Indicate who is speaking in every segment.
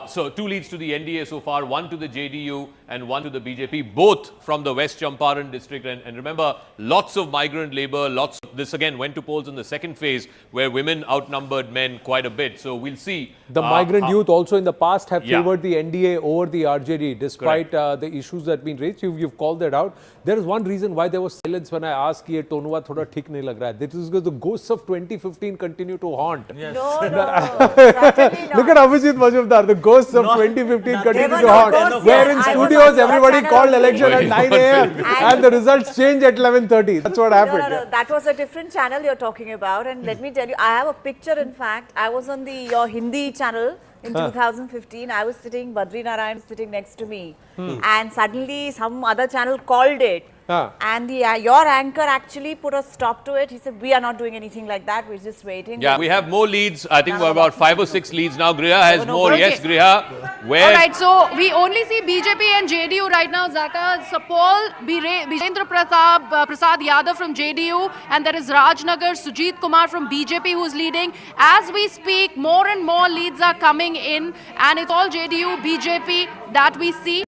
Speaker 1: So 2 leads to the NDA so far, 1 to the JDU and 1 to the BJP, both from the West Champaran district. And remember, lots of migrant labor, this again went to polls in the second phase where women outnumbered men quite a bit. So we'll see.
Speaker 2: The migrant youth also in the past have favored the NDA over the RJD despite the issues that have been raised. You've called that out. There is one reason why there was silence when I asked ye tonua thoda thik nahi lag raha hai. This is because the ghosts of 2015 continue to haunt.
Speaker 3: Yes.
Speaker 4: No, certainly not.
Speaker 2: Look at Abhijit Majumdar, the ghosts of 2015 continue to haunt. Where in studios everybody called election at 9 a.m. and the results changed at 11:30. That's what happened.
Speaker 4: No, that was a different channel you're talking about. And let me tell you, I have a picture, in fact. I was on your Hindi channel in 2015. I was sitting, Badri Narayan was sitting next to me. And suddenly some other channel called it. And your anchor actually put a stop to it. He said, we are not doing anything like that. We're just waiting.
Speaker 1: Yeah, we have more leads. I think we're about 5 or 6 leads now. Griha has more. Okay. Yes, Griha. Where?
Speaker 5: All right, so we only see BJP and JDU right now. Zaka, Sapol, Bijendra Prasad Yadav from JDU, and there is Rajnagar, Sujit Kumar from BJP who's leading. As we speak, more and more leads are coming in, and it's all JDU, BJP that we see.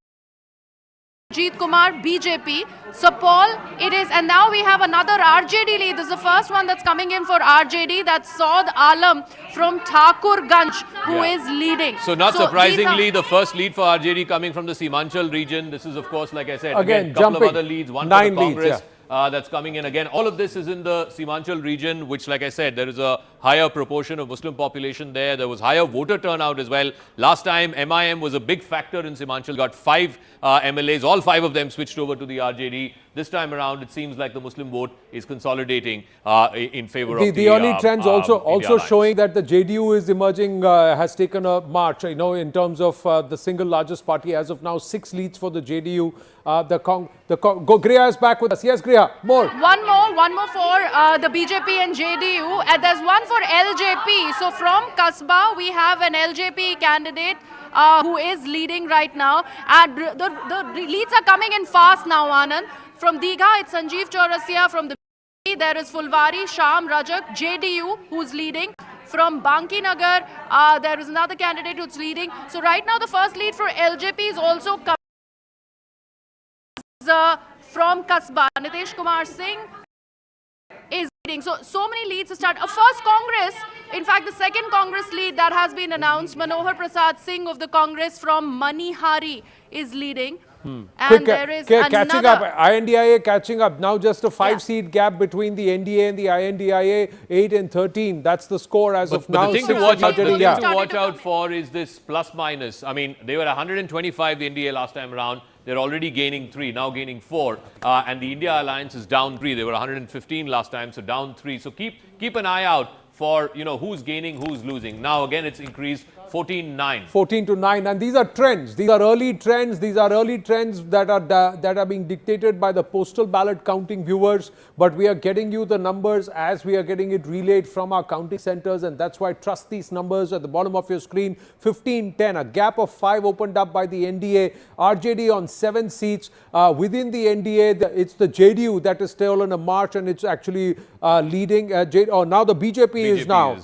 Speaker 5: Sujit Kumar, BJP. So Paul, it is, and now we have another RJD lead. This is the first one that's coming in for RJD. That's Saud Alam from Thakurganj, who is leading.
Speaker 1: So not surprisingly, the first lead for RJD coming from the Simanchal region. This is, of course, like I said, again, a couple of other leads, one for the Congress. That's coming in again. All of this is in the Simanchal region, which, like I said, there is a higher proportion of Muslim population there. There was higher voter turnout as well. Last time, MIM was a big factor in Simanchal, got 5 MLAs. All 5 of them switched over to the RJD. This time around, it seems like the Muslim vote is consolidating in favor of
Speaker 2: the early trends also showing that the JDU is emerging, has taken a march, in terms of the single largest party as of now. 6 leads for the JDU. Griha is back with us. Yes, Griha, more.
Speaker 5: One more for the BJP and JDU. And there's one for LJP. So from Kasba, we have an LJP candidate who is leading right now. And the leads are coming in fast now, Anand. From Digha, it's Sanjeev Chaurasia. From the BJP, there is Fulvari, Sham Rajak, JDU, who's leading. From Banki Nagar, there is another candidate who's leading. So right now, the first lead for LJP is also coming from Kasba. Nitish Kumar Singh is leading. So many leads to start. A first Congress, in fact, the second Congress lead that has been announced, Manohar Prasad Singh of the Congress from Manihari is leading. And there is
Speaker 2: catching up, INDIA catching up. Now just a 5-seat gap between the NDA and the INDIA, 8 and 13. That's the score as of now.
Speaker 1: The thing to watch out for is this plus minus. I mean, they were 125, the NDA last time around. They're already gaining 3, now gaining 4. And the India Alliance is down 3. They were 115 last time, so down 3. So keep an eye out for, who's gaining, who's losing. Now, again, it's increased 14-9.
Speaker 2: 14-9. And these are trends. These are early trends. These are early trends that are being dictated by the postal ballot counting viewers. But we are getting you the numbers as we are getting it relayed from our counting centers. And that's why trust these numbers at the bottom of your screen. 15-10. A gap of 5 opened up by the NDA. RJD on 7 seats. Within the NDA, it's the JDU that is still on a march, and it's actually leading. Now the BJP is now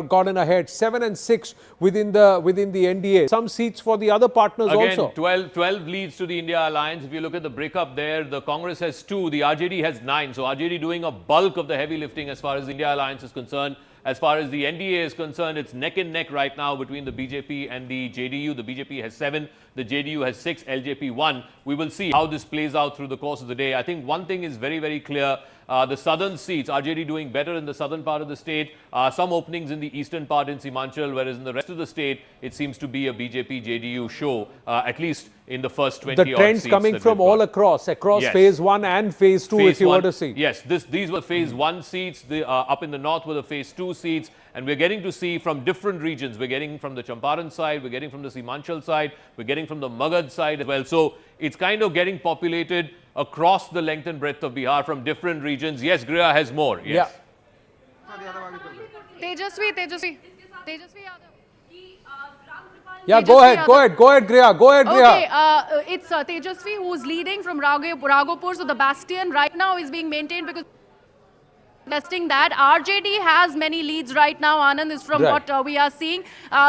Speaker 2: gotten ahead. 7 and 6 within the NDA. Some seats for the other partners also.
Speaker 1: 12 leads to the India Alliance. If you look at the breakup there, the Congress has 2, the RJD has 9. So RJD doing a bulk of the heavy lifting as far as the India Alliance is concerned. As far as the NDA is concerned, it's neck and neck right now between the BJP and the JDU. The BJP has 7, the JDU has 6, LJP 1. We will see how this plays out through the course of the day. I think one thing is very, very clear. The southern seats, RJD doing better in the southern part of the state. Some openings in the eastern part in Simanchal, whereas in the rest of the state, it seems to be a BJP-JDU show, at least in the first 20 odd seats.
Speaker 2: The trends coming from all across yes. Phase 1 and Phase 2, if you were to see.
Speaker 1: Yes, these were Phase 1 seats. Up in the north were the Phase 2 seats. And we're getting to see from different regions. We're getting from the Champaran side, we're getting from the Simanchal side, we're getting from the Magad side as well. So it's kind of getting populated across the length and breadth of Bihar from different regions. Yes, Griha has more. Yes.
Speaker 5: Yeah. Tejasvi.
Speaker 2: Yeah, go ahead, Griha.
Speaker 5: Okay, it's Tejasvi who's leading from Raghopur. So the bastion right now is being maintained because Testing that. RJD has many leads right now. Anand is from
Speaker 2: Right.
Speaker 5: what we are seeing.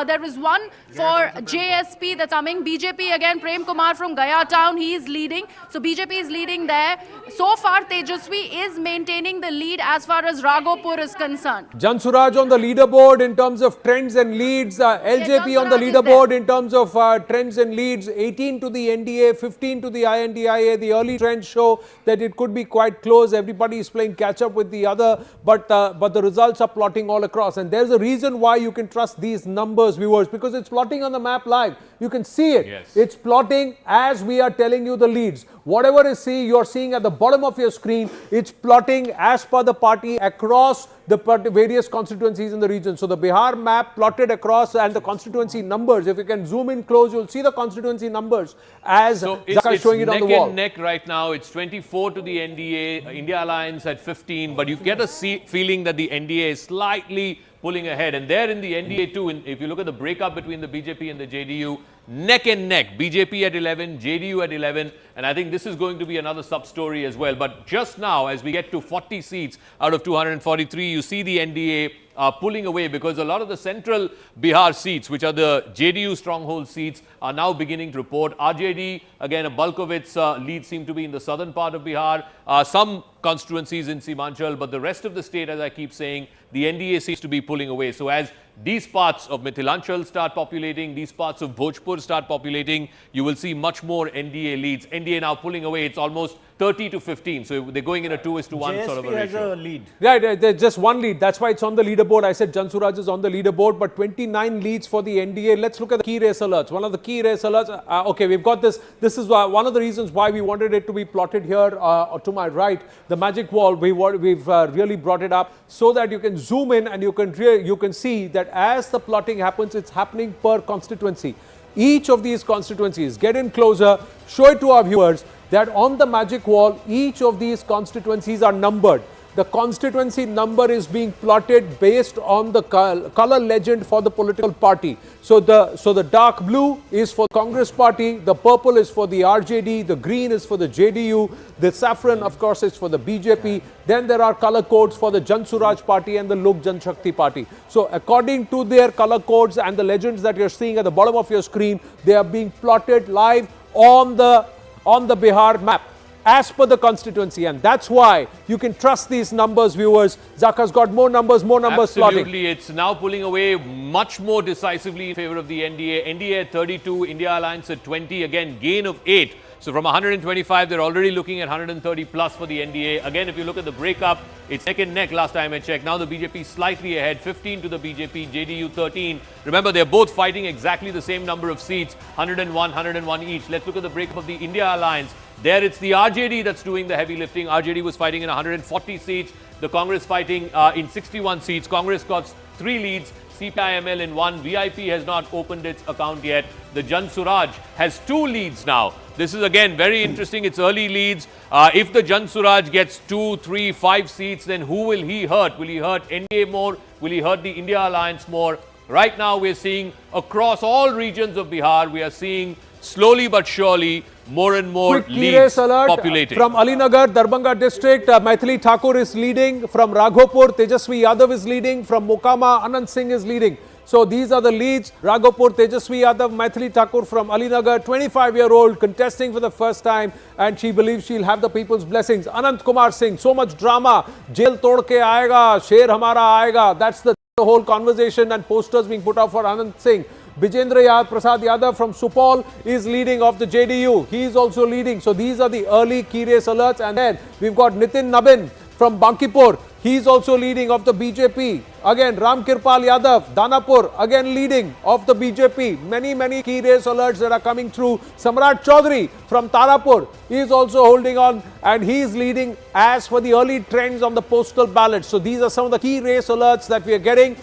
Speaker 5: There is one for JSP that's coming. BJP again, Prem Kumar from Gaya town, he is leading. So BJP is leading there. So far, Tejasvi is maintaining the lead as far as Raghopur is concerned.
Speaker 2: Jan Suraj on the leaderboard in terms of trends and leads. LJP
Speaker 5: Jan
Speaker 2: on the
Speaker 5: Suraj is
Speaker 2: leaderboard in terms of trends and leads. 18 to the NDA, 15 to the INDIA. The early trends show that it could be quite close. Everybody is playing catch up with the other, but the results are plotting all across. And there's a reason why you can trust these numbers, viewers, because it's plotting on the map live. You can see it.
Speaker 1: Yes.
Speaker 2: It's plotting as we are telling you the leads. Whatever is you're seeing at the bottom of your screen, it's plotting as per the party across the various constituencies in the region. So the Bihar map plotted across and the constituency numbers. If you can zoom in close, you'll see the constituency numbers as Zaka is showing it on the wall.
Speaker 1: Neck and neck right now. It's 24 to the NDA, India Alliance at 15, but you get a feeling that the NDA is slightly pulling ahead. And there in the NDA too, if you look at the breakup between the BJP and the JDU, neck and neck, BJP at 11, JDU at 11, and I think this is going to be another sub-story as well. But just now, as we get to 40 seats out of 243, you see the NDA pulling away because a lot of the central Bihar seats, which are the JDU stronghold seats, are now beginning to report. RJD, again, a bulk of its leads seem to be in the southern part of Bihar, some constituencies in Simanchal, but the rest of the state, as I keep saying, the NDA seems to be pulling away. So as these parts of Mithilanchal start populating, these parts of Bhojpur start populating, you will see much more NDA leads. NDA now pulling away, it's almost 30 to 15. So they're going in a 2:1 sort of a
Speaker 3: JSP has
Speaker 1: ratio.
Speaker 3: a lead.
Speaker 2: Right, there's just one lead. That's why it's on the leaderboard. I said Jan Suraj is on the leaderboard, but 29 leads for the NDA. Let's look at the key race alerts. One of the key race alerts. Okay, we've got this. This is one of the reasons why we wanted it to be plotted here to my right. The magic wall. We've really brought it up so that you can zoom in and you can see that as the plotting happens, it's happening per constituency. Each of these constituencies, get in closer, show it to our viewers that on the magic wall, each of these constituencies are numbered. The constituency number is being plotted based on the color legend for the political party. So the dark blue is for Congress party, the purple is for the RJD, the green is for the JDU, the saffron of course is for the BJP. Then there are color codes for the Jan Suraj party and the Lok Janshakti party. So according to their color codes and the legends that you're seeing at the bottom of your screen, they are being plotted live on the Bihar map as per the constituency, and that's why you can trust these numbers, viewers. Zaka's got more numbers plotting.
Speaker 1: Absolutely, it's now pulling away much more decisively in favor of the NDA. NDA at 32, India Alliance at 20, again gain of 8. So from 125, they're already looking at 130 plus for the NDA. Again, if you look at the breakup, it's neck and neck last time I checked. Now the BJP slightly ahead, 15 to the BJP, JDU 13. Remember, they're both fighting exactly the same number of seats, 101 each. Let's look at the breakup of the India Alliance. There it's the RJD that's doing the heavy lifting. RJD was fighting in 140 seats. The Congress fighting in 61 seats. Congress got 3 leads. CPIML in 1. VIP has not opened its account yet. The Jan Suraj has 2 leads now. This is again very interesting. It's early leads. If the Jan Suraj gets 2, 3, 5 seats, then who will he hurt? Will he hurt NDA more? Will he hurt the India Alliance more? Right now we're seeing across all regions of Bihar, we are seeing slowly but surely more and more
Speaker 2: Quick
Speaker 1: leads
Speaker 2: alert
Speaker 1: populating.
Speaker 2: from Alinagar, Darbhanga district, Maithili Thakur is leading. From Raghopur, Tejasvi Yadav is leading. From Mokama, Anand Singh is leading. So these are the leads. Raghopur, Tejasvi Yadav, Maithili Thakur from Alinagar, 25-year-old, contesting for the first time, and she believes she'll have the people's blessings. Anant Kumar Singh, so much drama. Jail tod ke aayega, sher hamara aayega. That's the whole conversation and posters being put out for Anand Singh. Bijendra Prasad Yadav from Supal is leading of the JDU. He is also leading. So these are the early key race alerts. And then we've got Nitin Nabin from Bankipur. He is also leading of the BJP. Again, Ram Kirpal Yadav, Danapur, again leading of the BJP. Many key race alerts that are coming through. Samrat Chaudhary from Tarapur is also holding on, and he is leading as for the early trends on the postal ballot. So these are some of the key race alerts that we are getting,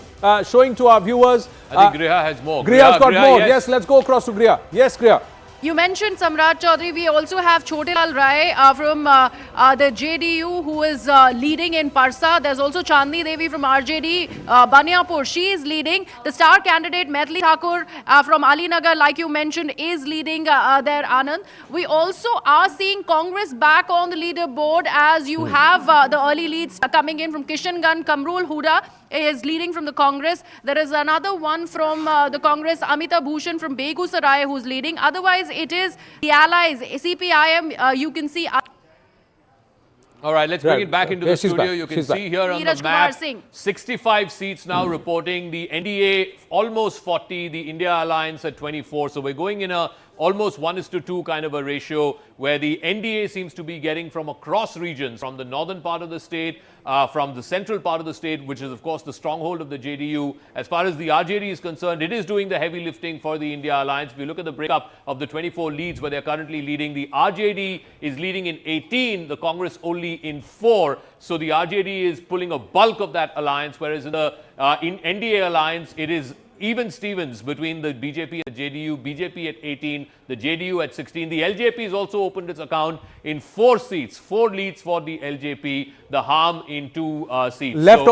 Speaker 2: showing to our viewers.
Speaker 1: I think Griha has more.
Speaker 2: Griha's got more. Yes, let's go across to Griha. Yes, Griha.
Speaker 5: You mentioned Samrat Chaudhary. We also have Chotilal Rai from the JDU who is leading in Parsa. There's also Chandni Devi from RJD, Baniapur. She is leading. The star candidate Maithili Thakur from Alinagar, like you mentioned, is leading there, Anand. We also are seeing Congress back on the leaderboard as you have the early leads coming in from Kishanganj. Kamrul Huda is leading from the Congress. There is another one from the Congress, Amita Bhushan from Begusarai, who's leading. Otherwise, it is the allies, CPIM, you can see.
Speaker 1: All right, let's bring it back into the studio.
Speaker 2: Back.
Speaker 1: You can see here on the map, 65 seats now reporting. The NDA almost 40, the India Alliance at 24. So we're going in a almost 1:2 kind of a ratio where the NDA seems to be getting from across regions, from the northern part of the state, from the central part of the state, which is of course the stronghold of the JDU. As far as the RJD is concerned, it is doing the heavy lifting for the India Alliance. If you look at the breakup of the 24 leads where they're currently leading, the RJD is leading in 18, the Congress only in 4. So the RJD is pulling a bulk of that alliance, whereas in the in NDA Alliance, it is even Stevens between the BJP and the JDU, BJP at 18, the JDU at 16. The LJP has also opened its account in 4 seats, 4 leads for the LJP, the Harm in 2 seats.
Speaker 2: Left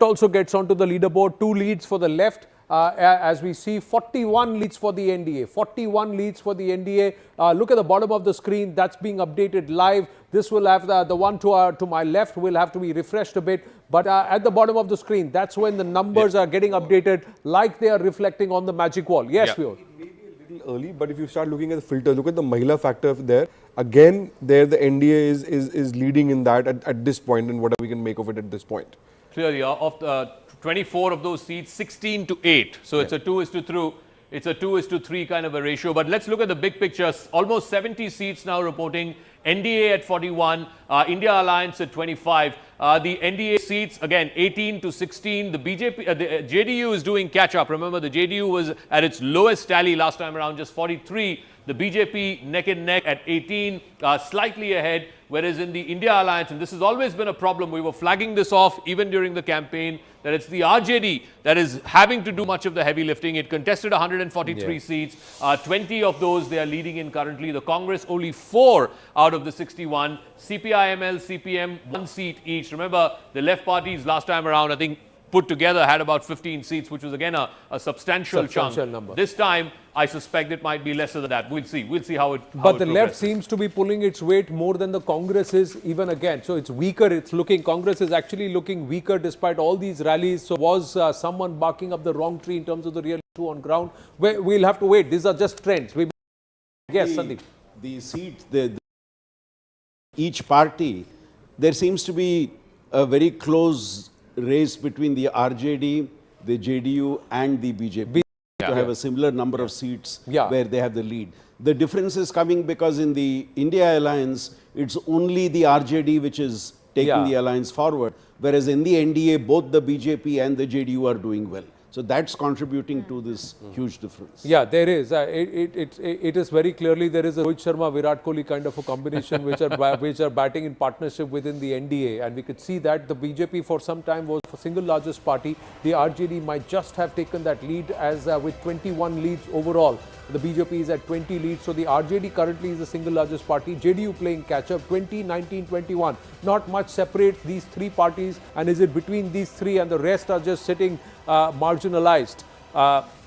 Speaker 2: also gets onto the leaderboard, 2 leads for the left. As we see, 41 leads for the NDA. 41 leads for the NDA. Look at the bottom of the screen. That's being updated live. This will have the one to my left will have to be refreshed a bit. But at the bottom of the screen, that's when the numbers are getting updated like they are reflecting on the magic wall. Yes, Vyod.
Speaker 3: Maybe a little early, but if you start looking at the filter, look at the Mahila factor there. Again, there the NDA is leading in that at this point, and whatever we can make of it at this point.
Speaker 1: Clearly, of the 24 of those seats, 16 to 8. So it's a 2:3. It's a 2:3 kind of a ratio. But let's look at the big picture. Almost 70 seats now reporting. NDA at 41, India Alliance at 25. The NDA seats, again, 18 to 16. The BJP, the JDU is doing catch up. Remember, the JDU was at its lowest tally last time around, just 43. The BJP neck and neck at 18, slightly ahead. Whereas in the India Alliance, and this has always been a problem, we were flagging this off even during the campaign, that it's the RJD that is having to do much of the heavy lifting. It contested 143 seats. 20 of those they are leading in currently. The Congress only 4 out of the 61. CPIML, CPM, 1 seat each. Remember, the left parties last time around, I think, put together had about 15 seats, which was again a substantial chunk.
Speaker 2: Number.
Speaker 1: This time, I suspect it might be lesser than that. We'll see. We'll see how it
Speaker 2: But the left seems to be pulling its weight more than the Congress is even again. So it's weaker. It's looking, Congress is actually looking weaker despite all these rallies. So was someone barking up the wrong tree in terms of the real issue on ground? We'll have to wait. These are just trends. Yes, Sandeep.
Speaker 6: The seats, each party, there seems to be a very close race between the RJD, the JDU and the BJP to have a similar number of seats where they have the lead. The difference is coming because in the India Alliance, it's only the RJD which is taking the alliance forward, whereas in the NDA, both the BJP and the JDU are doing well. So that's contributing to this huge difference.
Speaker 2: Yeah, there is. It is very clearly there is a Rohit Sharma, Virat Kohli kind of a combination which are batting in partnership within the NDA, and we could see that the BJP for some time was the single largest party. The RJD might just have taken that lead as with 21 leads overall. The BJP is at 20 leads, so the RJD currently is the single largest party. JDU playing catch up, 20, 19, 21. Not much separates these 3 parties, and is it between these 3 and the rest are just sitting marginalized?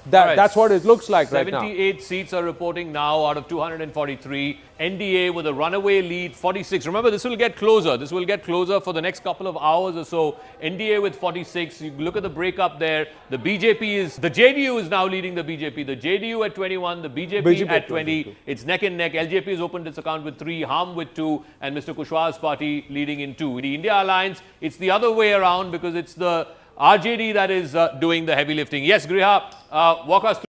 Speaker 2: That's what it looks like right now.
Speaker 1: 78 seats are reporting now out of 243. NDA with a runaway lead, 46. Remember, this will get closer. This will get closer for the next couple of hours or so. NDA with 46. You look at the breakup there. The JDU is now leading the BJP. The JDU at 21, the BJP at 20. It's neck and neck. LJP has opened its account with 3, Harm with 2, and Mr. Kushwaha's party leading in 2. In the India Alliance, it's the other way around because it's the RJD that is doing the heavy lifting. Yes, Griha, walk us through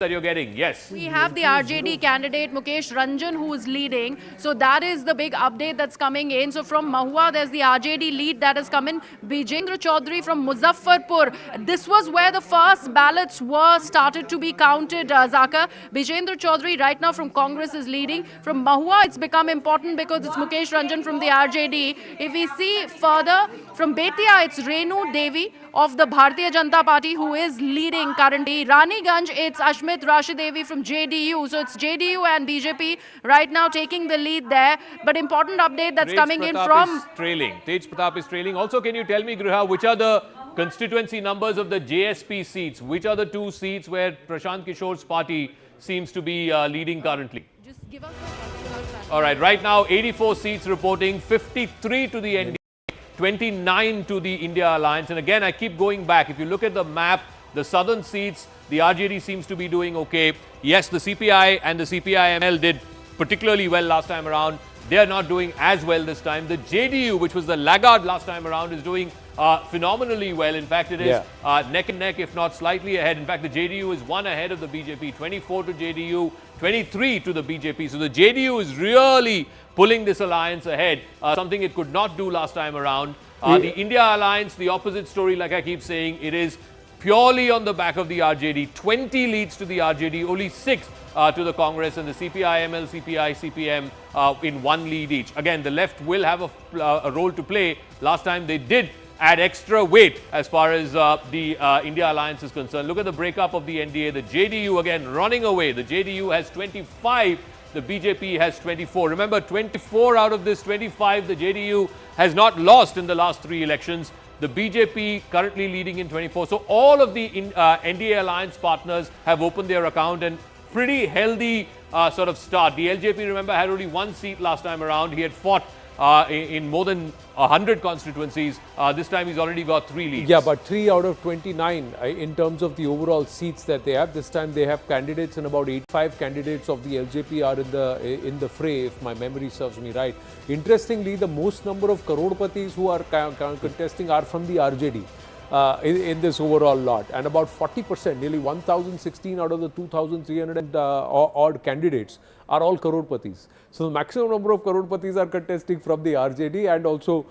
Speaker 1: that you're getting. Yes.
Speaker 5: We have the RJD candidate Mukesh Ranjan who is leading. So that is the big update that's coming in. So from Mahua, there's the RJD lead that has come in. Bijendra Chaudhary from Muzaffarpur. This was where the first ballots were started to be counted, Zaka. Bijendra Chaudhary right now from Congress is leading. From Mahua, it's become important because it's Mukesh Ranjan from the RJD. If we see further, from Betia, it's Renu Devi of the Bharatiya Janata Party who is leading currently. Raniganj, it's Ashmi Smith Rashidevi from JDU. So it's JDU and BJP right now taking the lead there. But important update that's coming in from...
Speaker 1: Tej Pratap is trailing. Also, can you tell me, Griha, which are the constituency numbers of the JSP seats? Which are the two seats where Prashant Kishore's party seems to be leading currently?
Speaker 5: Just give us the...
Speaker 1: All right, right now 84 seats reporting, 53 to the NDA, 29 to the India Alliance. And again, I keep going back. If you look at the map, the southern seats, the RJD seems to be doing okay. Yes, the CPI and the CPI-ML did particularly well last time around. They are not doing as well this time. The JDU, which was the laggard last time around, is doing phenomenally well. In fact, it is neck and neck, if not slightly ahead. In fact, the JDU is one ahead of the BJP, 24 to JDU, 23 to the BJP. So the JDU is really pulling this alliance ahead, something it could not do last time around. The India Alliance, the opposite story, like I keep saying, it is purely on the back of the RJD. 20 leads to the RJD, only 6 to the Congress, and the CPI-ML, CPI, CPM in one lead each. Again, the left will have a role to play. Last time they did add extra weight as far as the India Alliance is concerned. Look at the breakup of the NDA. The JDU again running away. The JDU has 25. The BJP has 24. Remember, 24 out of this 25, the JDU has not lost in the last 3 elections. The BJP currently leading in 24. So all of the NDA alliance partners have opened their account, and pretty healthy sort of start. The LJP, remember, had only 1 seat last time around. He had fought in more than 100 constituencies. This time he's already got 3 leads.
Speaker 2: Yeah, but 3 out of 29 in terms of the overall seats that they have. This time they have candidates, and about 85 candidates of the LJP are in the fray, if my memory serves me right. Interestingly, the most number of crorpatis who are contesting are from the RJD. In this overall lot, and about 40%, nearly 1,016 out of the 2,300 odd candidates are all crorpatis. So the maximum number of crorpatis are contesting from the RJD and also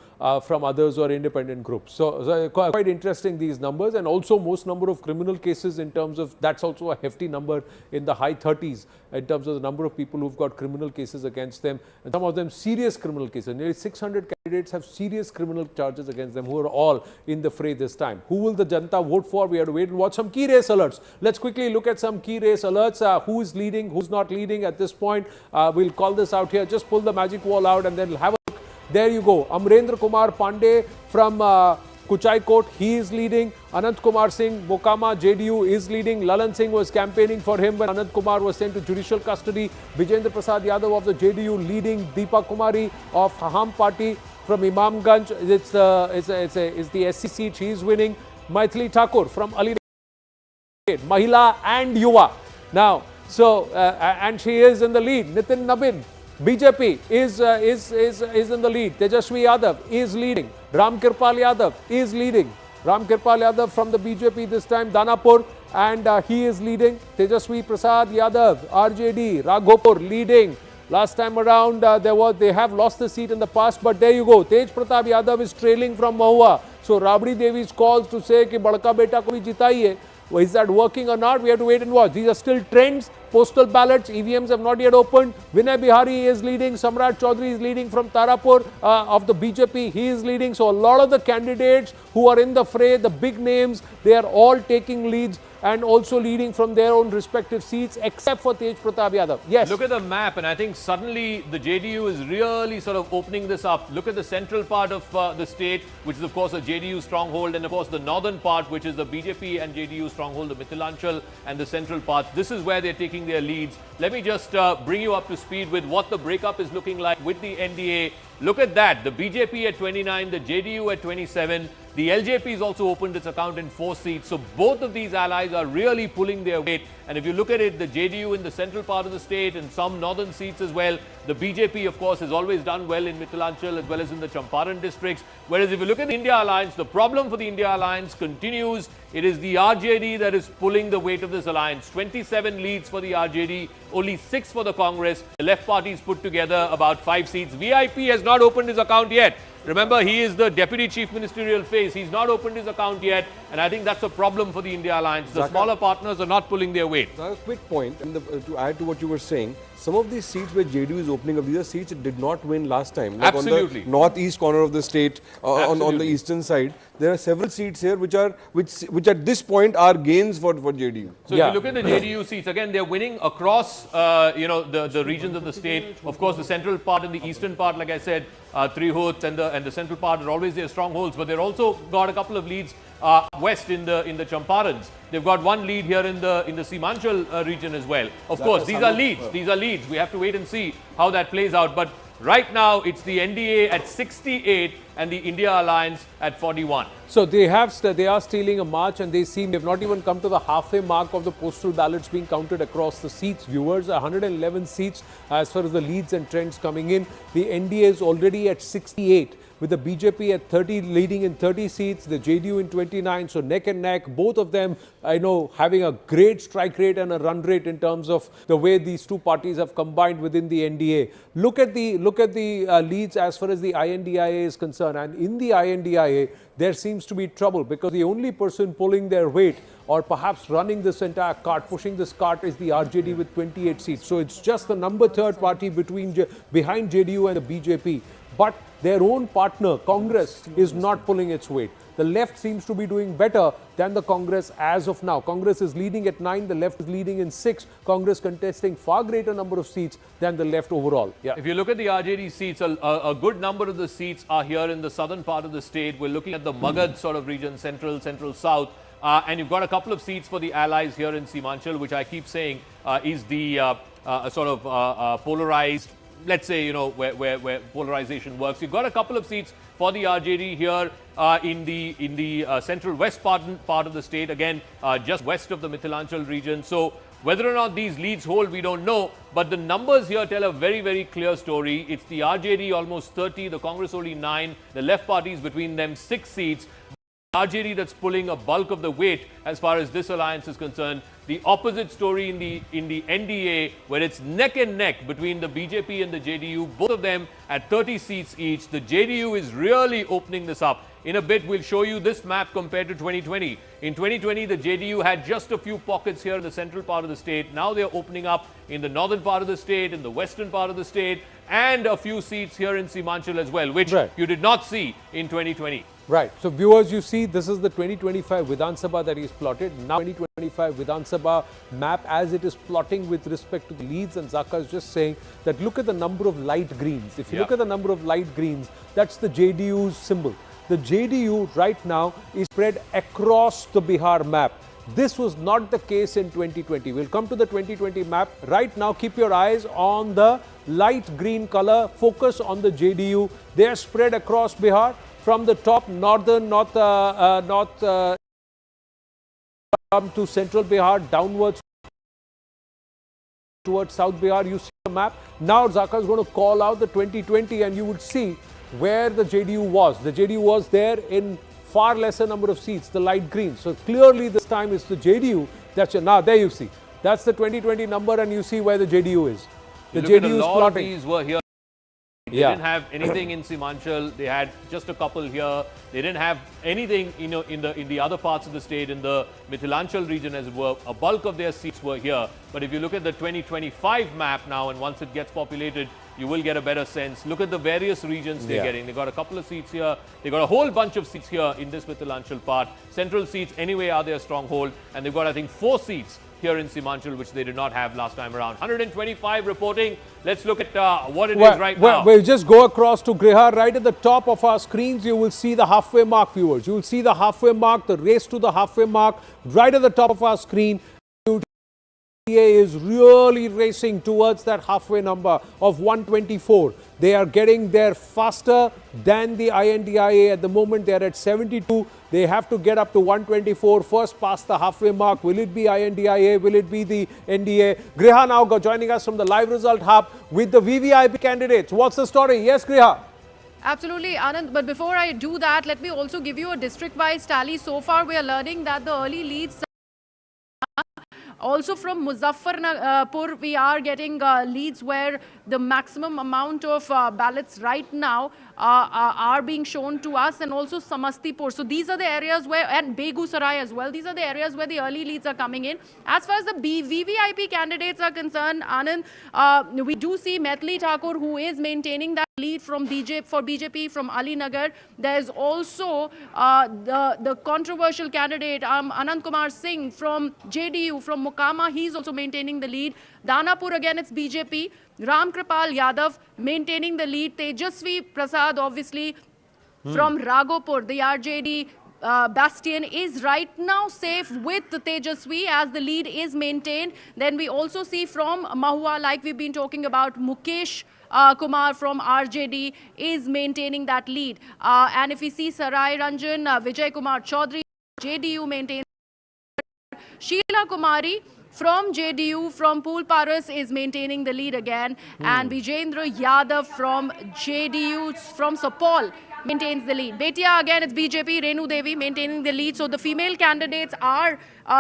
Speaker 2: from others or independent groups. So quite interesting, these numbers, and also most number of criminal cases in terms of, that's also a hefty number in the high 30s in terms of the number of people who've got criminal cases against them, and some of them serious criminal cases. Nearly 600 candidates have serious criminal charges against them, who are all in the fray this time. Who will the Janta vote for? We have to wait and watch. Some key race alerts. Let's quickly look at some key race alerts. Who is leading, who's not leading at this point. We'll call this out here. Just pull the magic wall out and then we'll have a look. There you go. Amrendra Kumar Pandey from Kuchai Kot, he is leading. Anant Kumar Singh, Mokama, JDU is leading. Lalan Singh was campaigning for him when Anant Kumar was sent to judicial custody. Vijendra Prasad Yadav of the JDU leading. Deepa Kumari of Haham Party from Imamganj, it's the SC seat, she is winning. Maithili Thakur from Ali, Mahila and Yuva. Now, so and she is in the lead. Nitin Nabin, BJP is in the lead. Tejaswi Yadav is leading. Ram Kirpal Yadav is leading. Ram Kirpal Yadav from the BJP this time, Danapur, and he is leading. Tejaswi Prasad Yadav, RJD, Raghopur leading. Last time around, they have lost the seat in the past, but there you go. Tej Pratap Yadav is trailing from Mahua. So Rabri Devi's calls to say कि बड़का बेटा को भी जिताइए. Well, is that working or not? We have to wait and watch. These are still trends. Postal ballots, EVMs have not yet opened. Vinay Bihari is leading. Samrat Chaudhary is leading from Tarapur of the BJP. He is leading. So a lot of the candidates who are in the fray, the big names, they are all taking leads and also leading from their own respective seats, except for Tej Pratap Yadav. Yes.
Speaker 1: Look at the map, and I think suddenly the JDU is really sort of opening this up. Look at the central part of the state, which is of course a JDU stronghold, and of course the northern part, which is the BJP and JDU stronghold, the Mithilanchal and the central parts. This is where they're taking their leads. Let me just bring you up to speed with what the breakup is looking like with the NDA. Look at that. The BJP at 29, the JDU at 27. The LJP has also opened its account in 4 seats. So both of these allies are really pulling their weight. And if you look at it, the JDU in the central part of the state and some northern seats as well. The BJP, of course, has always done well in Mithilanchal as well as in the Champaran districts. Whereas if you look at the India Alliance, the problem for the India Alliance continues. It is the RJD that is pulling the weight of this alliance. 27 leads for the RJD, only 6 for the Congress. The left parties put together about 5 seats. VIP has not opened his account yet. Remember, he is the Deputy Chief Ministerial face. He's not opened his account yet, and I think that's a problem for the India Alliance. The smaller partners are not pulling their weight.
Speaker 3: A quick point, and to add to what you were saying, some of these seats where JDU is opening up, these are seats it did not win last time. Like
Speaker 1: Absolutely.
Speaker 3: on the northeast corner of the state, on the eastern side. there are several seats here which at this point are gains for JDU.
Speaker 1: So if you look at the JDU seats, again, they're winning across, the regions of the state. Of course, the central part and the eastern part, like I said, Trihut and the central part are always their strongholds, but they've also got a couple of leads west in the Champarans. They've got one lead here in the Simanchal region as well. Of course, these are leads. These are leads. We have to wait and see how that plays out. But right now, it's the NDA at 68 and the India Alliance at 41.
Speaker 2: So they are stealing a march, and they've not even come to the halfway mark of the postal ballots being counted across the seats. Viewers, 111 seats as far as the leads and trends coming in. The NDA is already at 68. With the BJP at 30, leading in 30 seats, the JDU in 29, so neck and neck, both of them, I know, having a great strike rate and a run rate in terms of the way these two parties have combined within the NDA. Look at the leads as far as the INDIA is concerned, and in the INDIA, there seems to be trouble because the only person pulling their weight or perhaps running this entire cart, pushing this cart, is the RJD with 28 seats. So it's just the number third party behind JDU and the BJP. But their own partner, Congress, is not pulling its weight. The left seems to be doing better than the Congress as of now. Congress is leading at 9, the left is leading in 6. Congress contesting far greater number of seats than the left overall. Yeah.
Speaker 1: If you look at the RJD seats, a good number of the seats are here in the southern part of the state. We're looking at the Magad sort of region, central south. And you've got a couple of seats for the allies here in Simanchal, which I keep saying is the polarized, let's say, where polarization works. You've got a couple of seats for the RJD here in the central west part of the state, again, just west of the Mithilanchal region. So whether or not these leads hold, we don't know. But the numbers here tell a very, very clear story. It's the RJD almost 30, the Congress only 9, the left parties between them 6 seats. RJD that's pulling a bulk of the weight as far as this alliance is concerned. The opposite story in the NDA, where it's neck and neck between the BJP and the JDU, both of them at 30 seats each. The JDU is really opening this up. In a bit, we'll show you this map compared to 2020. In 2020, the JDU had just a few pockets here in the central part of the state. Now they're opening up in the northern part of the state, in the western part of the state, and a few seats here in Simanchal as well, which you did not see in 2020.
Speaker 2: Right. So viewers, you see, this is the 2025 Vidhan Sabha that is plotted. Now 2025 Vidhan Sabha map as it is plotting with respect to the leads, and Zaka is just saying that look at the number of light greens. If you look at the number of light greens, that's the JDU's symbol. The JDU right now is spread across the Bihar map. This was not the case in 2020. We'll come to the 2020 map. Right now, keep your eyes on the light green color. Focus on the JDU. They are spread across Bihar. From the top, north to central Bihar, downwards towards South Bihar. You see the map. Now Zaka is going to call out the 2020, and you would see where the JDU was. The JDU was there in far lesser number of seats, the light green. So clearly this time it's the JDU. Now there you see. That's the 2020 number, and you see where the JDU is. The JDU is plotting.
Speaker 1: These were here. They didn't have anything in Simanchal. They had just a couple here. They didn't have anything, in the other parts of the state, in the Mithilanchal region, as it were. A bulk of their seats were here. But if you look at the 2025 map now, and once it gets populated, you will get a better sense. Look at the various regions they're getting. They got a couple of seats here. They got a whole bunch of seats here in this Mithilanchal part. Central seats anyway are their stronghold, and they've got, I think, 4 seats here in Simanchal, which they did not have last time around. 125 reporting. Let's look at what it is right now.
Speaker 2: We'll just go across to Griha. Right at the top of our screens, you will see the halfway mark, viewers. You will see the halfway mark, the race to the halfway mark, right at the top of our screen. NDA is really racing towards that halfway number of 124. They are getting there faster than the INDIA. At the moment, they are at 72. They have to get up to 124, first past the halfway mark. Will it be INDIA? Will it be the NDA? Griha now joining us from the live result hub with the VVIP candidates. What's the story? Yes, Griha.
Speaker 5: Absolutely, Anand. But before I do that, let me also give you a district-wise tally. So far, we are learning that the early leads. Also from Muzaffarpur, we are getting leads where the maximum amount of ballots right now are being shown to us, and also Samastipur. So these are the areas where, and Begusarai as well, these are the areas where the early leads are coming in. As far as the VVIP candidates are concerned, Anand, we do see Maithili Thakur, who is maintaining that lead from BJP from Ali Nagar. There's also the controversial candidate Anand Kumar Singh from JDU from Mokama. He's also maintaining the lead. Danapur, again, it's BJP. Ram Kripal Yadav maintaining the lead. Tejasvi Prasad, obviously, from Raghopur, the RJD bastion, is right now safe with Tejasvi as the lead is maintained. Then we also see from Mahua, like we've been talking about, Mukesh Kumar from RJD is maintaining that lead. And if we see Sarai Ranjan, Vijay Kumar Chaudhary, JDU maintains. Sheila Kumari from JDU, from Pool Paras, is maintaining the lead again. And Vijendra Yadav from JDU, from Sapal, maintains the lead. Betia, again, it's BJP, Renu Devi maintaining the lead. So the female candidates are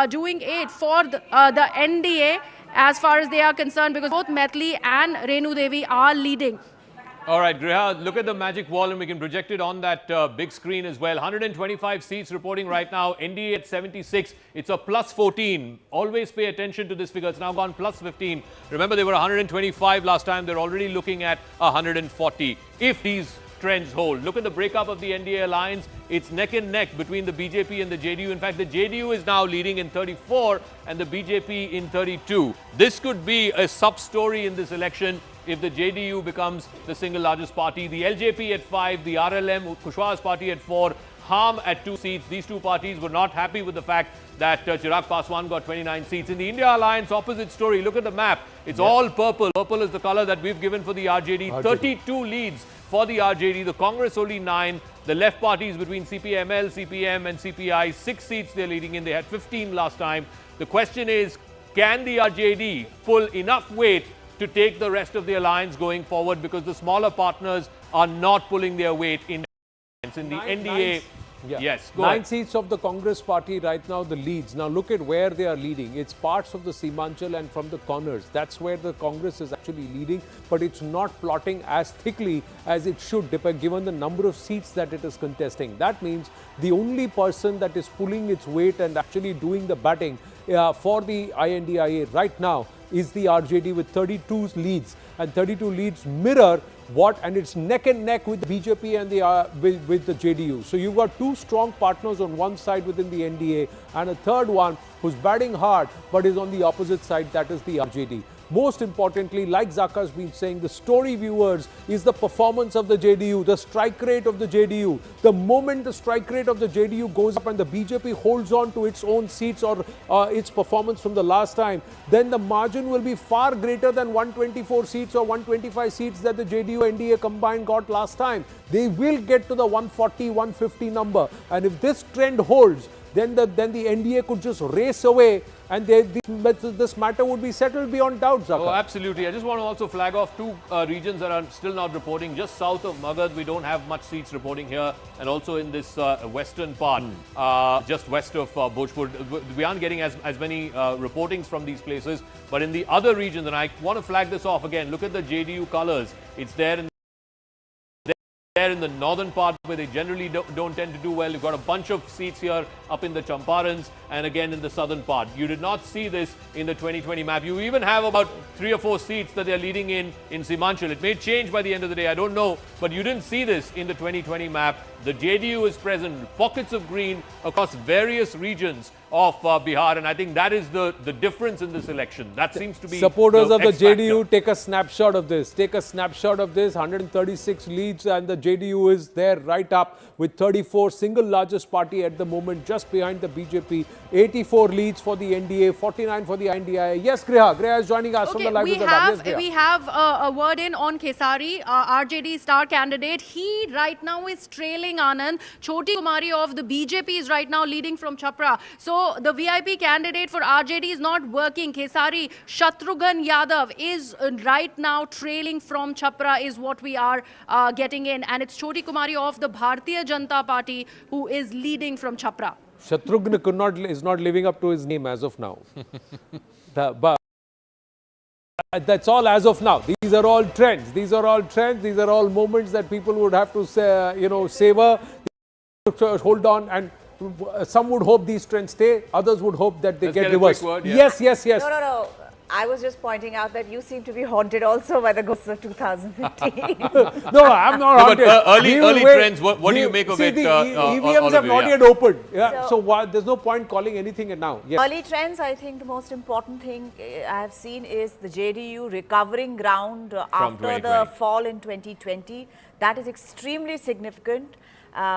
Speaker 5: doing it for the NDA as far as they are concerned, because both Maithili and Renu Devi are leading.
Speaker 1: All right, Griha, look at the magic wall and we can project it on that big screen as well. 125 seats reporting right now. NDA at 76. It's a plus 14. Always pay attention to this figure. It's now gone plus 15. Remember, they were 125 last time. They're already looking at 140. If these trends hold. Look at the breakup of the NDA alliance. It's neck and neck between the BJP and the JDU. In fact, the JDU is now leading in 34 and the BJP in 32. This could be a sub-story in this election if the JDU becomes the single largest party. The LJP at 5, the RLM, Kushwaha's party at 4, Harm at 2 seats. These two parties were not happy with the fact that Chirag Paswan got 29 seats. In the India Alliance, opposite story. Look at the map. It's all purple. Purple is the color that we've given for the RJD. 32 leads for the RJD. The Congress only 9. The left parties between CPML, CPM and CPI, 6 seats they're leading in. They had 15 last time. The question is, can the RJD pull enough weight to take the rest of the alliance going forward, because the smaller partners are not pulling their weight in the NDA. Yes, go
Speaker 2: 9
Speaker 1: ahead.
Speaker 2: seats of the Congress party right now, the leads. Now look at where they are leading. It's parts of the Seemanchal and from the corners. That's where the Congress is actually leading, but it's not plotting as thickly as it should, given the number of seats that it is contesting. That means the only person that is pulling its weight and actually doing the batting for the INDIA right now is the RJD with 32 leads, and 32 leads mirror what, and it's neck and neck with the BJP and the with the JDU. So you've got two strong partners on one side within the NDA, and a third one who's batting hard but is on the opposite side, that is the RJD. Most importantly, like Zaka has been saying, the story, viewers, is the performance of the JDU, the strike rate of the JDU. The moment the strike rate of the JDU goes up and the BJP holds on to its own seats or its performance from the last time, then the margin will be far greater than 124 seats or 125 seats that the JDU NDA combined got last time. They will get to the 140, 150 number. And if this trend holds, then the NDA could just race away, and this matter would be settled beyond doubt, Zaka.
Speaker 1: Oh, absolutely. I just want to also flag off two regions that are still not reporting. Just south of Magad, we don't have much seats reporting here, and also in this western part, just west of Bhojpur, we aren't getting as many reportings from these places. But in the other regions, and I want to flag this off again, look at the JDU colors. It's there in the northern part where they generally don't tend to do well. You've got a bunch of seats here up in the Champarans and again in the southern part. You did not see this in the 2020 map. You even have about 3 or 4 seats that they're leading in Seemanchal. It may change by the end of the day, I don't know, but you didn't see this in the 2020 map. The JDU is present, pockets of green across various regions of Bihar, and I think that is the difference in this election. That seems to be
Speaker 2: supporters of the JDU.
Speaker 1: X-factor.
Speaker 2: Take a snapshot of this. Take a snapshot of this. 136 leads, and the JDU is there right up with 34, single largest party at the moment, just behind the BJP. 84 leads for the NDA, 49 for the INDIA. Yes, Griha. Griha is joining us from the live result. Yes,
Speaker 5: we have a word in on Kesari, RJD star candidate. He right now is trailing Anand. Choti Kumari of the BJP is right now leading from Chhapra. So the VIP candidate for RJD is not working. Kesari, Shatrughan Yadav is right now trailing from Chhapra is what we are getting in. And it's Choti Kumari of the Bharatiya Janata Party who is leading from Chhapra.
Speaker 2: Shatrughan is not living up to his name as of now. That's all as of now. These are all trends. These are all trends. These are all moments that people would have to savor, hold on, and some would hope these trends stay. Others would hope that they
Speaker 1: Let's
Speaker 2: get
Speaker 1: get a
Speaker 2: reversed.
Speaker 1: quick word, yeah.
Speaker 2: Yes, yes, yes.
Speaker 4: No. I was just pointing out that you seem to be haunted also by the ghosts of 2015.
Speaker 2: No, I'm not
Speaker 1: No, but
Speaker 2: haunted.
Speaker 1: early trends, what do you make of it,
Speaker 2: The
Speaker 1: all
Speaker 2: EVMs
Speaker 1: of
Speaker 2: have
Speaker 1: you,
Speaker 2: not
Speaker 1: yeah.
Speaker 2: yet opened. Yeah,
Speaker 4: So-
Speaker 2: there's no point calling anything now. Yes.
Speaker 4: Early trends, I think the most important thing I have seen is the JDU recovering ground after the
Speaker 1: 2020.
Speaker 4: fall in 2020. That is extremely significant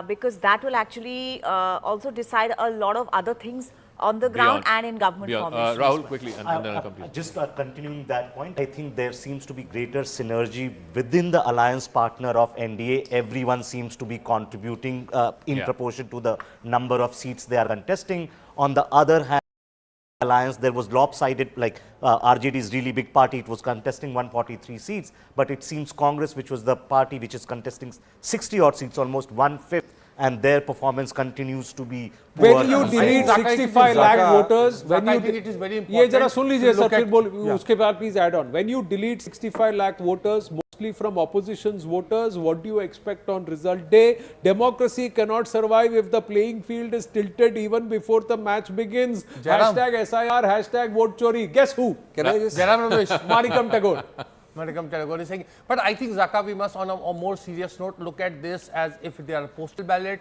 Speaker 4: because that will actually also decide a lot of other things on the ground
Speaker 1: Beyond.
Speaker 4: and in government formation.
Speaker 1: Rahul, quickly, and then I'll come to you.
Speaker 7: Just continuing that point, I think there seems to be greater synergy within the alliance partner of NDA. Everyone seems to be contributing in
Speaker 1: Yeah.
Speaker 7: proportion to the number of seats they are contesting. On the other hand, alliance, there was lopsided, like RJD is really big party, it was contesting 143 seats, but it seems Congress, which was the party which is contesting 60 odd seats, almost 1/5, and their performance continues to be poor.
Speaker 2: When you delete 65 lakh voters, when
Speaker 8: I
Speaker 2: you
Speaker 8: think it is very
Speaker 2: ये
Speaker 8: important
Speaker 2: जरा सुन लीजिए
Speaker 8: to
Speaker 2: sir,
Speaker 8: look
Speaker 2: फिर
Speaker 8: at-
Speaker 2: बोल उसके बाद please add on. When you delete 65 lakh voters, mostly from opposition's voters, what do you expect on result day? Democracy cannot survive if the playing field is tilted even before the match begins.
Speaker 8: Jairam.
Speaker 2: Hashtag SIR, hashtag vote chori. Guess who?
Speaker 8: Can I just... Jairam Ramesh.
Speaker 2: Marikam Tagore.
Speaker 8: Madam Tagore is saying, but I think Zaka, we must on a more serious note look at this as if they are postal ballot.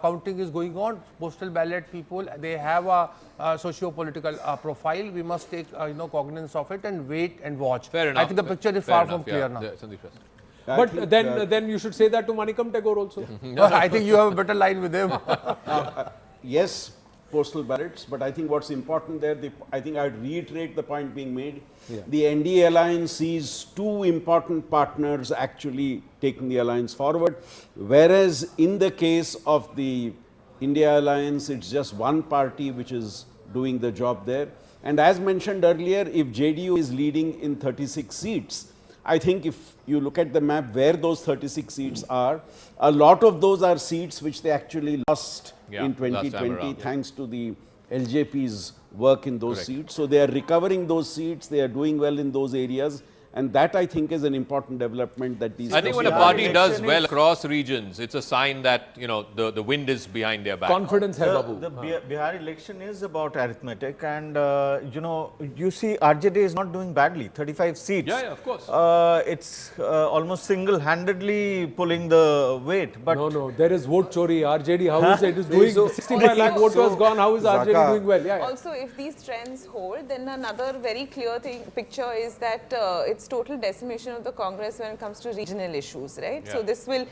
Speaker 8: Counting is going on. Postal ballot people, they have a socio-political profile. We must take cognizance of it and wait and watch.
Speaker 1: Fair enough.
Speaker 8: I think the picture is
Speaker 1: Fair
Speaker 8: far
Speaker 1: enough,
Speaker 8: from clear
Speaker 1: yeah.
Speaker 8: now.
Speaker 1: Yeah, Sandeep Shrestha.
Speaker 2: But then you should say that to Manikam Tagore also.
Speaker 8: I think you have a better line with him.
Speaker 6: Yes, postal ballots, but I think what's important there, I think I would reiterate the point being made.
Speaker 2: Yeah.
Speaker 6: The NDA alliance sees two important partners actually taking the alliance forward, whereas in the case of the India alliance, it's just one party which is doing the job there. And as mentioned earlier, if JDU is leading in 36 seats, I think if you look at the map where those 36 seats are, a lot of those are seats which they actually lost
Speaker 1: Yeah,
Speaker 6: in
Speaker 1: last time
Speaker 6: 2020
Speaker 1: around, yeah.
Speaker 6: thanks to the LJP's work in those
Speaker 1: Correct.
Speaker 6: seats. So they are recovering those seats, they are doing well in those areas. And that I think is an important development that these.
Speaker 1: I think when a party does well across regions, it's a sign that, you know, the wind is behind their back.
Speaker 2: Confidence hai babu.
Speaker 9: The Bihar election is about arithmetic, and you see RJD is not doing badly. 35 seats.
Speaker 1: Yeah, of course.
Speaker 9: It's almost single-handedly pulling the weight. But
Speaker 2: No, there is vote chori. RJD, how is it? Is doing 65 lakh voters gone. How is RJD
Speaker 3: Zaka.
Speaker 2: doing well? Yeah.
Speaker 10: Also, if these trends hold, then another very clear picture is that it's total decimation of the Congress when it comes to regional issues, right?
Speaker 1: Yeah.
Speaker 10: So this will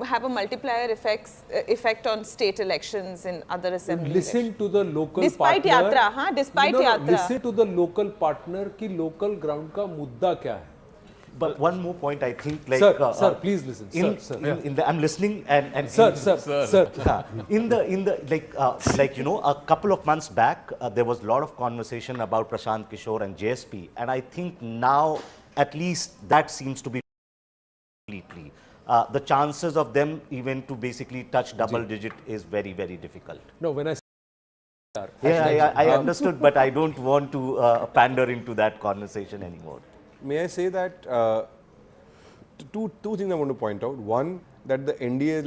Speaker 10: have a multiplier effect on state elections in other assembly
Speaker 2: Listen to the local
Speaker 10: Despite
Speaker 2: partner.
Speaker 10: yatra, huh? Despite
Speaker 2: No,
Speaker 10: yatra.
Speaker 2: Listen to the local partner ki local ground ka mudda kya hai.
Speaker 7: But one more point, I think, like
Speaker 2: Sir, please listen.
Speaker 7: I'm listening and
Speaker 2: Sir.
Speaker 7: in the like you know, a couple of months back there was a lot of conversation about Prashant Kishore and JSP, and I think now at least that seems to be completely the chances of them even to basically touch double digit is very, very difficult.
Speaker 2: No, when I
Speaker 7: I understood, but I don't want to pander into that conversation anymore.
Speaker 3: May I say that two things I want to point out. One, that the NDA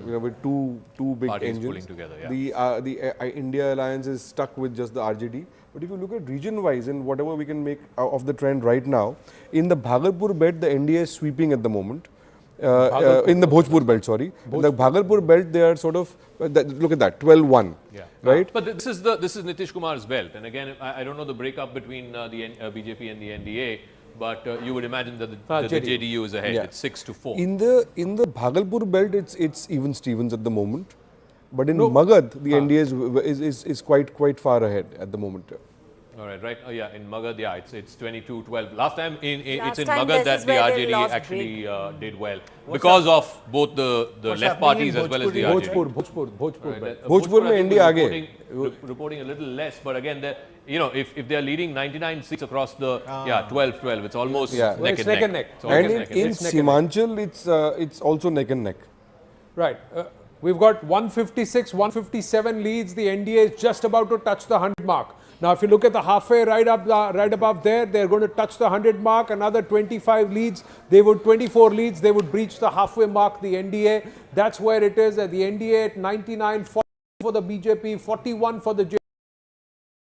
Speaker 3: with two big
Speaker 1: Parties
Speaker 3: engines.
Speaker 1: pulling together, yeah.
Speaker 3: The India alliance is stuck with just the RJD. But if you look at region-wise and whatever we can make of the trend right now, in the Bhagalpur belt, the NDA is sweeping at the moment. In the Bhojpur belt, sorry. In the Bhagalpur belt, they are sort of, look at that, 12-1.
Speaker 1: Yeah.
Speaker 3: Right?
Speaker 1: But this is Nitish Kumar's belt. And again, I don't know the breakup between the BJP and the NDA, but you would imagine that the JDU is ahead.
Speaker 3: Yeah.
Speaker 1: It's 6-4.
Speaker 3: In the Bhagalpur belt, it's even Stevens at the moment. But in Magad, the NDA is quite far ahead at the moment.
Speaker 1: All right. Oh, yeah, in Magad, yeah, it's 22-12. Last time it's in
Speaker 4: time
Speaker 1: Magad
Speaker 4: this
Speaker 1: that
Speaker 4: is
Speaker 1: the
Speaker 4: where they
Speaker 1: RJD
Speaker 4: lost
Speaker 1: actually did well because of both the left parties as well as the RJD.
Speaker 2: Bhojpur belt.
Speaker 3: Bhojpur mein NDA aage.
Speaker 1: Reporting a little less, but again, if they are leading 99 seats across the 12-12, it's almost neck and neck. It's almost
Speaker 3: And
Speaker 1: neck
Speaker 3: in Simanchal, it's also neck and neck.
Speaker 2: Right. We've got 156, 157 leads. The NDA is just about to touch the 100 mark. Now, if you look at the halfway right above there, they're going to touch the 100 mark. Another 25 leads, 24 leads, they would breach the halfway mark. The NDA, that's where it is. At the NDA at 99, 40 for the BJP, 41 for the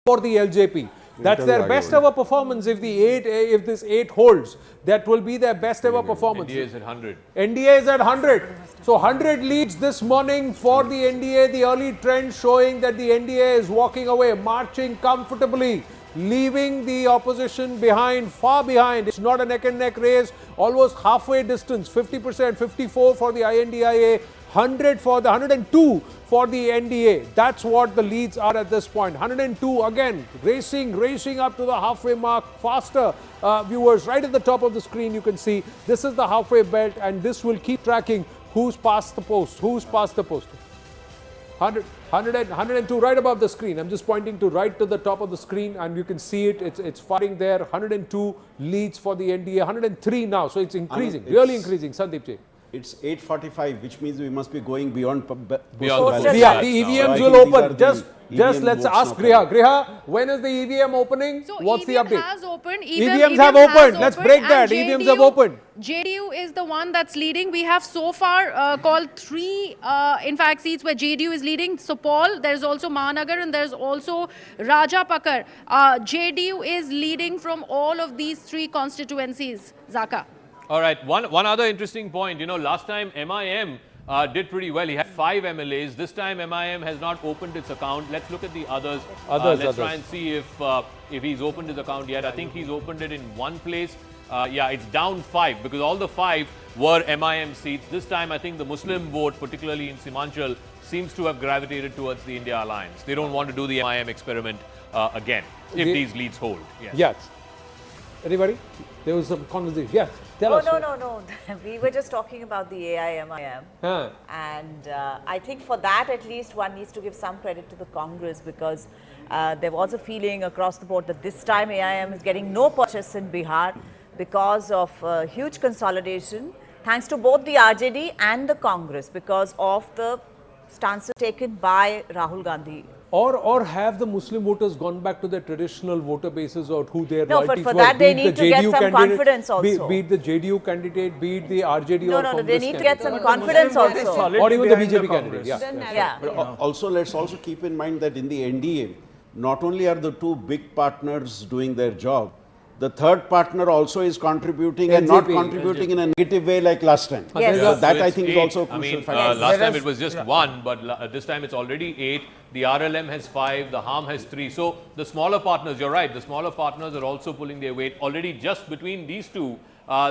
Speaker 2: LJP. That's their best ever performance. If this 8 holds, that will be their best ever performance.
Speaker 1: NDA is at 100.
Speaker 2: NDA is at 100. So 100 leads this morning for the NDA. The early trend showing that the NDA is walking away, marching comfortably, leaving the opposition behind, far behind. It's not a neck and neck race, almost halfway distance, 50%, 54 for the INDIA, 100 for the 102 for the NDA. That's what the leads are at this point. 102 again, racing up to the halfway mark faster. Viewers, right at the top of the screen, you can see this is the halfway belt, and this will keep tracking who's past the post, 100, 102 right above the screen. I'm just pointing to right to the top of the screen, and you can see it. It's firing there. 102 leads for the NDA, 103 now. So it's increasing, really increasing. Sandeep ji.
Speaker 6: It's 8:45, which means we must be going beyond
Speaker 2: The EVMs will open. Just let's ask Griha. Griha, when is the EVM opening?
Speaker 5: So
Speaker 2: what's the
Speaker 5: EVM
Speaker 2: update?
Speaker 5: has opened.
Speaker 2: EVMs have opened. Let's break that. EVMs have opened.
Speaker 5: JDU is the one that's leading. We have so far called 3, in fact, seats where JDU is leading. Supal, there's also Mahanagar, and there's also Rajapakar. JDU is leading from all of these 3 constituencies. Zaka.
Speaker 1: All right, one other interesting point, last time MIM did pretty well. He had 5 MLAs. This time MIM has not opened its account. Let's look at the others. Let's try and see if he's opened his account yet. I think he's opened it in one place. Yeah, it's down 5 because all the 5 were MIM seats. This time I think the Muslim vote, particularly in Simanchal, seems to have gravitated towards the India alliance. They don't want to do the MIM experiment again if these leads hold.
Speaker 2: Yes. Anybody? There was some conversation. Yes. Tell us.
Speaker 4: No. We were just talking about the AIMIM. And I think for that, at least, one needs to give some credit to the Congress, because there was a feeling across the board that this time AIM is getting no purchase in Bihar because of huge consolidation, thanks to both the RJD and the Congress, because of the stance taken by Rahul Gandhi.
Speaker 2: Or have the Muslim voters gone back to their traditional voter bases or who their
Speaker 4: loyalties were? No, but for that they need to get some confidence also.
Speaker 2: Be it the JDU candidate, be it the RJD or Congress.
Speaker 4: No, they need to get some confidence also.
Speaker 2: Or even the BJP candidate.
Speaker 6: But also, let's also keep in mind that in the NDA, not only are the 2 big partners doing their job, the third partner also is contributing and not contributing in a negative way like last time.
Speaker 4: Yes.
Speaker 6: So that I think is also a crucial factor.
Speaker 1: Last time it was just 1, but this time it's already 8. The RLM has 5, the HAM has 3. So the smaller partners, you're right, the smaller partners are also pulling their weight. Already just between these 2,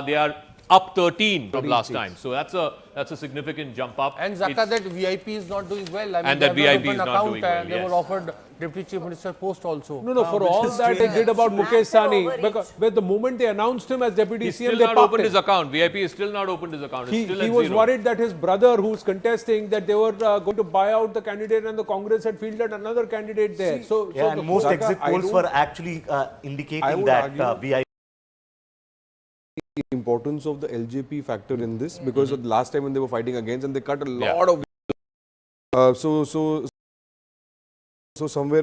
Speaker 1: they are up 13 from last time. So that's a significant jump up.
Speaker 8: And Zaka, that VIP is not doing well. I mean,
Speaker 1: and that VIP is not doing well.
Speaker 8: They were offered Deputy Chief Minister post also.
Speaker 2: No, for all that they did about Mukesh Sahni, because the moment they announced him as Deputy CM,
Speaker 1: they not opened his account. VIP is still not opened his account.
Speaker 2: He was worried that his brother, who's contesting, that they were going to buy out the candidate, and the Congress had fielded another candidate there.
Speaker 7: And most exit polls were actually indicating that VIP.
Speaker 3: Importance of the LJP factor in this, because of the last time when they were fighting against, and they cut a lot of somewhere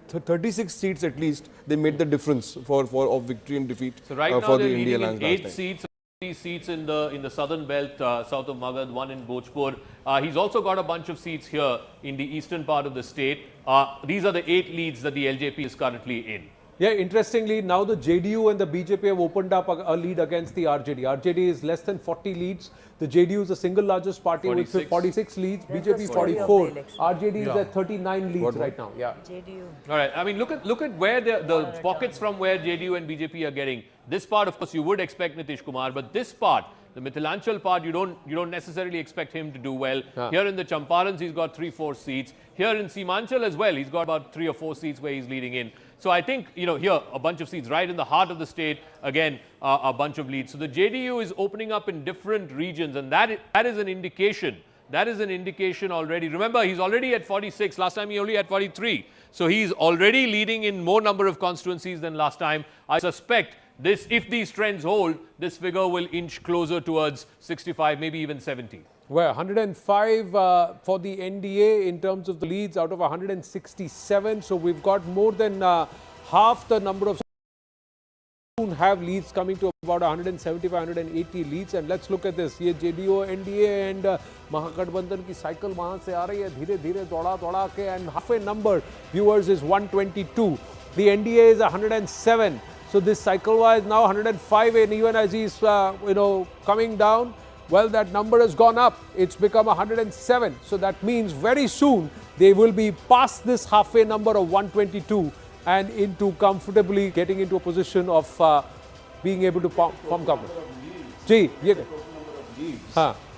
Speaker 3: 36 seats at least they made the difference of victory and defeat.
Speaker 1: So right now
Speaker 3: for
Speaker 1: they're
Speaker 3: the India
Speaker 1: leading in
Speaker 3: alliance
Speaker 1: 8 seats. 3 seats in the southern belt, south of Magad, 1 in Bhojpur. He's also got a bunch of seats here in the eastern part of the state. These are the 8 leads that the LJP is currently in.
Speaker 2: Yeah, interestingly, now the JDU and the BJP have opened up a lead against the RJD. RJD is less than 40 leads. The JDU is the single largest party
Speaker 1: 46.
Speaker 2: with 46 leads. BJP 44. RJD is at 39 leads right now. Yeah.
Speaker 4: JDU.
Speaker 1: All right. I mean, look at where the pockets from where JDU and BJP are getting. This part, of course, you would expect Nitish Kumar, but this part, the Mithilanchal part, you don't necessarily expect him to do well. Here in the Champarans, he's got 3-4 seats. Here in Simanchal as well, he's got about 3 or 4 seats where he's leading in. So I think, here a bunch of seats right in the heart of the state, again, a bunch of leads. So the JDU is opening up in different regions, and that is an indication. That is an indication already. Remember, he's already at 46. Last time he only had 43. So he's already leading in more number of constituencies than last time. I suspect if these trends hold, this figure will inch closer towards 65, maybe even 70.
Speaker 2: Well, 105 for the NDA in terms of the leads out of 167. So we've got more than half the number of have leads coming to about 175, 180 leads. And let's look at this. ये JDO, NDA and Mahagathbandhan की cycle वहाँ से आ रही है धीरे-धीरे दौड़ा के, and halfway number viewers is 122. The NDA is 107. So this cycle wise now 105, and even as he's coming down, well, that number has gone up. It's become 107. So that means very soon they will be past this halfway number of 122 and into comfortably getting into a position of being able to form government.
Speaker 6: The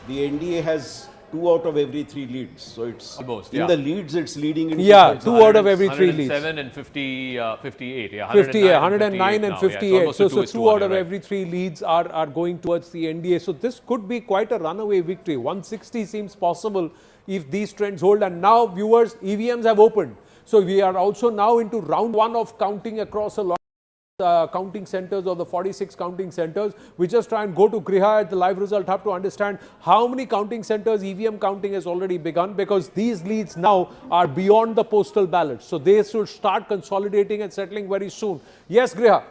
Speaker 6: NDA has 2 out of every 3 leads. So it's
Speaker 1: almost,
Speaker 6: in the leads it's leading in.
Speaker 2: Yeah, 2 out of every 3 leads.
Speaker 1: 107 and 58. Yeah,
Speaker 2: 109 and 58. So 2 out of
Speaker 1: right.
Speaker 2: every 3 leads are going towards the NDA. So this could be quite a runaway victory. 160 seems possible if these trends hold. And now, viewers, EVMs have opened. So we are also now into round 1 of counting across a lot of counting centers, or the 46 counting centers. We just try and go to Griha at the live result hub to understand how many counting centers EVM counting has already begun, because these leads now are beyond the postal ballots. So they should start consolidating and settling very soon. Yes, Griha.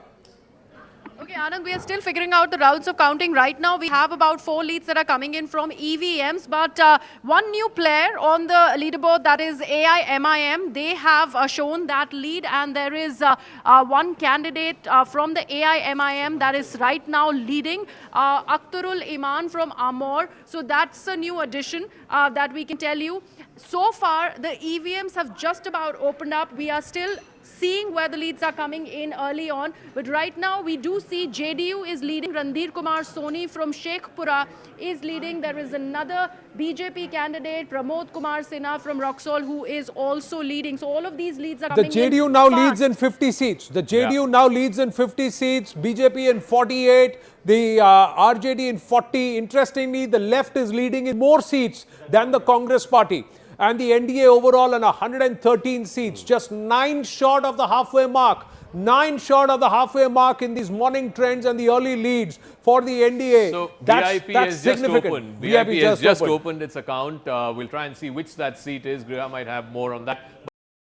Speaker 5: Okay, Anand, we are still figuring out the routes of counting. Right now, we have about 4 leads that are coming in from EVMs, but one new player on the leaderboard, that is AIMIM, they have shown that lead, and there is one candidate from the AIMIM that is right now leading, Akhtarul Iman from Amor. So that's a new addition that we can tell you. So far, the EVMs have just about opened up. We are still seeing where the leads are coming in early on. But right now, we do see JDU is leading. Randhir Kumar Soni from Sheikhpura is leading. There is another BJP candidate, Pramod Kumar Sinha from Roxol, who is also leading. So all of these leads are coming in.
Speaker 2: The JDU now leads in 50 seats. The JDU now leads in 50 seats. BJP in 48. The RJD in 40. Interestingly, the left is leading in more seats than the Congress party. And the NDA overall on 113 seats, just 9 short of the halfway mark. 9 short of the halfway mark in these morning trends and the early leads for the NDA.
Speaker 1: So
Speaker 2: that's
Speaker 1: has just opened. VIP has just opened its account. We'll try and see which that seat is. Griha might have more on that.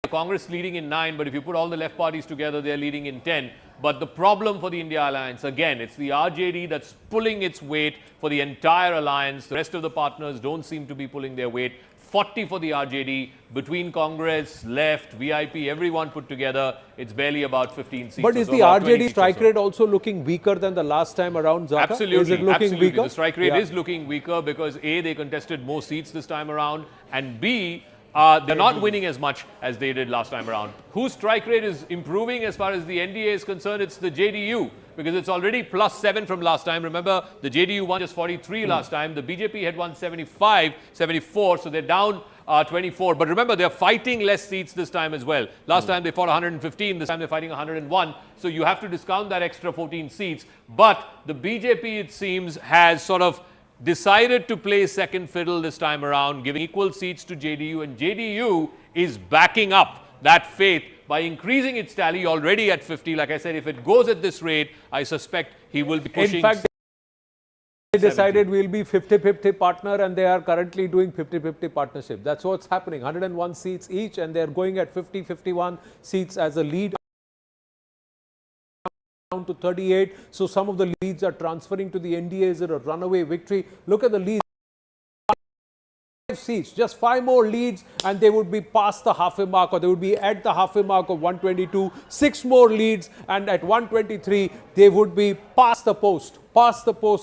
Speaker 1: Congress leading in 9, but if you put all the left parties together, they're leading in 10. But the problem for the India alliance, again, it's the RJD that's pulling its weight for the entire alliance. The rest of the partners don't seem to be pulling their weight. 40 for the RJD, between Congress, left, VIP, everyone put together, it's barely about 15 seats.
Speaker 2: But is the RJD strike rate also looking weaker than the last time around, Zaka?
Speaker 1: Absolutely.
Speaker 2: Is it looking weaker?
Speaker 1: The strike rate is looking weaker because A, they contested more seats this time around, and B, they're not winning as much as they did last time around. Whose strike rate is improving as far as the NDA is concerned? It's the JDU, because it's already +7 from last time. Remember, the JDU won just 43 last time. The BJP had won 75, 74, so they're down 24. But remember, they're fighting less seats this time as well. Last time they fought 115, this time they're fighting 101. So you have to discount that extra 14 seats. But the BJP, it seems, has sort of decided to play second fiddle this time around, giving equal seats to JDU, and JDU is backing up that faith by increasing its tally already at 50. Like I said, if it goes at this rate, I suspect he will be pushing.
Speaker 2: In fact, they decided we'll be 50-50 partner, and they are currently doing 50-50 partnership. That's what's happening. 101 seats each, and they're going at 50-51 seats as a lead to 38. So some of the leads are transferring to the NDA. Is it a runaway victory? Look at the leads. 5 seats, just 5 more leads, and they would be past the halfway mark, or they would be at the halfway mark of 122. 6 more leads, and at 123, they would be past the post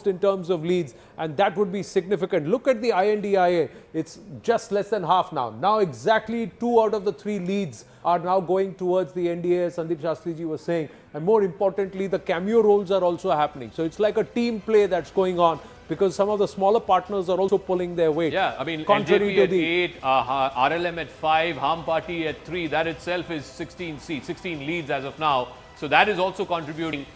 Speaker 2: in terms of leads, and that would be significant. Look at the INDIA. It's just less than half now. Now exactly 2 out of the 3 leads are now going towards the NDA, as Sandeep Shastriji was saying. And more importantly, the cameo roles are also happening. So it's like a team play that's going on, because some of the smaller partners are also pulling their weight.
Speaker 1: Yeah, I mean,
Speaker 2: contrary
Speaker 1: NJP
Speaker 2: to
Speaker 1: at
Speaker 2: the
Speaker 1: 8, RLM at 5, Ham Party at 3. That itself is 16 seats, 16 leads as of now. So that is also contributing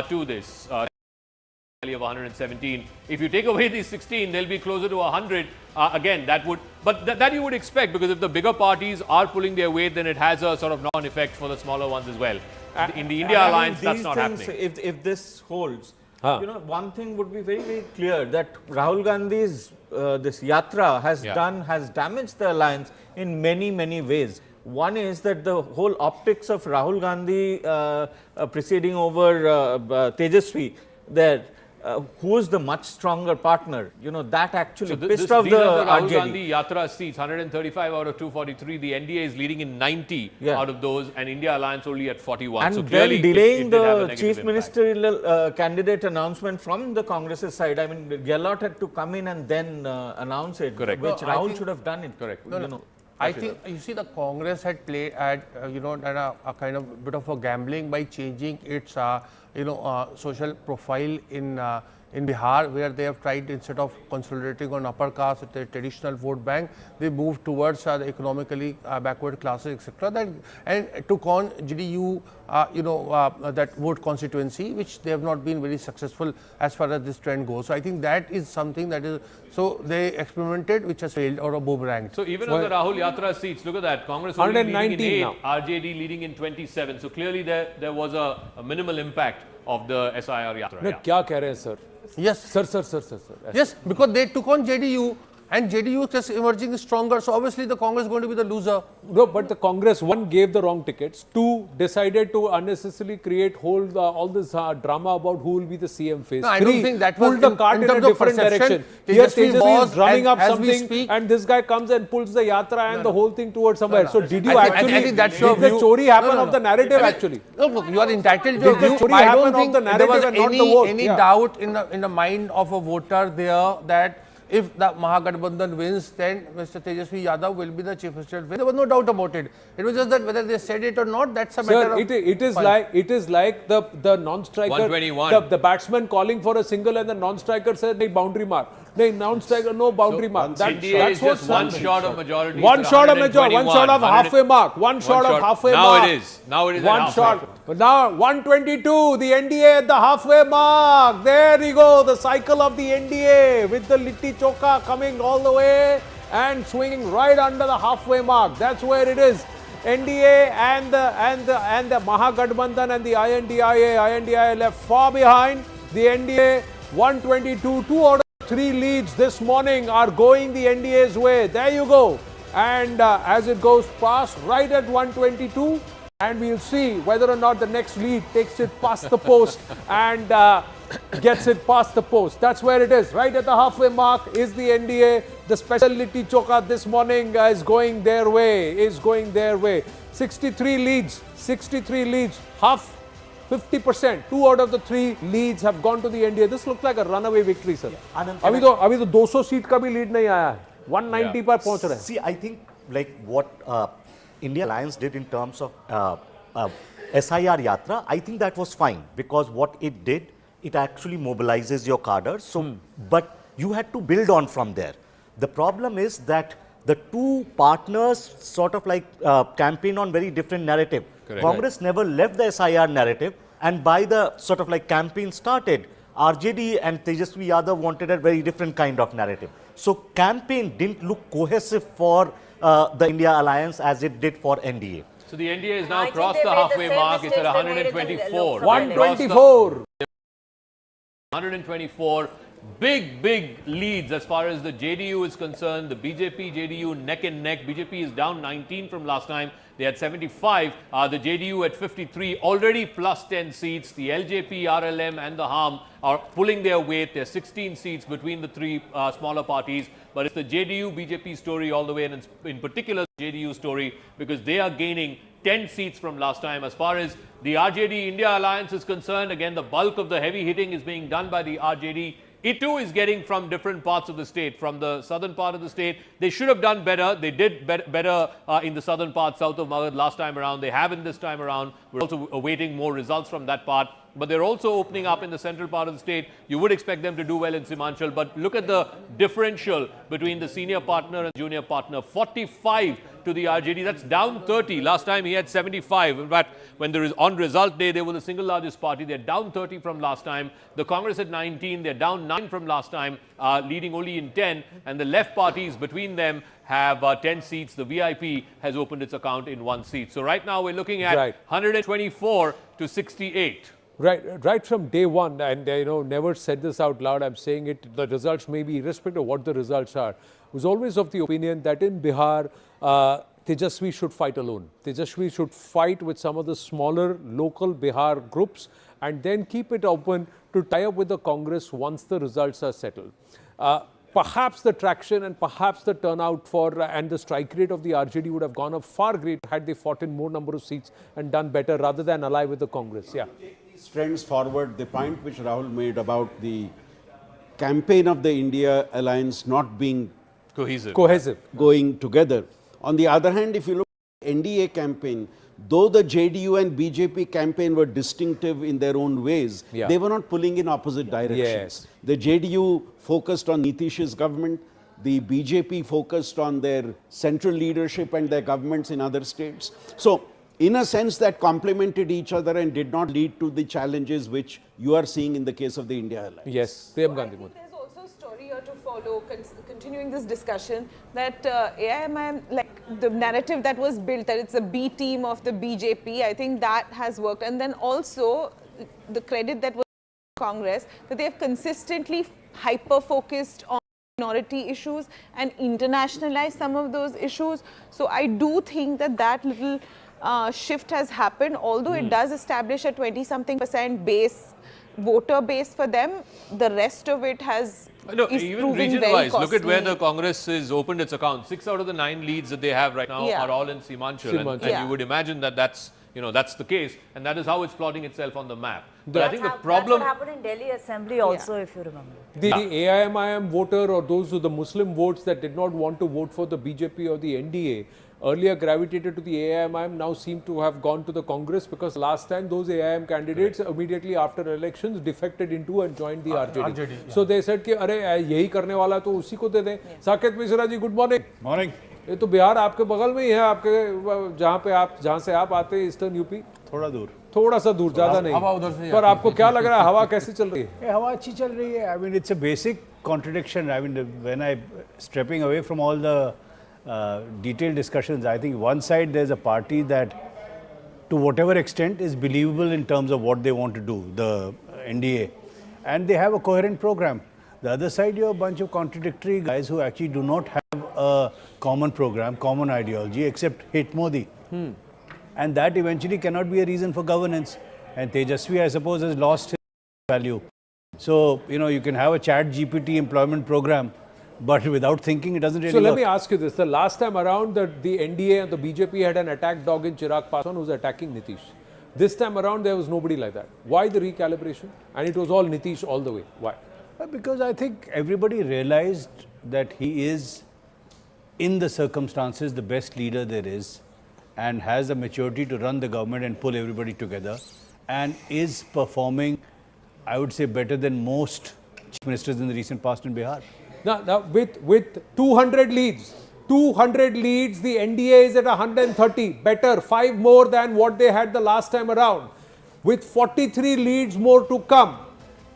Speaker 1: to this of 117. If you take away these 16, they'll be closer to 100. Again, that would, but that you would expect, because if the bigger parties are pulling their weight, then it has a sort of knock-on effect for the smaller ones as well. In the India alliance, that's not happening.
Speaker 9: If this holds, you know, one thing would be very, very clear, that Rahul Gandhi's this yatra has damaged the alliance in many, many ways. One is that the whole optics of Rahul Gandhi preceding over Tejaswi there, who is the much stronger partner, you know, that actually pissed off the
Speaker 1: Rahul
Speaker 9: RJD.
Speaker 1: Gandhi Yatra seats, 135 out of 243. The NDA is leading in 90 out of those, and India Alliance only at 41.
Speaker 9: And
Speaker 1: so
Speaker 9: then
Speaker 1: clearly
Speaker 9: delaying
Speaker 1: it did have a
Speaker 9: the
Speaker 1: negative
Speaker 9: chief
Speaker 1: impact.
Speaker 9: ministerial candidate announcement from the Congress's side. I mean, Gehlot had to come in and then announce it,
Speaker 1: Correct.
Speaker 9: which
Speaker 8: No, I
Speaker 9: Rahul
Speaker 8: think-
Speaker 9: should have done it.
Speaker 1: Correct.
Speaker 9: You know.
Speaker 8: I think you see the Congress had played at done a kind of bit of a gambling by changing its social profile in Bihar, where they have tried, instead of consolidating on upper caste with the traditional vote bank, they moved towards the economically backward classes, etc. And took on JDU, that vote constituency, which they have not been very successful as far as this trend goes. So I think that is something that is, so they experimented, which has failed or a boomerang.
Speaker 1: So even on the Rahul Yatra seats, look at that. Congress only leading in 8,
Speaker 2: now.
Speaker 1: RJD leading in 27. So clearly there was a minimal impact of the SIR Yatra.
Speaker 2: No, क्या कह रहे हैं sir?
Speaker 8: Yes.
Speaker 2: Sir.
Speaker 8: Yes, because they took on JDU and JDU just emerging stronger. So obviously the Congress is going to be the loser.
Speaker 2: No, but the Congress, one, gave the wrong tickets. Two, decided to unnecessarily create all this drama about who will be the CM face.
Speaker 8: No, I
Speaker 2: Three,
Speaker 8: don't think that
Speaker 2: pulled
Speaker 8: was
Speaker 2: the cart in a
Speaker 8: terms of
Speaker 2: different
Speaker 8: perception.
Speaker 2: direction. Here
Speaker 8: Tejaswi
Speaker 2: Tejaswi
Speaker 8: was,
Speaker 2: is drumming up
Speaker 8: as we
Speaker 2: something,
Speaker 8: speak,
Speaker 2: and this guy comes and pulls the yatra and the whole thing towards somewhere. So did you
Speaker 8: I think
Speaker 2: actually,
Speaker 8: that's
Speaker 2: did
Speaker 8: your
Speaker 2: the
Speaker 8: view.
Speaker 2: chori happen
Speaker 8: No, no,
Speaker 2: of the
Speaker 8: no.
Speaker 2: narrative
Speaker 8: I mean,
Speaker 2: actually?
Speaker 8: No, look, you are entitled to your
Speaker 2: Did the
Speaker 8: view.
Speaker 2: chori
Speaker 8: I
Speaker 2: happen
Speaker 8: don't
Speaker 2: of
Speaker 8: think
Speaker 2: the
Speaker 8: there was
Speaker 2: narrative and not the vote?
Speaker 8: any
Speaker 2: Yeah.
Speaker 8: doubt in the mind of a voter there that if the Mahagathbandhan wins, then Mr. Tejaswi Yadav will be the chief minister. There was no doubt about it. It was just that whether they said it or not, that's a matter
Speaker 2: Sir,
Speaker 8: of...
Speaker 2: it is like the non-striker,
Speaker 1: 121.
Speaker 2: the batsman calling for a single and the non-striker said, "Nahi, boundary mark." No, non-striker, no boundary mark.
Speaker 1: NDA is just one shot of majority.
Speaker 2: One shot of majority, one shot of halfway mark, one shot of halfway mark.
Speaker 1: Now it is
Speaker 2: One
Speaker 1: at
Speaker 2: shot.
Speaker 1: halfway.
Speaker 2: But now 122, the NDA at the halfway mark. There you go, the cycle of the NDA with the Litti Choka coming all the way and swinging right under the halfway mark. That's where it is. NDA and the Mahagathbandhan and the INDIA left far behind. The NDA 122, 2 out of 3 leads this morning are going the NDA's way. There you go. And as it goes past, right at 122, and we'll see whether or not the next lead takes it past the post and gets it past the post. That's where it is. Right at the halfway mark is the NDA. The specialty choka this morning is going their way. 63 leads, half. 50%, 2 out of the 3 leads have gone to the NDA. This looks like a runaway victory, sir. अभी तो 200 seat का भी lead नहीं आया है. 190 पर पहुंच रहे हैं.
Speaker 7: See, I think like what India Alliance did in terms of SIR Yatra, I think that was fine, because what it did, it actually mobilizes your cadre. So, but you had to build on from there. The problem is that the two partners sort of like campaign on very different narrative.
Speaker 1: Correct.
Speaker 7: Congress never left the SIR narrative, and by the sort of like campaign started, RJD and Tejaswi Yadav wanted a very different kind of narrative. So campaign didn't look cohesive for the India Alliance as it did for NDA.
Speaker 1: So the NDA has now
Speaker 4: I think
Speaker 1: crossed
Speaker 4: they
Speaker 1: the
Speaker 4: made the
Speaker 1: halfway
Speaker 4: same
Speaker 1: mark. It's at
Speaker 4: mistakes they made in the
Speaker 1: 124.
Speaker 4: Lok Sabha
Speaker 2: 124.
Speaker 1: 124. Big leads as far as the JDU is concerned. The BJP, JDU neck and neck. BJP is down 19 from last time. They had 75. The JDU at 53, already plus 10 seats. The LJP, RLM and the HAM are pulling their weight. There are 16 seats between the 3 smaller parties. But it's the JDU, BJP story all the way, and it's in particular the JDU story, because they are gaining 10 seats from last time. As far as the RJD India Alliance is concerned, again, the bulk of the heavy hitting is being done by the RJD. It too is getting from different parts of the state, from the southern part of the state. They should have done better. They did better in the southern part, south of Magad last time around. They haven't this time around. We're also awaiting more results from that part. But they're also opening up in the central part of the state. You would expect them to do well in Simanchal. But look at the differential between the senior partner and junior partner. 45 to the RJD. That's down 30. Last time he had 75. In fact, when there is on result day, they were the single largest party. They're down 30 from last time. The Congress at 19. They're down 9 from last time, leading only in 10. And the left parties between them have 10 seats. The VIP has opened its account in 1 seat. So right now we're looking at 124 to 68.
Speaker 2: Right from day one, and never said this out loud, I'm saying it, the results may be irrespective of what the results are, was always of the opinion that in Bihar, Tejasvi should fight alone. Tejasvi should fight with some of the smaller local Bihar groups and then keep it open to tie up with the Congress once the results are settled. Perhaps the traction and perhaps the turnout and the strike rate of the RJD would have gone up far greater had they fought in more number of seats and done better rather than ally with the Congress. Yeah.
Speaker 6: These trends forward, the point which Rahul made about the campaign of the India alliance not being
Speaker 2: cohesive,
Speaker 6: going together. On the other hand, if you look at the NDA campaign, though the JDU and BJP campaign were distinctive in their own ways, they were not pulling in opposite directions.
Speaker 2: Yes.
Speaker 6: The JDU focused on Nitish's government, the BJP focused on their central leadership and their governments in other states. So, in a sense, that complemented each other and did not lead to the challenges which you are seeing in the case of the India alliance.
Speaker 2: Yes,
Speaker 10: There's also a story here to follow, continuing this discussion, that AIMIM, like the narrative that was built, that it's a B team of the BJP, I think that has worked. And then also the credit that was Congress, that they have consistently hyper-focused on minority issues and internationalized some of those issues. So I do think that that little shift has happened, although it does establish a 20-something% base, voter base for them. The rest of it is
Speaker 1: even region-wise, look at where the Congress has opened its account. 6 out of the 9 leads that they have right now are all in Simanchal. And you would imagine that that's the case, and that is how it's plotting itself on the map. But I think the problem...
Speaker 4: That's what happened in Delhi Assembly also, if you remember.
Speaker 2: The AIMIM voter, or those who the Muslim votes that did not want to vote for the BJP or the NDA, earlier gravitated to the AIMIM, now seem to have gone to the Congress, because last time those AIM candidates immediately after elections defected into and joined the RJD. So they said कि अरे यही करने वाला तो उसी को दे दें. Saket Mishra ji, good morning.
Speaker 11: Morning.
Speaker 2: ये तो बिहार आपके बगल में ही है, आपके जहाँ से आप आते हैं, ईस्टर्न यूपी. थोड़ा सा दूर, ज्यादा नहीं. पर आपको क्या लग रहा है, हवा कैसी चल रही है?
Speaker 11: हवा अच्छी चल रही है. I mean, it's a basic contradiction. I mean, when I stepping away from all the detailed discussions, I think one side there's a party that to whatever extent is believable in terms of what they want to do, the NDA, and they have a coherent program. The other side, you have a bunch of contradictory guys who actually do not have a common program, common ideology, except hate Modi. And that eventually cannot be a reason for governance. And Tejasvi, I suppose, has lost his value. So, you can have a chat GPT employment program, but without thinking, it doesn't really work.
Speaker 2: So let me ask you this. The last time around, the NDA and the BJP had an attack dog in Chirag Paswan who was attacking Nitish. This time around, there was nobody like that. Why the recalibration? And it was all Nitish all the way. Why?
Speaker 11: Because I think everybody realized that he is, in the circumstances, the best leader there is, and has the maturity to run the government and pull everybody together, and is performing, I would say, better than most chief ministers in the recent past in Bihar.
Speaker 2: Now with 200 leads, the NDA is at 130, better, 5 more than what they had the last time around. With 43 leads more to come,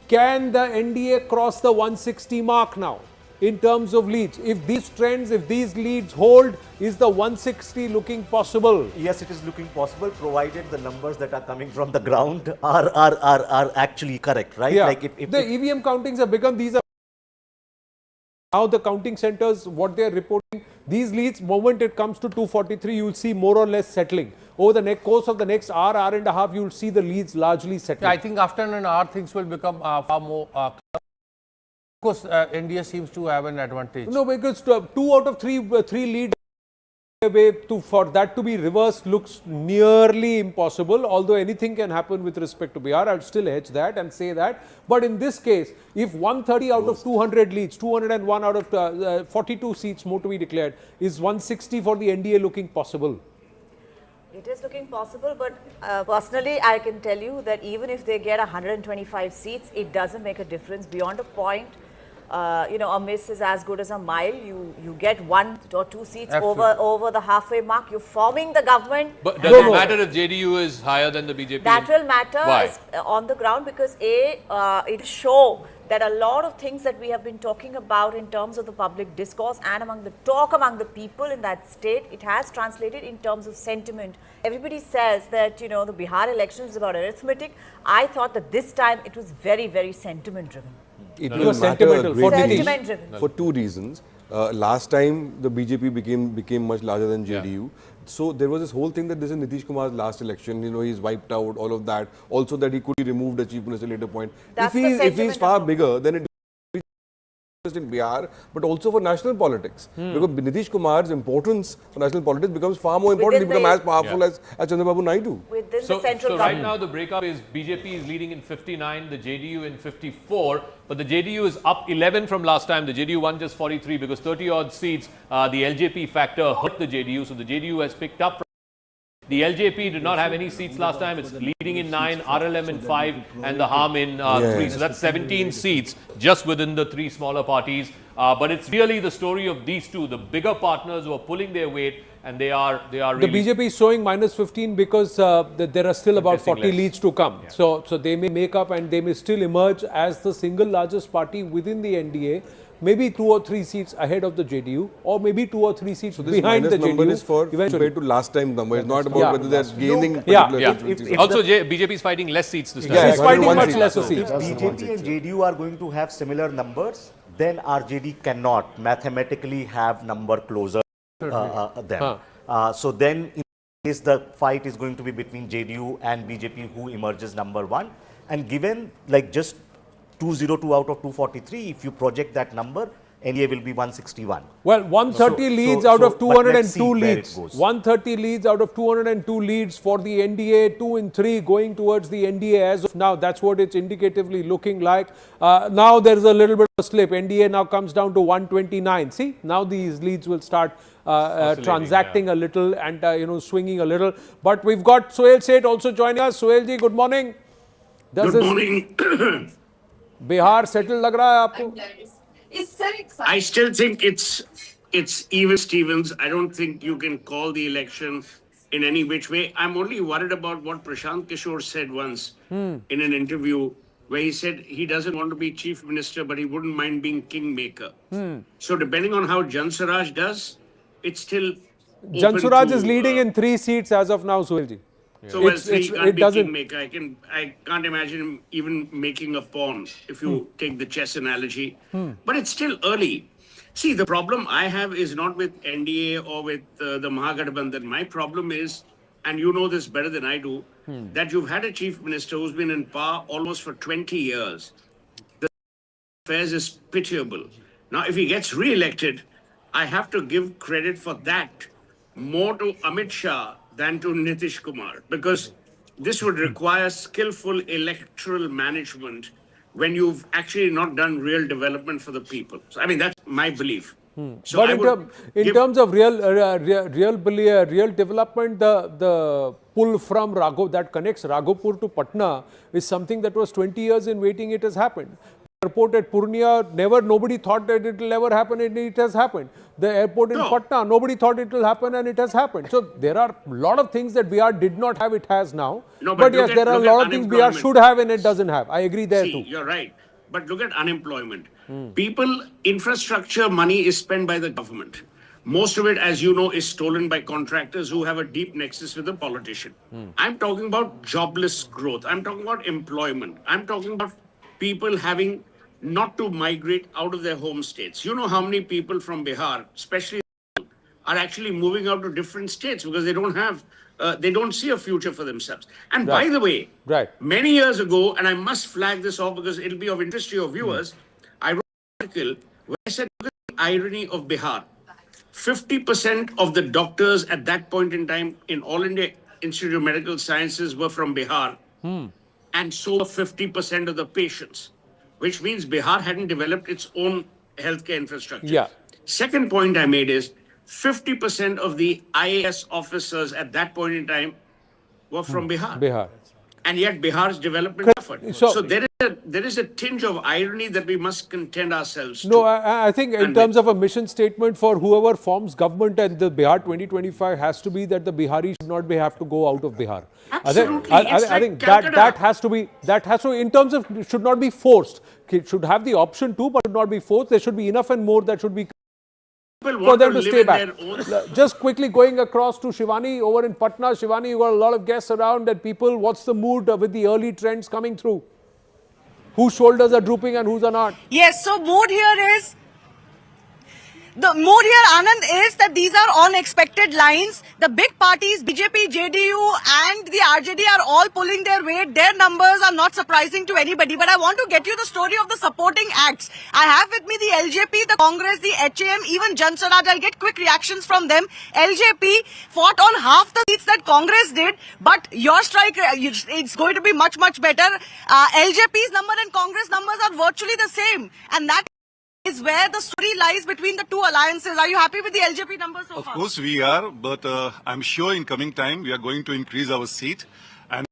Speaker 2: can the NDA cross the 160 mark now in terms of leads? If these trends, if these leads hold, is the 160 looking possible?
Speaker 7: Yes, it is looking possible, provided the numbers that are coming from the ground are actually correct, right?
Speaker 2: Yeah.
Speaker 7: Like if
Speaker 2: the EVM countings have become, these are now the counting centers, what they are reporting, these leads, moment it comes to 243, you will see more or less settling. Over the course of the next hour and a half, you will see the leads largely settling.
Speaker 8: Yeah, I think after an hour, things will become far more clear. Of course, India seems to have an advantage.
Speaker 2: No, because 2 out of 3 leads for that to be reversed looks nearly impossible, although anything can happen with respect to Bihar. I would still hedge that and say that. But in this case, if 130 out of 200 leads, 201 out of 42 seats more to be declared, is 160 for the NDA looking possible?
Speaker 4: It is looking possible, but personally, I can tell you that even if they get 125 seats, it doesn't make a difference beyond a point. a miss is as good as a mile. You get 1 or 2 seats over the halfway mark. You're forming the government.
Speaker 1: But does it matter if JDU is higher than the BJP?
Speaker 4: That will matter on the ground because it show that a lot of things that we have been talking about in terms of the public discourse and among the people in that state, it has translated in terms of sentiment. Everybody says that, the Bihar election is about arithmetic. I thought that this time it was very, very sentiment driven.
Speaker 3: It was sentimental
Speaker 4: For
Speaker 3: two reasons. Last time the BJP became much larger than JDU. So there was this whole thing that this is Nitish Kumar's last election. He's wiped out, all of that. Also that he could be removed as chief minister at a later point. If he's far bigger, then it is just in Bihar, but also for national politics. Because Nitish Kumar's importance for national politics becomes far more important. He becomes as powerful as Chandrababu Naidu.
Speaker 4: Within the central
Speaker 1: right now the breakup is BJP is leading in 59, the JDU in 54. But the JDU is up 11 from last time. The JDU won just 43 because 30 odd seats, the LJP factor hurt the JDU. So the JDU has picked up. The LJP did not have any seats last time. It's leading in 9, RLM in 5 and the Harm in 3. So that's 17 seats just within the 3 smaller parties. But it's really the story of these two, the bigger partners who are pulling their weight, and they are really...
Speaker 2: The BJP is showing minus 15 because there are still about 40 leads to come. Yeah. So they may make up and they may still emerge as the single largest party within the NDA, maybe 2 or 3 seats ahead of the JDU, or maybe 2 or 3 seats behind the JDU.
Speaker 3: So this number is for compared to last time number. It's not about whether they're gaining
Speaker 1: Also, BJP is fighting less seats this time.
Speaker 2: Yeah, it's fighting much lesser seats.
Speaker 7: If BJP and JDU are going to have similar numbers, then RJD cannot mathematically have number closer them. So then in case the fight is going to be between JDU and BJP who emerges number 1, and given like just 202 out of 243, if you project that number, NDA will be 161.
Speaker 2: Well, 130 leads out of 202 leads. 130 leads out of 202 leads for the NDA, 2 in 3 going towards the NDA as of now. That's what it's indicatively looking like. Now there is a little bit of a slip. NDA now comes down to 129. See, now these leads will start transacting a little and swinging a little. But we've got Sohail Seth also joining us. Sohail ji, good morning.
Speaker 12: Good morning.
Speaker 2: Bihar settled lag raha hai aapko?
Speaker 12: I still think it's even Stevens. I don't think you can call the election in any which way. I'm only worried about what Prashant Kishore said once in an interview where he said he doesn't want to be chief minister, but he wouldn't mind being kingmaker. So depending on how Jan Swaraj does, it's still
Speaker 2: Jan Swaraj is leading in 3 seats as of now, Sohail ji.
Speaker 12: So well, he can't be kingmaker. I can't imagine him even making a pawn, if you take the chess analogy. But it's still early. See, the problem I have is not with NDA or with the Mahagathbandhan. My problem is, and you know this better than I do, that you've had a chief minister who's been in power almost for 20 years. The affairs is pitiable. Now, if he gets re-elected, I have to give credit for that more to Amit Shah than to Nitish Kumar, because this would require skillful electoral management when you've actually not done real development for the people. So, I mean, that's my belief. So
Speaker 2: but in terms of real development, the pull from that connects Raghopur to Patna is something that was 20 years in waiting. It has happened. Airport at Purnia, nobody thought that it will ever happen, and it has happened. The airport in Patna, nobody thought it will happen, and it has happened. So there are a lot of things that Bihar did not have, it has now.
Speaker 12: No,
Speaker 2: but yes, there are a lot of things Bihar should have and it doesn't have. I agree there too.
Speaker 12: You're right. But look at unemployment. People, infrastructure money is spent by the government. Most of it, as you know, is stolen by contractors who have a deep nexus with the politician. I'm talking about jobless growth. I'm talking about employment. I'm talking about people having not to migrate out of their home states. You know how many people from Bihar, especially, are actually moving out to different states because they don't have, they don't see a future for themselves. And by the way, many years ago, and I must flag this off because it'll be of interest to your viewers, I wrote an article where I said, look at the irony of Bihar. 50% of the doctors at that point in time in All India Institute of Medical Sciences were from Bihar. And so were 50% of the patients, which means Bihar hadn't developed its own healthcare infrastructure. Second point I made is 50% of the IAS officers at that point in time were from Bihar. And yet Bihar's development suffered. So there is There is a tinge of irony that we must contend ourselves to.
Speaker 2: No, I think in terms of a mission statement for whoever forms government and the Bihar 2025 has to be that the Biharis should not have to go out of Bihar.
Speaker 12: Absolutely.
Speaker 2: I think that has to be, in terms of, it should not be forced. It should have the option to, but should not be forced. There should be enough and more that should be for them to stay back. Just quickly going across to Shivani over in Patna. Shivani, you got a lot of guests around and people. What's the mood with the early trends coming through? Whose shoulders are drooping and whose are not?
Speaker 13: Yes, so mood here is, Anand, is that these are unexpected lines. The big parties, BJP, JDU and the RJD are all pulling their weight. Their numbers are not surprising to anybody. But I want to get you the story of the supporting acts. I have with me the LJP, the Congress, the HAM, even Jan Swaraj. I'll get quick reactions from them. LJP fought on half the seats that Congress did. But your strike, it's going to be much, much better. LJP's number and Congress numbers are virtually the same. And that is where the story lies between the two alliances. Are you happy with the LJP numbers so far?
Speaker 14: Of course we are, but I'm sure in coming time we are going to increase our seat and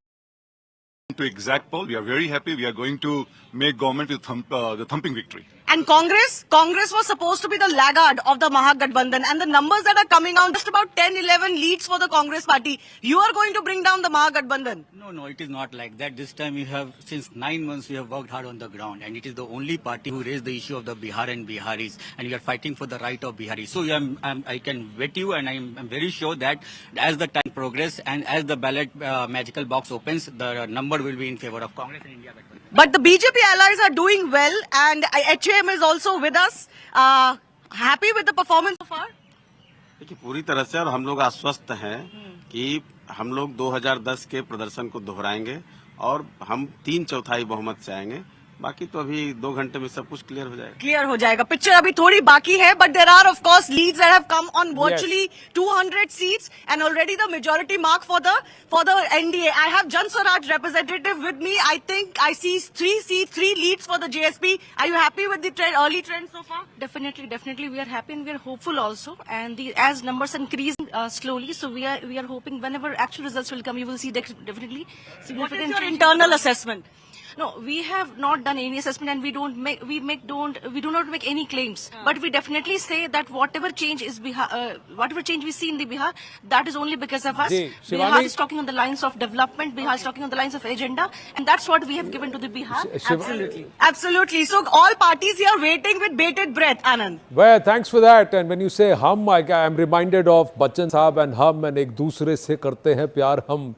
Speaker 14: to exact poll. We are very happy. We are going to make government with the thumping victory.
Speaker 13: And Congress was supposed to be the laggard of the Mahagathbandhan, and the numbers that are coming out, just about 10, 11 leads for the Congress party. You are going to bring down the Mahagathbandhan.
Speaker 15: No, it is not like that. This time since 9 months we have worked hard on the ground, and it is the only party who raised the issue of the Bihar and Biharis, and we are fighting for the right of Biharis. So I can bet you, and I'm very sure that as the time progresses and as the ballot magical box opens, the number will be in favor of Congress and India.
Speaker 13: But the BJP allies are doing well, and HAM is also with us. Happy with the performance so far?
Speaker 16: देखिए पूरी तरह से और हम लोग आश्वस्त हैं कि हम लोग 2010 के प्रदर्शन को दोहराएंगे और हम 3/4 बहुमत से आएंगे. बाकी तो अभी 2 घंटे में सब कुछ क्लियर हो जाएगा.
Speaker 13: क्लियर हो जाएगा. पिक्चर अभी थोड़ी बाकी है, but there are of course leads that have come on virtually 200 seats and already the majority mark for the NDA. I have Jan Swaraj representative with me. I think I see 3 leads for the JSP. Are you happy with the early trend so far?
Speaker 17: Definitely we are happy and we are hopeful also. And as numbers increase slowly, so we are hoping whenever actual results will come, you will see definitely significant.
Speaker 13: What is your internal assessment?
Speaker 17: No, we have not done any assessment, and we do not make any claims. But we definitely say that whatever change is whatever change we see in the Bihar, that is only because of us. Bihar is talking on the lines of development. Bihar is talking on the lines of agenda, and that's what we have given to the Bihar.
Speaker 13: Absolutely. So all parties here waiting with bated breath, Anand.
Speaker 2: Well, thanks for that. And when you say hum, I'm reminded of Bachchan Saab and hum and ek dusre se karte hain pyar hum.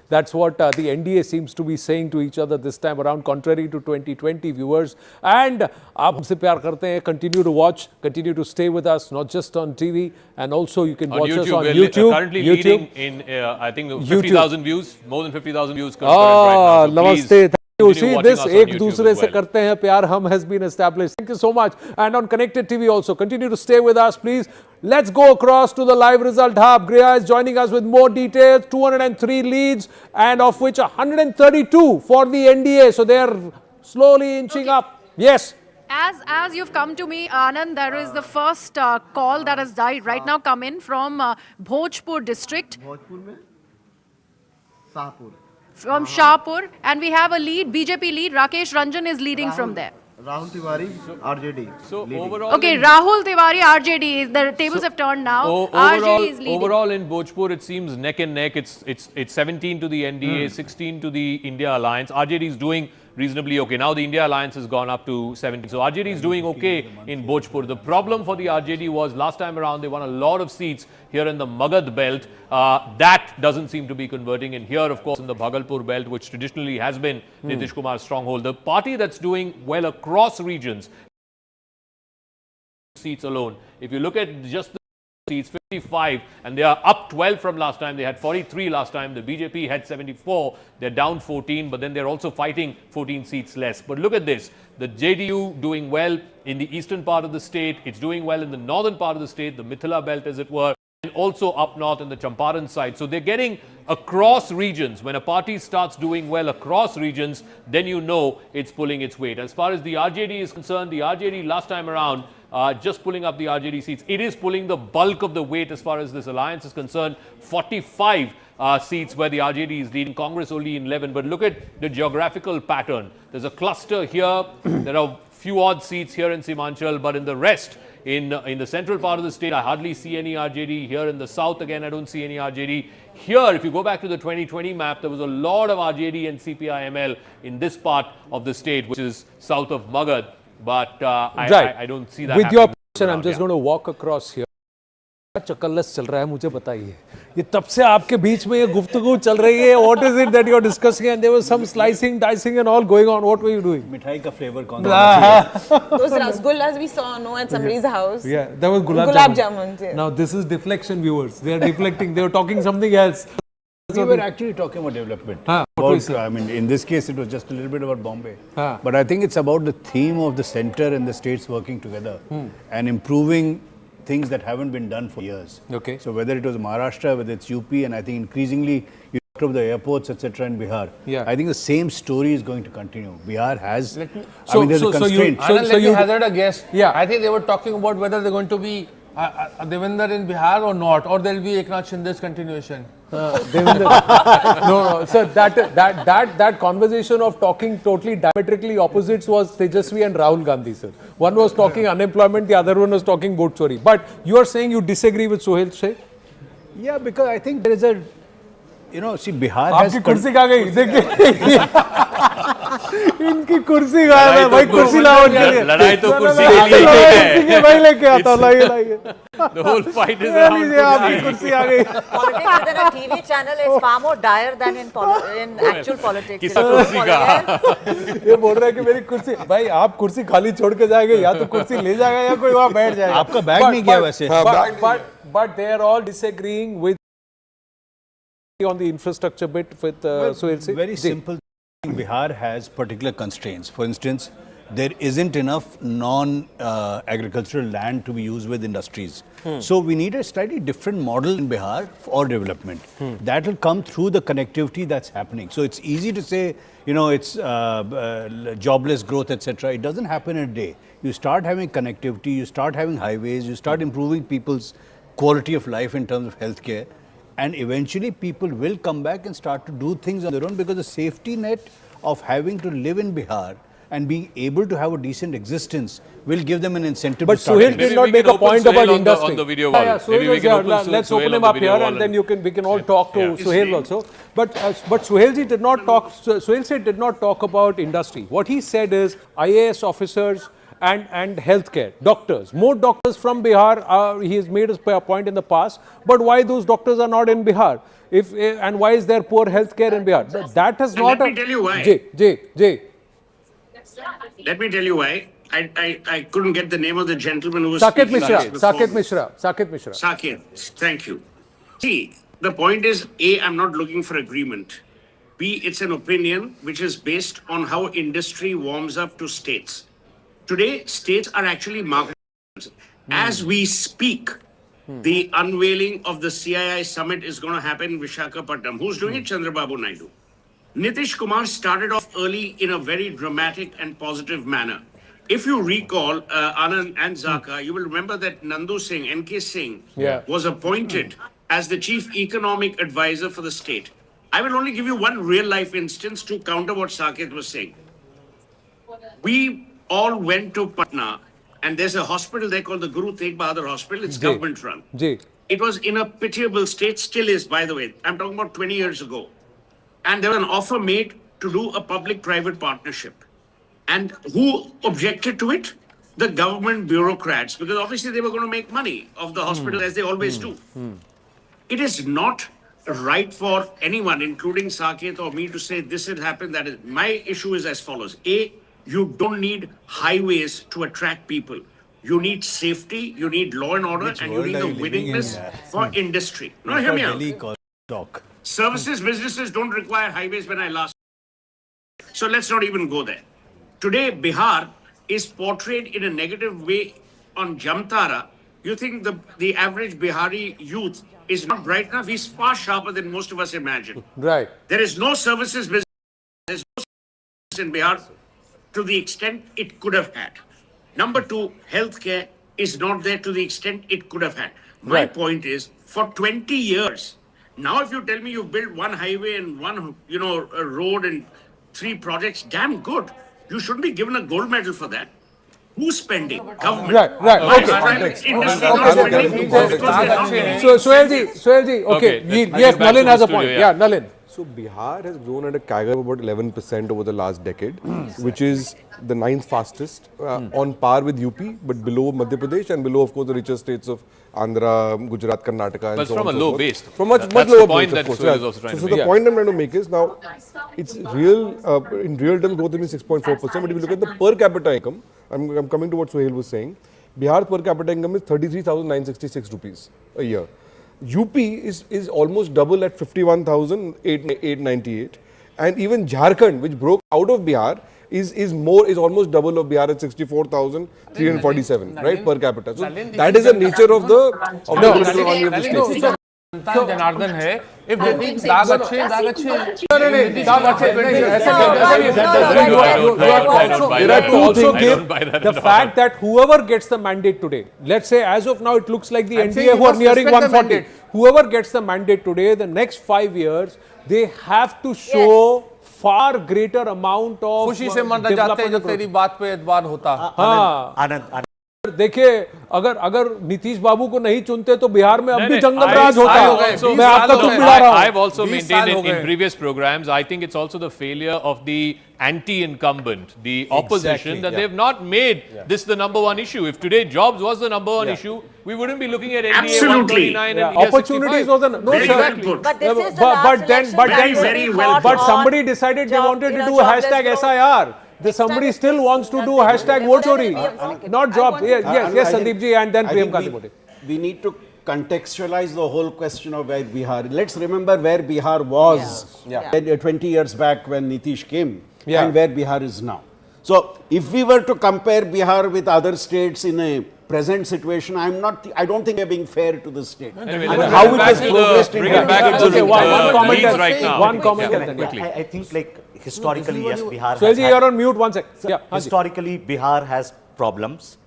Speaker 2: That's what the NDA seems to be saying to each other this time around, contrary to 2020 viewers. And aap humse pyar karte hain. Continue to watch, continue to stay with us, not just on TV, and also you can watch us on YouTube.
Speaker 1: Currently leading in, I think, 50,000 views, more than 50,000 views. Right now. So
Speaker 2: namaste. You see this, ek dusre se karte hain pyar hum has been established. Thank you so much. And on Connected TV also, continue to stay with us, please. Let's go across to the live result hub. Griya is joining us with more details. 203 leads, and of which 132 for the NDA. So they are slowly inching up. Yes.
Speaker 5: As you've come to me, Anand, there is the first call that has died right now come in from Bhojpur district. From Shahpur, and we have a lead, BJP lead, Rakesh Ranjan is leading from there.
Speaker 18: Rahul Tiwari, RJD.
Speaker 1: So overall,
Speaker 5: okay, Rahul Tiwari, RJD. The tables have turned now. RJD is leading.
Speaker 1: Overall in Bhojpur, it seems neck and neck. It's 17 to the NDA, 16 to the India Alliance. RJD is doing reasonably okay. Now the India Alliance has gone up to 17. So RJD is doing okay in Bhojpur. The problem for the RJD was last time around they won a lot of seats here in the Magad belt. That doesn't seem to be converting. And here, of course, in the Bhagalpur belt, which traditionally has been Nitish Kumar's stronghold, the party that's doing well across regions, seats alone. If you look at just the seats, 55, and they are up 12 from last time. They had 43 last time. The BJP had 74. They're down 14, but then they're also fighting 14 seats less. But look at this. The JDU doing well in the eastern part of the state. It's doing well in the northern part of the state, the Mithila belt as it were, and also up north in the Champaran side. So they're getting across regions. When a party starts doing well across regions, then you know it's pulling its weight. As far as the RJD is concerned, the RJD last time around, just pulling up the RJD seats, it is pulling the bulk of the weight as far as this alliance is concerned. 45 seats where the RJD is leading, Congress only in 11. But look at the geographical pattern. There's a cluster here. There are few odd seats here in Simanchal, but in the rest, in the central part of the state, I hardly see any RJD. Here in the south, again, I don't see any RJD. Here, if you go back to the 2020 map, there was a lot of RJD and CPI-ML in this part of the state, which is south of Magad. But I don't see that.
Speaker 2: With your permission, I'm just going to walk across here. चकल्लस चल रहा है मुझे बताइए ये तब से आपके बीच में ये गुफ्तगू चल रही है what is it that you are discussing and there was some slicing dicing and all going on what were you doing
Speaker 11: मिठाई का flavor कौन सा
Speaker 10: those rasgullas we saw no at somebody's house
Speaker 2: yeah that was gulab jamun yeah. Now this is deflection viewers they are deflecting they were talking something else
Speaker 11: we were actually talking about development about, I mean in this case it was just a little bit about Bombay but I think it's about the theme of the center and the states working together and improving things that haven't been done for years. Okay. So whether it was Maharashtra, whether it's UP, and I think increasingly you talked of the airports, etc. in Bihar. Yeah. I think the same story is going to continue. Bihar has. I mean, there's a constraint.
Speaker 8: Let me hazard a guess. Yeah. I think they were talking about whether they're going to be Devendra in Bihar or not, or there'll be Eknath Shinde's continuation.
Speaker 2: No, sir, that conversation of talking totally diametrically opposites was Tejasvi and Rahul Gandhi, sir. One was talking unemployment, the other one was talking boat chori. But you are saying you disagree with Sohail Sheikh?
Speaker 11: Yeah, because I think there is a, you know, see, Bihar has...
Speaker 2: आपकी कुर्सी कहाँ गई? देखिए इनकी कुर्सी गायब है भाई कुर्सी लाओ उनके लिए
Speaker 1: लड़ाई तो कुर्सी के लिए
Speaker 2: है भाई लेके आता लाइए
Speaker 1: the whole fight is around
Speaker 2: आपकी कुर्सी आ गई
Speaker 4: politics within a TV channel is far more dire than in actual politics
Speaker 1: किसी कुर्सी का
Speaker 2: ये बोल रहा है कि मेरी कुर्सी भाई आप कुर्सी खाली छोड़ के जाएंगे या तो कुर्सी ले जाएगा या कोई वहाँ बैठ जाएगा
Speaker 11: आपका बैग नहीं गया वैसे
Speaker 2: but they are all disagreeing with on the infrastructure bit with Sohail Sheikh.
Speaker 11: Very simple. Bihar has particular constraints. For instance, there isn't enough non-agricultural land to be used with industries. So we need a slightly different model in Bihar for development. That will come through the connectivity that's happening. So it's easy to say, you know, it's jobless growth, etc. It doesn't happen in a day. You start having connectivity, you start having highways, you start improving people's quality of life in terms of healthcare. And eventually people will come back and start to do things on their own because the safety net of having to live in Bihar and being able to have a decent existence will give them an incentive
Speaker 2: but
Speaker 11: to start.
Speaker 2: But Sohail did not make a point about industry.
Speaker 1: On the video wall.
Speaker 2: Let's open him up here and then we can all talk to Sohail also. But Sohail ji did not talk, Sohail said did not talk about industry. What he said is IAS officers and healthcare, doctors, more doctors from Bihar, he has made a point in the past, but why those doctors are not in Bihar? And why is there poor healthcare in Bihar? That has not...
Speaker 12: Let me tell you why.
Speaker 2: Jay.
Speaker 12: Let me tell you why. I couldn't get the name of the gentleman who was
Speaker 2: Saket Mishra.
Speaker 12: Saket, thank you. See, the point is, A, I'm not looking for agreement. B, it's an opinion which is based on how industry warms up to states. Today, states are actually marketing. As we speak, the unveiling of the CII summit is going to happen in Visakhapatnam. Who's doing it? Chandrababu Naidu. Nitish Kumar started off early in a very dramatic and positive manner. If you recall, Anand and Zaka, you will remember that Nandu Singh, NK Singh, was appointed as the chief economic advisor for the state. I will only give you one real life instance to counter what Saket was saying. We all went to Patna, and there's a hospital there called the Guru Tegh Bahadur Hospital. It's government run. It was in a pitiable state, still is, by the way. I'm talking about 20 years ago. And there was an offer made to do a public-private partnership. And who objected to it? The government bureaucrats, because obviously they were going to make money of the hospital as they always do. It is not right for anyone, including Saket or me, to say this had happened, that is. My issue is as follows. A, you don't need highways to attract people. You need safety, you need law and order, and you need the willingness for industry. No, hear me out. Services, businesses don't require highways when I last. So let's not even go there. Today, Bihar is portrayed in a negative way on Jamtara. You think the average Bihari youth is not bright enough? He's far sharper than most of us imagine.
Speaker 2: Right.
Speaker 12: There is no services business. There's no services in Bihar to the extent it could have had. Number two, healthcare is not there to the extent it could have had. My point is, for 20 years, Now, if you tell me you've built one highway and one, a road and 3 projects, damn good. You shouldn't be given a gold medal for that. Who's spending? Government.
Speaker 2: Right.
Speaker 12: Okay.
Speaker 2: So, Suhailji, okay. Yes, Nalin has a point. Yeah, Nalin.
Speaker 3: So Bihar has grown at a CAGR of about 11% over the last decade, which is the 9th fastest, on par with UP, but below Madhya Pradesh and below, of course, the richer states of Andhra, Gujarat, Karnataka, and
Speaker 1: but
Speaker 3: so on.
Speaker 1: From a low base.
Speaker 3: From much lower base, of course. So the point I'm trying to make is now, it's real, in real terms, growth has been 6.4%, but if you look at the per capita income, I'm coming to what Suhail was saying, Bihar's per capita income is 33,966 rupees a year. UP is almost double at 51,898, and even Jharkhand, which broke out of Bihar, is almost double of Bihar at 64,347, right, per capita. So that is the nature of the political economy of the state.
Speaker 8: Janardan है if they think दाग अच्छे
Speaker 2: also give the fact that whoever gets the mandate today, let's say as of now it looks like the NDA who are nearing 140, whoever gets the mandate today, the next 5 years they have to show far greater amount of
Speaker 8: खुशी से मरना चाहते हैं जो तेरी बात पे एतबार होता।
Speaker 7: आनंद
Speaker 2: देखिए अगर नीतीश बाबू को नहीं चुनते तो बिहार में अब भी जंगल राज होता है। मैं आपका तुम बिड़ा रहा हूं।
Speaker 1: I've also maintained in previous programs, I think it's also the failure of the anti-incumbent, the opposition, that they've not made this the number one issue. If today jobs was the number one issue, we wouldn't be looking at NDA 129 and
Speaker 2: opportunities was the no,
Speaker 1: exactly.
Speaker 4: But this is the last election
Speaker 2: but somebody decided they wanted to do hashtag SIR. Somebody still wants to do hashtag vote chori, not job. Yes, Sandeep ji, and then Priyanka Demote.
Speaker 6: We need to contextualize the whole question of where Bihar. Let's remember where Bihar was 20 years back when Nitish came, and where Bihar is now. So, if we were to compare Bihar with other states in a present situation, I don't think we're being fair to the state.
Speaker 1: How it has progressed in
Speaker 2: one comment.
Speaker 7: I think like historically, yes, Bihar
Speaker 2: has you're on mute, 1 sec.
Speaker 7: Historically, Bihar has problems.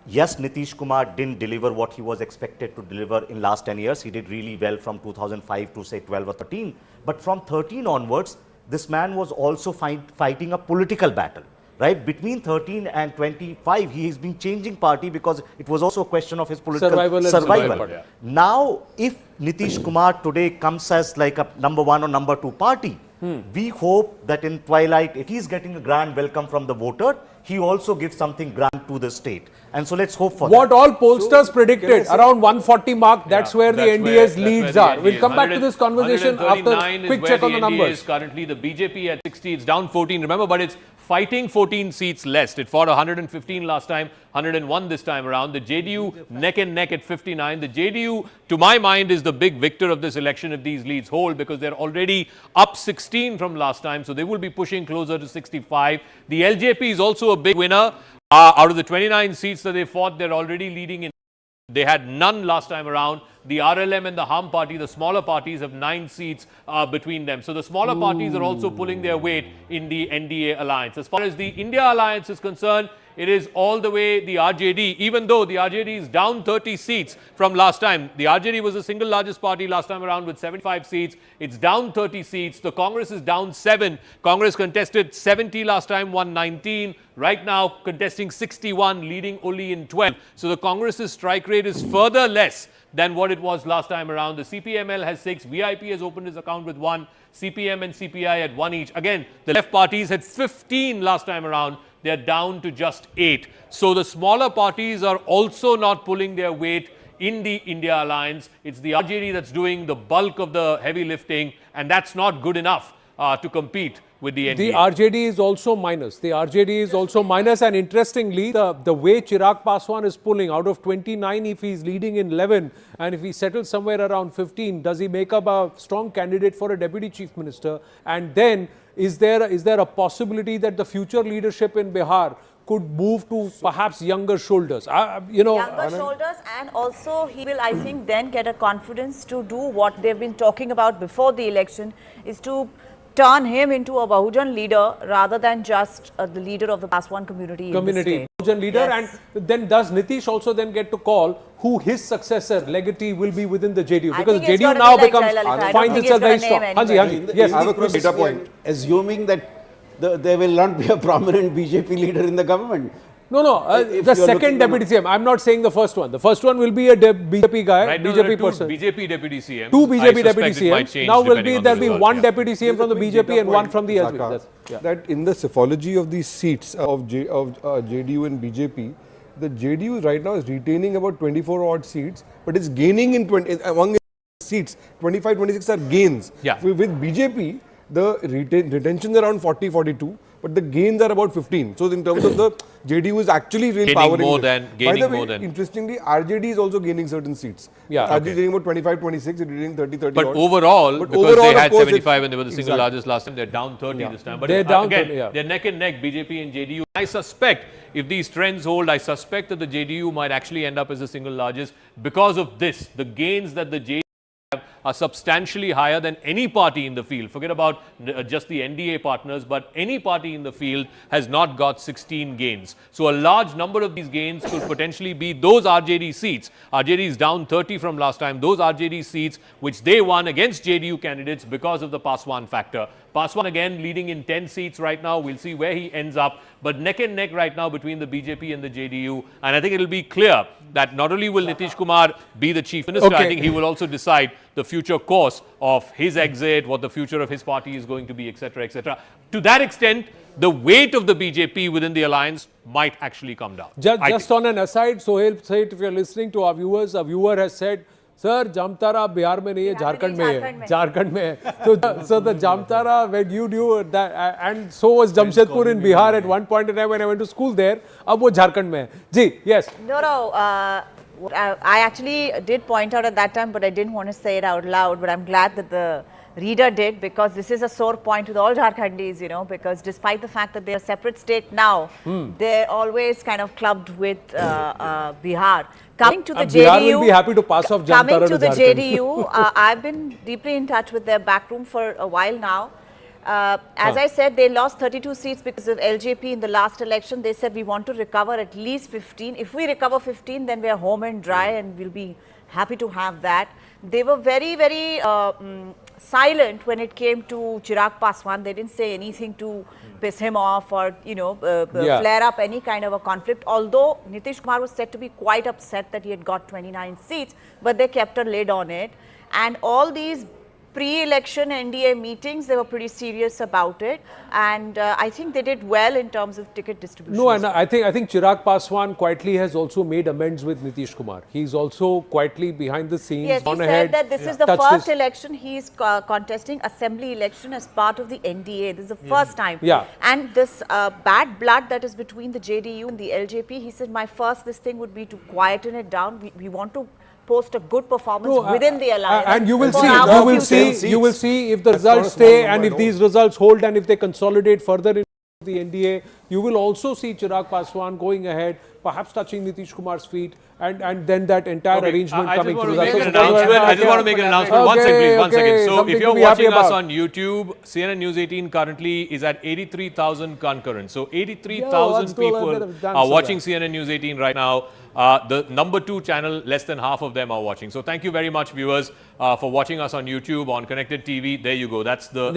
Speaker 7: Yes, Nitish Kumar didn't deliver what he was expected to deliver in last 10 years. He did really well from 2005 to say 12 or 13. But from 13 onwards, this man was also fighting a political battle. Right? Between 13 and 25, he has been changing party because it was also a question of his political survival. Now, if Nitish Kumar today comes as like a number 1 or number 2 party, we hope that in twilight, if he is getting a grand welcome from the voter, he also gives something grand to the state. And so let's hope for that.
Speaker 2: What all pollsters predicted, around 140 mark, that's where the NDA's leads are. We'll come back to this conversation after a quick check on the numbers.
Speaker 1: Currently, the BJP at 60, it's down 14, remember, but it's fighting 14 seats less. It fought 115 last time, 101 this time around. The JDU neck and neck at 59. The JDU, to my mind, is the big victor of this election if these leads hold, because they're already up 16 from last time, so they will be pushing closer to 65. The LJP is also a big winner. Out of the 29 seats that they fought, they're already leading in. They had none last time around. The RLM and the Ham party, the smaller parties, have 9 seats between them. So the smaller parties are also pulling their weight in the NDA alliance. As far as the India alliance is concerned, it is all the way the RJD, even though the RJD is down 30 seats from last time. The RJD was the single largest party last time around with 75 seats. It's down 30 seats. The Congress is down 7. Congress contested 70 last time, won 19. Right now, contesting 61, leading only in 12. So the Congress's strike rate is further less than what it was last time around. The CPML has 6. VIP has opened his account with 1. CPM and CPI at 1 each. Again, the left parties had 15 last time around. They're down to just 8. So the smaller parties are also not pulling their weight in the India alliance. It's the RJD that's doing the bulk of the heavy lifting, and that's not good enough to compete with the NDA.
Speaker 2: The RJD is also minus. The RJD is also minus, and interestingly, the way Chirag Paswan is pulling, out of 29, if he's leading in 11, and if he settles somewhere around 15, does he make up a strong candidate for a deputy chief minister? And then, is there a possibility that the future leadership in Bihar could move to perhaps younger shoulders?
Speaker 4: Younger shoulders, and also he will, I think, then get a confidence to do what they've been talking about before the election, is to turn him into a Bahujan leader rather than just the leader of the Paswan community.
Speaker 2: Bahujan leader, and then does Nitish also then get to call who his successor, legatee, will be within the JDU? Because JDU now becomes, finds itself very strong.
Speaker 6: Yes, I have a quick data point. Assuming that there will not be a prominent BJP leader in the government.
Speaker 2: No, the second deputy CM. I'm not saying the first one. The first one will be a BJP guy,
Speaker 1: right,
Speaker 2: BJP person.
Speaker 1: BJP deputy CM.
Speaker 2: Two BJP deputy CM. Now there'll be one deputy CM from the BJP and one from the SB.
Speaker 3: That in the psephology of these seats of JDU and BJP, the JDU right now is retaining about 24 odd seats, but it's gaining in among seats. 25, 26 are gains. With BJP, the retention is around 40, 42. But the gains are about 15. So in terms of the JDU is actually really powering
Speaker 1: gaining more than.
Speaker 3: Interestingly, RJD is also gaining certain seats. RJD is gaining about 25, 26, it's gaining 30, 30
Speaker 1: But
Speaker 3: odd.
Speaker 1: overall, because they had 75 and they were the single largest last time, they're down 30 this time. But
Speaker 2: they're down
Speaker 1: again, they're neck and neck, BJP and JDU. I suspect, if these trends hold, I suspect that the JDU might actually end up as the single largest because of this. The gains that the JDU are substantially higher than any party in the field. Forget about just the NDA partners, but any party in the field has not got 16 gains. So a large number of these gains could potentially be those RJD seats. RJD is down 30 from last time. Those RJD seats which they won against JDU candidates because of the Paswan factor. Paswan again leading in 10 seats right now. We'll see where he ends up. But neck and neck right now between the BJP and the JDU. And I think it'll be clear that not only will Nitish Kumar be the chief minister, I think he will also decide the future course of his exit, what the future of his party is going to be, etc., etc. To that extent, the weight of the BJP within the alliance might actually come down.
Speaker 2: Just on an aside, Sohail said, if you're listening to our viewers, a viewer has said, Sir, Jamtara Bihar mein nahi hai, Jharkhand mein hai. Jharkhand mein hai. So the Jamtara, when you do that, and so was Jamshedpur in Bihar at one point in time when I went to school there, ab wo Jharkhand mein hai. Ji, yes.
Speaker 4: No, I actually did point out at that time, but I didn't want to say it out loud, but I'm glad that the reader did, because this is a sore point with all Jharkhandis, you know, because despite the fact that they're a separate state now, they're always kind of clubbed with Bihar. Coming to the JDU,
Speaker 2: Bihar will be happy to pass off Jamtara
Speaker 4: coming to the JDU, I've been deeply in touch with their backroom for a while now. As I said, they lost 32 seats because of LJP in the last election. They said we want to recover at least 15. If we recover 15, then we are home and dry, and we'll be happy to have that. They were very, very silent when it came to Chirag Paswan. They didn't say anything to piss him off or, you know, flare up any kind of a conflict. Although Nitish Kumar was said to be quite upset that he had got 29 seats, but they kept a lid on it. And all these pre-election NDA meetings, they were pretty serious about it, and I think they did well in terms of ticket distribution.
Speaker 2: No, and I think Chirag Paswan quietly has also made amends with Nitish Kumar. He's also quietly behind the scenes.
Speaker 4: Yes, he said that this is the first election he's contesting assembly election as part of the NDA. This is the first time. And this bad blood that is between the JDU and the LJP, he said, this thing would be to quieten it down. We want to post a good performance within the alliance.
Speaker 2: And you will see if the results stay, and if these results hold, and if they consolidate further in the NDA, you will also see Chirag Paswan going ahead, perhaps touching Nitish Kumar's feet, and then that entire arrangement coming through.
Speaker 1: I just want to make an announcement. One second. So if you're watching us on YouTube, CNN News 18 currently is at 83,000 concurrents. So 83,000 people are watching CNN News 18 right now. The number 2 channel, less than half of them are watching. So thank you very much, viewers, for watching us on YouTube, on Connected TV. There you go. That's the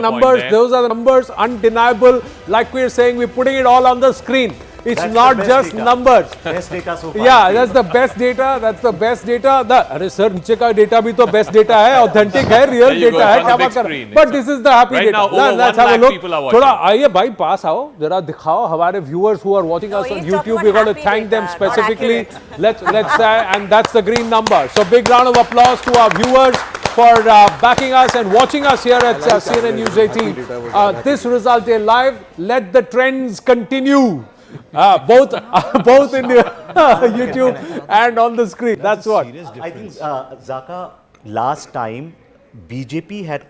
Speaker 2: numbers. Those are the numbers, undeniable. Like we're saying, we're putting it all on the screen. It's not just numbers.
Speaker 7: Best data so far.
Speaker 2: Yeah, that's the best data. That's the best data. अरे sir, नीचे का data भी तो best data है, authentic है, real data है. But this is the happy data. Let's have a look. थोड़ा आइए भाई पास आओ, जरा दिखाओ हमारे viewers who are watching us on YouTube. We're going to thank them specifically. Let's say, and that's the green number. So big round of applause to our viewers for backing us and watching us here at CNN News 18. This result is live. Let the trends continue. Both in the YouTube and on the screen. That's what.
Speaker 7: I think, Zaka, last time BJP had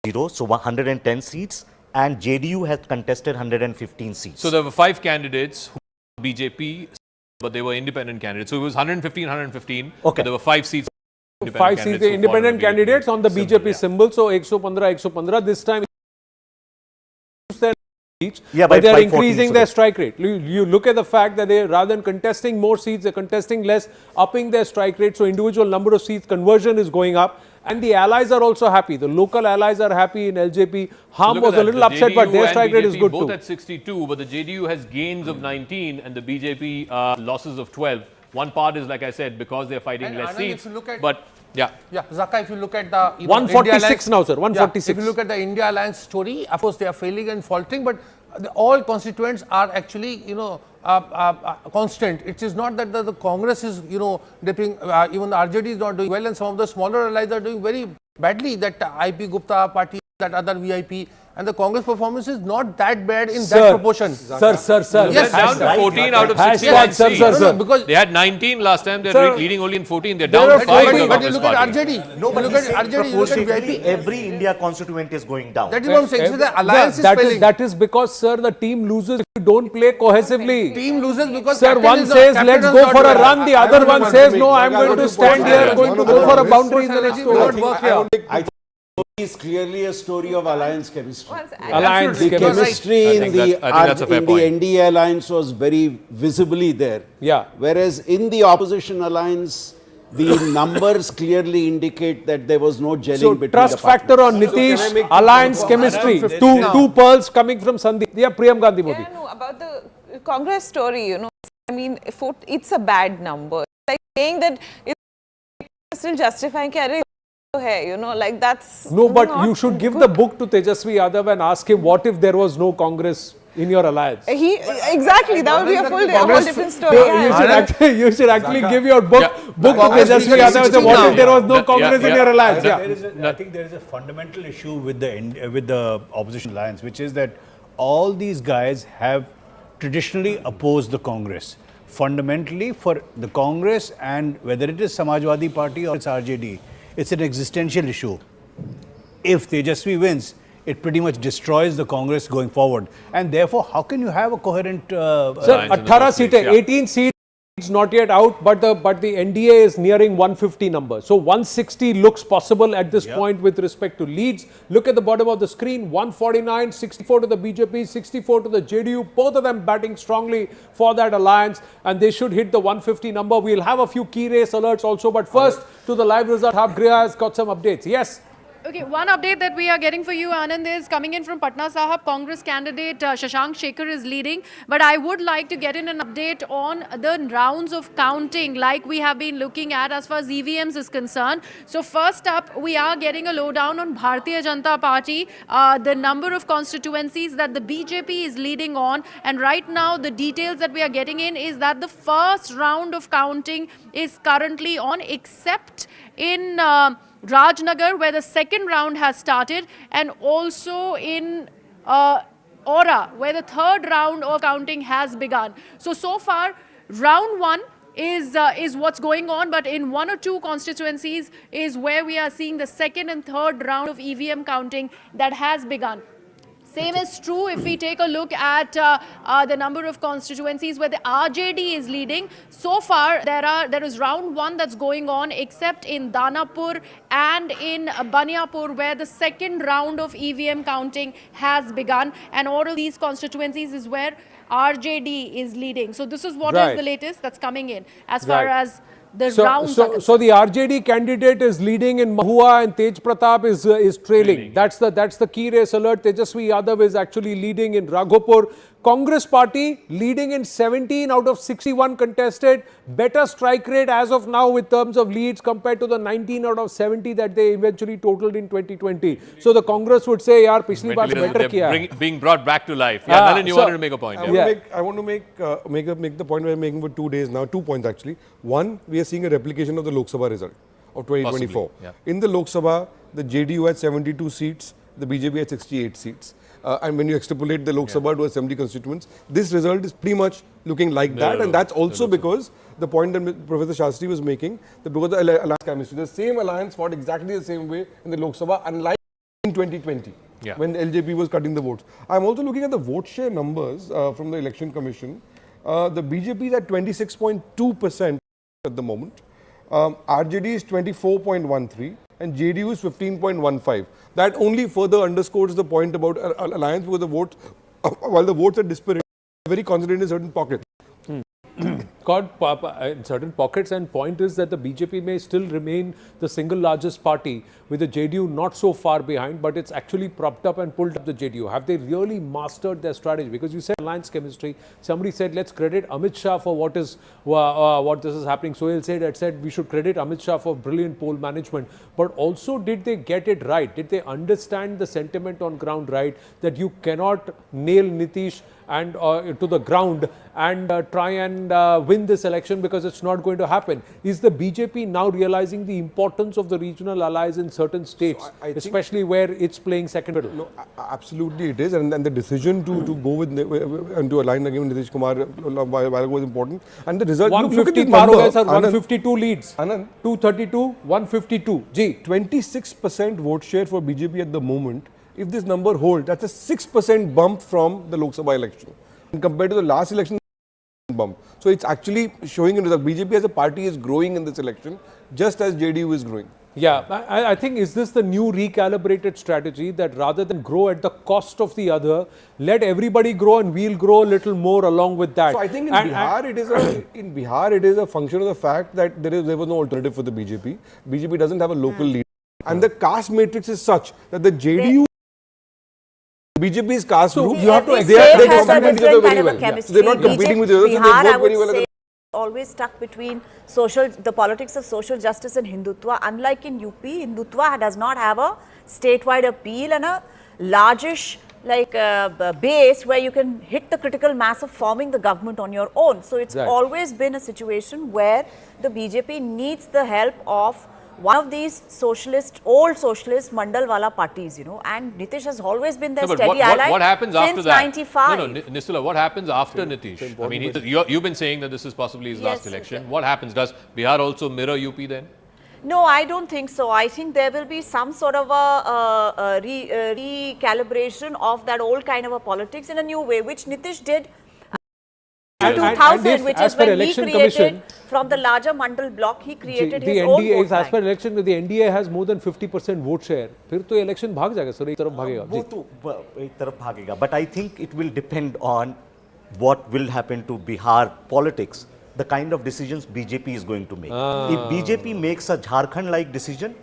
Speaker 7: 0, so 110 seats, and JDU had contested 115 seats.
Speaker 1: So there were 5 candidates who were BJP, but they were independent candidates. So it was 115, 115. Okay. There were 5 seats.
Speaker 2: 5 seats, independent candidates on the BJP symbol. So 115, this time. But they are increasing their strike rate. You look at the fact that they, rather than contesting more seats, they're contesting less, upping their strike rate. So individual number of seats conversion is going up. And the allies are also happy. The local allies are happy in LJP. Ham was a little upset, but their strike rate is good
Speaker 1: both
Speaker 2: too.
Speaker 1: at 62, but the JDU has gains of 19 and the BJP losses of 12. One part is, like I said, because they're fighting less seats. But yeah,
Speaker 8: Zaka, if you look at the
Speaker 2: 146 now, sir. 146.
Speaker 8: If you look at the India Alliance story, of course they are failing and faltering, but all constituents are actually, constant. It is not that the Congress is, dipping. Even the RJD is not doing well, and some of the smaller allies are doing very badly. That IP Gupta party, that other VIP. And the Congress performance is not that bad in that proportion.
Speaker 2: Sir.
Speaker 1: Yes, down to 14 out of 69 seats.
Speaker 2: Sir.
Speaker 1: Because they had 19 last time, they're leading only in 14. They're down 5.
Speaker 8: But you look at RJD.
Speaker 7: No, but
Speaker 8: look at RJD, you look at VIP.
Speaker 7: Every India constituent is going down.
Speaker 8: That is what I'm saying. So the alliance is failing.
Speaker 2: That is because, sir, the team loses if you don't play cohesively.
Speaker 8: Team loses because
Speaker 2: sir, one says let's go for a run, the other one says no, I'm going to stand here, going to go for a boundary in the next over.
Speaker 6: It's clearly a story of alliance chemistry.
Speaker 2: Alliance
Speaker 6: chemistry in the
Speaker 1: point.
Speaker 6: NDA alliance was very visibly there.
Speaker 2: Yeah.
Speaker 6: Whereas in the opposition alliance, the numbers clearly indicate that there was no gelling between
Speaker 2: trust
Speaker 6: the
Speaker 2: factor on Nitish, alliance chemistry. Two pearls coming from Sandeep. Yeah, Priyam Gandhi Modi.
Speaker 10: Yeah, no, about the Congress story, I mean, it's a bad number. Like saying that it's still justifying, like that's
Speaker 2: no, but you should give the book to Tejasvi Yadav and ask him what if there was no Congress in your alliance.
Speaker 10: Exactly, that would be a whole different story.
Speaker 2: You should actually give your book to Tejasvi Yadav and say what if there was no Congress in your alliance.
Speaker 11: I think there is a fundamental issue with the opposition alliance, which is that all these guys have traditionally opposed the Congress. Fundamentally, for the Congress, and whether it is Samajwadi Party or it's RJD, it's an existential issue. If Tejasvi wins, it pretty much destroys the Congress going forward. And therefore, how can you have a coherent...
Speaker 2: Sir, 18 seats, 18 seats not yet out, but the NDA is nearing 150 number. So 160 looks possible at this point with respect to leads. Look at the bottom of the screen, 149, 64 to the BJP, 64 to the JDU, both of them batting strongly for that alliance, and they should hit the 150 number. We'll have a few key race alerts also, but first to the live result. Griha has got some updates. Yes.
Speaker 5: Okay, one update that we are getting for you, Anand, is coming in from Patna Sahab. Congress candidate Shashank Shekhar is leading. But I would like to get in an update on the rounds of counting like we have been looking at as far as EVMs is concerned. So first up, we are getting a lowdown on Bharatiya Janata Party, the number of constituencies that the BJP is leading on. And right now, the details that we are getting in is that the first round of counting is currently on, except in... Rajnagar, where the second round has started, and also in Aura, where the third round of counting has begun. So far, round one is what's going on, but in one or two constituencies is where we are seeing the second and third round of EVM counting that has begun. Same is true if we take a look at the number of constituencies where the RJD is leading. So far, there is round one that's going on, except in Danapur and in Baniapur, where the second round of EVM counting has begun. And all of these constituencies is where RJD is leading. So this is what is the latest that's coming in as far as the rounds.
Speaker 2: So the RJD candidate is leading in Mahua and Tej Pratap is trailing. That's the key race alert. Tejasvi Yadav is actually leading in Raghopur. Congress party leading in 17 out of 61 contested. Better strike rate as of now with terms of leads compared to the 19 out of 70 that they eventually totaled in 2020. So the Congress would say, "Yaar, पिछली बार better किया."
Speaker 1: Being brought back to life. Yeah, Nalin, you wanted to make a point.
Speaker 3: I want to make the point we're making for 2 days now. 2 points actually. One, we are seeing a replication of the Lok Sabha result of 2024. In the Lok Sabha, the JDU had 72 seats, the BJP had 68 seats. And when you extrapolate the Lok Sabha to a 70 constituents, this result is pretty much looking like that. And that's also because the point that Professor Shastri was making, that because the alliance chemistry, the same alliance fought exactly the same way in the Lok Sabha, unlike in 2020, when LJP was cutting the votes. I'm also looking at the vote share numbers from the Election Commission. The BJP is at 26.2% at the moment. RJD is 24.13 and JDU is 15.15. That only further underscores the point about alliance, because the votes, while the votes are disparate, very concentrated in certain pockets.
Speaker 2: In certain pockets, and point is that the BJP may still remain the single largest party, with the JDU not so far behind, but it's actually propped up and pulled up the JDU. Have they really mastered their strategy? Because you said alliance chemistry. Somebody said, let's credit Amit Shah for what this is happening. Sohail said we should credit Amit Shah for brilliant poll management. But also, did they get it right? Did they understand the sentiment on ground right, that you cannot nail Nitish and to the ground and try and win this election, because it's not going to happen? Is the BJP now realizing the importance of the regional allies in certain states, so especially where it's playing second fiddle?
Speaker 3: No, absolutely it is, and the decision to go with and to align again with Nitish Kumar a while ago was important, and the result.
Speaker 2: 150
Speaker 3: number,
Speaker 2: sir, 152 leads.
Speaker 3: Anand,
Speaker 2: 232, 152. Ji,
Speaker 3: 26% vote share for BJP at the moment. If this number holds, that's a 6% bump from the Lok Sabha election, and compared to the last election, bump. So it's actually showing that BJP as a party is growing in this election, just as JDU is growing.
Speaker 2: Yeah, I think, is this the new recalibrated strategy, that rather than grow at the cost of the other, let everybody grow and we'll grow a little more along with that?
Speaker 3: So I think in Bihar it is a function of the fact that there was no alternative for the BJP. BJP doesn't have a local leader, and the caste matrix is such that the JDU. BJP's caste group,
Speaker 4: you have to
Speaker 3: they complement each other very well. Yeah. So they're not competing with each other, so they work very well.
Speaker 4: Always stuck between the politics of social justice and Hindutva. Unlike in UP, Hindutva does not have a statewide appeal and a largish base where you can hit the critical mass of forming the government on your own. So it's always been a situation where the BJP needs the help of one of these old socialist mandalwala parties, and Nitish has always been their steady ally
Speaker 1: what happens after
Speaker 4: since
Speaker 1: that?
Speaker 4: 95.
Speaker 1: No, Nisula, what happens after Nitish? I mean, you've been saying that this is possibly his last election. What happens? Does Bihar also mirror UP then?
Speaker 4: No, I don't think so. I think there will be some sort of a recalibration of that old kind of a politics in a new way, which Nitish did in 2000, which is when he created, from the larger Mandal bloc, he created his own vote bank.
Speaker 2: As per election, the NDA has more than 50% vote share. फिर तो election भाग जाएगा sir, एक तरफ भागेगा.
Speaker 7: वो तो एक तरफ भागेगा. But I think it will depend on what will happen to Bihar politics, the kind of decisions BJP is going to make. If BJP makes a Jharkhand-like decision,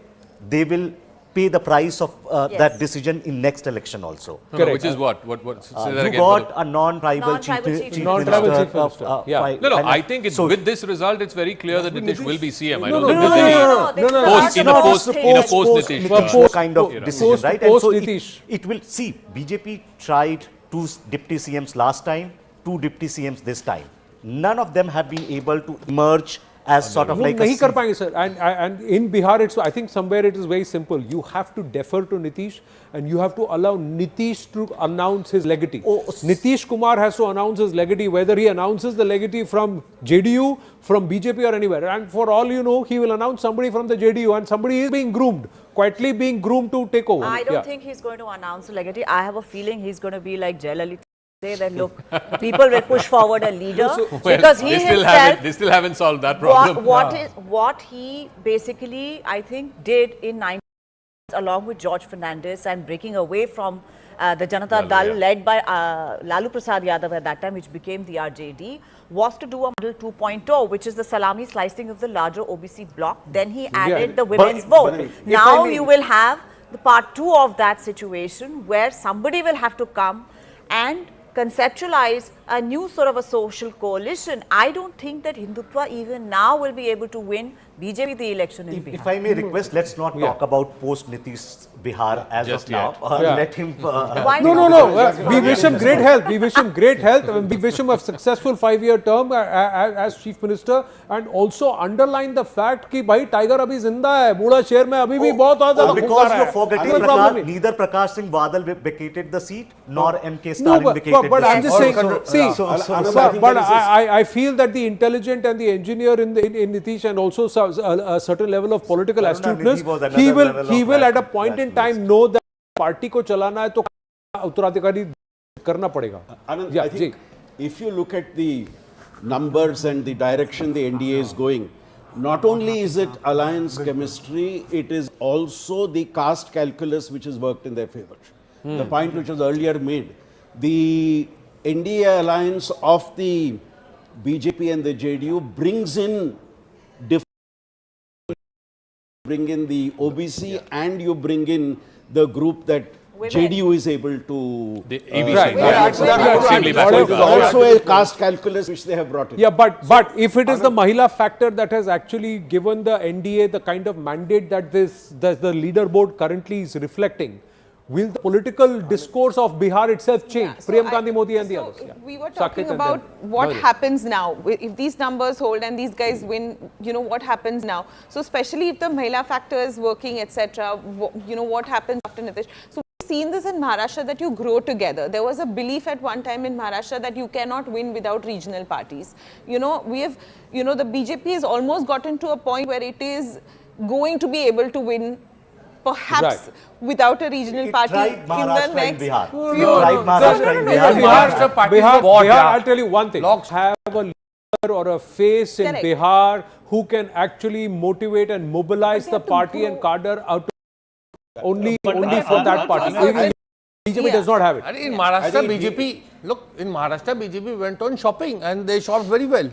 Speaker 7: they will pay the price of that decision in next election also.
Speaker 1: No, which is what? Say that
Speaker 7: you
Speaker 1: again,
Speaker 7: got a non-tribal chief minister.
Speaker 1: No, I think with this result, it's very clear that Nitish will be CM. I don't think
Speaker 7: in a post-Nitish kind of decision, right? And so it will, see, BJP tried 2 deputy CMs last time, 2 deputy CMs this time. None of them have been able to emerge as sort of like
Speaker 2: नहीं कर पाएंगे sir, and in Bihar it's, I think somewhere it is very simple. You have to defer to Nitish, and you have to allow Nitish to announce his legatee. Nitish Kumar has to announce his legatee, whether he announces the legatee from JDU, from BJP or anywhere, and for all you know, he will announce somebody from the JDU, and somebody is being groomed, quietly being groomed to take over.
Speaker 4: I don't think he's going to announce the legatee. I have a feeling he's going to be like Jayalalitha. Say that, look, people will push forward a leader because he himself.
Speaker 1: They still haven't solved that problem.
Speaker 4: What he basically, I think, did in 90s along with George Fernandez and breaking away from the Janata Dal led by Lalu Prasad Yadav at that time, which became the RJD, was to do a model 2.0, which is the salami slicing of the larger OBC bloc. Then he added the women's vote. Now you will have the part 2 of that situation where somebody will have to come and conceptualize a new sort of a social coalition. I don't think that Hindutva even now will be able to win BJP the election in Bihar.
Speaker 7: If I may request, let's not talk about post-Nitish Bihar as of now. Let him...
Speaker 2: No. We wish him great health. We wish him great health. We wish him a successful 5-year term as Chief Minister, and also underline the fact that bhai Tiger abhi zinda hai. Buda Sher mein abhi bhi bahut zyada
Speaker 7: because you're forgetting neither Prakash Singh Badal vacated the seat nor MK Stalin vacated the seat.
Speaker 2: But I'm just saying, but I feel that the intelligent and the engineer in Nitish, and also a certain level of political astuteness, he will at a point in time know that party ko chalana hai to uttaraधिकारी करना पड़ेगा.
Speaker 6: I think if you look at the numbers and the direction the NDA is going, Not only is it alliance chemistry, it is also the caste calculus which has worked in their favor. The point which was earlier made, the NDA alliance of the BJP and the JDU brings in the OBC and you bring in the group that JDU is able to. Also a caste calculus which they have brought in.
Speaker 2: Yeah, but if it is the Mahila factor that has actually given the NDA the kind of mandate that the leaderboard currently is reflecting, will the political discourse of Bihar itself change? Priyam Gandhi Modi and the others.
Speaker 10: We were talking about what happens now. If these numbers hold and these guys win, what happens now? So especially if the Mahila factor is working, etc., what happens after Nitish? So we've seen this in Maharashtra that you grow together. There was a belief at one time in Maharashtra that you cannot win without regional parties. We have, the BJP has almost gotten to a point where it is going to be able to win perhaps without a regional party in the next few
Speaker 2: Bihar, I'll tell you one thing. Have a leader or a face in Bihar who can actually motivate and mobilize the party and cadre out only for that party. BJP does not have it.
Speaker 8: In Maharashtra, BJP went on shopping and they shopped very well.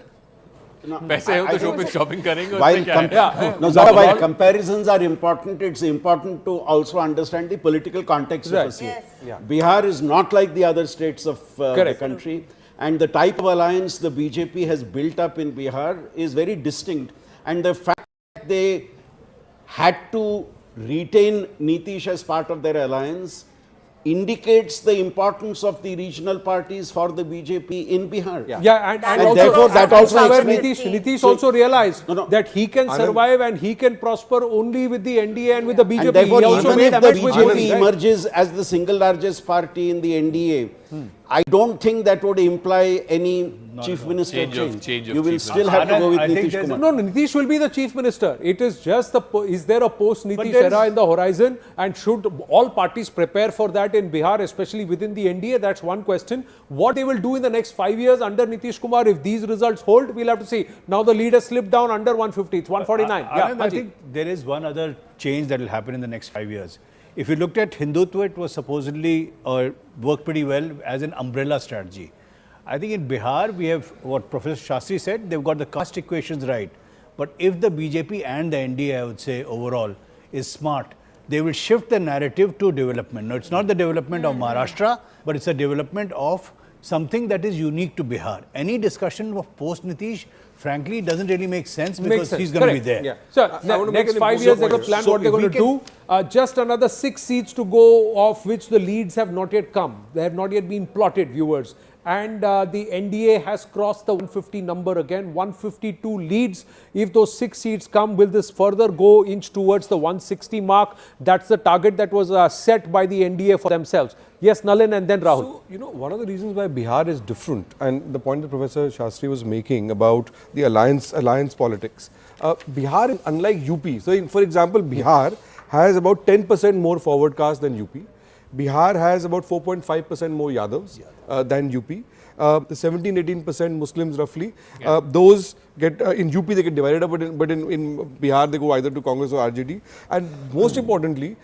Speaker 1: shopping
Speaker 6: while comparisons are important, it's important to also understand the political context of a state. Bihar is not like the other states of the country, and the type of alliance the BJP has built up in Bihar is very distinct, and the fact that they had to retain Nitish as part of their alliance indicates the importance of the regional parties for the BJP in Bihar.
Speaker 2: And also, therefore that also Nitish also realized that he can survive and he can prosper only with the NDA and with the BJP.
Speaker 6: And therefore, even if the BJP emerges as the single largest party in the NDA, I don't think that would imply any chief minister change. You will still have to go with Nitish Kumar.
Speaker 2: No, Nitish will be the chief minister. It is just is there a post-Nitish era in the horizon, and should all parties prepare for that in Bihar, especially within the NDA? That's one question. What they will do in the next 5 years under Nitish Kumar, if these results hold, we'll have to see. Now the lead has slipped down under 150, it's 149.
Speaker 11: I think there is one other change that will happen in the next 5 years. If you looked at Hindutva, it was supposedly worked pretty well as an umbrella strategy. I think in Bihar, we have what Professor Shastri said, they've got the caste equations right. But if the BJP and the NDA, I would say overall, is smart, they will shift the narrative to development. Now, it's not the development of Maharashtra, but it's a development of something that is unique to Bihar. Any discussion of post-Nitish, frankly, doesn't really make sense because he's going to be there.
Speaker 2: So, next 5 years, they have a plan what they're going to do. Just another 6 seats to go, of which the leads have not yet come. They have not yet been plotted, viewers. And the NDA has crossed the 150 number again, 152 leads. If those 6 seats come, will this further go inch towards the 160 mark? That's the target that was set by the NDA for themselves. Yes, Nalin and then Rahul.
Speaker 3: So, one of the reasons why Bihar is different, and the point that Professor Shastri was making about the alliance politics. Bihar, unlike UP, so for example, Bihar has about 10% more forward caste than UP. Bihar has about 4.5% more Yadavs than UP. The 17-18% Muslims roughly. Those get in UP they get divided up, but in Bihar they go either to Congress or RJD. And most importantly,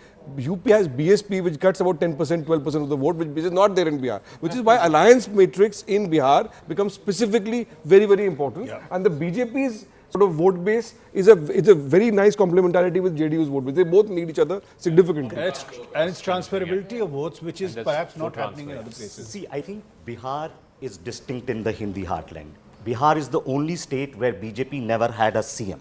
Speaker 3: UP has BSP, which cuts about 10%, 12% of the vote, which is not there in Bihar. Which is why alliance matrix in Bihar becomes specifically very, very important. And the BJP's sort of vote base is a very nice complementarity with JDU's vote base. They both need each other significantly.
Speaker 11: And it's transferability of votes, which is perhaps not happening in other places.
Speaker 7: See, I think Bihar is distinct in the Hindi heartland. Bihar is the only state where BJP never had a CM.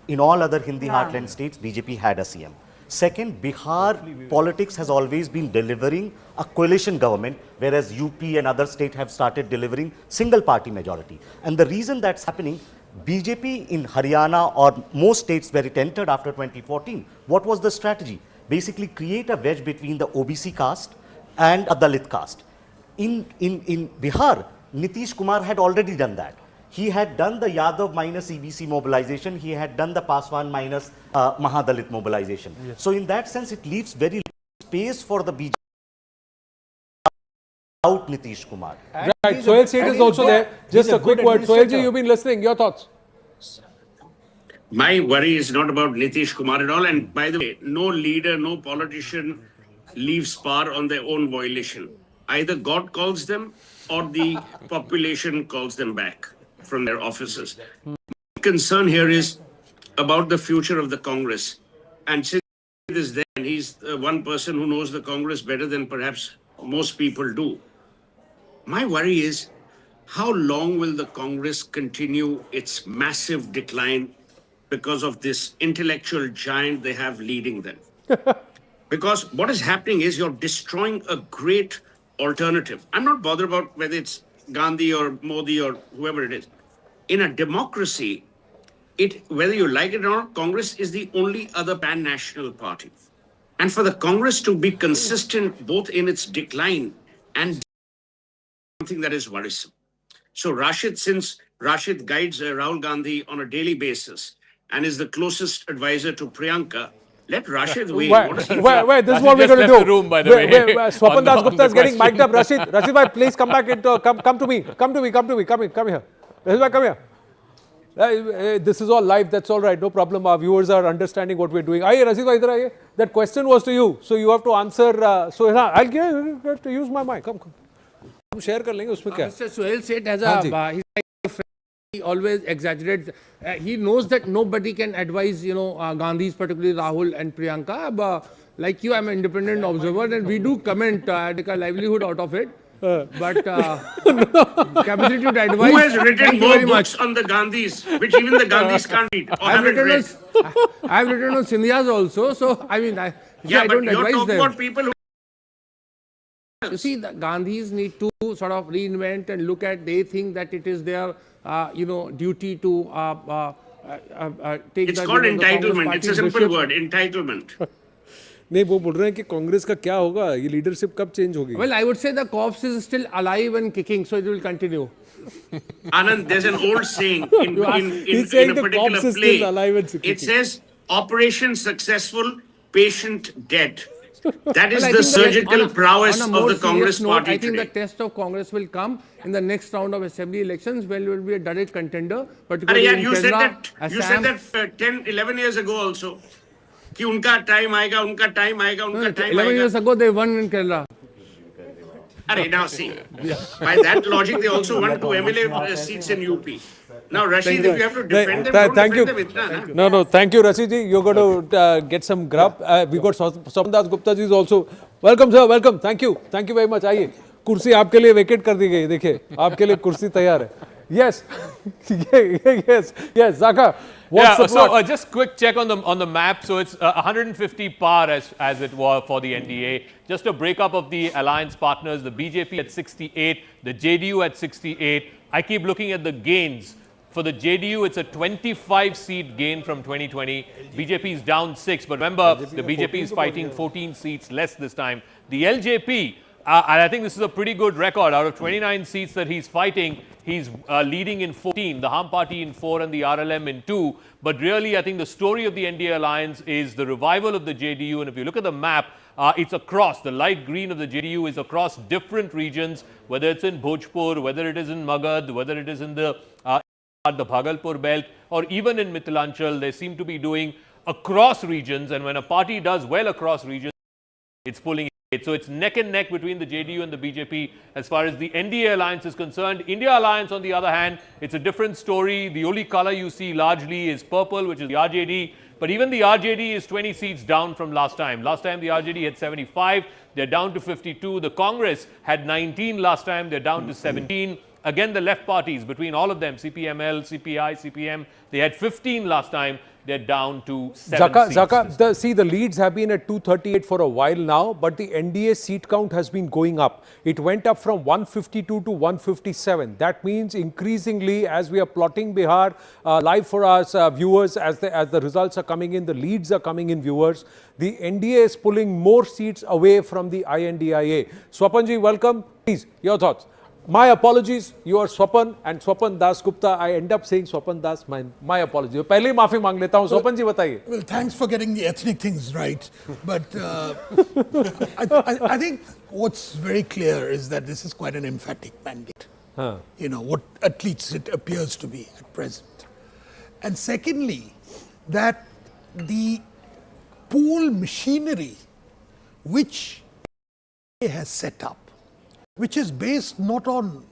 Speaker 7: In all other Hindi heartland states, BJP had a CM. Second, Bihar politics has always been delivering a coalition government, whereas UP and other states have started delivering single party majority. And the reason that's happening, BJP in Haryana or most states where it entered after 2014, what was the strategy? Basically create a wedge between the OBC caste and a Dalit caste. In Bihar, Nitish Kumar had already done that. He had done the Yadav minus EBC mobilization. He had done the Paswan minus Mahadalit mobilization. Yes. So in that sense, it leaves very little space for the BJP without Nitish Kumar.
Speaker 2: Right, Sohail Seth is also there. Just a quick word. Sohail ji, you've been listening. Your thoughts?
Speaker 12: My worry is not about Nitish Kumar at all. And by the way, no leader, no politician leaves power on their own violation. Either God calls them or the population calls them back from their offices. My concern here is about the future of the Congress. And since this then, he's one person who knows the Congress better than perhaps most people do. My worry is, how long will the Congress continue its massive decline because of this intellectual giant they have leading them? Because what is happening is you're destroying a great alternative. I'm not bothered about whether it's Gandhi or Modi or whoever it is. In a democracy, whether you like it or not, Congress is the only other pan-national party. And for the Congress to be consistent both in its decline and something that is worrisome. So Rashid, since Rashid guides Rahul Gandhi on a daily basis and is the closest advisor to Priyanka, let Rashid weigh.
Speaker 2: Wait, this is what we're going to do.
Speaker 1: The room, by the way.
Speaker 2: Swapan Das Gupta is getting mic'd up. Rashid bhai, please come back into, come to me. Come here. Rashid bhai, come here. This is all live, that's all right, no problem. Our viewers are understanding what we're doing. Aye, Rashid bhai, idhar aye. That question was to you, so you have to answer. I'll get to use my mic. Come. हम share कर लेंगे उसमें क्या?
Speaker 8: Mr. Suhail Seth has he always exaggerates. He knows that nobody can advise, Gandhis, particularly Rahul and Priyanka. Like you, I'm an independent observer, and we do comment, take a livelihood out of it. But capacity to advise.
Speaker 12: Who has written more books on the Gandhis, which even the Gandhis can't read or haven't read?
Speaker 8: I've written on Sindhyas also, so I mean, I don't advise them.
Speaker 12: About people who
Speaker 8: You see, the Gandhis need to sort of reinvent and look at. They think that it is their, duty to take.
Speaker 12: It's called entitlement. It's a simple word, entitlement.
Speaker 2: नहीं वो बोल रहे हैं कि कांग्रेस का क्या होगा ये लीडरशिप कब चेंज होगी?
Speaker 8: Well, I would say the corpse is still alive and kicking, so it will continue.
Speaker 12: Anand, there's an old saying in a particular play. It says, "Operation successful, patient dead." That is the surgical prowess of the Congress party
Speaker 8: I think
Speaker 12: today.
Speaker 8: the test of Congress will come in the next round of assembly elections, when we will be a direct contender.
Speaker 12: You said that 10, 11 years ago also. कि उनका time आएगा, उनका time आएगा, उनका time
Speaker 8: 11 years ago, they won in Kerala.
Speaker 12: Now see, by that logic, they also won 2 MLA seats in UP. Now, Rashid, if you have to defend them, don't defend them itna, na?
Speaker 2: No, thank you, Rashid ji. You're going to get some grub. We got Swapan Das Gupta ji is also. Welcome, sir, welcome. Thank you very much. आइए, कुर्सी आपके लिए vacate कर दी गई. देखिए, आपके लिए कुर्सी तैयार है. Yes, yes, Zaka.
Speaker 1: Just quick check on the map. So it's 150 par as it was for the NDA. Just a breakup of the alliance partners. The BJP at 68, the JDU at 68. I keep looking at the gains. For the JDU, it's a 25-seat gain from 2020. BJP is down 6, but remember, the BJP is fighting 14 seats less this time. The LJP, and I think this is a pretty good record. Out of 29 seats that he's fighting, he's leading in 14, the Ham Party in 4 and the RLM in 2. But really, I think the story of the NDA alliance is the revival of the JDU. And if you look at the map, it's across. The light green of the JDU is across different regions, whether it's in Bhojpur, whether it is in Magad, whether it is in the Bhagalpur belt, or even in Mithilanchal. They seem to be doing across regions. And when a party does well across regions, it's pulling it. So it's neck and neck between the JDU and the BJP as far as the NDA alliance is concerned. India alliance, on the other hand, it's a different story. The only color you see largely is purple, which is the RJD. But even the RJD is 20 seats down from last time. Last time the RJD had 75. They're down to 52. The Congress had 19 last time. They're down to 17. Again, the left parties, between all of them, CPML, CPI, CPM, they had 15 last time. They're down to 7 seats.
Speaker 2: Zaka, the leads have been at 238 for a while now, but the NDA seat count has been going up. It went up from 152 to 157. That means increasingly, as we are plotting Bihar live for our viewers, as the results are coming in, the leads are coming in, viewers. The NDA is pulling more seats away from the INDIA. Swapanji, welcome. Please, your thoughts. My apologies, you are Swapan and Swapan Das Gupta. I end up saying Swapan Das. My apologies. पहले ही माफी मांग लेता हूँ. Swapan जी बताइए.
Speaker 19: Well, thanks for getting the ethnic things right. But I think what's very clear is that this is quite an emphatic mandate. What at least it appears to be at present. And secondly, that the pool machinery which it has set up, which is based not on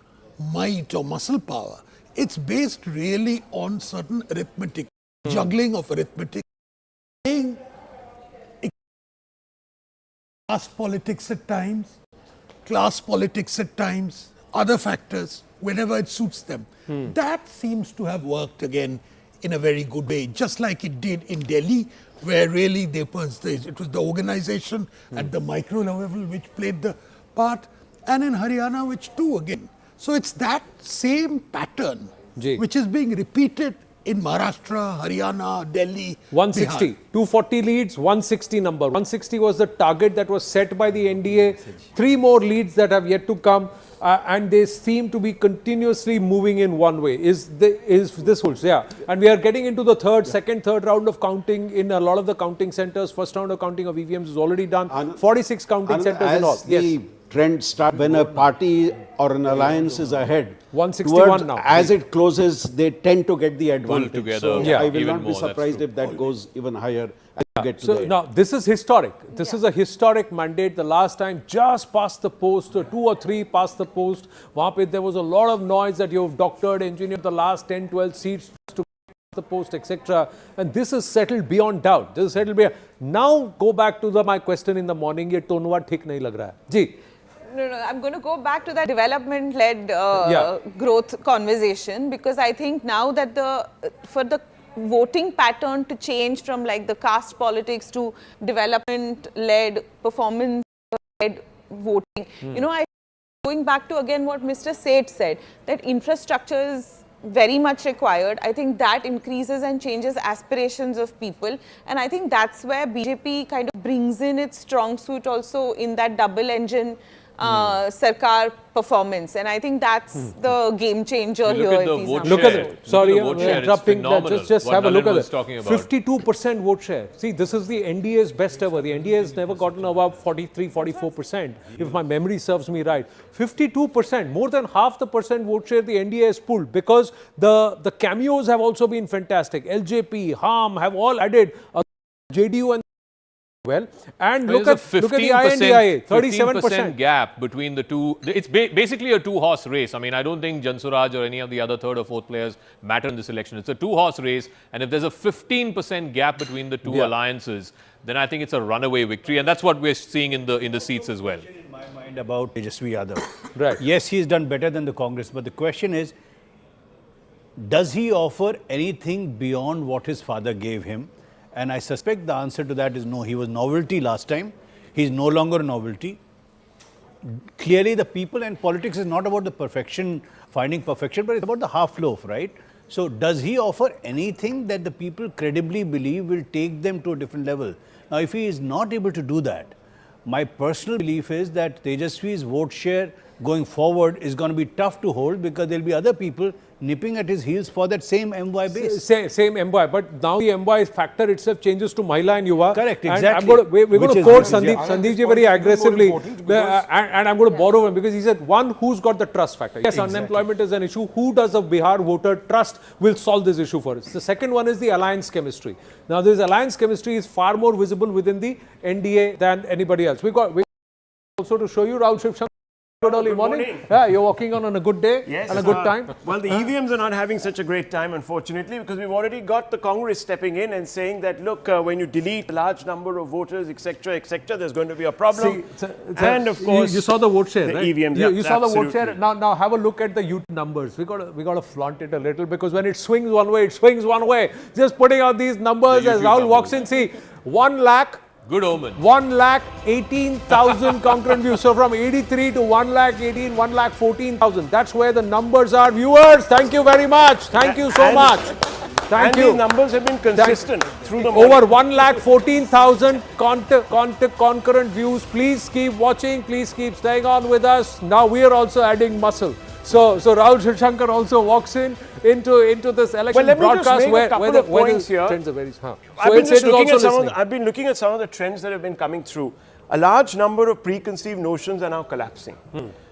Speaker 19: might or muscle power, it's based really on certain arithmetic, juggling of arithmetic, caste politics at times, class politics at times, other factors, whenever it suits them. That seems to have worked again in a very good way, just like it did in Delhi, where really it was the organization at the micro level which played the part, and in Haryana, which too again. So it's that same pattern which is being repeated in Maharashtra, Haryana, Delhi,
Speaker 2: 160,
Speaker 19: Bihar.
Speaker 2: 240 leads, 160 number. 160 was the target that was set by the NDA. 3 more leads that have yet to come, and they seem to be continuously moving in one way. Is this holds? Yeah. And we are getting into the third round of counting in a lot of the counting centers. First round of counting of EVMs is already done. 46 counting centers and all.
Speaker 6: Yes. Trend start when a party or an alliance is ahead.
Speaker 2: 161 now.
Speaker 6: As it closes, they tend to get the advantage.
Speaker 1: Together,
Speaker 6: so I will not be surprised if that goes even higher.
Speaker 2: So now this is historic. This is a historic mandate. The last time just past the post, 2 or 3 past the post. There was a lot of noise that you've doctored, engineered the last 10, 12 seats to the post, etc. And this is settled beyond doubt. This is settled beyond. Now go back to my question in the morning. Ye tonwa thik nahi lag raha hai. Ji.
Speaker 10: No, I'm going to go back to that development-led growth conversation, because I think now that for the voting pattern to change from like the caste politics to development-led, performance-led voting, going back to again what Mr. Seth said, that infrastructure is very much required. I think that increases and changes aspirations of people, and I think that's where BJP kind of brings in its strong suit also in that double engine Sarkar performance, and I think that's the game changer here.
Speaker 2: Look at it. Sorry, I'm interrupting. Just have a look at it. 52% vote share. See, this is the NDA's best ever. The NDA has never gotten above 43-44%, if my memory serves me right. 52%, more than half the percent vote share the NDA has pulled, because the cameos have also been fantastic. LJP, HAM have all added. JDU and and look at the INDIA, 37%
Speaker 1: gap between the two. It's basically a 2-horse race. I mean, I don't think Jansuraj or any of the other 3rd or 4th players matter in this election. It's a 2-horse race, and if there's a 15% gap between the two alliances, then I think it's a runaway victory, and that's what we're seeing in the seats as well.
Speaker 11: In my mind about Tejasvi Yadav. Right. Yes, he's done better than the Congress, but the question is, does he offer anything beyond what his father gave him? And I suspect the answer to that is no. He was novelty last time. He's no longer novelty. Clearly, the people and politics is not about the perfection, finding perfection, but it's about the half loaf, right? So, does he offer anything that the people credibly believe will take them to a different level? Now, if he is not able to do that, my personal belief is that Tejasvi's vote share going forward is going to be tough to hold, because there will be other people nipping at his heels for that same MY base.
Speaker 2: Same MY, but now the MY factor itself changes to Mahila and Yuva.
Speaker 11: Correct, exactly.
Speaker 2: We're going to quote Sandeep ji very aggressively, and I'm going to borrow him, because he said, one, who's got the trust factor? Yes, unemployment is an issue. Who does a Bihar voter trust will solve this issue for us? The second one is the alliance chemistry. Now, this alliance chemistry is far more visible within the NDA than anybody else. We got also to show you Rahul Shivshankar. Good early morning. Yeah, you're walking on a good day and a good time.
Speaker 20: Well, the EVMs are not having such a great time, unfortunately, because we've already got the Congress stepping in and saying that, look, when you delete a large number of voters, etc., there's going to be a problem. And of course,
Speaker 2: you saw the vote share,
Speaker 20: the
Speaker 2: right?
Speaker 20: EVMs.
Speaker 2: You saw the vote share. Now have a look at the youth numbers. We got to flaunt it a little, because when it swings one way, it swings one way. Just putting out these numbers as Rahul walks in. See, 1 lakh.
Speaker 1: Good omen.
Speaker 2: 1,18,000 concurrent views. So from 83 to 1,18,000, 1,14,000. That's where the numbers are. Viewers, thank you very much. Thank you so much. Thank you.
Speaker 20: These numbers have been consistent through the
Speaker 2: over 1,14,000 concurrent views. Please keep watching. Please keep staying on with us. Now we are also adding muscle. So Rahul Shivshankar also walks into this election broadcast where the trends are very
Speaker 20: I've been looking at some of the trends that have been coming through. A large number of preconceived notions are now collapsing.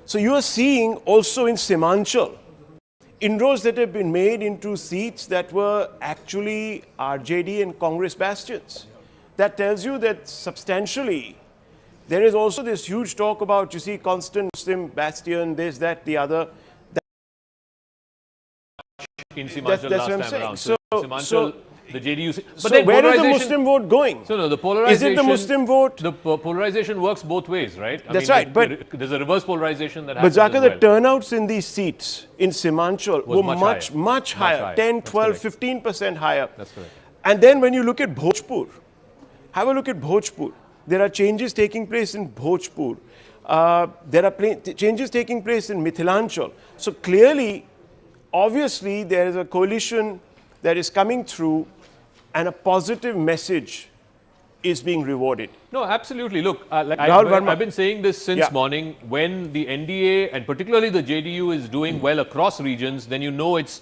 Speaker 20: So you are seeing also in Simanchal, inroads that have been made into seats that were actually RJD and Congress bastions. That tells you that substantially there is also this huge talk about, you see, constant Muslim bastion, this, that, the other.
Speaker 1: In Simachal
Speaker 20: that's
Speaker 1: last
Speaker 20: what I'm
Speaker 1: time
Speaker 20: saying.
Speaker 1: around.
Speaker 20: So,
Speaker 1: Simachal, the JDU. But
Speaker 20: so
Speaker 1: then
Speaker 20: where is the
Speaker 1: polarization-
Speaker 20: Muslim vote going?
Speaker 1: So no, the polarization.
Speaker 20: Is it the Muslim vote?
Speaker 1: The polarization works both ways, right?
Speaker 20: That's right, but
Speaker 1: there's a reverse polarization that
Speaker 20: But
Speaker 1: happens.
Speaker 20: Zaka, the turnouts in these seats in Simachal
Speaker 1: Was
Speaker 20: were
Speaker 1: much
Speaker 20: much
Speaker 1: higher.
Speaker 20: higher.
Speaker 1: Much
Speaker 20: 10,
Speaker 1: higher.
Speaker 20: 12, 15% higher.
Speaker 1: That's correct.
Speaker 20: And then when you look at Bhojpur, have a look at Bhojpur. There are changes taking place in Bhojpur. There are changes taking place in Mithilanchal. So clearly, obviously, there is a coalition that is coming through and a positive message is being rewarded.
Speaker 1: No, absolutely. Look, like
Speaker 20: Rahul Verma.
Speaker 1: I've been saying this since morning. When the NDA and particularly the JDU is doing well across regions, then you know it's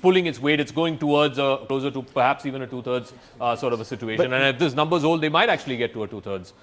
Speaker 1: pulling its weight. It's going towards closer to perhaps even a two-thirds sort of a situation. And if this numbers hold, they might actually get to a two-thirds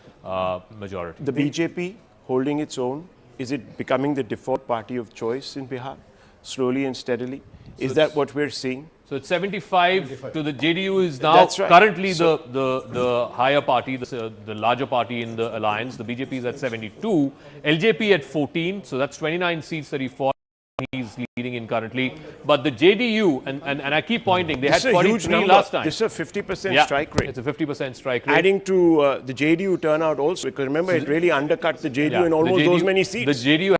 Speaker 1: majority.
Speaker 20: The BJP holding its own, is it becoming the default party of choice in Bihar, slowly and steadily? Is that what we're seeing?
Speaker 1: So it's 75 to the JDU is now
Speaker 20: That's right.
Speaker 1: currently the higher party, the larger party in the alliance. The BJP is at 72, LJP at 14. So that's 29 seats that he's leading in currently. But the JDU, and I keep pointing, they
Speaker 20: This
Speaker 1: had
Speaker 20: is a huge
Speaker 1: 43
Speaker 20: number.
Speaker 1: last time.
Speaker 20: This is a 50% strike rate.
Speaker 1: It's a 50% strike rate.
Speaker 20: Adding to the JDU turnout also, because remember, it really undercut the JDU in almost those many seats.
Speaker 1: The JDU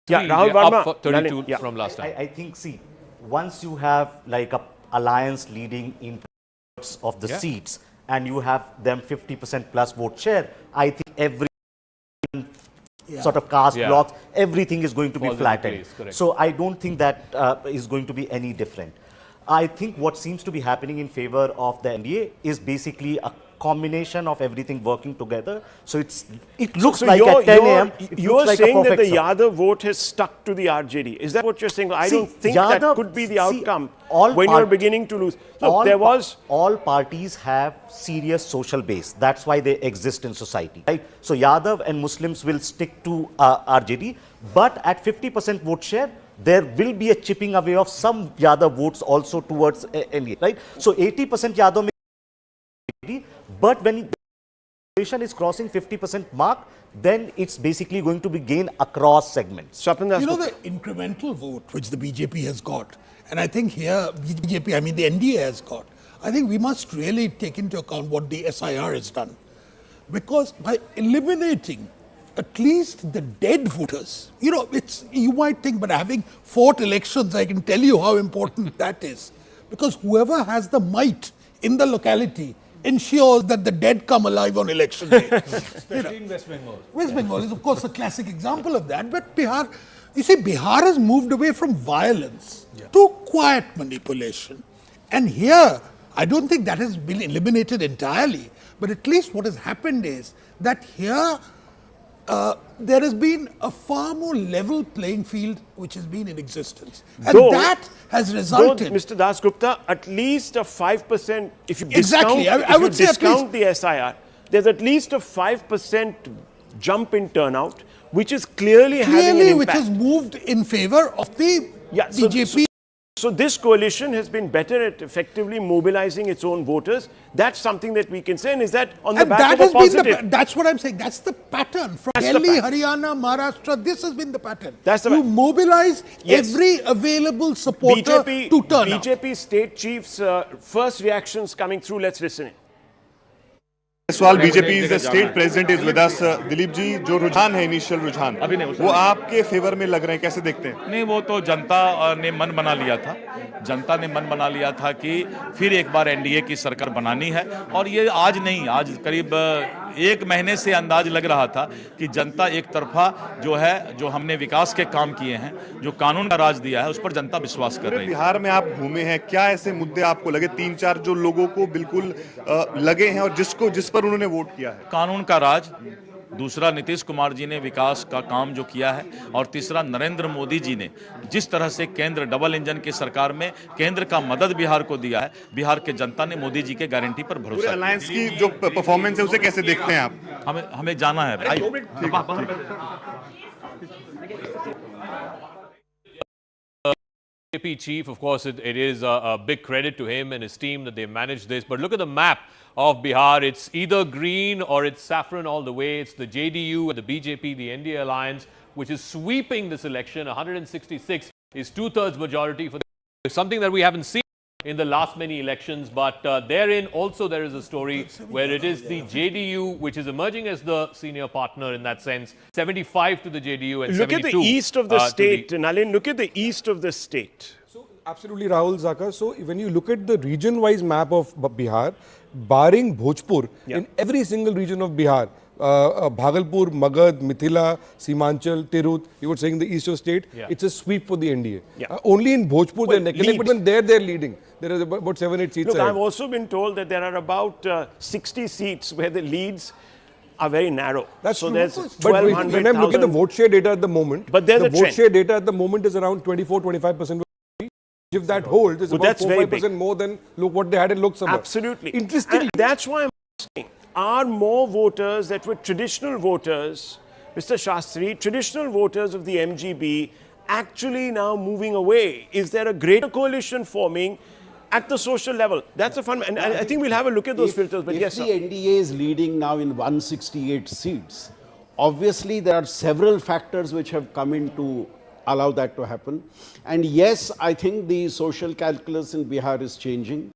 Speaker 20: Rahul
Speaker 1: up
Speaker 20: Verma,
Speaker 1: for 32 from last time.
Speaker 7: I think, see, once you have like a alliance leading in of the seats and you have them 50% plus vote share, I think every sort of caste blocks, everything is going to be flattened. So I don't think that is going to be any different. I think what seems to be happening in favor of the NDA is basically a combination of everything working together. So it looks like at 10 a.m.
Speaker 20: You're saying that the Yadav vote has stuck to the RJD. Is that what you're saying? I don't think that could be the outcome when you're beginning to lose. Look,
Speaker 7: all parties have serious social base. That's why they exist in society, right? So Yadav and Muslims will stick to RJD, but at 50% vote share, there will be a chipping away of some Yadav votes also towards NDA, right? So 80% Yadav, but when the coalition is crossing 50% mark, then it's basically going to be gained across segments.
Speaker 19: You know, the incremental vote which the BJP has got, and I think here BJP, I mean the NDA has got, I think we must really take into account what the SIR has done. Because by eliminating at least the dead voters, you know, you might think, but having fought elections, I can tell you how important that is. Because whoever has the might in the locality ensures that the dead come alive on election day.
Speaker 11: Especially in West Bengal.
Speaker 19: West Bengal is, of course, a classic example of that. But Bihar, you see, Bihar has moved away from violence to quiet manipulation. And here, I don't think that has been eliminated entirely. But at least what has happened is that here, there has been a far more level playing field which has been in existence. And that has resulted...
Speaker 20: Mr. Das Gupta, at least a 5%, if you
Speaker 19: exactly,
Speaker 20: discount,
Speaker 19: I would say
Speaker 20: discount the SIR, there's at least a 5% jump in turnout, which is clearly having an impact.
Speaker 19: Which has moved in favor of the BJP.
Speaker 20: So this coalition has been better at effectively mobilizing its own voters. That's something that we can say, and is that on the back of a positive?
Speaker 19: That's what I'm saying. That's the pattern. From Delhi, Haryana, Maharashtra, this has been the pattern.
Speaker 20: That's the
Speaker 19: you mobilize every available supporter to turn out.
Speaker 20: BJP state chief's first reactions coming through. Let's listen in.
Speaker 21: सवाल BJP is the state president is with us Dilip ji जो रुझान है initial रुझान
Speaker 22: अभी नहीं
Speaker 21: वो आपके favour में लग रहे हैं कैसे देखते हैं
Speaker 22: नहीं वो तो जनता ने मन बना लिया था जनता ने मन बना लिया था कि फिर एक बार एनडीए की सरकार बनानी है और ये आज नहीं आज करीब एक महीने से अंदाज लग रहा था कि जनता एक तरफा जो हमने विकास के काम किए हैं जो कानून का राज दिया है उस पर जनता विश्वास कर रही है
Speaker 21: बिहार में आप घूमे हैं क्या ऐसे मुद्दे आपको लगे 3-4 जो लोगों को बिल्कुल लगे हैं और जिस पर उन्होंने वोट किया है
Speaker 22: कानून का राज दूसरा नीतीश कुमार जी ने विकास का काम जो किया है और तीसरा नरेंद्र मोदी जी ने जिस तरह से केंद्र डबल इंजन की सरकार में केंद्र का मदद बिहार को दिया है बिहार के जनता ने मोदी जी के गारंटी पर भरोसा
Speaker 21: अलायंस की जो परफॉर्मेंस है उसे कैसे देखते हैं आप
Speaker 22: हमें जाना है
Speaker 1: BJP BJP chief. Of course, it is a big credit to him and his team that they managed this. But look at the map of Bihar. It's either green or it's saffron all the way. It's the JDU and the BJP, the NDA alliance, which is sweeping this election. 166 is 2/3 majority for something that we haven't seen in the last many elections, but therein also there is a story where it is the JDU which is emerging as the senior partner in that sense. 75 to the JDU and
Speaker 20: look
Speaker 1: 72
Speaker 20: at the east of the state, Nalin. Look at the east of the state.
Speaker 3: So absolutely, Rahul, Zaka. So when you look at the region-wise map of Bihar, barring Bhojpur, in every single region of Bihar, Bhagalpur, Magad, Mithila, Simanchal, Tirut, you were saying the east of state, it's a sweep for the NDA. Only in Bhojpur they're neck and neck, but even there they're leading. There are about 7-8 seats.
Speaker 20: Look, I've also been told that there are about 60 seats where the leads are very narrow.
Speaker 3: That's
Speaker 20: so
Speaker 3: true.
Speaker 20: there's
Speaker 3: But when I'm looking at the vote share data at the moment,
Speaker 20: but there's
Speaker 3: the
Speaker 20: a
Speaker 3: vote
Speaker 20: trend.
Speaker 3: share data at the moment is around 24-25%. If that holds, it's about 4-5% more than what they had in Lok Sabha.
Speaker 20: Absolutely.
Speaker 3: Interesting.
Speaker 20: And that's why I'm asking, are more voters that were traditional voters, Mr. Shastri, traditional voters of the MGB, actually now moving away? Is there a greater coalition forming at the social level? That's a fun, and I think we'll have a look at those filters. But yes,
Speaker 6: the NDA is leading now in 168 seats, obviously there are several factors which have come in to allow that to happen. And yes, I think the social calculus in Bihar is changing.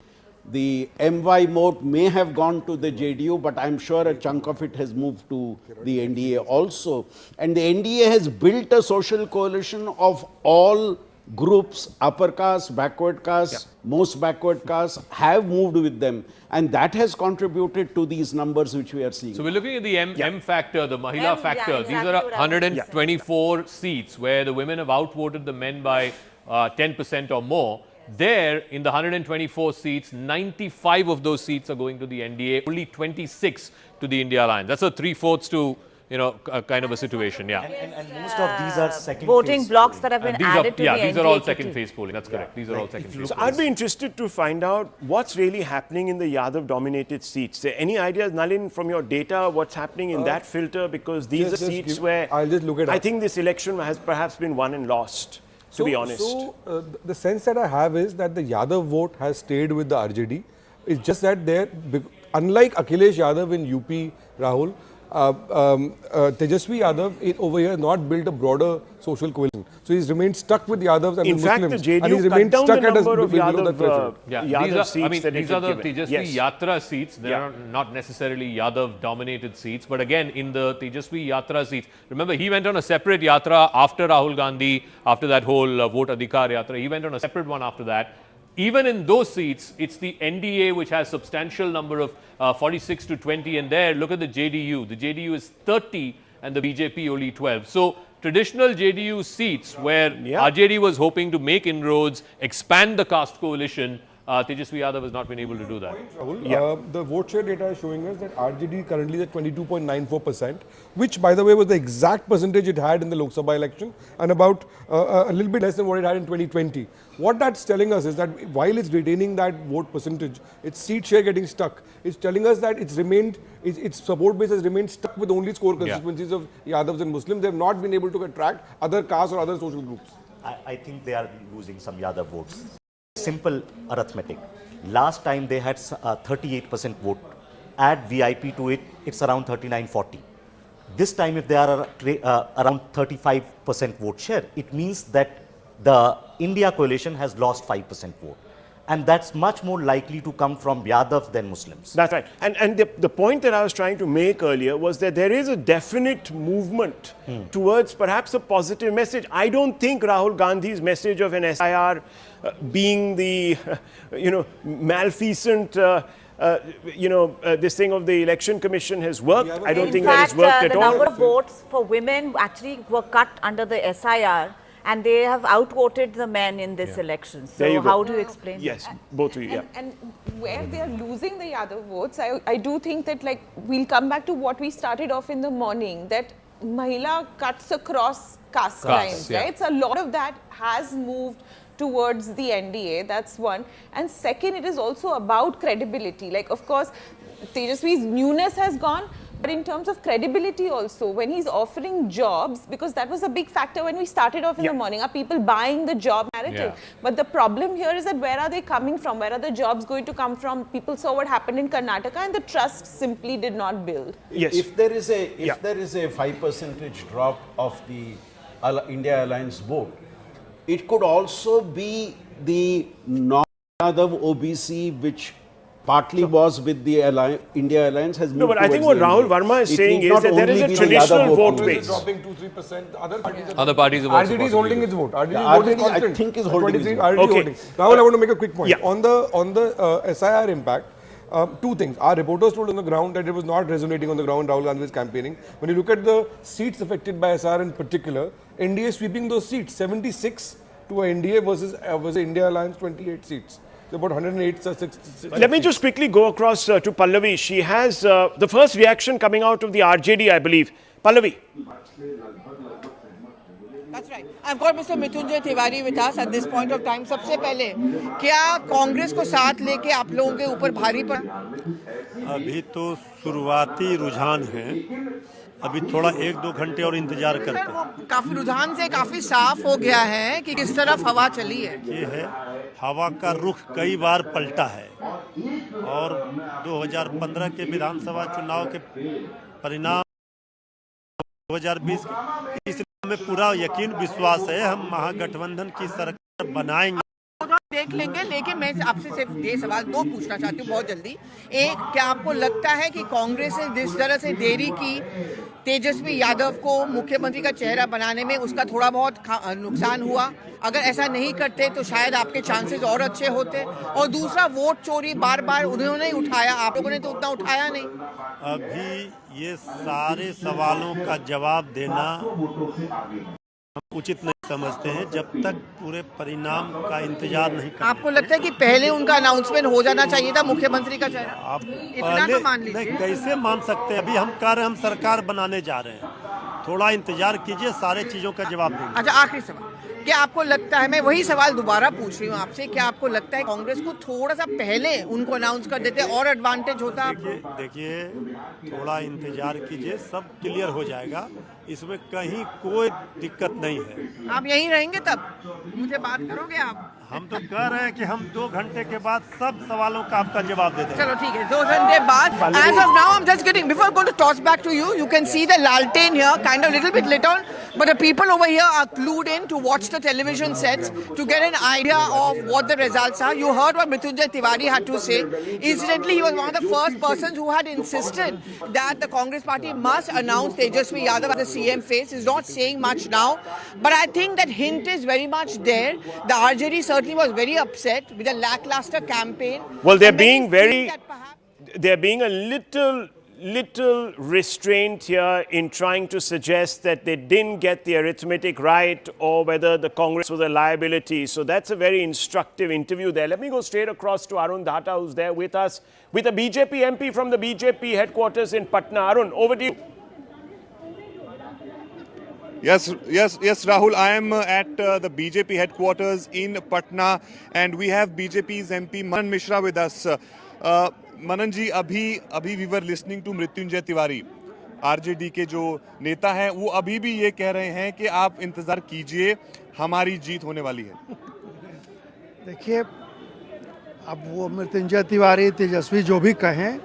Speaker 6: The MY vote may have gone to the JDU, but I'm sure a chunk of it has moved to the NDA also. And the NDA has built a social coalition of all groups, upper caste, backward caste, most backward caste have moved with them. And that has contributed to these numbers which we are seeing.
Speaker 1: So we're looking at the M factor, the Mahila factor. These are 124 seats where the women have outvoted the men by 10% or more. There, in the 124 seats, 95 of those seats are going to the NDA, only 26 to the India Alliance. That's a 3/4 to, kind of a situation,
Speaker 7: And most of these are second
Speaker 4: voting
Speaker 7: phase
Speaker 4: blocks that have been added to the NDA.
Speaker 1: These are all second phase polling. That's correct. These are all second phase
Speaker 20: So
Speaker 1: polling.
Speaker 20: I'd be interested to find out what's really happening in the Yadav-dominated seats. Any ideas, Nalin, from your data, what's happening in that filter? Because these are seats where
Speaker 3: I'll just look it up.
Speaker 20: I think this election has perhaps been won and lost, to be honest.
Speaker 3: So the sense that I have is that the Yadav vote has stayed with the RJD. It's just that unlike Akhilesh Yadav in UP, Rahul, Tejasvi Yadav over here has not built a broader social coalition. So he's remained stuck with Yadavs and
Speaker 20: in
Speaker 3: the
Speaker 20: fact,
Speaker 3: Muslims.
Speaker 20: the JDU
Speaker 3: and he's remained
Speaker 20: cut down
Speaker 3: stuck
Speaker 20: the
Speaker 3: at
Speaker 20: number
Speaker 3: us
Speaker 20: of
Speaker 3: below that threshold.
Speaker 20: Yadav seats that
Speaker 1: these are the
Speaker 20: given.
Speaker 1: Tejasvi Yatra seats. They are not necessarily Yadav-dominated seats. But again, in the Tejasvi Yatra seats, remember, he went on a separate Yatra after Rahul Gandhi, after that whole Vote Adhikar Yatra. He went on a separate one after that. Even in those seats, it's the NDA which has substantial number of 46 to 20. And there, look at the JDU. The JDU is 30 and the BJP only 12. So traditional JDU seats where RJD was hoping to make inroads, expand the caste coalition, Tejasvi Yadav has not been able to do that.
Speaker 3: The vote share data is showing us that RJD currently is at 22.94%, which, by the way, was the exact percentage it had in the Lok Sabha election and about a little bit less than what it had in 2020. What that's telling us is that while it's retaining that vote percentage, its seat share getting stuck. It's telling us that its support base has remained stuck with only core constituencies of Yadavs and Muslims. They have not been able to attract other castes or other social groups.
Speaker 7: I think they are losing some Yadav votes. Simple arithmetic. Last time they had 38% vote. Add VIP to it, it's around 39-40. This time if they are around 35% vote share, it means that the India coalition has lost 5% vote. And that's much more likely to come from Yadav than Muslims.
Speaker 20: That's right. And the point that I was trying to make earlier was that there is a definite movement towards perhaps a positive message. I don't think Rahul Gandhi's message of an SIR being the, malfeasant, this thing of the election commission has worked. I don't think that has worked at all.
Speaker 4: The number of votes for women actually were cut under the SIR. And they have outvoted the men in this election. So how do you explain
Speaker 20: Yes,
Speaker 4: that?
Speaker 20: both of you,
Speaker 10: And where they are losing the Yadav votes, I do think that we'll come back to what we started off in the morning, that Mahila cuts across caste lines, right? So a lot of that has moved towards the NDA, that's one. And second, it is also about credibility. Of course, Tejasvi's newness has gone, But in terms of credibility also, when he's offering jobs, because that was a big factor when we started off in the morning, are people buying the job narrative? But the problem here is that where are they coming from? Where are the jobs going to come from? People saw what happened in Karnataka and the trust simply did not build.
Speaker 6: Yes. If there is a 5% drop of the India Alliance vote, it could also be the non-Yadav OBC which partly was with the India Alliance has moved.
Speaker 20: No, but I think what Rahul Verma is saying is that there is a traditional vote base.
Speaker 3: Dropping 2-3%.
Speaker 1: Other parties have also
Speaker 3: RJD is holding its vote.
Speaker 6: RJD I think is holding its vote.
Speaker 3: Okay. Rahul, I want to make a quick point. On the SIR impact, two things. Our reporters told on the ground that it was not resonating on the ground. Rahul Gandhi was campaigning. When you look at the seats affected by SIR in particular, NDA sweeping those seats, 76 to a NDA versus India Alliance 28 seats. So about 108.
Speaker 20: Let me just quickly go across to Pallavi. She has the first reaction coming out of the RJD, I believe. Pallavi.
Speaker 9: That's right. I've got Mr. Mrityunjay Tiwari with us at this point of time. सबसे पहले क्या कांग्रेस को साथ लेके आप लोगों के ऊपर भारी पड़ा?
Speaker 14: अभी तो शुरुआती रुझान है. अभी थोड़ा 1-2 घंटे और इंतजार करते हैं.
Speaker 9: काफी रुझान से काफी साफ हो गया है कि किस तरफ हवा चली है.
Speaker 14: ये है हवा का रुख कई बार पलटा है और 2015 के विधानसभा चुनाव के परिणाम 2020 इसलिए हमें पूरा यकीन विश्वास है हम महागठबंधन की सरकार बनाएंगे.
Speaker 9: देख लेंगे, लेकिन मैं आपसे सिर्फ ये सवाल दो पूछना चाहती हूँ बहुत जल्दी. एक, क्या आपको लगता है कि कांग्रेस ने जिस तरह से देरी की तेजस्वी यादव को मुख्यमंत्री का चेहरा बनाने में उसका थोड़ा बहुत नुकसान हुआ? अगर ऐसा नहीं करते तो शायद आपके चांसेस और अच्छे होते. और दूसरा, वोट चोरी बार बार उन्होंने ही उठाया, आप लोगों ने तो उतना उठाया नहीं.
Speaker 14: अभी ये सारे सवालों का जवाब देना हम उचित नहीं समझते हैं जब तक पूरे परिणाम का इंतजार नहीं करते.
Speaker 9: आपको लगता है कि पहले उनका अनाउंसमेंट हो जाना चाहिए था मुख्यमंत्री का चेहरा?
Speaker 14: आप
Speaker 9: इतना तो मान लीजिए.
Speaker 14: कैसे मान सकते हैं? अभी हम कह रहे हैं हम सरकार बनाने जा रहे हैं. थोड़ा इंतजार कीजिए, सारे चीजों का जवाब देंगे.
Speaker 9: अच्छा, आखिरी सवाल, क्या आपको लगता है, मैं वही सवाल दोबारा पूछ रही हूँ आपसे, क्या आपको लगता है कांग्रेस को थोड़ा सा पहले उनको अनाउंस कर देते और एडवांटेज होता?
Speaker 14: देखिए थोड़ा इंतजार कीजिए, सब क्लियर हो जाएगा. इसमें कहीं कोई दिक्कत नहीं है.
Speaker 9: आप यहीं रहेंगे तब मुझे बात करोगे आप?
Speaker 14: हम तो कह रहे हैं कि हम 2 घंटे के बाद सब सवालों का आपका जवाब दे देंगे.
Speaker 9: चलो ठीक है, 2 घंटे बाद. As of now, I'm just getting, before going to toss back to you, you can see the laltain here, kind of little bit lit on, but the people over here are clued in to watch the television sets to get an idea of what the results are. You heard what Mrityunjay Tiwari had to say. Incidentally, he was one of the first persons who had insisted that the Congress party must announce Tejaswi Yadav as the CM face. He's not saying much now, but I think that hint is very much there. The RJD certainly was very upset with a lackluster campaign.
Speaker 20: Well, they're being a little restrained here in trying to suggest that they didn't get the arithmetic right or whether the Congress was a liability. So that's a very instructive interview there. Let me go straight across to Arun Dhata, who's there with us, with a BJP MP from the BJP headquarters in Patna. Arun, over to you.
Speaker 21: Yes, Rahul. I am at the BJP headquarters in Patna, and we have BJP's MP Manan Mishra with us. Manan ji, अभी we were listening to Mrityunjay Tiwari, RJD के जो नेता हैं, वो अभी भी ये कह रहे हैं कि आप इंतजार कीजिए, हमारी जीत होने वाली है.
Speaker 23: देखिए, अब वो मृत्युंजय तिवारी, तेजस्वी जो भी कहें,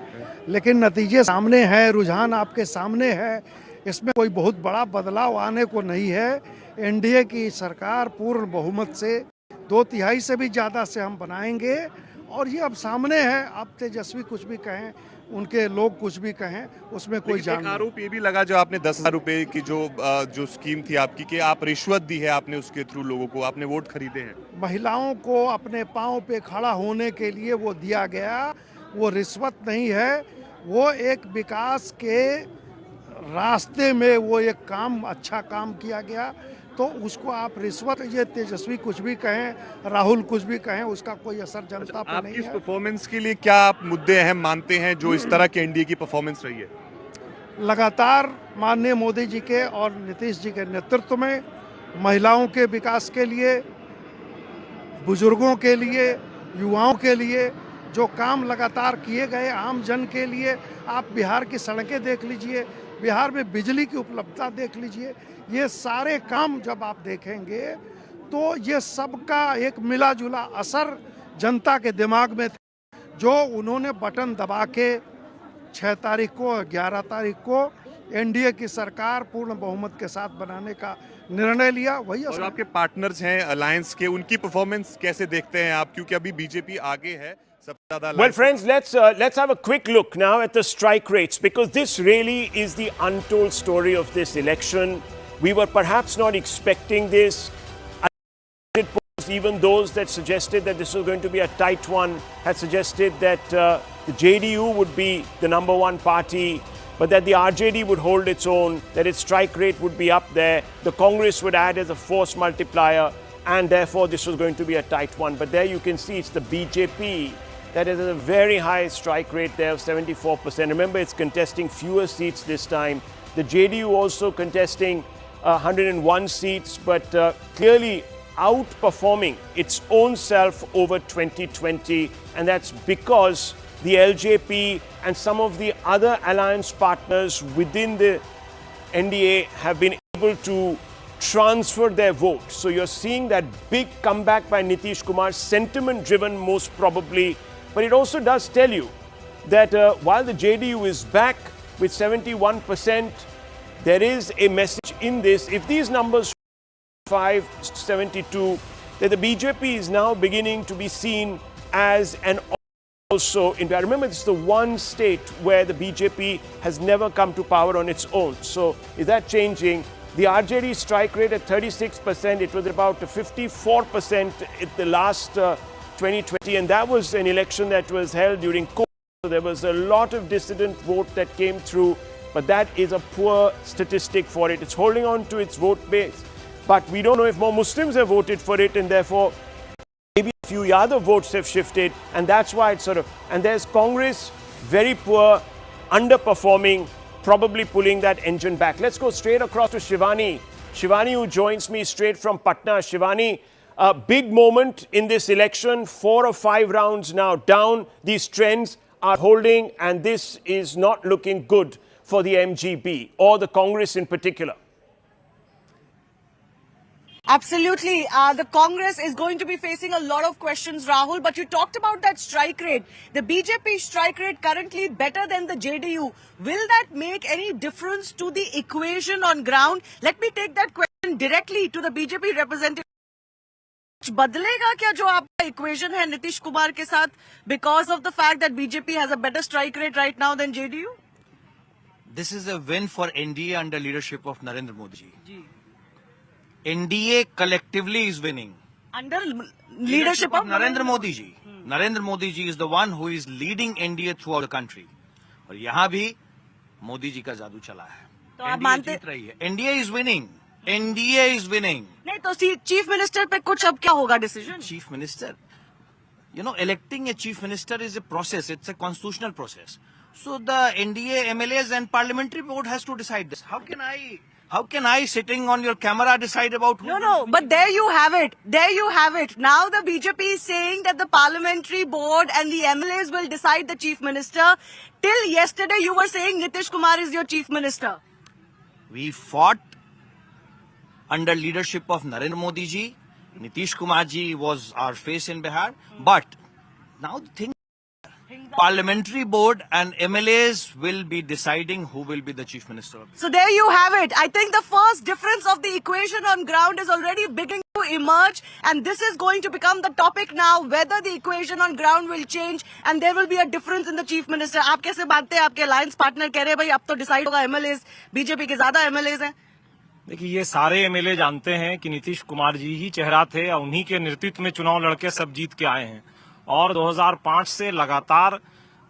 Speaker 23: लेकिन नतीजे सामने हैं, रुझान आपके सामने है. इसमें कोई बहुत बड़ा बदलाव आने को नहीं है. एनडीए की सरकार पूर्ण बहुमत से 2/3 से भी ज़्यादा से हम बनाएंगे और ये अब सामने है. अब तेजस्वी कुछ भी कहें, उनके लोग कुछ भी कहें, उसमें कोई जान नहीं.
Speaker 21: आरोप ये भी लगा जो आपने 10,000 रुपए की जो स्कीम थी आपकी कि आप रिश्वत दी है, आपने उसके थ्रू लोगों को, आपने वोट खरीदे हैं.
Speaker 23: महिलाओं को अपने पाँव पे खड़ा होने के लिए वो दिया गया, वो रिश्वत नहीं है, वो एक विकास के रास्ते में वो एक काम, अच्छा काम किया गया. तो उसको आप रिश्वत, ये तेजस्वी कुछ भी कहें, राहुल कुछ भी कहें, उसका कोई असर जनता पर नहीं है.
Speaker 21: इस परफॉर्मेंस के लिए क्या आप मुद्दे अहम मानते हैं जो इस तरह के एनडीए की परफॉर्मेंस रही है?
Speaker 23: लगातार माननीय मोदी जी के और नीतीश जी के नेतृत्व में महिलाओं के विकास के लिए, बुजुर्गों के लिए, युवाओं के लिए जो काम लगातार किए गए आम जन के लिए, आप बिहार की सड़कें देख लीजिए, बिहार में बिजली की उपलब्धता देख लीजिए, ये सारे काम जब आप देखेंगे तो ये सबका एक मिला जुला असर जनता के दिमाग में था, जो उन्होंने बटन दबा के 6 तारीख को 11 तारीख को एनडीए की सरकार पूर्ण बहुमत के साथ बनाने का निर्णय लिया। वही
Speaker 21: और आपके पार्टनर्स हैं अलायंस के, उनकी परफॉर्मेंस कैसे देखते हैं आप, क्योंकि अभी बीजेपी आगे है सबसे ज्यादा।
Speaker 20: Well, friends, let's have a quick look now at the strike rates, because this really is the untold story of this election. We were perhaps not expecting this. Even those that suggested that this was going to be a tight one had suggested that the JDU would be the #1 party, but that the RJD would hold its own, that its strike rate would be up there, the Congress would add as a force multiplier, and therefore this was going to be a tight one. But there you can see it's the BJP that is a very high strike rate there of 74%. Remember, it's contesting fewer seats this time. The JDU also contesting 101 seats, but clearly outperforming its own self over 2020, and that's because the LJP and some of the other alliance partners within the NDA have been able to transfer their vote. So you're seeing that big comeback by Nitish Kumar, sentiment driven most probably, but it also does tell you that while the JDU is back with 71%, there is a message in this. If these numbers 572, that the BJP is now beginning to be seen as an also in. Remember, this is the one state where the BJP has never come to power on its own. So is that changing? The RJD strike rate at 36%, it was about 54% at the last 2020, and that was an election that was held during COVID. So there was a lot of dissident vote that came through, but that is a poor statistic for it. It's holding on to its vote base. But we don't know if more Muslims have voted for it, and therefore maybe a few other votes have shifted, and that's why it's sort of. And there's Congress, very poor, underperforming, probably pulling that engine back. Let's go straight across to Shivani. Shivani, who joins me straight from Patna. Shivani, a big moment in this election, 4 or 5 rounds now down. These trends are holding, and this is not looking good for the MGB or the Congress in particular.
Speaker 13: Absolutely. The Congress is going to be facing a lot of questions, Rahul, but you talked about that strike rate. The BJP strike rate currently better than the JDU. Will that make any difference to the equation on ground? Let me take that question directly to the BJP representative. बदलेगा क्या जो आपका equation है नीतीश कुमार के साथ because of the fact that BJP has a better strike rate right now than JDU?
Speaker 15: This is a win for NDA under leadership of Narendra Modi ji. NDA collectively is winning.
Speaker 13: Under leadership of
Speaker 15: Narendra Modi ji. Narendra Modi ji is the one who is leading NDA throughout the country. और यहाँ भी मोदी जी का जादू चला है.
Speaker 13: तो आप मानते
Speaker 15: जीत रही है. NDA is winning. NDA is winning.
Speaker 13: नहीं तो चीफ मिनिस्टर पे कुछ अब क्या होगा decision?
Speaker 15: Chief Minister. You know, electing a chief minister is a process. It's a constitutional process. So the NDA, MLAs and parliamentary board has to decide this. How can I sitting on your camera decide about who?
Speaker 13: No, but there you have it. There you have it. Now the BJP is saying that the parliamentary board and the MLAs will decide the chief minister. Till yesterday you were saying Nitish Kumar is your chief minister.
Speaker 15: We fought under leadership of Narendra Modi ji. Nitish Kumar ji was our face in Bihar. But now the thing, parliamentary board and MLAs will be deciding who will be the chief minister.
Speaker 13: So there you have it. I think the first difference of the equation on ground is already beginning to emerge, and this is going to become the topic now, whether the equation on ground will change and there will be a difference in the chief minister. आप कैसे मानते हैं? आपके alliance partner कह रहे हैं भाई अब तो decide होगा, MLAs बीजेपी के ज्यादा MLAs हैं.
Speaker 16: देखिए, ये सारे एमएलए जानते हैं कि नीतीश कुमार जी ही चेहरा थे और उन्हीं के नेतृत्व में चुनाव लड़के सब जीत के आए हैं, और 2005 से लगातार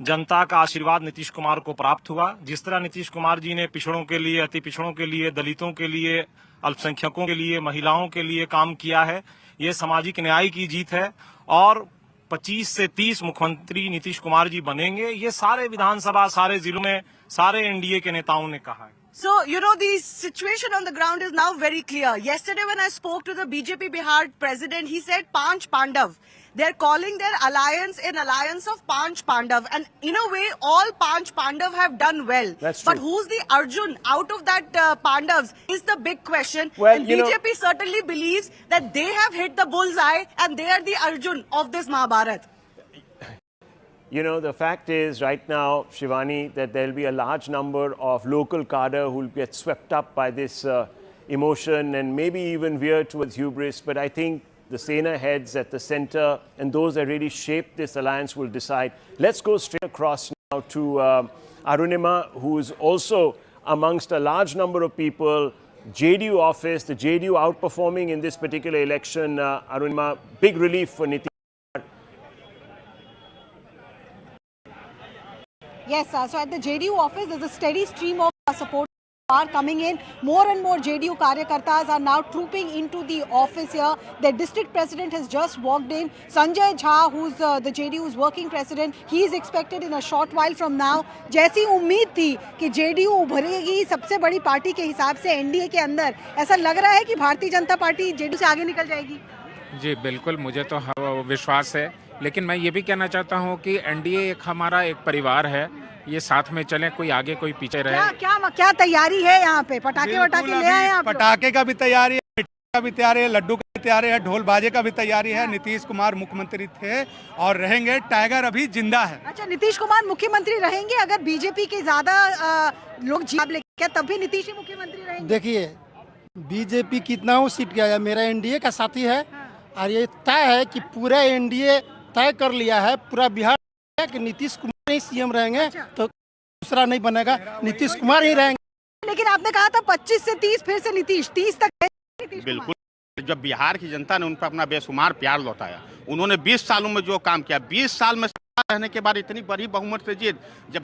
Speaker 16: जनता का आशीर्वाद नीतीश कुमार को प्राप्त हुआ. जिस तरह नीतीश कुमार जी ने पिछड़ों के लिए, अति पिछड़ों के लिए, दलितों के लिए, अल्पसंख्यकों के लिए, महिलाओं के लिए काम किया है, ये सामाजिक न्याय की जीत है. और 25 से 30 मुख्यमंत्री नीतीश कुमार जी बनेंगे, ये सारे विधानसभा, सारे जिलों में सारे एनडीए के नेताओं ने कहा है.
Speaker 13: So, you know, the situation on the ground is now very clear. Yesterday when I spoke to the BJP Bihar president, he said Panch Pandav. They're calling their alliance an alliance of Panch Pandav. And in a way, all Panch Pandav have done well.
Speaker 20: That's true.
Speaker 13: But who's the Arjun out of that Pandavs is the big question.
Speaker 20: Well,
Speaker 13: and
Speaker 20: you know,
Speaker 13: BJP certainly believes that they have hit the bullseye and they are the Arjun of this Mahabharat.
Speaker 20: You know, the fact is right now, Shivani, that there will be a large number of local cadre who will get swept up by this emotion and maybe even veer towards hubris. But I think the Sena heads at the center and those that really shape this alliance will decide. Let's go straight across now to Arunima, who is also amongst a large number of people. JDU office, the JDU outperforming in this particular election. Arunima, big relief for Nitish.
Speaker 13: Yes, so at the JDU office, there's a steady stream of support are coming in. More and more JDU Karyakartas are now trooping into the office here. The district president has just walked in. Sanjay Jha, who's the JDU's working president, he is expected in a short while from now. जैसी उम्मीद थी कि JDU उभरेगी सबसे बड़ी party के हिसाब से NDA के अंदर, ऐसा लग रहा है कि भारतीय जनता पार्टी JDU से आगे निकल जाएगी।
Speaker 5: जी बिल्कुल, मुझे तो विश्वास है, लेकिन मैं ये भी कहना चाहता हूँ कि एनडीए एक हमारा एक परिवार है, ये साथ में चलें, कोई आगे कोई पीछे रहे।
Speaker 13: क्या तैयारी है यहाँ पे? पटाखे वटाखे ले आए आप?
Speaker 17: पटाखे का भी तैयारी है, मिठाई का भी तैयारी है, लड्डू का भी तैयारी है, ढोल बाजे का भी तैयारी है। नीतीश कुमार मुख्यमंत्री थे और रहेंगे, टाइगर अभी जिंदा है।
Speaker 13: अच्छा, नीतीश कुमार मुख्यमंत्री रहेंगे अगर बीजेपी के ज्यादा लोग जीत लेंगे, तब भी नीतीश ही मुख्यमंत्री रहेंगे?
Speaker 23: देखिए, बीजेपी कितना सीट गया, मेरा एनडीए का साथी है और ये तय है कि पूरा एनडीए तय कर लिया है, पूरा बिहार कि नीतीश कुमार ही सीएम रहेंगे। तो दूसरा नहीं बनेगा, नीतीश कुमार ही रहेंगे।
Speaker 13: लेकिन आपने कहा था 25 से 30, फिर से नीतीश 30 तक है।
Speaker 18: बिल्कुल, जब बिहार की जनता ने उन पर अपना बेशुमार प्यार लौटाया, उन्होंने 20 सालों में जो काम किया, 20 साल में रहने के बाद इतनी बड़ी बहुमत से जीत जब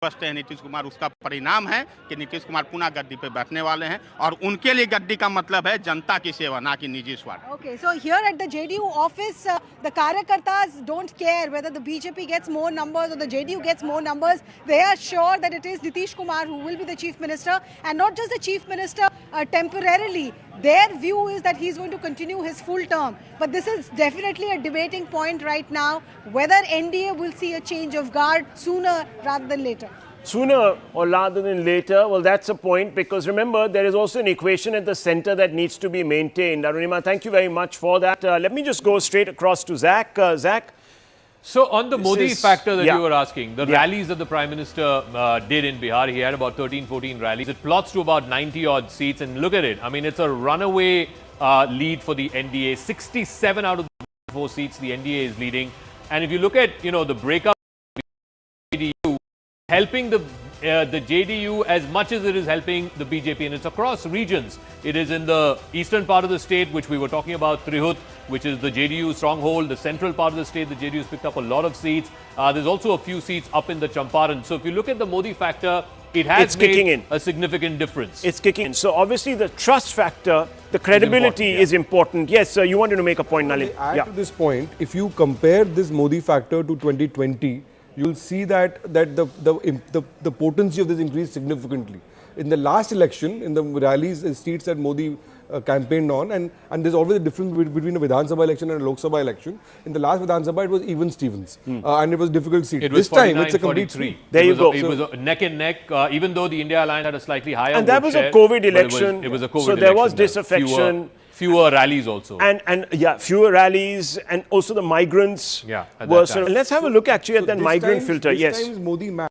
Speaker 18: बचते हैं नीतीश कुमार, उसका परिणाम है कि नीतीश कुमार पुनः गद्दी पे बैठने वाले हैं और उनके लिए गद्दी का मतलब है जनता की सेवा, ना कि निजी स्वार्थ।
Speaker 13: Okay, so here at the JDU office, the Karyakartas don't care whether the BJP gets more numbers or the JDU gets more numbers. They are sure that it is Nitish Kumar who will be the chief minister, and not just the chief minister temporarily. Their view is that he's going to continue his full term. But this is definitely a debating point right now, whether NDA will see a change of guard sooner rather than later.
Speaker 20: Sooner or rather than later, well, that's a point, because remember, there is also an equation at the center that needs to be maintained. Arunima, thank you very much for that. Let me just go straight across to Zach. Zach?
Speaker 1: So on the Modi factor that you were asking, the rallies that the Prime Minister did in Bihar, he had about 13, 14 rallies. It plots to about 90 odd seats, and look at it. I mean, it's a runaway lead for the NDA. 67 out of the 4 seats the NDA is leading. And if you look at, you know, the breakup of the JDU, helping the JDU as much as it is helping the BJP, and it's across regions. It is in the eastern part of the state, which we were talking about, Trihut, which is the JDU stronghold. The central part of the state, the JDU has picked up a lot of seats. There's also a few seats up in the Champaran. So if you look at the Modi factor, it has made a significant difference.
Speaker 20: It's kicking in. So obviously the trust factor, the credibility is important. Yes, you wanted to make a point, Nalin.
Speaker 3: Add to this point, if you compare this Modi factor to 2020, you'll see that the potency of this increased significantly. In the last election, in the rallies and seats that Modi campaigned on, and there's always a difference between a Vidhan Sabha election and a Lok Sabha election. In the last Vidhan Sabha, it was even Stevens, and it was difficult seat.
Speaker 1: It was
Speaker 3: this time, it's a complete sweep.
Speaker 20: There you go.
Speaker 1: It was a neck and neck, even though the India Alliance had a slightly higher
Speaker 20: and that was a COVID election.
Speaker 1: It was a COVID
Speaker 20: so
Speaker 1: election.
Speaker 20: There was disaffection.
Speaker 1: Fewer rallies also.
Speaker 20: And yeah, fewer rallies, and also the migrants were sort of, let's have a look actually at that migrant filter.
Speaker 3: This time is Modi map.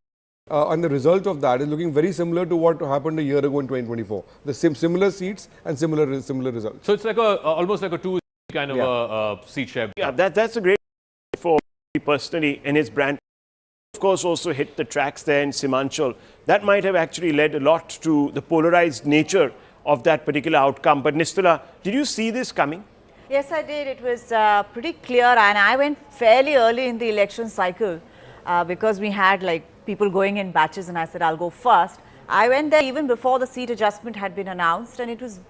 Speaker 3: And the result of that is looking very similar to what happened a year ago in 2024. The similar seats and similar results.
Speaker 1: So it's like almost like a 2 kind of a seat share.
Speaker 20: Yeah, that's a great for me personally and his brand. Of course, also hit the tracks there in Simanchal. That might have actually led a lot to the polarized nature of that particular outcome. But Nistula, did you see this coming?
Speaker 4: Yes, I did. It was pretty clear, and I went fairly early in the election cycle because we had like people going in batches, and I said I'll go first. I went there even before the seat adjustment had been announced, and it was,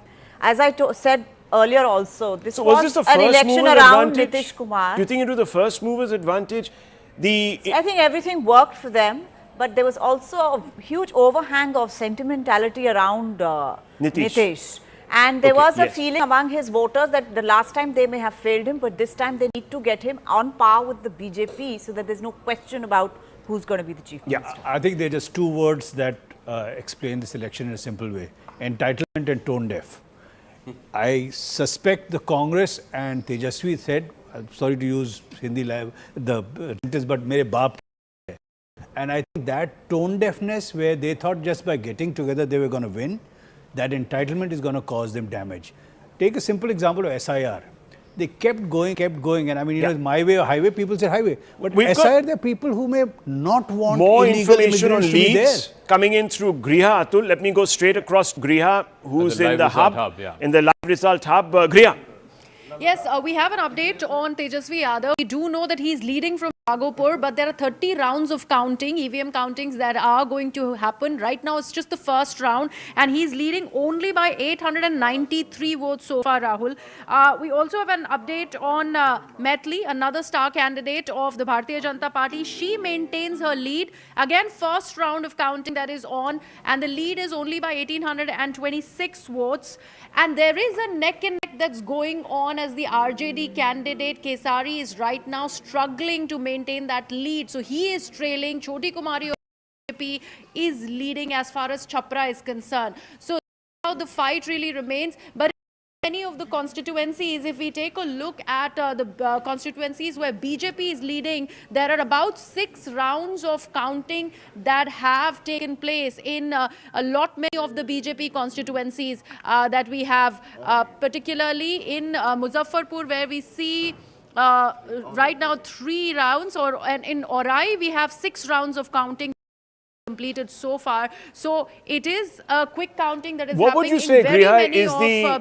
Speaker 4: as I said earlier also, this was an election around Nitish Kumar.
Speaker 20: Do you think it was the first mover's advantage?
Speaker 4: I think everything worked for them, but there was also a huge overhang of sentimentality around Nitish. And there
Speaker 20: Okay,
Speaker 4: was a
Speaker 20: yes.
Speaker 4: feeling among his voters that the last time they may have failed him, but this time they need to get him on par with the BJP so that there's no question about who's going to be the chief minister.
Speaker 11: Yeah, I think there are just two words that explain this election in a simple way: entitlement and tone deaf. I suspect the Congress and Tejasvi said, I'm sorry to use Hindi sentence, but mere baap. And I think that tone deafness, where they thought just by getting together they were going to win, that entitlement is going to cause them damage. Take a simple example of SIR. They kept going, and I mean, you know, my way or highway, people say highway. But SIR, there are people who may not want
Speaker 20: more
Speaker 11: illegal
Speaker 20: information on
Speaker 11: immigrants to be there.
Speaker 20: leads coming in through Griha. Atul, let me go straight across to Griha, who's in the hub, in the live result hub. Griha.
Speaker 2: Yes, we have an update on Tejasvi Yadav. We do know that he's leading from Mahagathbandhan, but there are 30 rounds of counting, EVM countings that are going to happen. Right now, it's just the first round, and he's leading only by 893 votes so far, Rahul. We also have an update on Metli, another star candidate of the Bharatiya Janata Party. She maintains her lead. Again, first round of counting that is on, and the lead is only by 1,826 votes. And there is a neck and neck that's going on as the RJD candidate Kesari is right now struggling to maintain that lead. So he is trailing. Choti Kumari of BJP is leading as far as Chhapra is concerned. So how the fight really remains. But many of the constituencies, if we take a look at the constituencies where BJP is leading, there are about 6 rounds of counting that have taken place in a lot many of the BJP constituencies that we have, particularly in Muzaffarpur, where we see right now 3 rounds, and in Orai we have 6 rounds of counting completed so far. So it is a quick counting that is happening in very many of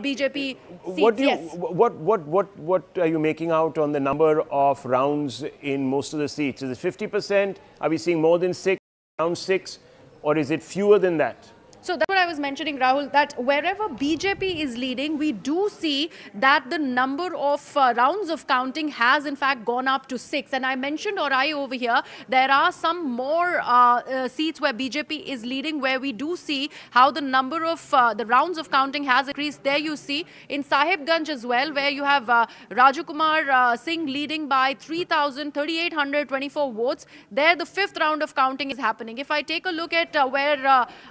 Speaker 2: BJP seats.
Speaker 20: What are you making out on the number of rounds in most of the seats? Is it 50%? Are we seeing more than 6, around 6, or is it fewer than that?
Speaker 2: So that's what I was mentioning, Rahul, that wherever BJP is leading, we do see that the number of rounds of counting has in fact gone up to 6. And I mentioned Orai over here. There are some more seats where BJP is leading, where we do see how the number of the rounds of counting has increased. There you see in Sahibganj as well, where you have Raju Kumar Singh leading by 3,824 votes. There the 5th round of counting is happening. If I take a look at where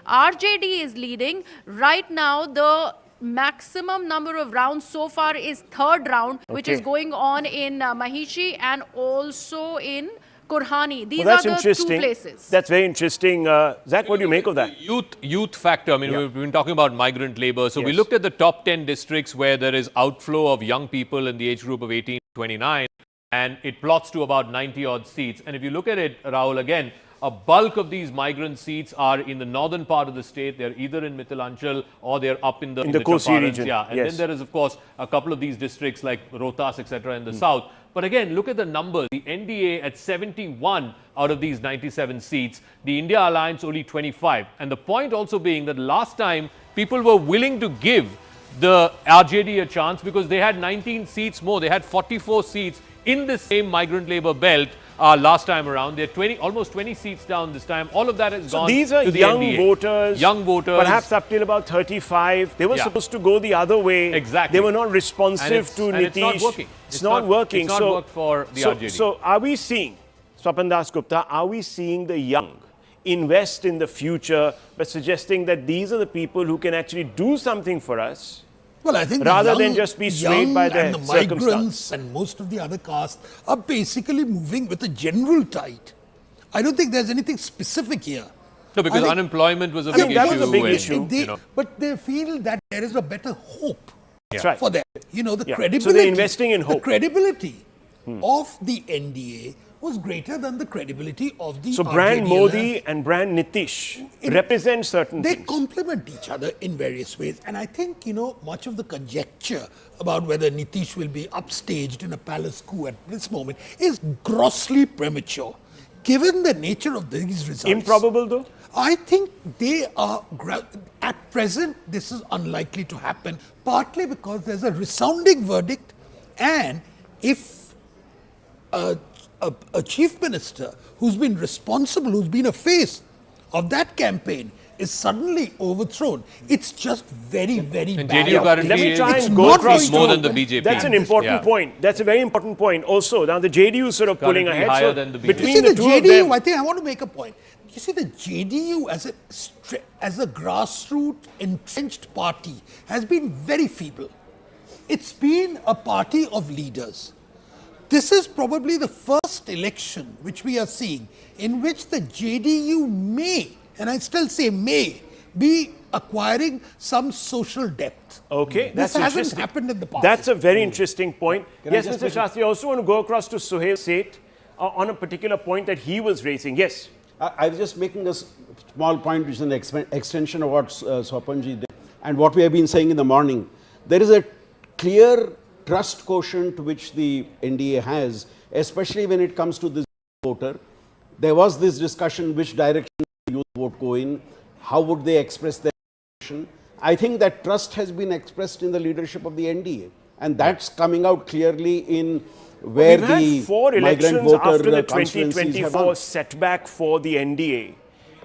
Speaker 2: RJD is leading, right now the maximum number of rounds so far is 3rd round, which is going on in Mahishi and also in Kurhani. These are the 2 places.
Speaker 20: That's very interesting. Zach, what do you make of that?
Speaker 1: Youth factor. I mean, we've been talking about migrant labor. So we looked at the top 10 districts where there is outflow of young people in the age group of 18 to 29, and it plots to about 90 odd seats. And if you look at it, Rahul, again, a bulk of these migrant seats are in the northern part of the state. They're either in Mithilanchal or they're up in the
Speaker 20: Kosi region.
Speaker 1: Yeah, and then there is, of course, a couple of these districts like Rohtas, etc. in the south. But again, look at the numbers. The NDA at 71 out of these 97 seats. The India Alliance only 25. And the point also being that last time people were willing to give the RJD a chance because they had 19 seats more. They had 44 seats in the same migrant labor belt. Last time around, they're almost 20 seats down this time. All of that has gone
Speaker 20: These are
Speaker 1: to the
Speaker 20: young
Speaker 1: NDA.
Speaker 20: voters, perhaps up till about 35. They were supposed to go the other way.
Speaker 1: Exactly.
Speaker 20: They were not responsive to Nitish.
Speaker 1: It's not working.
Speaker 20: It's not working.
Speaker 1: It's not worked for the RJD.
Speaker 20: So are we seeing, Swapan Das Gupta, are we seeing the young invest in the future by suggesting that these are the people who can actually do something for us?
Speaker 19: Well, I think
Speaker 20: rather than just be swayed by their
Speaker 19: and the migrants and most of the other castes are basically moving with a general tide. I don't think there's anything specific here.
Speaker 1: No, because unemployment was a big issue.
Speaker 20: That was a big issue.
Speaker 19: But they feel that there is a better hope
Speaker 20: right.
Speaker 19: for them. You know, the credibility.
Speaker 20: So they're investing in hope.
Speaker 19: The credibility of the NDA was greater than the credibility of the
Speaker 20: So brand Modi and brand Nitish represent certain things.
Speaker 19: They complement each other in various ways. And I think, you know, much of the conjecture about whether Nitish will be upstaged in a palace coup at this moment is grossly premature. Given the nature of these results.
Speaker 20: Improbable though?
Speaker 19: I think they are, at present, this is unlikely to happen, partly because there's a resounding verdict, and if a chief minister who's been responsible, who's been a face of that campaign, is suddenly overthrown, it's just very, very
Speaker 1: And
Speaker 19: bad.
Speaker 1: JDU currently
Speaker 20: Let me try
Speaker 1: is
Speaker 20: and go across
Speaker 1: more
Speaker 20: to-
Speaker 1: than the BJP.
Speaker 20: That's an important point. That's a very important point. Also, now the JDU is sort of pulling
Speaker 1: Currently
Speaker 20: ahead.
Speaker 1: higher
Speaker 20: So
Speaker 1: than the BJP.
Speaker 20: between
Speaker 19: You see,
Speaker 20: the
Speaker 19: the
Speaker 20: two of
Speaker 19: JDU,
Speaker 20: them,
Speaker 19: I think I want to make a point. You see, the JDU as a grassroots entrenched party has been very feeble. It's been a party of leaders. This is probably the first election which we are seeing in which the JDU may, and I still say may, be acquiring some social depth.
Speaker 20: okay,
Speaker 19: This
Speaker 20: that's
Speaker 19: hasn't
Speaker 20: interesting.
Speaker 19: happened in the past.
Speaker 20: That's a very interesting point.
Speaker 6: Can I
Speaker 20: Yes,
Speaker 6: just
Speaker 20: Mr.
Speaker 6: make a-
Speaker 20: Shastri, I also want to go across to Suhail Seth on a particular point that he was raising. Yes.
Speaker 6: I was just making a small point, which is an extension of what Swapanji did and what we have been saying in the morning. There is a clear trust quotient which the NDA has, especially when it comes to this voter. There was this discussion, which direction the youth vote go in, how would they express their position. I think that trust has been expressed in the leadership of the NDA, and that's coming out clearly in where
Speaker 20: We've
Speaker 6: the
Speaker 20: had 4
Speaker 6: migrant
Speaker 20: elections
Speaker 6: voter
Speaker 20: after the
Speaker 6: constituencies have
Speaker 20: 2024
Speaker 6: won.
Speaker 20: setback for the NDA.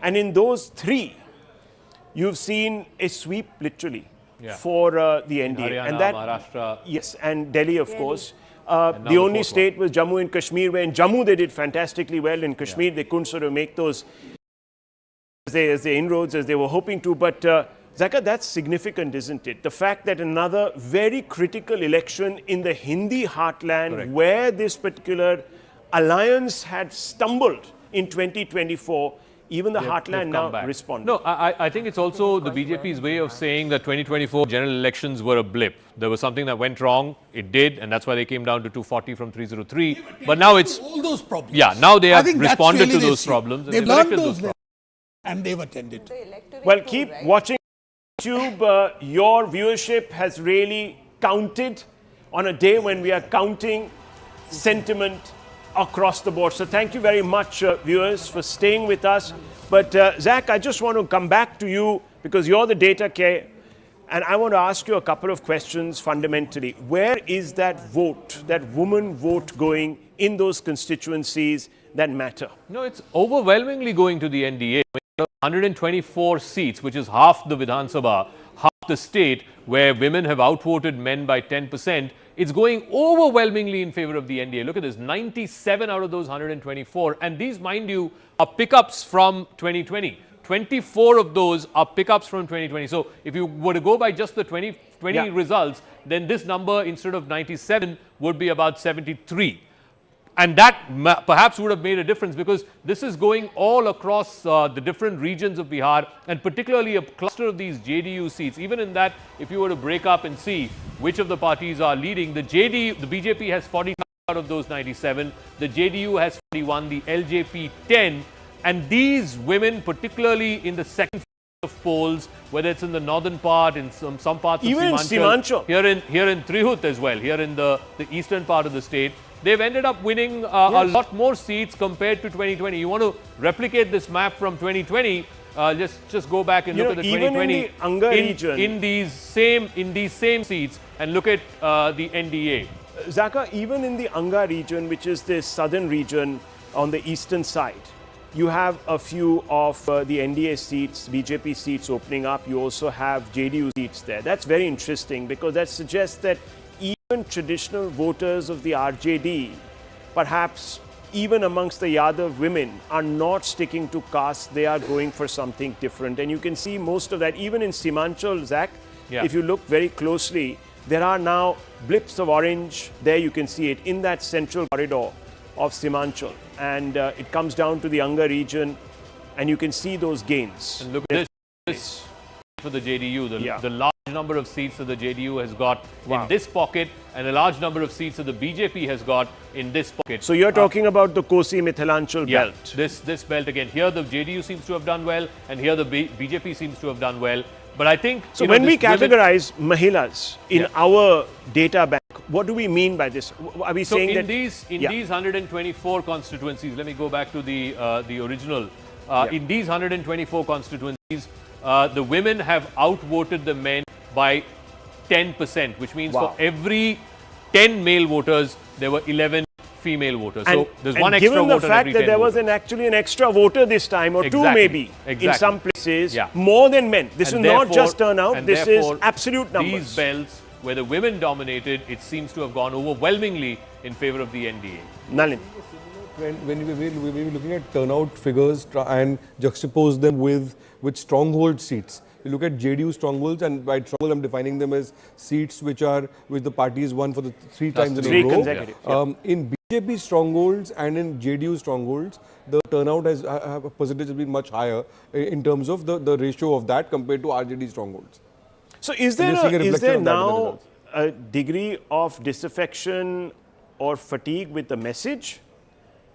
Speaker 20: And in those 3, you've seen a sweep literally for the NDA.
Speaker 1: Haryana,
Speaker 20: and that,
Speaker 1: Maharashtra.
Speaker 20: Yes, and Delhi, of course.
Speaker 1: now
Speaker 20: The
Speaker 1: the
Speaker 20: only
Speaker 1: fourth
Speaker 20: state was Jammu and Kashmir, where in Jammu they did fantastically well. In Kashmir, they couldn't sort of make those as they inroads as they were hoping to. But Zaka, that's significant, isn't it? The fact that another very critical election in the Hindi heartland, where this particular alliance had stumbled in 2024, even the heartland now responded.
Speaker 1: No, I think it's also the BJP's way of saying that 2024 general elections were a blip. There was something that went wrong. It did, and that's why they came down to 240 from 303. But now it's
Speaker 19: all those problems.
Speaker 1: Yeah, now they
Speaker 19: I
Speaker 1: have
Speaker 19: think that's
Speaker 1: responded
Speaker 19: really
Speaker 1: to those
Speaker 19: see.
Speaker 1: problems. And
Speaker 19: They've
Speaker 1: they've
Speaker 19: learned
Speaker 1: corrected
Speaker 19: those
Speaker 1: problems.
Speaker 19: and they've attended to.
Speaker 20: Well, keep watching YouTube. Your viewership has really counted on a day when we are counting sentiment across the board. So thank you very much, viewers, for staying with us. But Zach, I just want to come back to you because you're the data care. And I want to ask you a couple of questions fundamentally. Where is that vote, that woman vote going in those constituencies that matter?
Speaker 1: No, it's overwhelmingly going to the NDA. 124 seats, which is half the Vidhan Sabha, half the state, where women have outvoted men by 10%. It's going overwhelmingly in favor of the NDA. Look at this, 97 out of those 124. And these, mind you, are pickups from 2020. 24 of those are pickups from 2020. So if you were to go by just the 2020 results, then this number, instead of 97, would be about 73. And that perhaps would have made a difference, because this is going all across the different regions of Bihar, and particularly a cluster of these JDU seats. Even in that, if you were to break up and see which of the parties are leading, the BJP has 49 out of those 97, the JDU has 41, the LJP 10, and these women, particularly in the second of polls, whether it's in the northern part, in some parts
Speaker 20: Even
Speaker 1: of
Speaker 20: in Simanchal.
Speaker 1: here in Trihut as well, here in the eastern part of the state, they've ended up winning a lot more seats compared to 2020. You want to replicate this map from 2020? Just go back and look at the 2020
Speaker 20: even in the Anga region,
Speaker 1: in these same seats, and look at the NDA.
Speaker 20: Zaka, even in the Anga region, which is the southern region on the eastern side, you have a few of the NDA seats, BJP seats opening up. You also have JDU seats there. That's very interesting, because that suggests that even traditional voters of the RJD, perhaps even amongst the Yadav women, are not sticking to caste. They are going for something different. And you can see most of that even in Simanchal, Zach.
Speaker 1: Yeah.
Speaker 20: If you look very closely, there are now blips of orange. There you can see it in that central corridor of Simanchal. And it comes down to the Anga region, and you can see those gains.
Speaker 1: And look at this for the JDU, the large number of seats that the JDU has got in this pocket, and a large number of seats that the BJP has got in this pocket.
Speaker 20: So you're talking about the Kosi Mithilanchal belt.
Speaker 1: This belt again. Here the JDU seems to have done well, and here the BJP seems to have done well. But I think
Speaker 20: so. When we categorize Mahilas in our data bank, what do we mean by this? Are we saying
Speaker 1: in
Speaker 20: that
Speaker 1: these 124 constituencies? Let me go back to the original. In these 124 constituencies, the women have outvoted the men by 10%, which means for every 10 male voters, there were 11 female voters.
Speaker 20: And,
Speaker 1: So there's one extra
Speaker 20: given
Speaker 1: voter
Speaker 20: the fact
Speaker 1: every
Speaker 20: that
Speaker 1: 10
Speaker 20: there was
Speaker 1: voters.
Speaker 20: actually an extra voter this time, or two
Speaker 1: Exactly.
Speaker 20: maybe,
Speaker 1: Exactly.
Speaker 20: in some places,
Speaker 1: Yeah.
Speaker 20: more than men. This
Speaker 1: And
Speaker 20: is not
Speaker 1: therefore-
Speaker 20: just turnout,
Speaker 1: and
Speaker 20: this is
Speaker 1: therefore,
Speaker 20: absolute numbers.
Speaker 1: These belts, where the women dominated, it seems to have gone overwhelmingly in favor of the NDA.
Speaker 20: Nalin.
Speaker 3: When we're looking at turnout figures and juxtapose them with stronghold seats, you look at JDU strongholds, and by stronghold I'm defining them as seats which the party has won for the three times in a row.
Speaker 20: Consecutive. Yeah.
Speaker 3: In BJP strongholds and in JDU strongholds, the turnout has a percentage has been much higher in terms of the ratio of that compared to RJD strongholds.
Speaker 20: So is
Speaker 3: And
Speaker 20: there,
Speaker 3: you're seeing a
Speaker 20: is
Speaker 3: reflection
Speaker 20: there
Speaker 3: of that in the
Speaker 20: now
Speaker 3: results.
Speaker 20: a degree of disaffection or fatigue with the message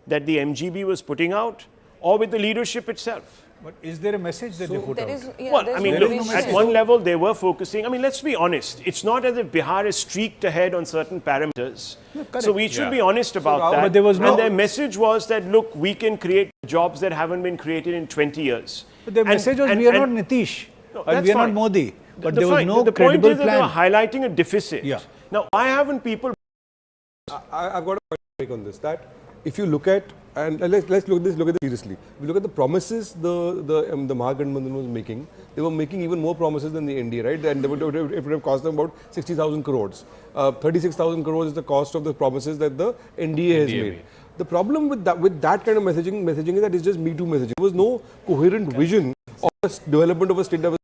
Speaker 20: that the MGB was putting out, or with the leadership itself?
Speaker 11: But is there a message that they put out?
Speaker 20: Well, I mean, look, at one level they were focusing. I mean, let's be honest. It's not as if Bihar is streaked ahead on certain parameters. So we should be honest about that.
Speaker 11: But there was no.
Speaker 20: And their message was that, look, we can create jobs that haven't been created in 20 years.
Speaker 11: But their message was, we are not Nitish,
Speaker 20: No,
Speaker 11: or
Speaker 20: that's
Speaker 11: we are
Speaker 20: fine.
Speaker 11: not Modi. But
Speaker 20: The
Speaker 11: there was
Speaker 20: fine.
Speaker 11: no
Speaker 20: the
Speaker 11: credible
Speaker 20: point is that
Speaker 11: plan.
Speaker 20: they were highlighting a deficit.
Speaker 11: Yeah.
Speaker 20: Now, why haven't people?
Speaker 3: I've got a point to make on this. That if you look at, and let's look at this seriously. If you look at the promises the Mahagathbandhan was making, they were making even more promises than the NDA, right? And it would have cost them about 60,000 crores. 36,000 crores is the cost of the promises that the NDA has made. The problem with that kind of messaging is that it's just Me Too messaging. There was no coherent vision of the development of a state level.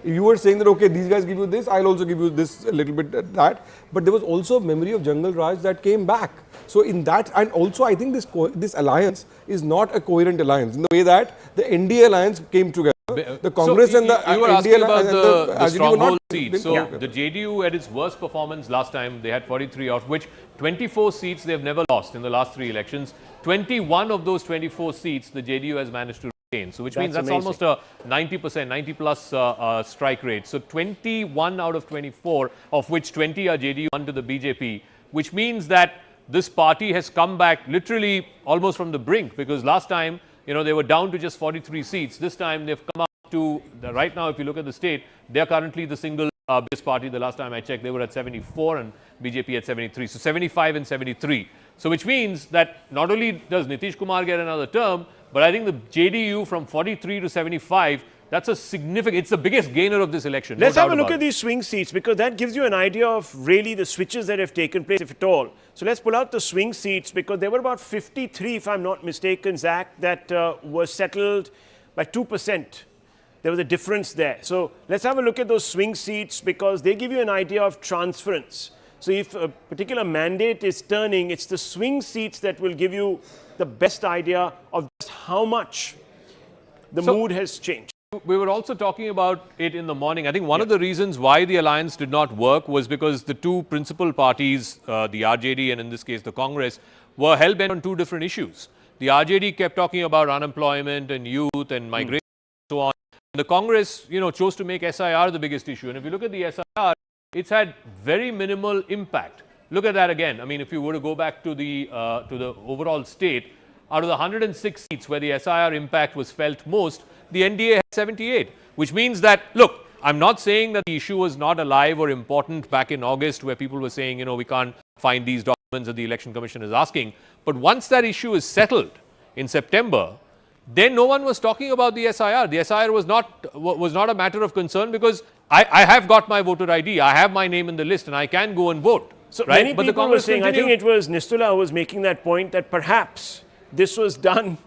Speaker 3: You were saying that, okay, these guys give you this, I'll also give you this, a little bit that. But there was also a memory of Jungle Raj that came back. So in that, and also I think this alliance is not a coherent alliance in the way that the NDA alliance came together. The Congress
Speaker 1: so
Speaker 3: and the
Speaker 1: you were
Speaker 3: NDA
Speaker 1: asking about
Speaker 3: and
Speaker 1: the
Speaker 3: RJD were
Speaker 1: stronghold
Speaker 3: not
Speaker 1: seats. So the JDU at its worst performance last time, they had 43 out of which 24 seats they've never lost in the last 3 elections. 21 of those 24 seats the JDU has managed to retain. So which means that's almost a 90%, 90 plus strike rate. So 21 out of 24, of which 20 are JDU, 1 to the BJP, which means that this party has come back literally almost from the brink, because last time, they were down to just 43 seats. This time they've come up to, right now if you look at the state, they're currently the single biggest party. The last time I checked, they were at 74 and BJP at 73. So 75 and 73. So which means that not only does Nitish Kumar get another term, but I think the JDU from 43 to 75, that's a significant, it's the biggest gainer of this election.
Speaker 20: Let's have a look at these swing seats, because that gives you an idea of really the switches that have taken place, if at all. So let's pull out the swing seats, because there were about 53, if I'm not mistaken, Zach, that were settled by 2%. There was a difference there. So let's have a look at those swing seats, because they give you an idea of transference. So if a particular mandate is turning, it's the swing seats that will give you the best idea of just how much the mood has changed.
Speaker 1: We were also talking about it in the morning. I think one of the reasons why the alliance did not work was because the two principal parties, the RJD and in this case the Congress, were hell-bent on two different issues. The RJD kept talking about unemployment and youth and migration and so on. And the Congress, chose to make SIR the biggest issue. And if you look at the SIR, it's had very minimal impact. Look at that again. I mean, if you were to go back to the overall state, out of the 106 seats where the SIR impact was felt most, the NDA had 78, which means that, look, I'm not saying that the issue was not alive or important back in August, where people were saying, we can't find these documents that the Election Commission is asking. But once that issue is settled in September, then no one was talking about the SIR. The SIR was not a matter of concern, because I have got my voter ID, I have my name in the list, and I can go and vote.
Speaker 20: So
Speaker 1: right?
Speaker 20: many
Speaker 1: But
Speaker 20: people were saying, I think it was Nistula who was making that point, that perhaps this was done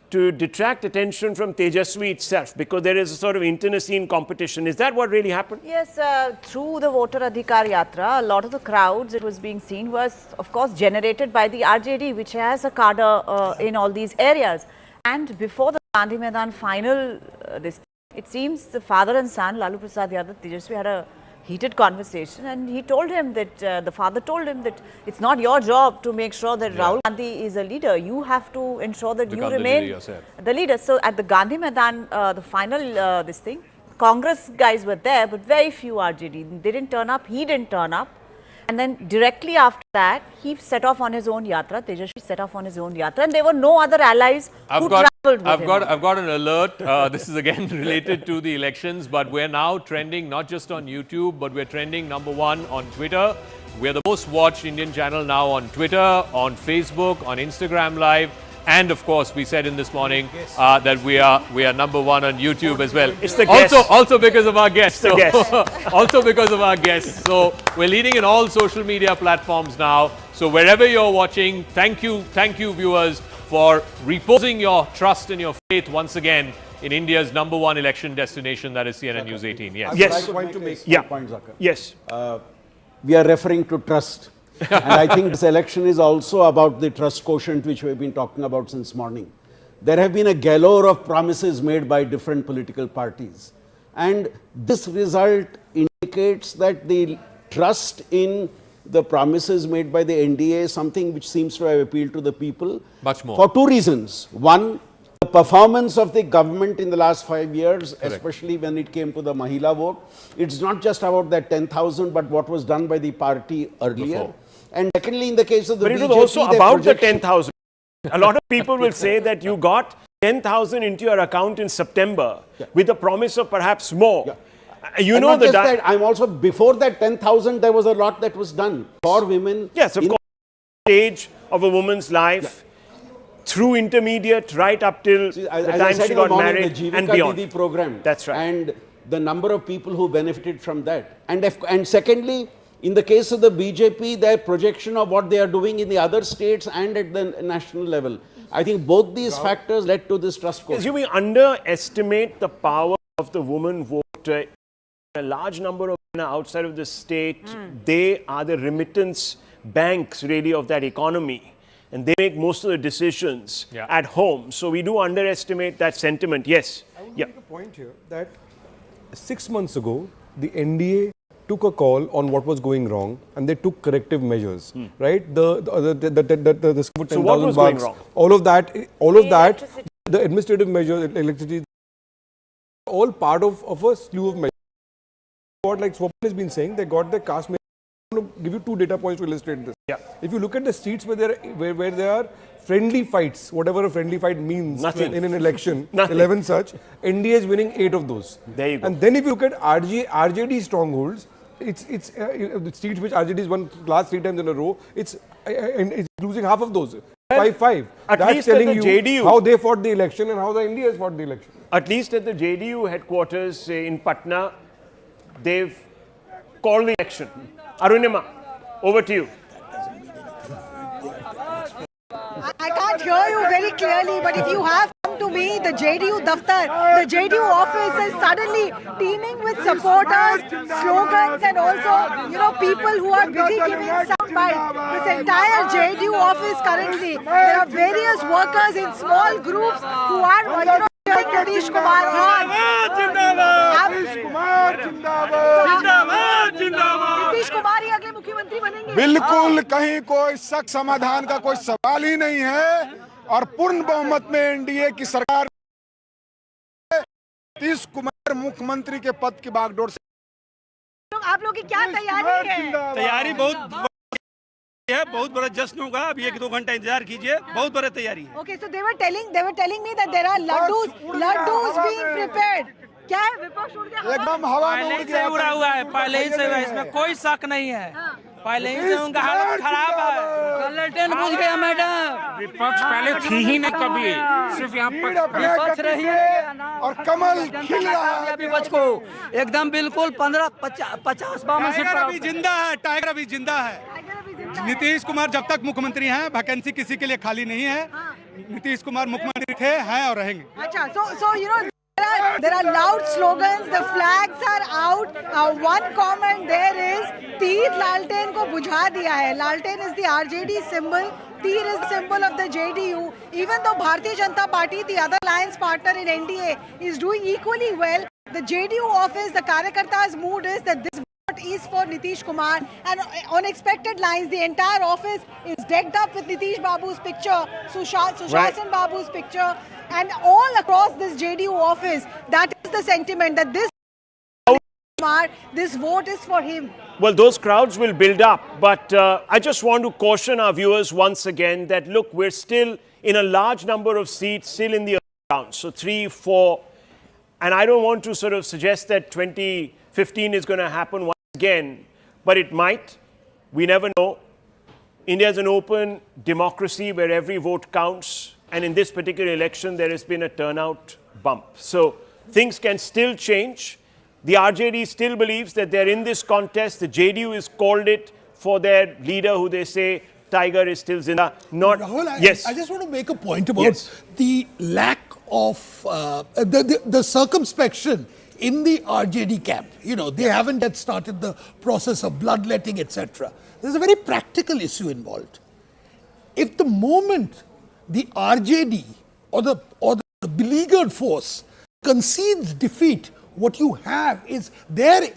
Speaker 20: to detract attention from Tejaswi itself, because there is a sort of internecine competition. Is that what really happened?
Speaker 4: Yes, through the Voter Adhikar Yatra, a lot of the crowds it was being seen was, of course, generated by the RJD, which has a cadre in all these areas. And before the Gandhi Maidan final, it seems the father and son, Lalu Prasad Yadav, Tejaswi, had a heated conversation, and he told him that, the father told him that it's not your job to make sure that Rahul Gandhi is a leader. You have to ensure that you remain the leader. So at the Gandhi Maidan, the final Congress guys were there, but very few RJD. They didn't turn up, he didn't turn up. And then directly after that, he set off on his own yatra. Tejaswi set off on his own yatra, and there were no other allies who traveled
Speaker 1: I've got an alert. This is again related to the elections, but we're now trending not just on YouTube, but we're trending #1 on Twitter. We're the most watched Indian channel now on Twitter, on Facebook, on Instagram Live, and of course, we said in this morning that we are #1 on YouTube as well.
Speaker 20: It's the guests.
Speaker 1: Also because of our guests.
Speaker 20: It's the
Speaker 1: guests. Also because of our guests. So we're leading in all social media platforms now. So wherever you're watching, thank you, viewers, for reposing your trust and your faith once again in India's #1 election destination, that is CNN News 18. Yes.
Speaker 6: Yes. I would like to make one point, Zakir.
Speaker 20: Yes.
Speaker 6: We are referring to trust. And I think this election is also about the trust quotient which we've been talking about since morning. There have been a galore of promises made by different political parties. And this result indicates that the trust in the promises made by the NDA is something which seems to have appealed to the people.
Speaker 1: Much more.
Speaker 6: For two reasons. One, the performance of the government in the last 5 years, especially when it came to the Mahila vote. It's not just about that 10,000, but what was done by the party earlier.
Speaker 20: Before.
Speaker 6: And secondly, in the case of the
Speaker 20: But
Speaker 6: BJP,
Speaker 20: it was also about the 10,000. A lot of people will say that you got 10,000 into your account in September with the promise of perhaps more. You
Speaker 6: and
Speaker 20: know
Speaker 6: not just
Speaker 20: that.
Speaker 6: that, I'm also, before that 10,000, there was a lot that was done for women.
Speaker 20: Yes, of course. Stage of a woman's life, through intermediate, right up till the time she got married and beyond.
Speaker 6: The program.
Speaker 20: That's right.
Speaker 6: And the number of people who benefited from that. And secondly, in the case of the BJP, their projection of what they are doing in the other states and at the national level. I think both these factors led to this trust quotient.
Speaker 20: Yes, we underestimate the power of the woman voter. A large number of women are outside of the state. They are the remittance banks, really, of that economy. And they make most of the decisions at home. So we do underestimate that sentiment. Yes.
Speaker 3: I want to make a point here that 6 months ago, the NDA took a call on what was going wrong, and they took corrective measures. Right? The
Speaker 20: So what was going wrong?
Speaker 3: All of that, the administrative measures, electricity, all part of a slew of measures. What like Swapna has been saying, they got the caste. I'm going to give you 2 data points to illustrate this. If you look at the seats where there are friendly fights, whatever a friendly fight means in an election, 11 such, NDA is winning 8 of those.
Speaker 20: There you go.
Speaker 3: And then if you look at RJD strongholds, it's the seats which RJD has won last 3 times in a row, it's losing half of those. 5-5.
Speaker 20: At
Speaker 3: That's
Speaker 20: least at
Speaker 3: telling
Speaker 20: the
Speaker 3: you
Speaker 20: JDU,
Speaker 3: how they fought the election and how the NDA has fought the election.
Speaker 20: At least at the JDU headquarters in Patna, they've called the election. Arunima, over to you.
Speaker 13: I can't hear you very clearly, but if you have come to me, the JDU Daftar, the JDU office is suddenly teeming with supporters, slogans, and also, people who are busy giving soundbite. This entire JDU office currently, there are various workers in small groups who are, Nitish Kumar on. Nitish Kumar ही अगले मुख्यमंत्री बनेंगे।
Speaker 8: बिल्कुल कहीं कोई शक समाधान का कोई सवाल ही नहीं है और पूर्ण बहुमत में एनडीए की सरकार नीतीश कुमार मुख्यमंत्री के पद की बागडोर से।
Speaker 13: आप लोगों की क्या तैयारी है?
Speaker 12: तैयारी बहुत बड़ा जश्न होगा। अभी 1-2 घंटा इंतजार कीजिए, बहुत बड़ी तैयारी है।
Speaker 13: Okay, so they were telling me that there are laddus being prepared. क्या है? विपक्ष उड़ गया।
Speaker 8: एकदम हवा में उड़ गया।
Speaker 12: उड़ा हुआ है, पहले ही से हुआ है, इसमें कोई शक नहीं है। पहले ही से उनका हालत खराब है। ललटेन बुझ गया मैडम।
Speaker 5: विपक्ष पहले थी ही नहीं कभी, सिर्फ यहाँ
Speaker 8: विपक्ष रही है और कमल खिल रहा है
Speaker 12: विपक्ष को एकदम बिल्कुल 50-52 सीट पर
Speaker 17: अभी जिंदा है। टाइगर अभी जिंदा है। नीतीश कुमार जब तक मुख्यमंत्री हैं, वैकेंसी किसी के लिए खाली नहीं है। नीतीश कुमार मुख्यमंत्री थे, हैं और रहेंगे।
Speaker 13: अच्छा, so there are loud slogans, the flags are out. One comment there is, तीर लालटेन को बुझा दिया है. Lalten is the RJD symbol. Teer is the symbol of the JDU. Even though Bharatiya Janata Party, the other alliance partner in NDA, is doing equally well, the JDU office, the Karyakarta's mood is that this vote is for Nitish Kumar. And on expected lines, the entire office is decked up with Nitish Babu's picture, Sushasan Babu's picture. And all across this JDU office, that is the sentiment that this vote is for him.
Speaker 20: Well, those crowds will build up. But I just want to caution our viewers once again that, look, we're still in a large number of seats, still in the counts. So 3, 4. And I don't want to sort of suggest that 2015 is going to happen once again, but it might. We never know. India is an open democracy where every vote counts. And in this particular election, there has been a turnout bump. So things can still change. The RJD still believes that they're in this contest. The JDU has called it for their leader, who they say Tiger is still Zinda. Not
Speaker 19: Rahul,
Speaker 20: yes.
Speaker 19: I just want to make a point about the lack of the circumspection in the RJD camp. You know, they haven't yet started the process of bloodletting, etc. There's a very practical issue involved. If the moment the RJD or the beleaguered force concedes defeat, what you have is their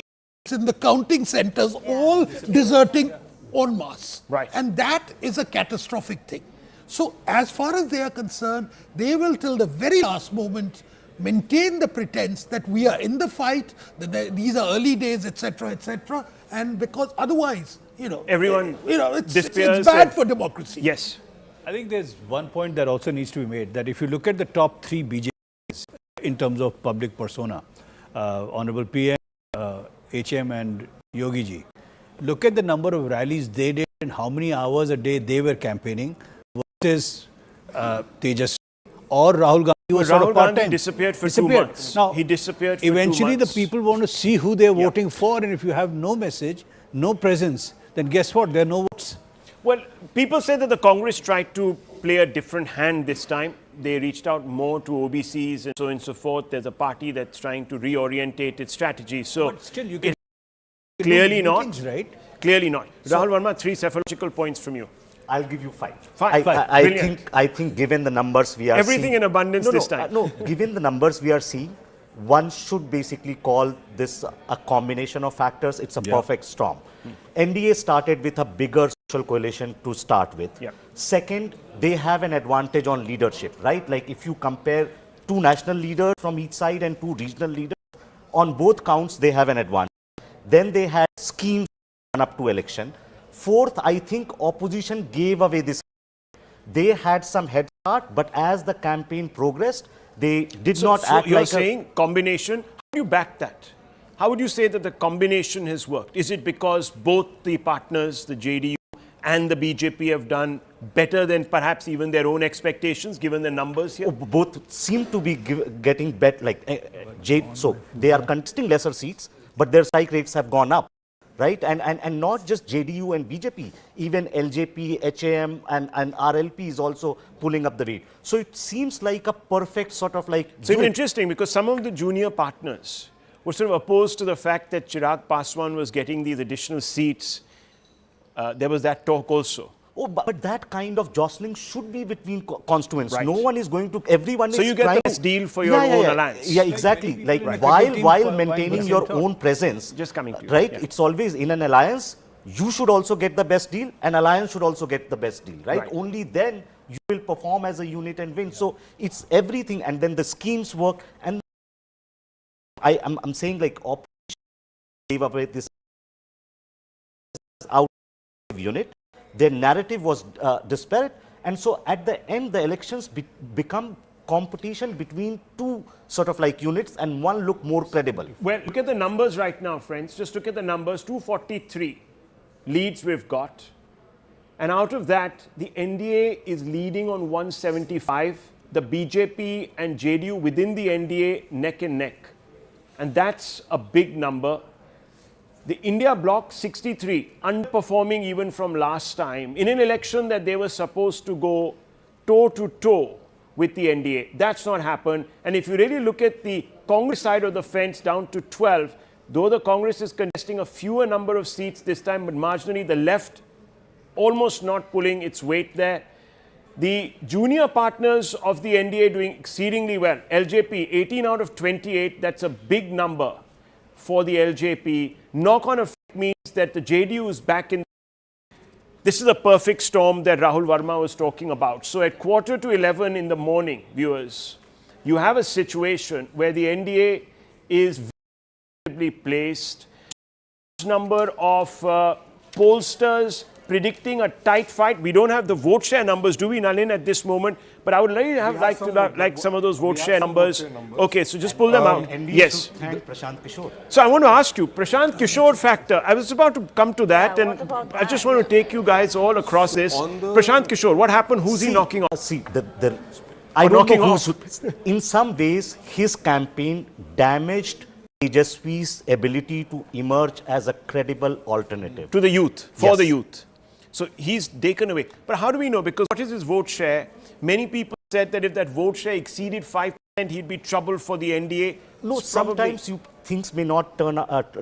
Speaker 19: in the counting centers all deserting en masse.
Speaker 20: Right.
Speaker 19: And that is a catastrophic thing. So as far as they are concerned, they will till the very last moment maintain the pretense that we are in the fight, that these are early days, etc., etc. And because otherwise,
Speaker 20: everyone,
Speaker 19: it's bad for democracy.
Speaker 20: Yes.
Speaker 11: I think there's one point that also needs to be made, that if you look at the top 3 BJPs in terms of public persona, Honorable PM, HM and Yogi ji, look at the number of rallies they did and how many hours a day they were campaigning versus Tejas or Rahul Gandhi was sort of part-time.
Speaker 20: Disappeared for 2 months.
Speaker 11: Now,
Speaker 20: he disappeared for
Speaker 11: eventually
Speaker 20: 2 months.
Speaker 11: the people want to see who they're voting for, and if you have no message, no presence, then guess what? There are no votes.
Speaker 20: Well, people say that the Congress tried to play a different hand this time. They reached out more to OBCs and so on and so forth. There's a party that's trying to reorientate its strategy. So
Speaker 11: but still, you can
Speaker 20: clearly not.
Speaker 11: Meetings, right?
Speaker 20: Clearly not. Rahul Verma, 3 psephological points from you.
Speaker 7: I'll give you 5.
Speaker 20: Five.
Speaker 7: I think given the numbers we are
Speaker 20: everything
Speaker 7: seeing,
Speaker 20: in abundance this time.
Speaker 7: No, given the numbers we are seeing, one should basically call this a combination of factors. It's a perfect storm. NDA started with a bigger social coalition to start with. Second, they have an advantage on leadership, right? Like if you compare 2 national leaders from each side and 2 regional leaders, on both counts they have an advantage. Then they had schemes up to election. Fourth, I think opposition gave away this. They had some head start, but as the campaign progressed, they did not act
Speaker 20: you're
Speaker 7: like
Speaker 20: saying combination. How do you back that? How would you say that the combination has worked? Is it because both the partners, the JDU and the BJP, have done better than perhaps even their own expectations, given the numbers here?
Speaker 7: Both seem to be getting better. So they are contesting lesser seats, but their strike rates have gone up. Right? And not just JDU and BJP, even LJP, HAM and RLP is also pulling up the rate. So it seems like a perfect sort of like...
Speaker 20: So it's interesting because some of the junior partners were sort of opposed to the fact that Chirag Paswan was getting these additional seats. There was that talk also.
Speaker 7: Oh, but that kind of jostling should be between constituents. Right. No one is going to, everyone
Speaker 20: so
Speaker 7: is
Speaker 20: you get the best deal for your own alliance.
Speaker 7: Yeah, exactly. Like while maintaining your own presence,
Speaker 20: just coming to you.
Speaker 7: Right? It's always in an alliance, you should also get the best deal, an alliance should also get the best deal, right? Only then you will perform as a unit and win. So it's everything, and then the schemes work. And I'm saying like opposition gave away this out unit. Their narrative was disparate, and so at the end the elections become competition between 2 sort of like units, and one look more credible.
Speaker 20: Well, look at the numbers right now, friends. Just look at the numbers. 243 leads we've got, and out of that the NDA is leading on 175. The BJP and JDU within the NDA neck and neck, and that's a big number. The India bloc 63, underperforming even from last time, in an election that they were supposed to go toe-to-toe with the NDA. That's not happened. And if you really look at the Congress side of the fence, down to 12, though the Congress is contesting a fewer number of seats this time, but marginally the left almost not pulling its weight there. The junior partners of the NDA doing exceedingly well. LJP, 18 out of 28, that's a big number for the LJP. Knock-on effect means that the JDU is back in. This is a perfect storm that Rahul Verma was talking about. So at 10:45 in the morning, viewers, you have a situation where the NDA is visibly placed. Number of pollsters predicting a tight fight. We don't have the vote share numbers, do we, Nalin, at this moment? But I would like some of those vote share numbers. Okay, so just pull them out.
Speaker 7: NDA
Speaker 20: Yes.
Speaker 7: should thank Prashant Kishore.
Speaker 20: So I want to ask you, Prashant Kishore factor. I was about to come to that, and I just want to take you guys all across this. Prashant Kishore, what happened? Who's he knocking off?
Speaker 7: See, I don't know who's. In some ways, his campaign damaged Tejaswi's ability to emerge as a credible alternative
Speaker 20: To the youth, for
Speaker 7: Yes.
Speaker 20: the youth. So he's taken away. But how do we know? Because what is his vote share? Many people said that if that vote share exceeded 5%, he'd be trouble for the NDA.
Speaker 7: No,
Speaker 20: It's probably-
Speaker 7: sometimes things may not turn out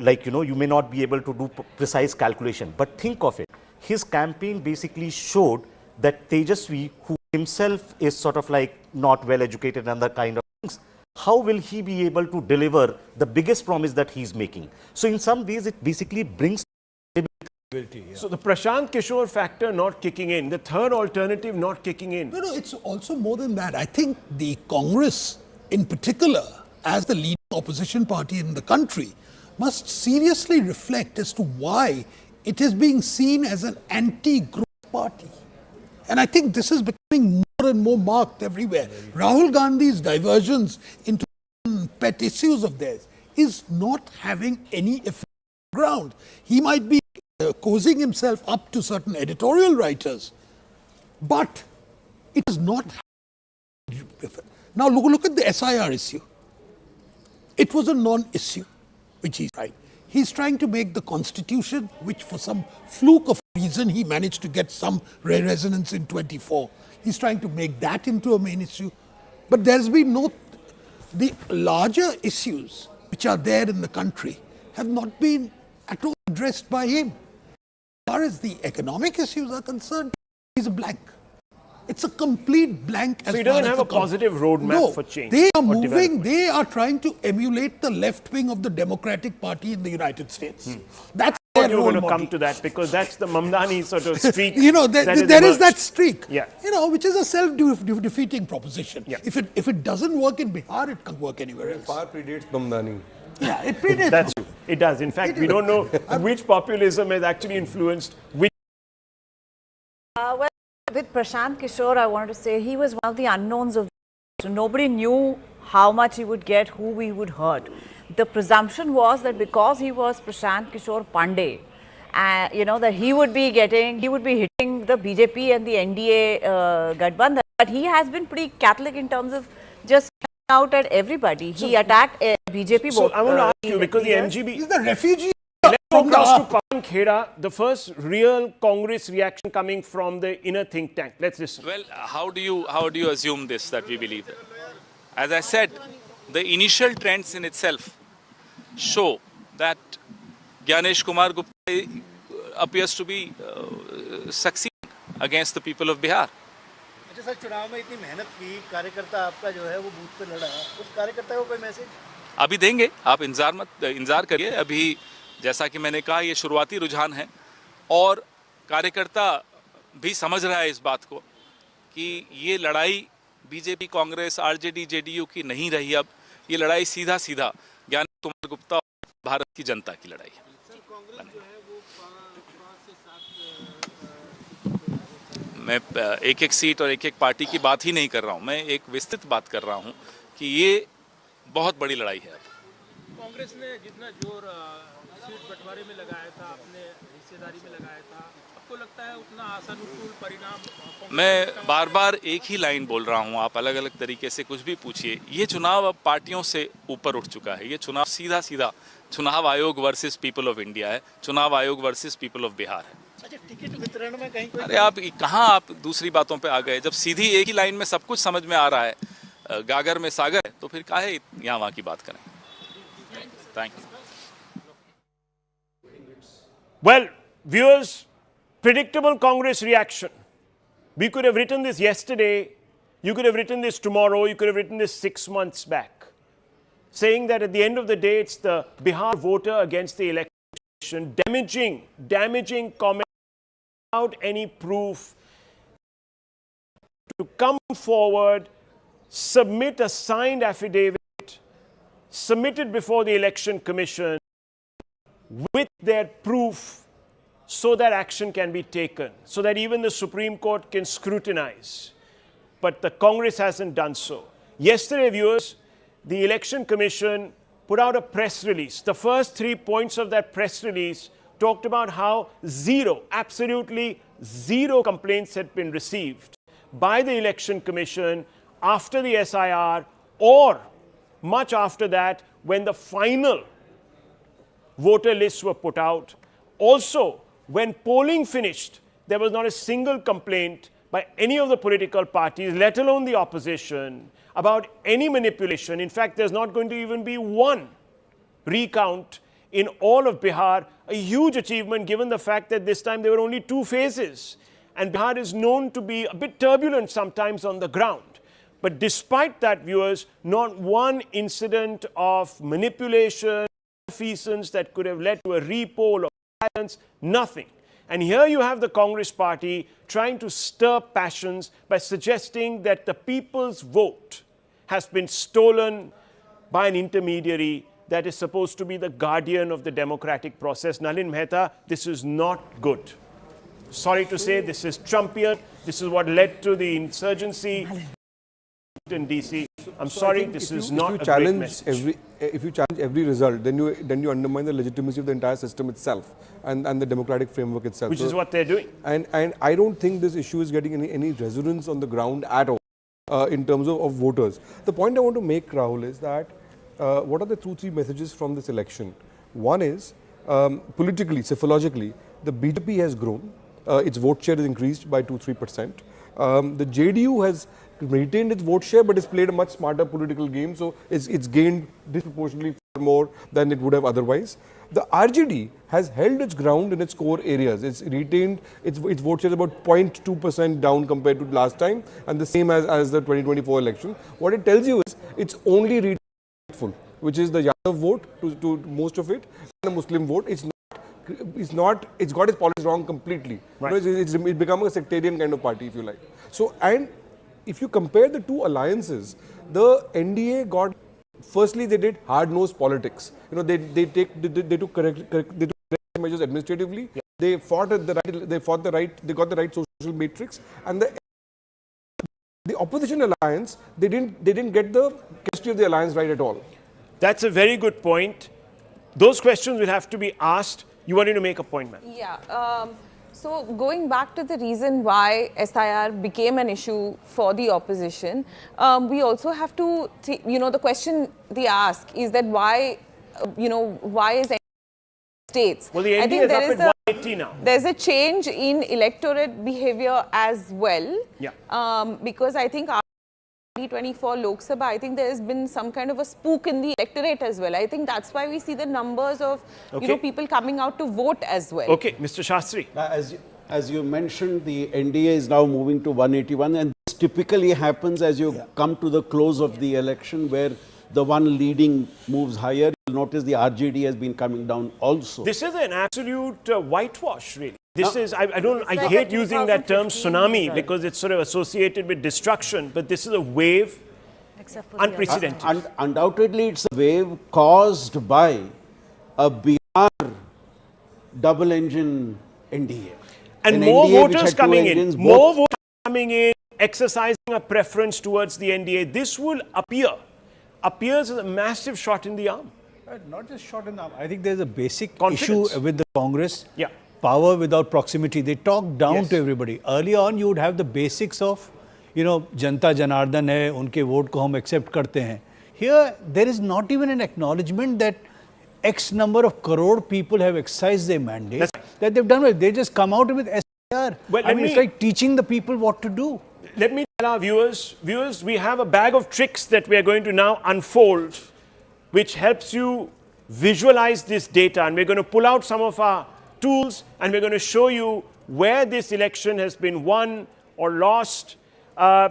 Speaker 7: you may not be able to do precise calculation. But think of it. His campaign basically showed that Tejaswi, who himself is sort of like not well educated and that kind of things, how will he be able to deliver the biggest promise that he's making? So in some ways, it basically brings
Speaker 20: So the Prashant Kishore factor not kicking in, the third alternative not kicking in.
Speaker 19: No, it's also more than that. I think the Congress, in particular, as the leading opposition party in the country, must seriously reflect as to why it is being seen as an anti-growth party. And I think this is becoming more and more marked everywhere. Rahul Gandhi's diversions into pet issues of theirs is not having any effect on the ground. He might be cozying himself up to certain editorial writers, but it is not. Now look at the SIR issue. It was a non-issue, which he's right. He's trying to make the Constitution, which for some fluke of reason he managed to get some resonance in 24. He's trying to make that into a main issue. But there's been the larger issues which are there in the country have not been at all addressed by him. As far as the economic issues are concerned, he's a blank. It's a complete blank.
Speaker 20: So he doesn't have a positive roadmap for change.
Speaker 19: They are moving, they are trying to emulate the left wing of the Democratic Party in the United States. That's their
Speaker 20: You're
Speaker 19: role
Speaker 20: going to
Speaker 19: model.
Speaker 20: come to that because that's the Mamdani sort of streak.
Speaker 19: There is that streak,
Speaker 20: Yeah.
Speaker 19: which is a self-defeating proposition. Yeah. If it doesn't work in Bihar, it can work anywhere else.
Speaker 3: Far predates Mamdani.
Speaker 19: Yeah, it predates.
Speaker 20: That's true. It does. In fact, we don't know which populism has actually influenced which.
Speaker 4: Well, with Prashant Kishore, I wanted to say he was one of the unknowns of. So nobody knew how much he would get, who he would hurt. The presumption was that because he was Prashant Kishore Pandey, that he would be hitting the BJP and the NDA Gathbandhan. But he has been pretty Catholic in terms of just out at everybody. He attacked BJP.
Speaker 20: So I want to ask you because the MGB
Speaker 19: is the refugee.
Speaker 20: Let's go across to Pawan Khera, the first real Congress reaction coming from the inner think tank. Let's listen.
Speaker 10: Well, how do you assume this that we believe? As I said, the initial trends in itself show that Gyanesh Kumar Gupta appears to be succeeding against the people of Bihar.
Speaker 14: अच्छा sir, चुनाव में इतनी मेहनत की, कार्यकर्ता आपका जो है वो बूथ पे लड़ा, उस कार्यकर्ता को कोई मैसेज?
Speaker 10: अभी देंगे, आप इंतजार करिए। अभी जैसा कि मैंने कहा, ये शुरुआती रुझान है और कार्यकर्ता भी समझ रहा है इस बात को कि ये लड़ाई बीजेपी, कांग्रेस, आरजेडी, जेडीयू की नहीं रही। अब ये लड़ाई सीधा ज्ञानेश कुमार गुप्ता और भारत की जनता की लड़ाई है। मैं एक सीट और एक पार्टी की बात ही नहीं कर रहा हूँ, मैं एक विस्तृत बात कर रहा हूँ कि ये बहुत बड़ी लड़ाई है।
Speaker 16: कांग्रेस ने जितना जोर सीट बंटवारे में लगाया था, अपने हिस्सेदारी में लगाया था, आपको लगता है उतना आशानुकूल परिणाम?
Speaker 10: मैं बार बार एक ही लाइन बोल रहा हूँ, आप अलग अलग तरीके से कुछ भी पूछिए। ये चुनाव अब पार्टियों से ऊपर उठ चुका है। ये चुनाव सीधा चुनाव आयोग वर्सेस पीपल ऑफ इंडिया है, चुनाव आयोग वर्सेस पीपल ऑफ बिहार है।
Speaker 14: अच्छा, टिकट वितरण में कहीं कोई?
Speaker 10: अरे आप कहाँ आप दूसरी बातों पे आ गए? जब सीधी एक ही लाइन में सब कुछ समझ में आ रहा है, गागर में सागर है, तो फिर काहे यहाँ वहाँ की बात करें? Thank you.
Speaker 20: Well, viewers, predictable Congress reaction. We could have written this yesterday, you could have written this tomorrow, you could have written this 6 months back, saying that at the end of the day, it's the Bihar voter against the election, damaging comment without any proof, to come forward, submit a signed affidavit, submitted before the Election Commission with their proof so that action can be taken, so that even the Supreme Court can scrutinize. But the Congress hasn't done so. Yesterday, viewers, the Election Commission put out a press release. The first 3 points of that press release talked about how absolutely zero complaints had been received by the Election Commission after the SIR or much after that when the final voter lists were put out. Also, when polling finished, there was not a single complaint by any of the political parties, let alone the opposition, about any manipulation. In fact, there's not going to even be one recount in all of Bihar, a huge achievement given the fact that this time there were only 2 phases. And Bihar is known to be a bit turbulent sometimes on the ground. But despite that, viewers, not one incident of manipulation, malfeasance that could have led to a repoll or violence, nothing. And here you have the Congress party trying to stir passions by suggesting that the people's vote has been stolen by an intermediary that is supposed to be the guardian of the democratic process. Nalin Mehta, this is not good. Sorry to say, this is Trumpian. This is what led to the insurgency in DC. I'm sorry, this is not a great message.
Speaker 3: If you challenge every result, then you undermine the legitimacy of the entire system itself and the democratic framework itself.
Speaker 20: Which is what they're doing.
Speaker 3: And I don't think this issue is getting any resonance on the ground at all in terms of voters. The point I want to make, Rahul, is that what are the 2-3 messages from this election? One is, politically, psychologically, the BJP has grown. Its vote share has increased by 2-3%. The JDU has retained its vote share, but it's played a much smarter political game, so it's gained disproportionately far more than it would have otherwise. The RJD has held its ground in its core areas. It's retained its vote share about 0.2% down compared to last time, and the same as the 2024 election. What it tells you is it's only retained, which is the Yadav vote to most of it, and the Muslim vote. It's got its politics wrong completely.
Speaker 20: Right.
Speaker 3: You know, it's become a sectarian kind of party, if you like. So, and if you compare the 2 alliances, the NDA got, firstly, they did hard-nosed politics. You know, they took correct measures administratively. Yeah. They got the right social matrix, and the opposition alliance, they didn't get the chemistry of the alliance right at all.
Speaker 20: That's a very good point. Those questions will have to be asked. You wanted to make a point, ma'am.
Speaker 9: Yeah. So going back to the reason why SIR became an issue for the opposition, we also have to, the question they ask is that why, why is states?
Speaker 20: Well, the NDA is up at 180 now.
Speaker 9: There's a change in electorate behavior as well.
Speaker 20: Yeah.
Speaker 9: Because I think 2024 Lok Sabha, I think there has been some kind of a spook in the electorate as well. I think that's why we see the numbers of people coming out to vote as well.
Speaker 20: Okay, Mr. Shastri.
Speaker 6: As you mentioned, the NDA is now moving to 181, and this typically happens as you come to the close of the election, where the one leading moves higher. You'll notice the RJD has been coming down also.
Speaker 20: This is an absolute whitewash, really. This is, I hate using that term tsunami because it's sort of associated with destruction, but this is a wave unprecedented.
Speaker 6: Undoubtedly, it's a wave caused by a Bihar double-engine NDA.
Speaker 20: And more voters coming in, exercising a preference towards the NDA. This will appears as a massive shot in the arm.
Speaker 11: Not just shot in the arm. I think there's a basic
Speaker 20: Confidence.
Speaker 11: issue with the Congress.
Speaker 20: Yeah.
Speaker 11: Power without proximity. They talk down to everybody. Early on, you would have the basics of, Janta Janardhan hai, unke vote ko hum accept karte hain. Here, there is not even an acknowledgement that X number of crore people have exercised their mandate, that they've done well. They just come out with SIR.
Speaker 20: Well,
Speaker 11: it's like teaching the people what to do.
Speaker 20: Let me tell our viewers, we have a bag of tricks that we are going to now unfold, which helps you visualize this data. And we're going to pull out some of our tools, and we're going to show you where this election has been won or lost,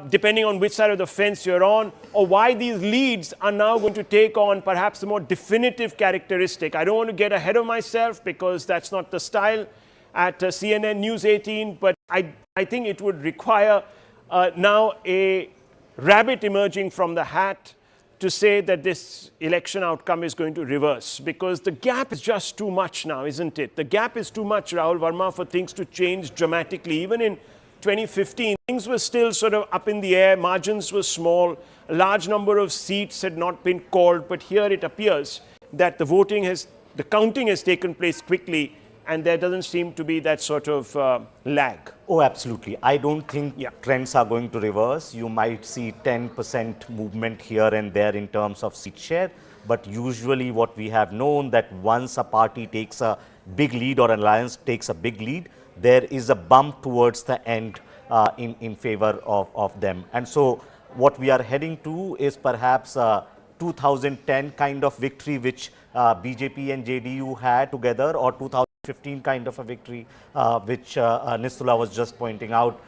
Speaker 20: depending on which side of the fence you're on, or why these leads are now going to take on perhaps a more definitive characteristic. I don't want to get ahead of myself because that's not the style at CNN News 18, but I think it would require now a rabbit emerging from the hat to say that this election outcome is going to reverse, because the gap is just too much now, isn't it? The gap is too much, Rahul Verma, for things to change dramatically. Even in 2015, things were still sort of up in the air, margins were small, a large number of seats had not been called, but here it appears that the counting has taken place quickly, and there doesn't seem to be that sort of lag.
Speaker 7: Oh, absolutely. I don't think trends are going to reverse. You might see 10% movement here and there in terms of seat share, but usually what we have known that once a party takes a big lead or an alliance takes a big lead, there is a bump towards the end in favor of them. And so what we are heading to is perhaps a 2010 kind of victory which BJP and JDU had together, or 2015 kind of a victory which Nistula was just pointing out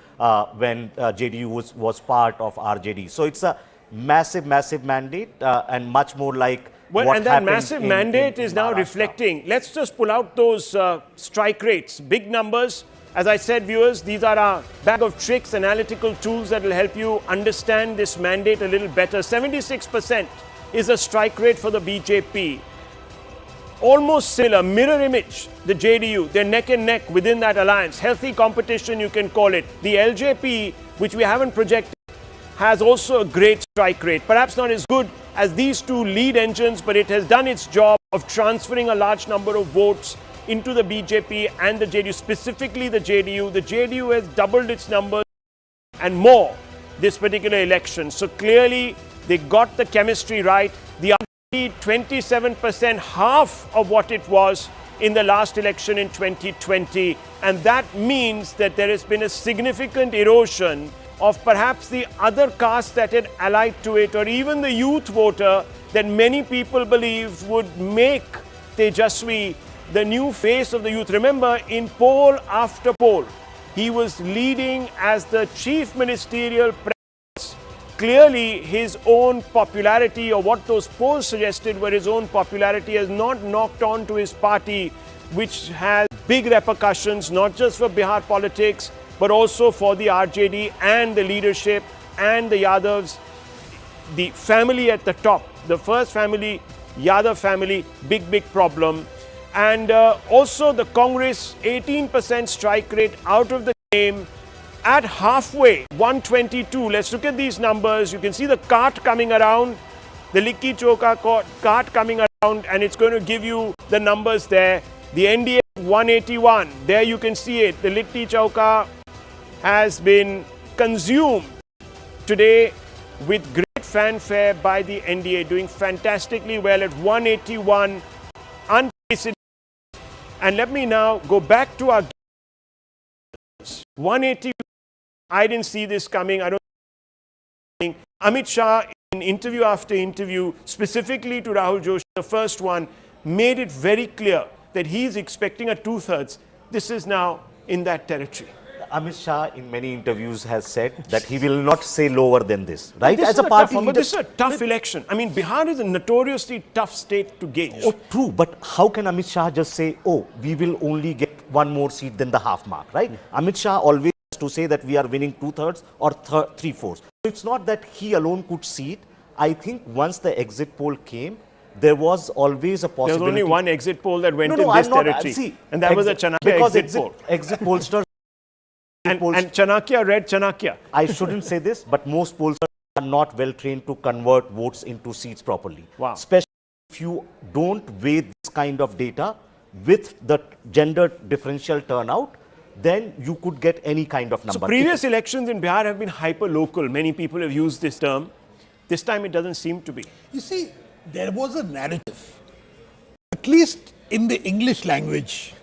Speaker 7: when JDU was part of RJD. So it's a massive mandate and much more like
Speaker 20: and that massive mandate is now reflecting. Let's just pull out those strike rates, big numbers. As I said, viewers, these are our bag of tricks, analytical tools that will help you understand this mandate a little better. 76% is the strike rate for the BJP. Almost similar, mirror image, the JDU, they're neck and neck within that alliance. Healthy competition, you can call it. The LJP, which we haven't projected, has also a great strike rate. Perhaps not as good as these two lead engines, but it has done its job of transferring a large number of votes into the BJP and the JDU, specifically the JDU. The JDU has doubled its numbers and more this particular election. So clearly, they got the chemistry right. The 27%, half of what it was in the last election in 2020. And that means that there has been a significant erosion of perhaps the other caste that had allied to it, or even the youth voter that many people believed would make Tejaswi the new face of the youth. Remember, in poll after poll, he was leading as the chief ministerial presence. Clearly, his own popularity, or what those polls suggested were his own popularity, has not knocked on to his party, which has big repercussions, not just for Bihar politics, but also for the RJD and the leadership and the Yadavs, the family at the top. The first family, Yadav family, big problem. And also the Congress, 18% strike rate out of the game. At halfway, 122. Let's look at these numbers. You can see the cart coming around, the Likki Choka cart coming around, and it's going to give you the numbers there. The NDA 181. There you can see it. The Litti Chowka has been consumed today with great fanfare by the NDA, doing fantastically well at 181. Unprecedented. And let me now go back to our 180. I didn't see this coming. I don't think Amit Shah, in interview after interview, specifically to Rahul Joshi, the first one, made it very clear that he's expecting a 2/3. This is now in that territory.
Speaker 7: Amit Shah, in many interviews, has said that he will not say lower than this, right?
Speaker 20: This
Speaker 7: As
Speaker 20: is
Speaker 7: a party
Speaker 20: tough,
Speaker 7: leader,
Speaker 20: but this is a tough election. I mean, Bihar is a notoriously tough state to gauge.
Speaker 7: Oh, true. But how can Amit Shah just say, oh, we will only get one more seat than the half mark, right? Amit Shah always has to say that we are winning 2/3 or 3/4. So it's not that he alone could see it. I think once the exit poll came, there was always a possibility.
Speaker 20: There was only one exit poll that went in this territory. And that was a Chanakya exit poll.
Speaker 7: Exit pollsters.
Speaker 20: And Chanakya read Chanakya.
Speaker 7: I shouldn't say this, but most pollsters are not well trained to convert votes into seats properly.
Speaker 20: Wow.
Speaker 7: Especially if you don't weigh this kind of data with the gender differential turnout, then you could get any kind of number.
Speaker 20: So previous elections in Bihar have been hyper-local. Many people have used this term. This time it doesn't seem to be.
Speaker 19: You see, there was a narrative, at least in the English language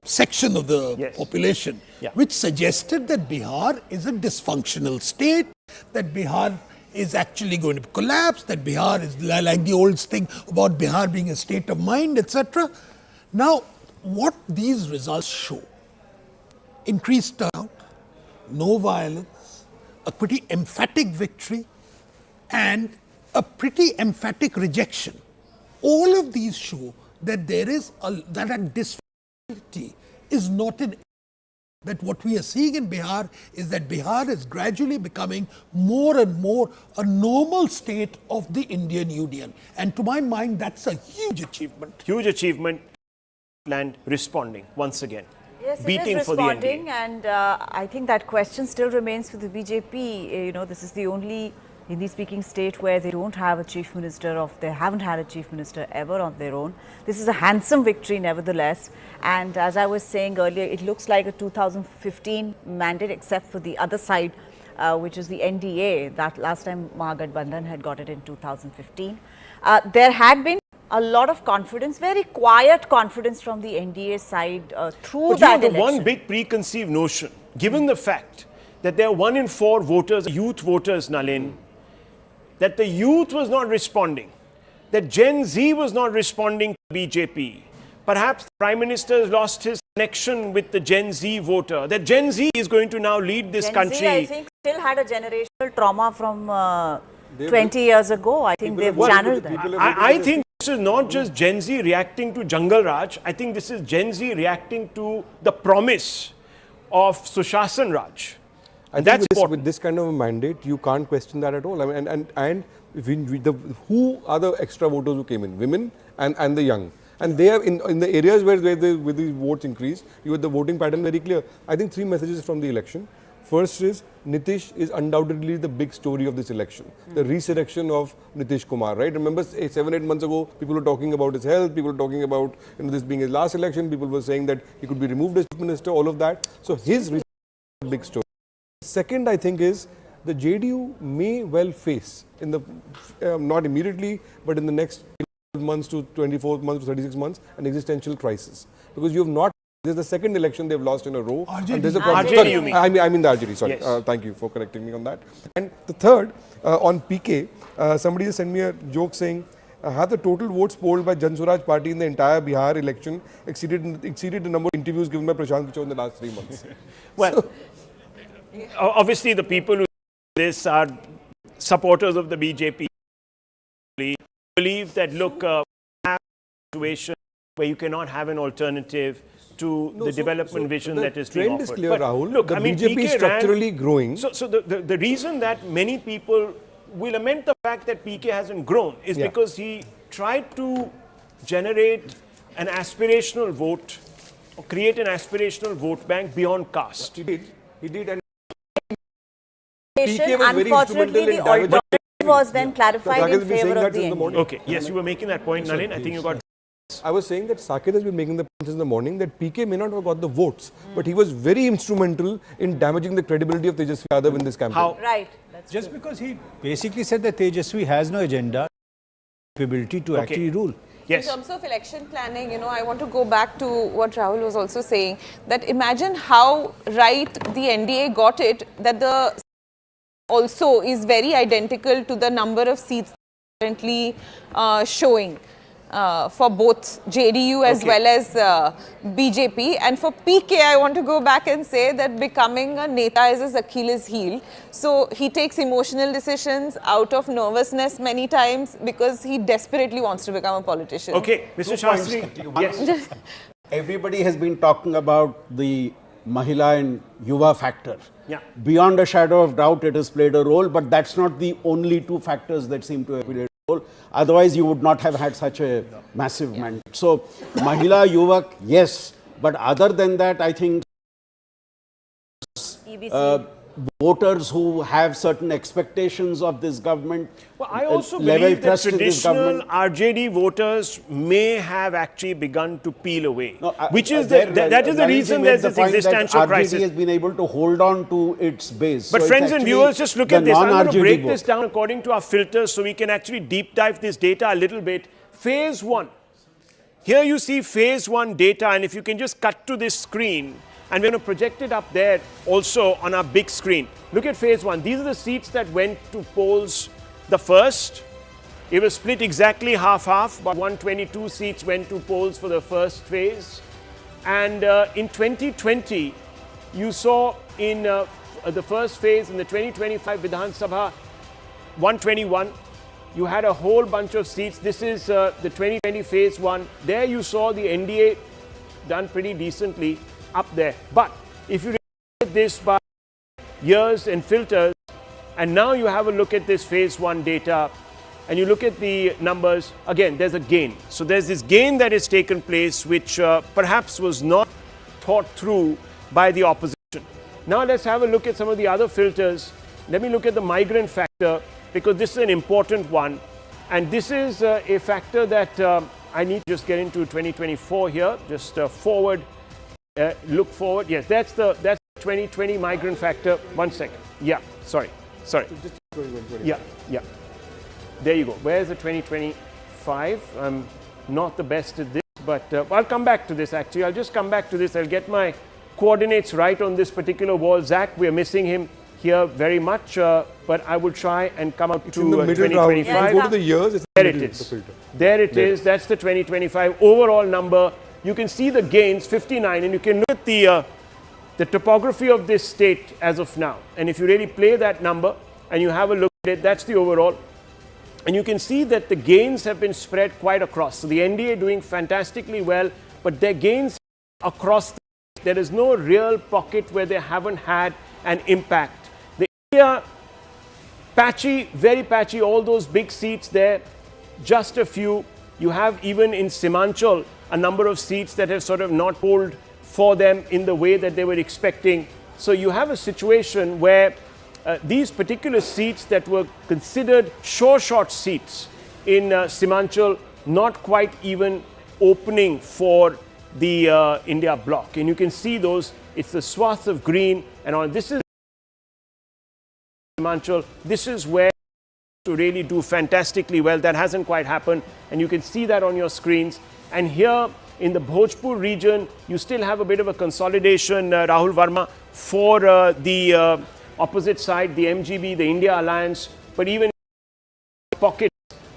Speaker 19: section of the population, which suggested that Bihar is a dysfunctional state, that Bihar is actually going to collapse, that Bihar is like the old thing about Bihar being a state of mind, etc. Now, what these results show, increased turnout, no violence, a pretty emphatic victory, and a pretty emphatic rejection. All of these show that there is that a dysfunctionality is not in that what we are seeing in Bihar is that Bihar is gradually becoming more and more a normal state of the Indian Union. And to my mind, that's a huge achievement.
Speaker 20: Huge achievement and responding once again.
Speaker 4: Yes,
Speaker 20: beating
Speaker 4: it is
Speaker 20: for the
Speaker 4: responding,
Speaker 20: NDA.
Speaker 4: and I think that question still remains for the BJP. You know, this is the only Hindi-speaking state where they don't have a chief minister they haven't had a chief minister ever on their own. This is a handsome victory, nevertheless. And as I was saying earlier, it looks like a 2015 mandate, except for the other side, which is the NDA. That last time Mahagathbandhan had got it in 2015. There had been a lot of confidence, very quiet confidence from the NDA side through
Speaker 20: but
Speaker 4: that
Speaker 20: the
Speaker 4: election.
Speaker 20: one big preconceived notion, given the fact that there are 1 in 4 voters, youth voters, Nalin, that the youth was not responding, that Gen Z was not responding to BJP. Perhaps the Prime Minister has lost his connection with the Gen Z voter, that Gen Z is going to now lead this
Speaker 4: Gen
Speaker 20: country.
Speaker 4: Z, I think, still had a generational trauma from 20 years ago. I think they've channeled that.
Speaker 20: I think this is not just Gen Z reacting to Jungle Raj. I think this is Gen Z reacting to the promise of Sushasan Raj.
Speaker 3: I think with this kind of a mandate, you can't question that at all. I mean, and who are the extra voters who came in? Women and the young. And they are in the areas where the votes increase, you have the voting pattern very clear. I think 3 messages from the election. First is, Nitish is undoubtedly the big story of this election. The resurrection of Nitish Kumar, right? Remember 7-8 months ago, people were talking about his health, people were talking about this being his last election, people were saying that he could be removed as chief minister, all of that. So his big story. Second, I think, is the JDU may well face, in the not immediately, but in the next 12 months to 24 months to 36 months, an existential crisis. Because you have not, this is the second election they've lost in a row.
Speaker 19: RJD.
Speaker 3: And there's a
Speaker 20: RJD, you mean?
Speaker 3: I mean the RJD, sorry.
Speaker 20: Yes.
Speaker 3: Thank you for correcting me on that. And the third, on PK, somebody has sent me a joke saying, have the total votes polled by Jan Swaraj party in the entire Bihar election exceeded the number of interviews given by Prashant Kichor in the last 3 months?
Speaker 20: Well, obviously the people who do this are supporters of the BJP. Believe that, look, have a situation where you cannot have an alternative to the development vision that is being offered.
Speaker 3: The trend is clear,
Speaker 20: But
Speaker 3: Rahul.
Speaker 20: look,
Speaker 3: The
Speaker 20: I mean,
Speaker 3: BJP is
Speaker 20: PK
Speaker 3: structurally growing.
Speaker 20: So the reason that many people will lament the fact that PK hasn't grown is because he tried to generate an aspirational vote or create an aspirational vote bank beyond caste.
Speaker 3: He did. And
Speaker 4: Unfortunately, the alternative was then clarified in favor of the NDA.
Speaker 20: Okay, yes, you were making that point, Nalin. I think you got...
Speaker 3: I was saying that Saket has been making the points in the morning that PK may not have got the votes, but he was very instrumental in damaging the credibility of Tejasvi Yadav in this campaign.
Speaker 20: How?
Speaker 4: Right.
Speaker 11: Just because he basically said that Tejasvi has no agenda, capability to actually rule.
Speaker 20: Yes.
Speaker 9: In terms of election planning, you know, I want to go back to what Rahul was also saying, that imagine how right the NDA got it, that the also is very identical to the number of seats currently showing for both JDU as well as BJP. And for PK, I want to go back and say that becoming a neta is his Achilles heel. So he takes emotional decisions out of nervousness many times because he desperately wants to become a politician.
Speaker 20: Okay, Mr. Shastri. Yes.
Speaker 6: Everybody has been talking about the Mahila and Yuva factor.
Speaker 20: Yeah.
Speaker 6: Beyond a shadow of doubt, it has played a role, but that's not the only 2 factors that seem to have played a role. Otherwise, you would not have had such a massive mandate. So, Mahila, Yuvak, yes. But other than that, I think voters who have certain expectations of this government,
Speaker 20: well, I also believe that traditional RJD voters may have actually begun to peel away, which is that is the reason there's this existential crisis.
Speaker 6: RJD has been able to hold on to its base.
Speaker 20: But
Speaker 6: so
Speaker 20: friends and viewers, just look at this. I'm going to break this down according to our filters so we can actually deep dive this data a little bit. Phase 1. Here you see phase 1 data, and if you can just cut to this screen, and we're going to project it up there also on our big screen. Look at phase 1. These are the seats that went to polls the first. It was split exactly half-half, but 122 seats went to polls for the first phase. And in 2020, you saw in the first phase, in the 2025 Vidhan Sabha, 121, you had a whole bunch of seats. This is the 2020 phase 1. There you saw the NDA done pretty decently up there. But if you look at this by years and filters, and now you have a look at this phase 1 data, and you look at the numbers, again, there's a gain. So there's this gain that has taken place, which perhaps was not thought through by the opposition. Now let's have a look at some of the other filters. Let me look at the migrant factor, because this is an important one. And this is a factor that I need to just get into 2024 here, just forward, look forward. Yes, that's the 2020 migrant factor. 1 second. Yeah, sorry. Yeah. There you go. Where's the 2025? I'm not the best at this, but I'll come back to this actually. I'll just come back to this. I'll get my coordinates right on this particular wall. Zach, we're missing him here very much, but I will try and come out to 2025.
Speaker 3: Go to the years.
Speaker 20: There it is. There it is. That's the 2025 overall number. You can see the gains, 59, and you can look at the topography of this state as of now. And if you really play that number and you have a look at it, that's the overall. And you can see that the gains have been spread quite across. So the NDA doing fantastically well, but their gains across, there is no real pocket where they haven't had an impact. The India, patchy, very patchy, all those big seats there, just a few. You have even in Simanchal a number of seats that have sort of not polled for them in the way that they were expecting. So you have a situation where these particular seats that were considered sure shot seats in Simanchal, not quite even opening for the India bloc. And you can see those, it's the swath of green, and on this is Simanchal, this is where to really do fantastically well. That hasn't quite happened, and you can see that on your screens. And here in the Bhojpur region, you still have a bit of a consolidation, Rahul Verma, for the opposite side, the MGB, the India Alliance, but even pockets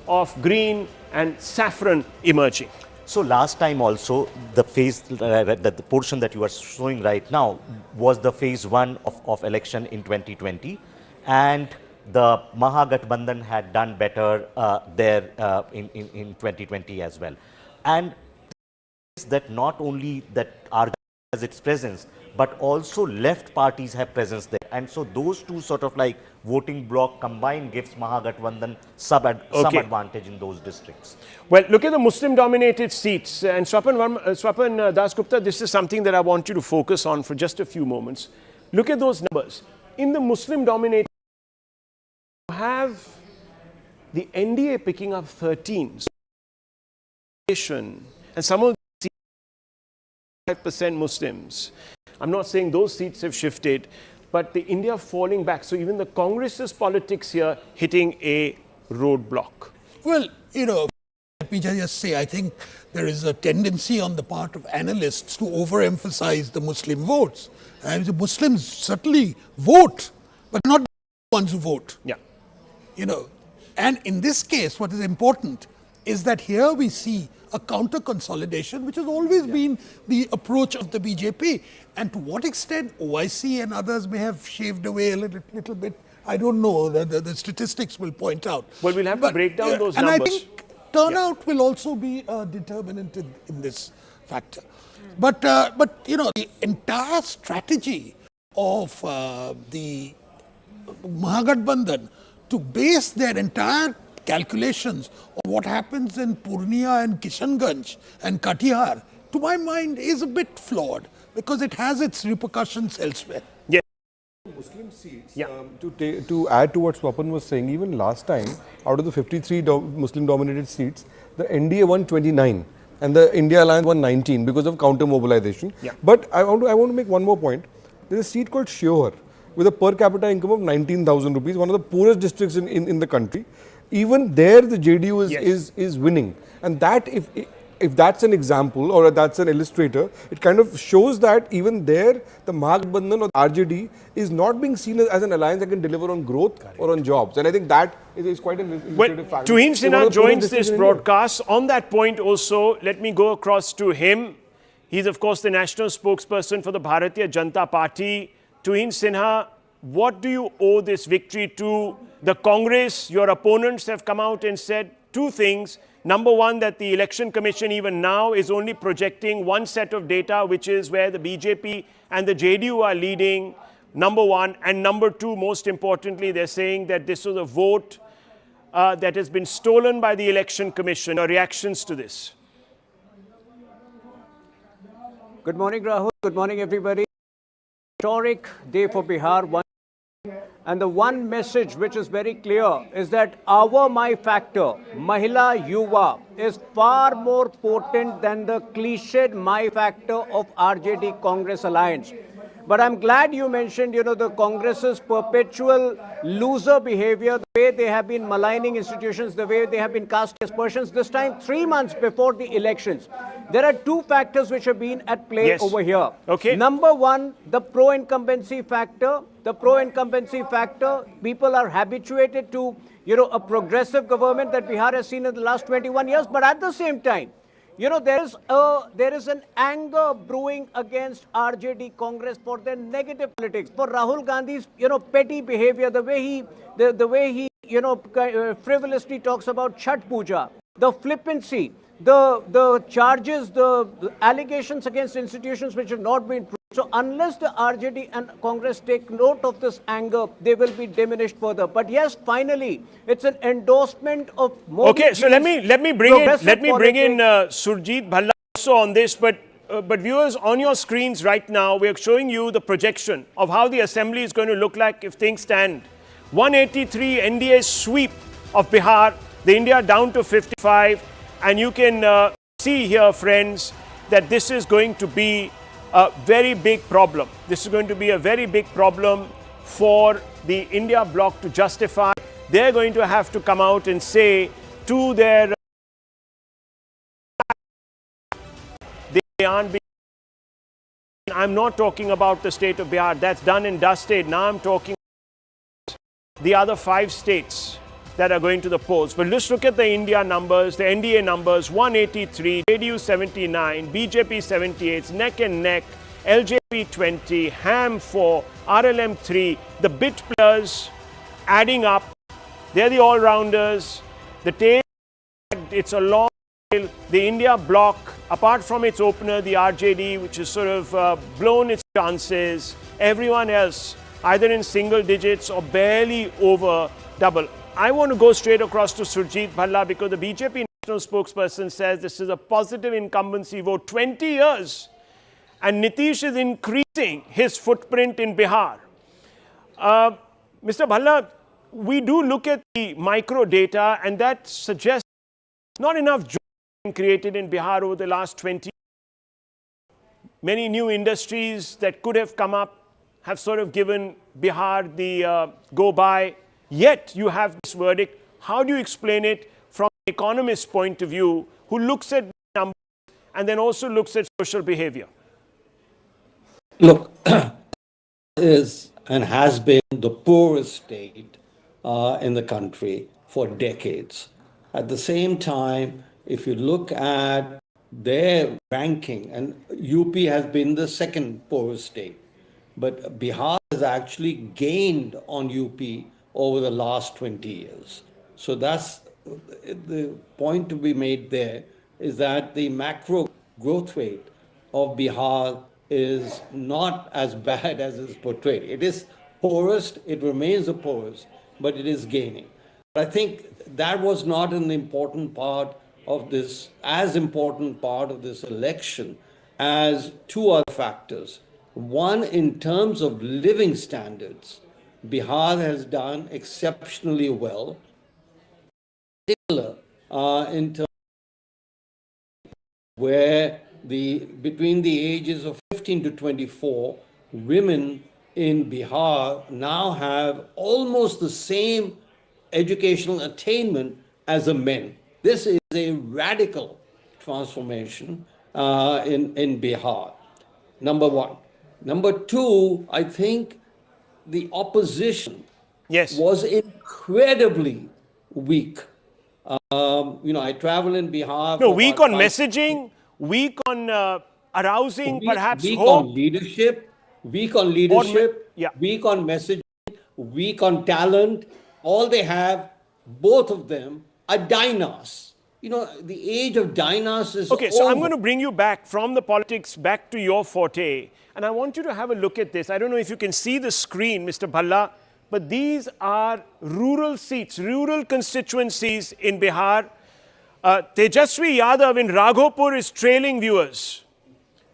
Speaker 20: of green and saffron emerging.
Speaker 7: So last time also, the phase, the portion that you are showing right now was the phase 1 of election in 2020, and the Mahagathbandhan had done better there in 2020 as well. And that not only that RJD has its presence, but also left parties have presence there. And so those two sort of like voting bloc combined gives Mahagathbandhan some advantage in those districts.
Speaker 20: Well, look at the Muslim-dominated seats. And Swapan Dasgupta, this is something that I want you to focus on for just a few moments. Look at those numbers. In the Muslim-dominated, you have the NDA picking up 13. And some of the 5% Muslims. I'm not saying those seats have shifted, but the India falling back. So even the Congress's politics here hitting a roadblock.
Speaker 19: Well, let me just say, I think there is a tendency on the part of analysts to overemphasize the Muslim votes. And the Muslims certainly vote, but not the ones who vote.
Speaker 20: Yeah.
Speaker 19: And in this case, what is important is that here we see a counter consolidation, which has always been the approach of the BJP. And to what extent OIC and others may have shaved away a little bit, I don't know. The statistics will point out.
Speaker 20: Well, we'll have to break down those
Speaker 19: and
Speaker 20: numbers.
Speaker 19: I think turnout will also be a determinant in this factor. But the entire strategy of the Mahagathbandhan to base their entire calculations of what happens in Purnia and Kishanganj and Katihar, to my mind, is a bit flawed because it has its repercussions elsewhere.
Speaker 20: Yes.
Speaker 3: Muslim seats, to add to what Swapan was saying, even last time, out of the 53 Muslim-dominated seats, the NDA won 29 and the India Alliance won 19 because of counter-mobilization.
Speaker 20: Yeah.
Speaker 3: But I want to make one more point. There's a seat called Shiohar with a per capita income of 19,000 rupees, one of the poorest districts in the country. Even there, the JDU is winning, and that if that's an example or that's an illustrator, it kind of shows that even there, the Mahagathbandhan or RJD is not being seen as an alliance that can deliver on growth or on jobs, and I think that is quite an illustrative factor.
Speaker 20: Tuhin Sinha joins this broadcast. On that point also, let me go across to him. He's of course the national spokesperson for the Bharatiya Janata Party. Tuhin Sinha, what do you owe this victory to? The Congress, your opponents have come out and said two things. Number one, that the Election Commission even now is only projecting one set of data, which is where the BJP and the JDU are leading, number one. And number two, most importantly, they're saying that this was a vote that has been stolen by the Election Commission. Your reactions to this?
Speaker 15: Good morning, Rahul. Good morning, everybody. Historic day for Bihar. And the one message which is very clear is that our my factor, Mahila Yuva, is far more potent than the cliched my factor of RJD Congress alliance. But I'm glad you mentioned, the Congress's perpetual loser behavior, the way they have been maligning institutions, the way they have been casting aspersions, this time 3 months before the elections. There are two factors which have been at play over here.
Speaker 20: Okay.
Speaker 15: Number one, the pro-incumbency factor. The pro-incumbency factor, people are habituated to, a progressive government that Bihar has seen in the last 21 years. But at the same time, there is an anger brewing against RJD Congress for their negative politics, for Rahul Gandhi's, petty behavior, the way he frivolously talks about Chhat Puja, the flippancy, the charges, the allegations against institutions which have not been proved. So unless the RJD and Congress take note of this anger, they will be diminished further. But yes, finally, it's an endorsement of Modi.
Speaker 20: Okay, so let me bring in Surjit Bhalla also on this. But viewers, on your screens right now, we are showing you the projection of how the assembly is going to look like if things stand. 183 NDA sweep of Bihar, the India down to 55, and you can see here, friends, that this is going to be a very big problem. This is going to be a very big problem for the India bloc to justify. They're going to have to come out and say to their they aren't being. I'm not talking about the state of Bihar. That's done and dusted. Now I'm talking the other 5 states that are going to the polls. But let's look at the India numbers, the NDA numbers: 183, JDU 79, BJP 78, neck and neck, LJP 20, HAM 4, RLM 3. The bit players adding up, they're the all-rounders. The tail, it's a long tail. The India bloc, apart from its opener, the RJD, which has sort of blown its chances, everyone else either in single digits or barely over double. I want to go straight across to Surjit Bhalla because the BJP national spokesperson says this is a positive incumbency vote. 20 years. And Nitish is increasing his footprint in Bihar. Mr. Bhalla, we do look at the micro data and that suggests not enough jobs have been created in Bihar over the last 20 years. Many new industries that could have come up have sort of given Bihar the go-by. Yet you have this verdict. How do you explain it from an economist's point of view who looks at numbers and then also looks at social behavior?
Speaker 21: Look, is and has been the poorest state in the country for decades. At the same time, if you look at their ranking, and UP has been the second poorest state, but Bihar has actually gained on UP over the last 20 years. So that's the point to be made there, is that the macro growth rate of Bihar is not as bad as is portrayed. It is poorest, it remains the poorest, but it is gaining. But I think that was not an important part of this, as important part of this election as 2 other factors. One, in terms of living standards, Bihar has done exceptionally well, in terms where between the ages of 15 to 24, women in Bihar now have almost the same educational attainment as the men. This is a radical transformation in Bihar, number one. Number two, I think the opposition was incredibly weak. I travel in Bihar.
Speaker 20: No, weak on messaging, weak on arousing perhaps
Speaker 21: weak
Speaker 20: hope.
Speaker 21: On leadership, weak on leadership, weak on messaging, weak on talent. All they have, both of them, are dinos. the age of dynasties is
Speaker 20: Okay, so I'm
Speaker 21: over.
Speaker 20: going to bring you back from the politics back to your forte. And I want you to have a look at this. I don't know if you can see the screen, Mr. Bhalla, but these are rural seats, rural constituencies in Bihar. Tejasvi Yadav in Raghopur is trailing viewers.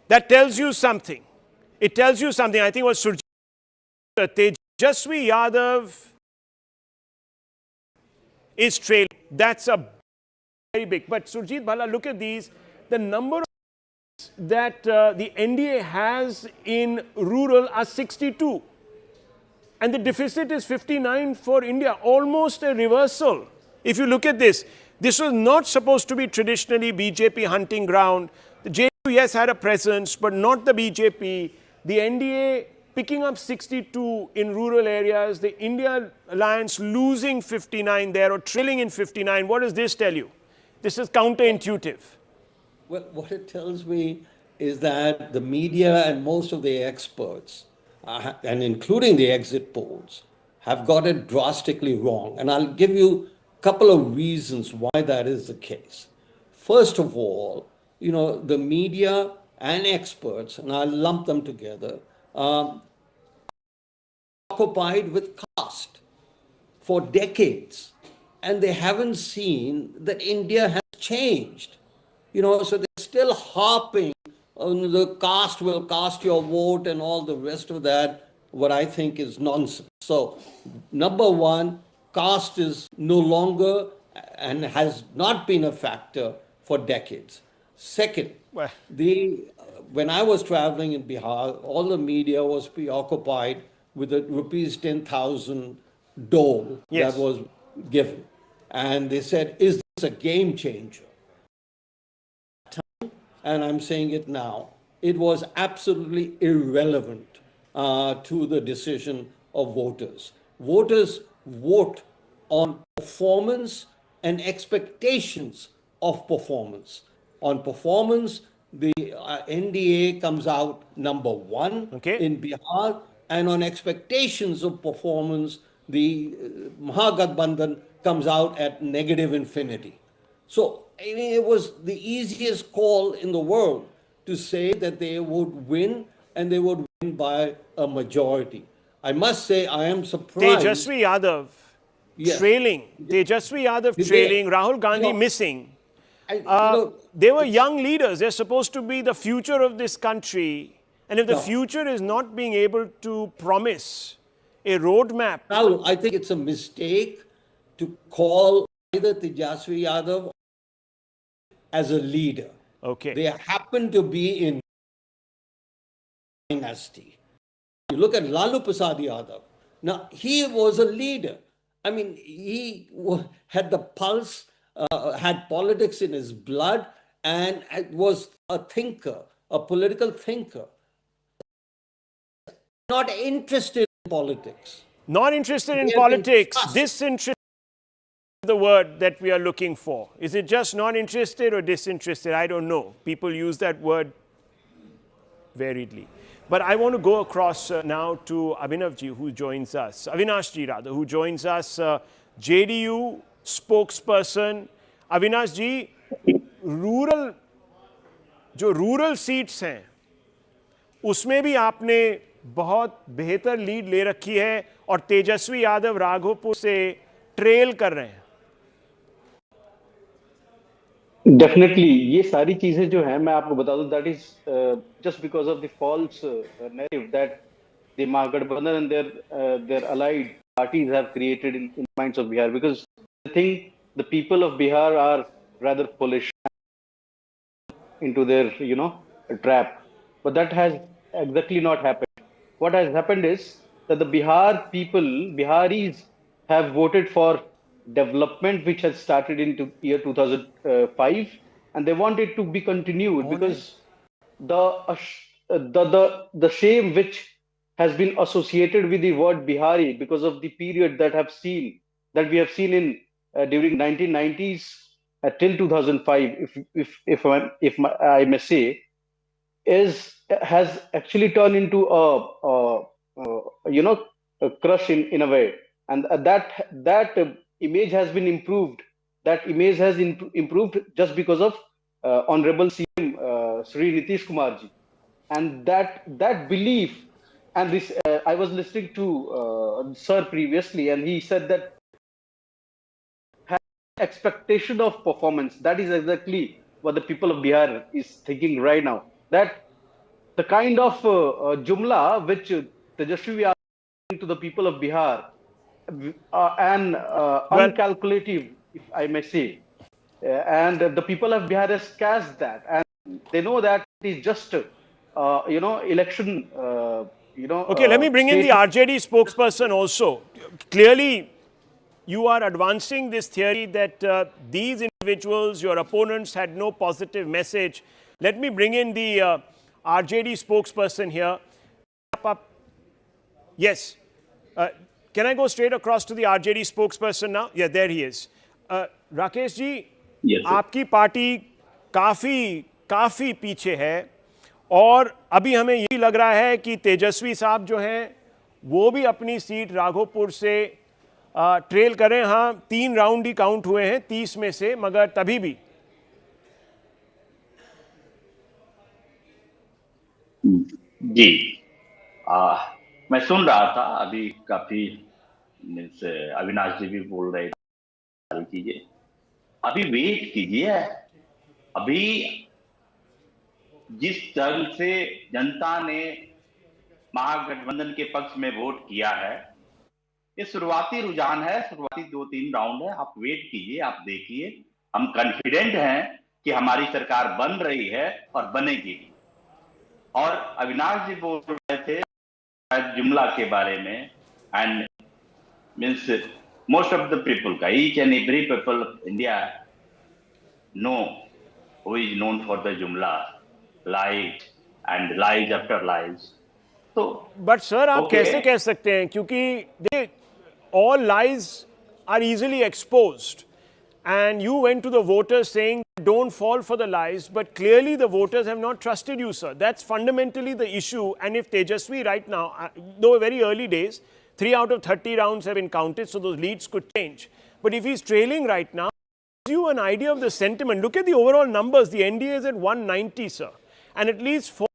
Speaker 20: That tells you something. It tells you something. I think it was Surjit. Tejasvi Yadav is trailing. That's a very big. But Surjit Bhalla, look at these. The number of that the NDA has in rural are 62. And the deficit is 59 for India, almost a reversal. If you look at this, this was not supposed to be traditionally BJP hunting ground. The JDU, yes, had a presence, but not the BJP. The NDA picking up 62 in rural areas, the India Alliance losing 59 there or trailing in 59. What does this tell you? This is counterintuitive.
Speaker 21: Well, what it tells me is that the media and most of the experts, and including the exit polls, have got it drastically wrong. And I'll give you a couple of reasons why that is the case. First of all, the media and experts, and I'll lump them together, occupied with caste for decades. And they haven't seen that India has changed. So they're still harping on the caste will cast your vote and all the rest of that, what I think is nonsense. So, number one, caste is no longer and has not been a factor for decades. Second, when I was traveling in Bihar, all the media was preoccupied with the rupees 10,000 dole that was given. And they said, is this a game changer? And I'm saying it now, it was absolutely irrelevant to the decision of voters. Voters vote on performance and expectations of performance. On performance, the NDA comes out number one in Bihar, and on expectations of performance, the Mahagathbandhan comes out at negative infinity. So, I mean, it was the easiest call in the world to say that they would win, and they would win by a majority. I must say, I am surprised.
Speaker 20: Tejasvi Yadav trailing. Tejasvi Yadav trailing. Rahul Gandhi missing. They were young leaders. They're supposed to be the future of this country. And if the future is not being able to promise a roadmap.
Speaker 21: Rahul, I think it's a mistake to call either Tejasvi Yadav as a leader.
Speaker 20: Okay.
Speaker 21: They happen to be in dynasty. You look at Lalu Prasad Yadav. Now, he was a leader. I mean, he had the pulse, had politics in his blood, and was a thinker, a political thinker. Not interested in politics.
Speaker 20: Not interested in politics, disinterested is the word that we are looking for. Is it just not interested or disinterested? I don't know. People use that word variedly. But I want to go across now to Abhinavji, who joins us. Avinashji, rather, who joins us, JDU spokesperson. Avinashji, जो rural seats हैं, उसमें भी आपने बहुत बेहतर lead ले रखी है और तेजस्वी यादव राघोपुर से ट्रेल कर रहे हैं.
Speaker 18: डेफिनेटली ये सारी चीजें जो है मैं आपको बता दूं that is just because of the false narrative that the Mahagathbandhan and their allied parties have created in minds of Bihar, because I think the people of Bihar are rather foolish into their trap, but that has exactly not happened. What has happened is that the Biharis have voted for development which has started in year 2005, and they want it to be continued, because the shame which has been associated with the word Bihari because of the period that we have seen in during 1990s till 2005, if I may say, has actually turned into a crush in a way, and that image has been improved that image has improved just because of Honorable CM Sri Nitish Kumar ji. And that belief, and this I was listening to Sir previously, and he said that expectation of performance. That is exactly what the people of Bihar is thinking right now. That the kind of jumla which Tejasvi are giving to the people of Bihar, and uncalculative, if I may say, and the people of Bihar has cast that, and they know that it is just election.
Speaker 20: Okay, let me bring in the RJD spokesperson also. Clearly, you are advancing this theory that these individuals, your opponents, had no positive message. Let me bring in the RJD spokesperson here. Yes. Can I go straight across to the RJD spokesperson now? Yeah, there he is. Rakesh ji, आपकी party काफी पीछे है और अभी हमें यही लग रहा है कि तेजस्वी साहब जो हैं वो भी अपनी सीट राघोपुर से ट्रेल करें. हाँ, 3 राउंड ही काउंट हुए हैं 30 में से, मगर तभी भी.
Speaker 2: जी, मैं सुन रहा था अभी काफी अविनाश जी भी बोल रहे थे. अभी वेट कीजिए. अभी जिस ढंग से जनता ने महागठबंधन के पक्ष में वोट किया है, ये शुरुआती रुझान है, शुरुआती 2-3 राउंड है. आप वेट कीजिए, आप देखिए. हम कॉन्फिडेंट हैं कि हमारी सरकार बन रही है और बनेगी. और अविनाश जी बोल रहे थे जुमला के बारे में, and means most of the people का, each and every people of India know who is known for the जुमला, lies and lies after lies. तो
Speaker 20: बट सर आप कैसे कह सकते हैं, क्योंकि all lies are easily exposed, and you went to the voters saying don't fall for the lies, but clearly the voters have not trusted you, sir. That's fundamentally the issue. And if Tejasvi right now, though very early days, 3 out of 30 rounds have been counted, so those leads could change. But if he's trailing right now, it gives you an idea of the sentiment. Look at the overall numbers. The NDA is at 190, sir, and at least 4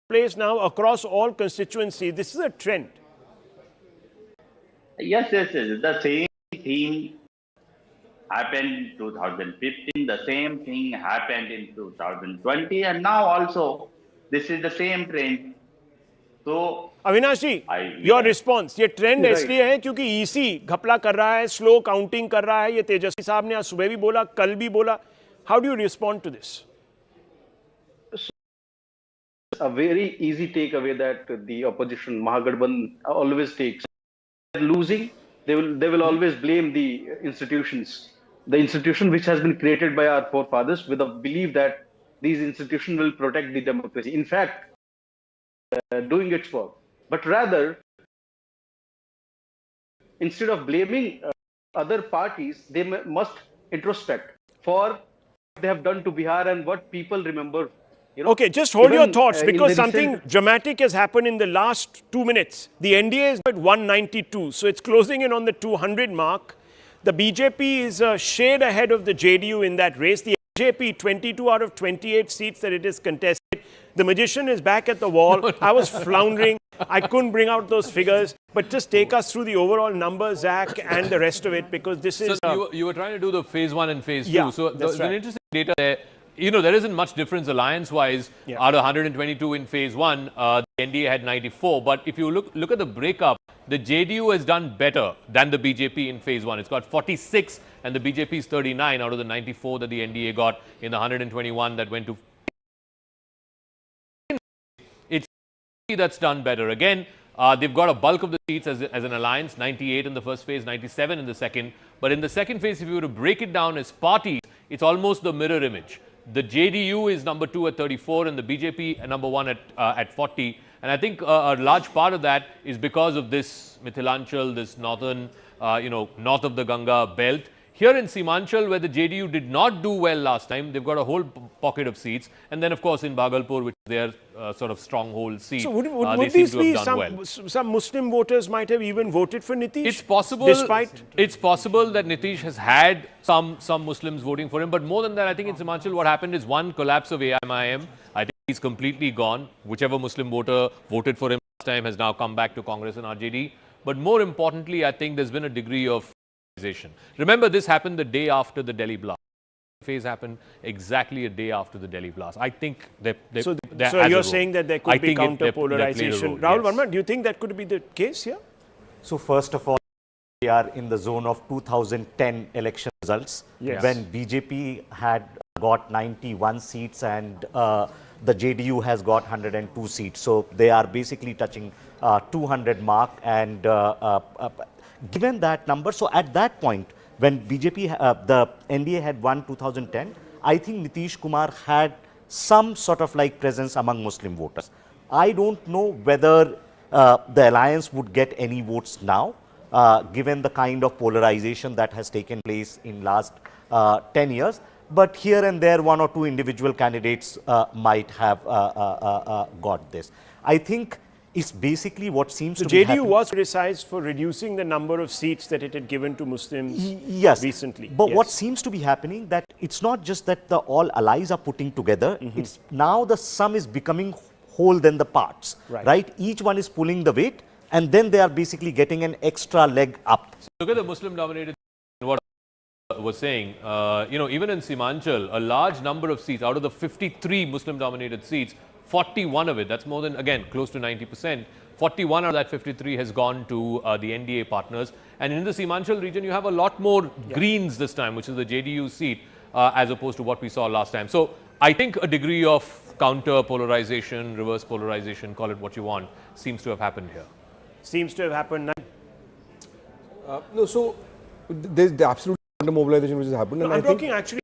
Speaker 20: place now across all constituencies. This is a trend.
Speaker 2: Yes. The same thing happened in 2015. The same thing happened in 2020, and now also this is the same trend. So,
Speaker 20: Avinash ji, your response. ये trend इसलिए है क्योंकि EC घपला कर रहा है, slow counting कर रहा है. ये तेजस्वी साहब ने आज सुबह भी बोला, कल भी बोला. How do you respond to this?
Speaker 18: A very easy takeaway that the opposition Mahagathbandhan always takes. Losing, they will always blame the institutions, the institution which has been created by our forefathers with a belief that these institutions will protect the democracy. In fact, doing its work, but rather instead of blaming other parties, they must introspect for what they have done to Bihar and what people remember.
Speaker 20: Okay, just hold your thoughts, because something dramatic has happened in the last 2 minutes. The NDA is at 192, so it's closing in on the 200 mark. The BJP is a shade ahead of the JDU in that race. The BJP, 22 out of 28 seats that it is contested. The magician is back at the wall. I was floundering. I couldn't bring out those figures. But just take us through the overall numbers, Zach, and the rest of it, because this is...
Speaker 1: So you were trying to do the phase 1 and phase 2.
Speaker 20: Yeah,
Speaker 1: So there's an interesting data there. There isn't much difference alliance-wise. Out of 122 in phase 1, the NDA had 94. But if you look at the breakup, the JDU has done better than the BJP in phase 1. It's got 46 and the BJP is 39 out of the 94 that the NDA got in the 121 that went to... It's that's done better. Again, they've got a bulk of the seats as an alliance, 98 in the first phase, 97 in the second. But in the second phase, if you were to break it down as parties, it's almost the mirror image. The JDU is number 2 at 34 and the BJP number 1 at 40. And I think a large part of that is because of this Mithilanchal, this northern, north of the Ganga belt. Here in Simanchal, where the JDU did not do well last time, they've got a whole pocket of seats. And then, of course, in Bhagalpur, which is their sort of stronghold seat,
Speaker 20: So would
Speaker 1: they seem
Speaker 20: these
Speaker 1: to
Speaker 20: be
Speaker 1: have done well.
Speaker 20: some Muslim voters might have even voted for Nitish?
Speaker 1: It's possible. It's possible that Nitish has had some Muslims voting for him, but more than that, I think in Simanchal, what happened is one collapse of AIMIM. I think he's completely gone. Whichever Muslim voter voted for him last time has now come back to Congress and RJD. But more importantly, I think there's been a degree of polarization. Remember, this happened the day after the Delhi blast. Phase happened exactly a day after the Delhi blast. I think
Speaker 20: So you're saying that there could be counter-polarization. Rahul Verma, do you think that could be the case here?
Speaker 7: So first of all, we are in the zone of 2010 election results, when BJP had got 91 seats and the JDU has got 102 seats. So they are basically touching 200 mark, and given that number, so at that point, when BJP, the NDA had won 2010, I think Nitish Kumar had some sort of like presence among Muslim voters. I don't know whether the alliance would get any votes now, given the kind of polarization that has taken place in last 10 years. But here and there, one or two individual candidates might have got this. I think it's basically what seems to be happening.
Speaker 20: JDU was criticized for reducing the number of seats that it had given to Muslims recently.
Speaker 7: But what seems to be happening, that it's not just that the all allies are putting together, it's now the sum is becoming whole than the parts, right? Each one is pulling the weight, and then they are basically getting an extra leg up.
Speaker 1: Look at the Muslim-dominated, what I was saying, you know, even in Simanchal, a large number of seats, out of the 53 Muslim-dominated seats, 41 of it, that's more than, again, close to 90%, 41 out of that 53 has gone to the NDA partners. And in the Simanchal region, you have a lot more Greens this time, which is the JDU seat, as opposed to what we saw last time. So I think a degree of counter-polarization, reverse polarization, call it what you want, seems to have happened here.
Speaker 20: Seems to have happened now.
Speaker 3: No, so there's the absolute mobilization which has happened.
Speaker 20: No,
Speaker 3: and
Speaker 20: I'm
Speaker 3: I think
Speaker 20: talking actually,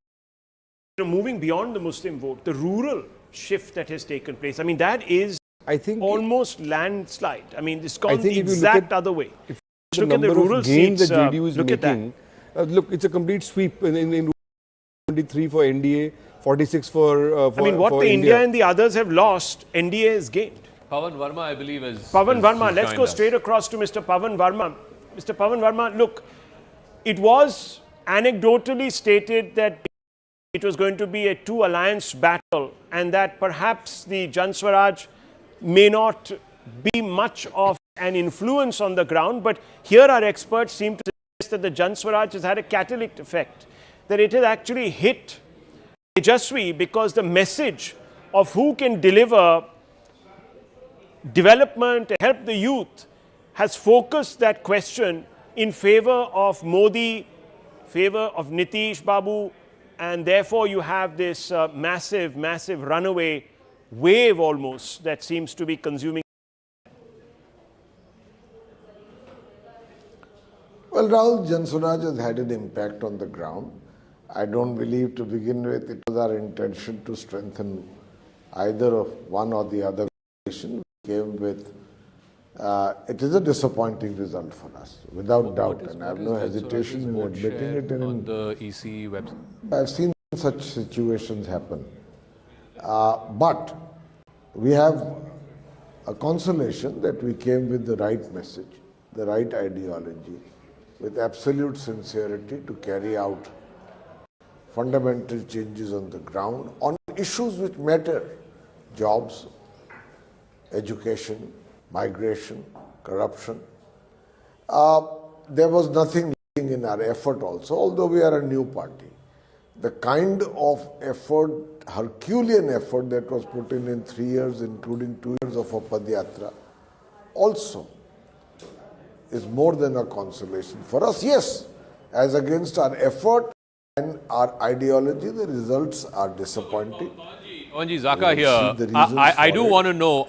Speaker 20: you know, moving beyond the Muslim vote, the rural shift that has taken place. I mean, that is,
Speaker 3: I think,
Speaker 20: almost landslide. I mean, it's gone
Speaker 3: I think
Speaker 20: the
Speaker 3: if you
Speaker 20: exact other way.
Speaker 3: If
Speaker 20: Look at the rural
Speaker 3: gains
Speaker 20: seats.
Speaker 3: that JDU is
Speaker 20: Look
Speaker 3: making.
Speaker 20: at that.
Speaker 3: Look, it's a complete sweep in 23 for NDA, 46 for
Speaker 20: I mean, what
Speaker 3: for
Speaker 20: the India and the others have lost, NDA has gained.
Speaker 1: Pavan Verma, I believe, is...
Speaker 20: Pavan Verma, let's go straight across to Mr. Pavan Verma. Mr. Pavan Verma, look, it was anecdotally stated that it was going to be a two-alliance battle, and that perhaps the Jan Swaraj may not be much of an influence on the ground, but here our experts seem to suggest that the Jan Swaraj has had a catalytic effect, that it has actually hit Tejaswi, because the message of who can deliver development, help the youth, has focused that question in favor of Modi, favor of Nitish Babu, and therefore you have this massive runaway wave almost that seems to be consuming.
Speaker 5: Well, Rahul, Jan Swaraj has had an impact on the ground. I don't believe to begin with it was our intention to strengthen either of one or the other coalition. We came with, it is a disappointing result for us, without doubt, and I have no hesitation in admitting it. And
Speaker 1: on the EC website,
Speaker 5: I've seen such situations happen. But we have a consolation that we came with the right message, the right ideology, with absolute sincerity to carry out fundamental changes on the ground on issues which matter: jobs, education, migration, corruption. There was nothing lacking in our effort also, although we are a new party. The kind of effort, Herculean effort that was put in 3 years, including 2 years of a Padyatra, also is more than a consolation for us. Yes, as against our effort and our ideology, the results are disappointing.
Speaker 1: Onji Zaka here, I do want to know,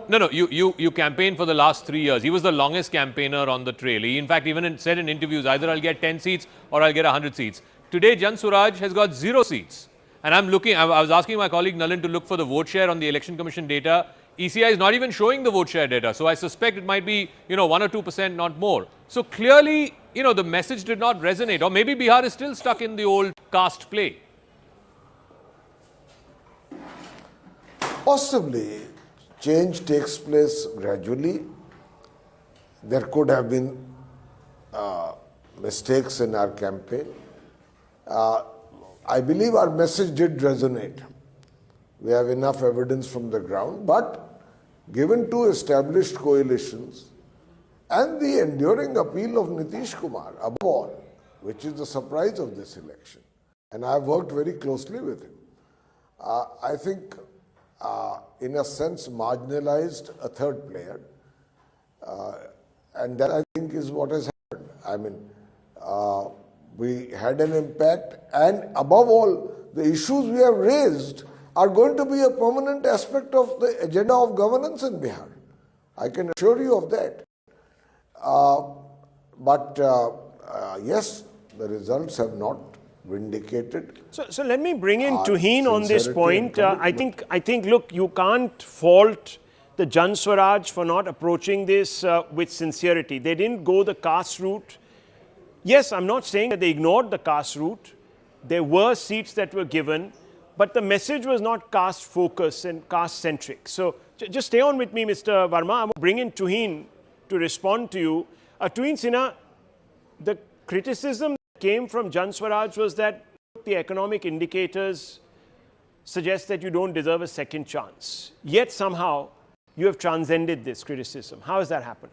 Speaker 1: No, you campaigned for the last 3 years. He was the longest campaigner on the trail. He, in fact, even said in interviews, either I'll get 10 seats or I'll get 100 seats. Today, Jan Swaraj has got 0 seats. And I'm looking, I was asking my colleague Nalin to look for the vote share on the Election Commission data. ECI is not even showing the vote share data. So I suspect it might be, 1 or 2%, not more. So clearly, the message did not resonate, or maybe Bihar is still stuck in the old caste play.
Speaker 5: Possibly, change takes place gradually. There could have been mistakes in our campaign. I believe our message did resonate. We have enough evidence from the ground, but given two established coalitions and the enduring appeal of Nitish Kumar, above all, which is the surprise of this election, and I have worked very closely with him, I think, in a sense, marginalized a third player, and that I think is what has happened. I mean, we had an impact, and above all, the issues we have raised are going to be a permanent aspect of the agenda of governance in Bihar. I can assure you of that. But yes, the results have not vindicated.
Speaker 20: So let me bring in Tuhin on this point. I think, look, you can't fault the Jan Swaraj for not approaching this with sincerity. They didn't go the caste route. Yes, I'm not saying that they ignored the caste route. There were seats that were given, but the message was not caste focused and caste centric. So just stay on with me, Mr. Verma. I'm going to bring in Tuhin to respond to you. Tuhin Sinha, the criticism that came from Jan Swaraj was that the economic indicators suggest that you don't deserve a second chance. Yet somehow you have transcended this criticism. How has that happened?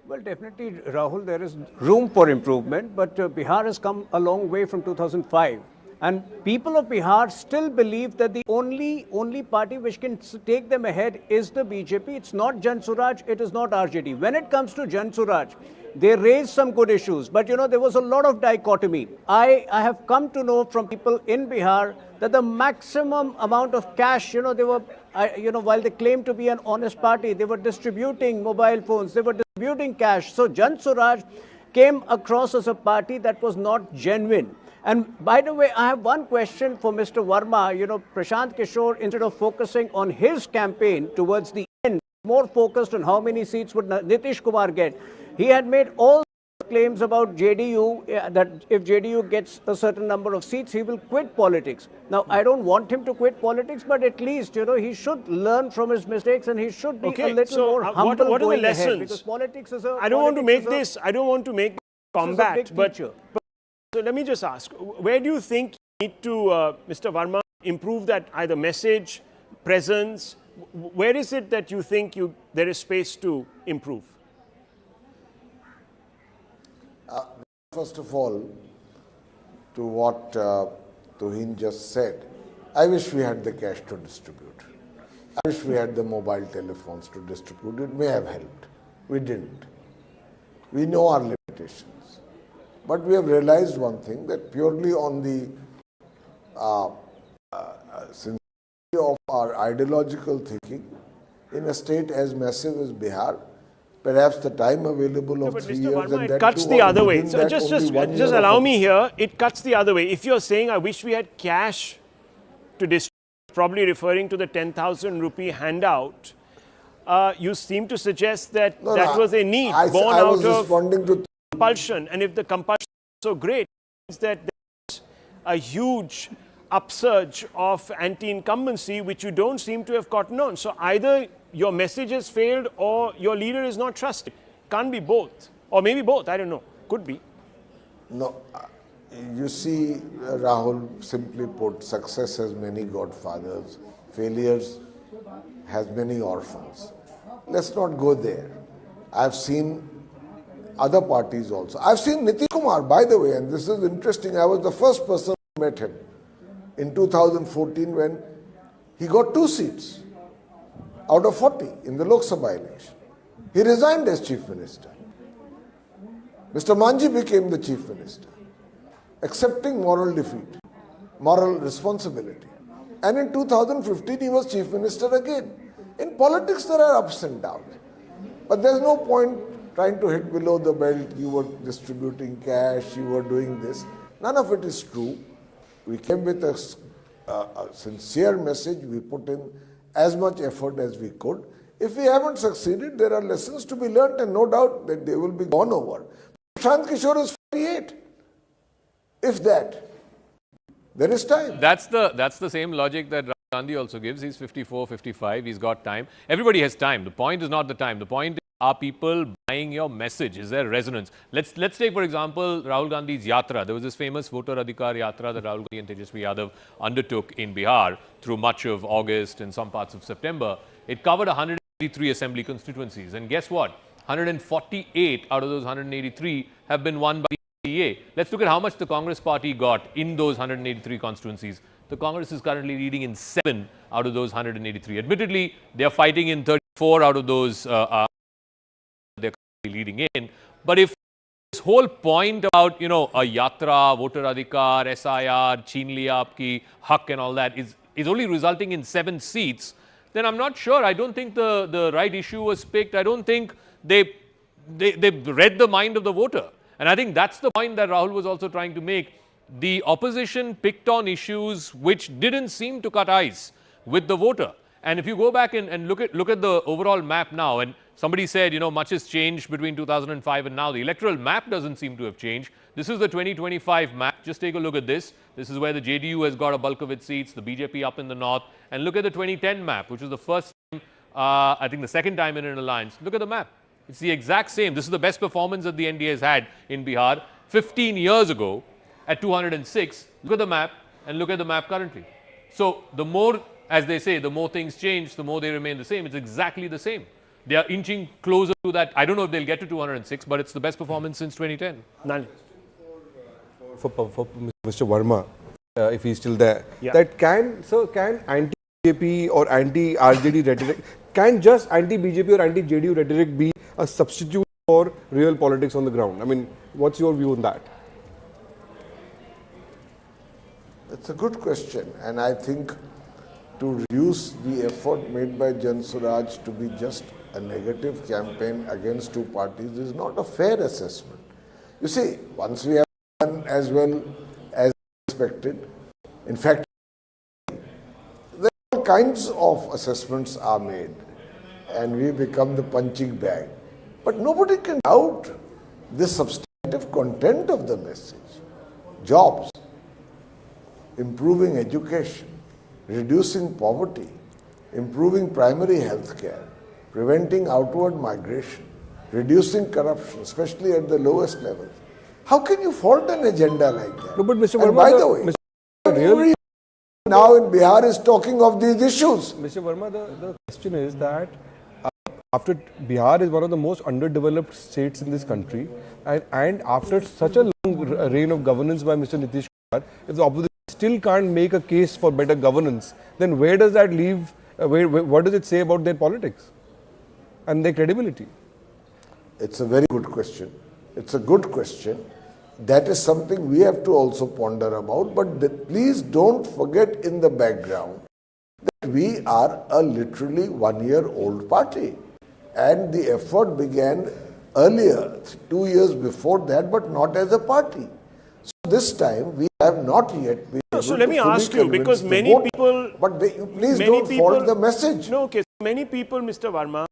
Speaker 15: Well, definitely, Rahul, there is room for improvement, but Bihar has come a long way from 2005. And people of Bihar still believe that the only party which can take them ahead is the BJP. It's not Jan Swaraj, it is not RJD. When it comes to Jan Swaraj, they raised some good issues, but there was a lot of dichotomy. I have come to know from people in Bihar that the maximum amount of cash, they were, while they claimed to be an honest party, they were distributing mobile phones, they were distributing cash. So Jan Swaraj came across as a party that was not genuine. And by the way, I have one question for Mr. Verma. Prashant Kishore, instead of focusing on his campaign towards the end, more focused on how many seats would Nitish Kumar get. He had made all claims about JDU, that if JDU gets a certain number of seats, he will quit politics. Now, I don't want him to quit politics, but at least, he should learn from his mistakes and he should be a little more humble
Speaker 20: what are the
Speaker 15: going
Speaker 20: lessons?
Speaker 15: ahead. Because politics is a...
Speaker 20: I don't want to make combat, but so let me just ask, where do you think you need to, Mr. Verma, improve that either message, presence? Where is it that you think there is space to improve?
Speaker 5: First of all, to what Tuhin just said, I wish we had the cash to distribute. I wish we had the mobile telephones to distribute. It may have helped. We didn't. We know our limitations. But we have realized one thing, that purely on the sincerity of our ideological thinking, in a state as massive as Bihar, perhaps the time available of 3 years
Speaker 20: Verma,
Speaker 5: and that
Speaker 20: it cuts the other way. So just allow me here. It cuts the other way. If you're saying, I wish we had cash to distribute, probably referring to the 10,000 rupee handout, you seem to suggest that that was a need born out of compulsion. And if the compulsion is so great, it means that there's a huge upsurge of anti-incumbency, which you don't seem to have gotten on. So either your message has failed or your leader is not trusted. Can't be both. Or maybe both, I don't know. Could be.
Speaker 5: No, you see, Rahul, simply put, success has many godfathers, failures has many orphans. Let's not go there. I've seen other parties also. I've seen Nitish Kumar, by the way, and this is interesting, I was the first person who met him in 2014 when he got 2 seats out of 40 in the Lok Sabha election. He resigned as chief minister. Mr. Manji became the chief minister, accepting moral defeat, moral responsibility. And in 2015, he was chief minister again. In politics, there are ups and downs. But there's no point trying to hit below the belt. You were distributing cash, you were doing this. None of it is true. We came with a sincere message. We put in as much effort as we could. If we haven't succeeded, there are lessons to be learnt and no doubt that they will be gone over. Prashant Kishore is 48. If that, there is time.
Speaker 1: That's the same logic that Rahul Gandhi also gives. He's 54, 55. He's got time. Everybody has time. The point is not the time. The point is, are people buying your message? Is there resonance? Let's take, for example, Rahul Gandhi's Yatra. There was this famous voter Adhikar Yatra that Rahul Gandhi and Tejasvi Yadav undertook in Bihar through much of August and some parts of September. It covered 183 assembly constituencies. And guess what? 148 out of those 183 have been won by NDA. Let's look at how much the Congress party got in those 183 constituencies. The Congress is currently leading in 7 out of those 183. Admittedly, they are fighting in 34 out of those they're leading in. But if this whole point about, a Yatra, voter Adhikar, SIR, Cheen Liya Aapki Hak and all that is only resulting in 7 seats, then I'm not sure. I don't think the right issue was picked. I don't think they read the mind of the voter. And I think that's the point that Rahul was also trying to make. The opposition picked on issues which didn't seem to cut ice with the voter. And if you go back and look at the overall map now, and somebody said, much has changed between 2005 and now. The electoral map doesn't seem to have changed. This is the 2025 map. Just take a look at this. This is where the JDU has got a bulk of its seats, the BJP up in the north. And look at the 2010 map, which was the first time, I think the second time in an alliance. Look at the map. It's the exact same. This is the best performance that the NDA has had in Bihar 15 years ago at 206. Look at the map and look at the map currently. So the more, as they say, the more things change, the more they remain the same. It's exactly the same. They are inching closer to that. I don't know if they'll get to 206, but it's the best performance since 2010.
Speaker 3: For Mr. Verma, if he's still there, that can anti-BJP or anti-RJD rhetoric, can just anti-BJP or anti-JDU rhetoric be a substitute for real politics on the ground? I mean, what's your view on that?
Speaker 5: It's a good question, and I think to reduce the effort made by Jan Swaraj to be just a negative campaign against two parties is not a fair assessment. You see, once we have done as well as expected, in fact, all kinds of assessments are made and we become the punching bag. But nobody can doubt the substantive content of the message. Jobs, improving education, reducing poverty, improving primary health care, preventing outward migration, reducing corruption, especially at the lowest levels. How can you fault an agenda like that?
Speaker 3: No, but Mr.
Speaker 5: And
Speaker 3: Verma,
Speaker 5: by the way, every now in Bihar is talking of these issues.
Speaker 3: Mr. Verma, the question is that after Bihar is one of the most underdeveloped states in this country, and after such a long reign of governance by Mr. Nitish Kumar, if the opposition still can't make a case for better governance, then where does that leave, what does it say about their politics and their credibility?
Speaker 5: It's a very good question. It's a good question. That is something we have to also ponder about, but please don't forget in the background that we are a literally one-year-old party. And the effort began earlier, 2 years before that, but not as a party. So this time we have not yet been able
Speaker 20: so let me
Speaker 5: to fully
Speaker 20: ask you, because
Speaker 5: convince the
Speaker 20: many
Speaker 5: voter.
Speaker 20: people...
Speaker 5: But please don't fault the message.
Speaker 20: No, okay. Many people, Mr. Verma,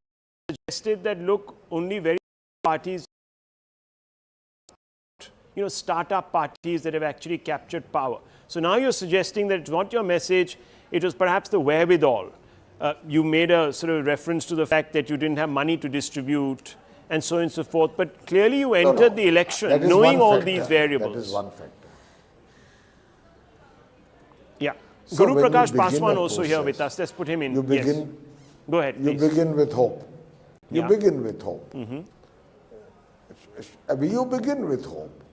Speaker 20: suggested that, look, only very parties, start-up parties that have actually captured power. So now you're suggesting that it's not your message, it was perhaps the wherewithal. You made a sort of reference to the fact that you didn't have money to distribute and so on and so forth. But clearly you entered the election knowing all these variables.
Speaker 5: That is one factor.
Speaker 20: Yeah.
Speaker 5: So
Speaker 20: Guru
Speaker 5: when
Speaker 20: Prakash
Speaker 5: you begin
Speaker 20: Paswan
Speaker 5: a
Speaker 20: also here
Speaker 5: process,
Speaker 20: with us. Let's put him in.
Speaker 5: You begin,
Speaker 20: yes. Go ahead,
Speaker 5: You
Speaker 20: please.
Speaker 5: begin with hope. You
Speaker 20: Yeah.
Speaker 5: begin with hope.
Speaker 20: Mm-hmm.
Speaker 5: You begin with hope.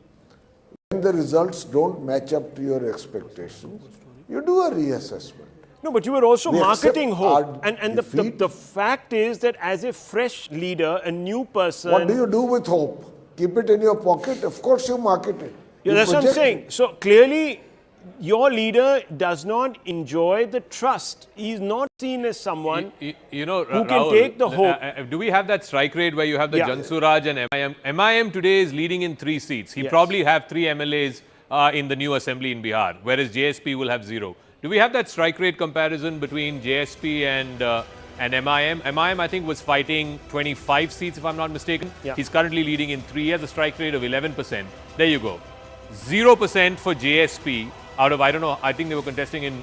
Speaker 5: When the results don't match up to your expectations, you do a reassessment.
Speaker 20: No, but you were also
Speaker 5: We
Speaker 20: marketing
Speaker 5: accept
Speaker 20: hope.
Speaker 5: our
Speaker 20: And
Speaker 5: defeat.
Speaker 20: the fact is that as a fresh leader, a new person...
Speaker 5: What do you do with hope? Keep it in your pocket? Of course you market it.
Speaker 20: Yeah,
Speaker 5: You
Speaker 20: that's what I'm
Speaker 5: project
Speaker 20: saying.
Speaker 5: it.
Speaker 20: So clearly, your leader does not enjoy the trust. He's not seen as someone who can
Speaker 1: Rahul,
Speaker 20: take the hope.
Speaker 1: Do we have that strike rate where you have the
Speaker 20: Yeah.
Speaker 1: Jan Swaraj and MIM? MIM today is leading in 3 seats. He
Speaker 20: Yes.
Speaker 1: probably have 3 MLAs in the new assembly in Bihar, whereas JSP will have 0. Do we have that strike rate comparison between JSP and and MIM I think was fighting 25 seats if I'm not mistaken. He's currently leading in 3. He has a strike rate of 11%. There you go. 0% for JSP out of, I don't know, I think they were contesting in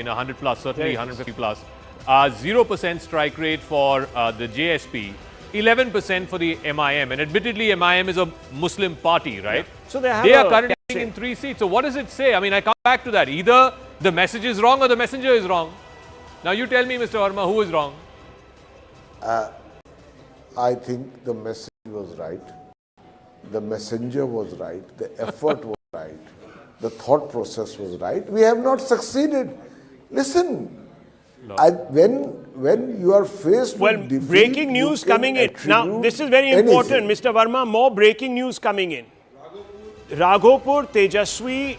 Speaker 1: 100 plus, certainly 150 plus. 0% strike rate for the JSP. 11% for the MIM, and admittedly MIM is a Muslim party, right?
Speaker 20: So they
Speaker 1: are currently in 3 seats. So what does it say? I mean, I come back to that. Either the message is wrong or the messenger is wrong. Now you tell me, Mr. Verma, who is wrong?
Speaker 5: I think the message was right. The messenger was right. The effort was right. The thought process was right. We have not succeeded. Listen. When you are faced with defeat,
Speaker 20: breaking news coming in. Now, this is very important, Mr. Verma. More breaking news coming in. Raghopur, Tejaswi,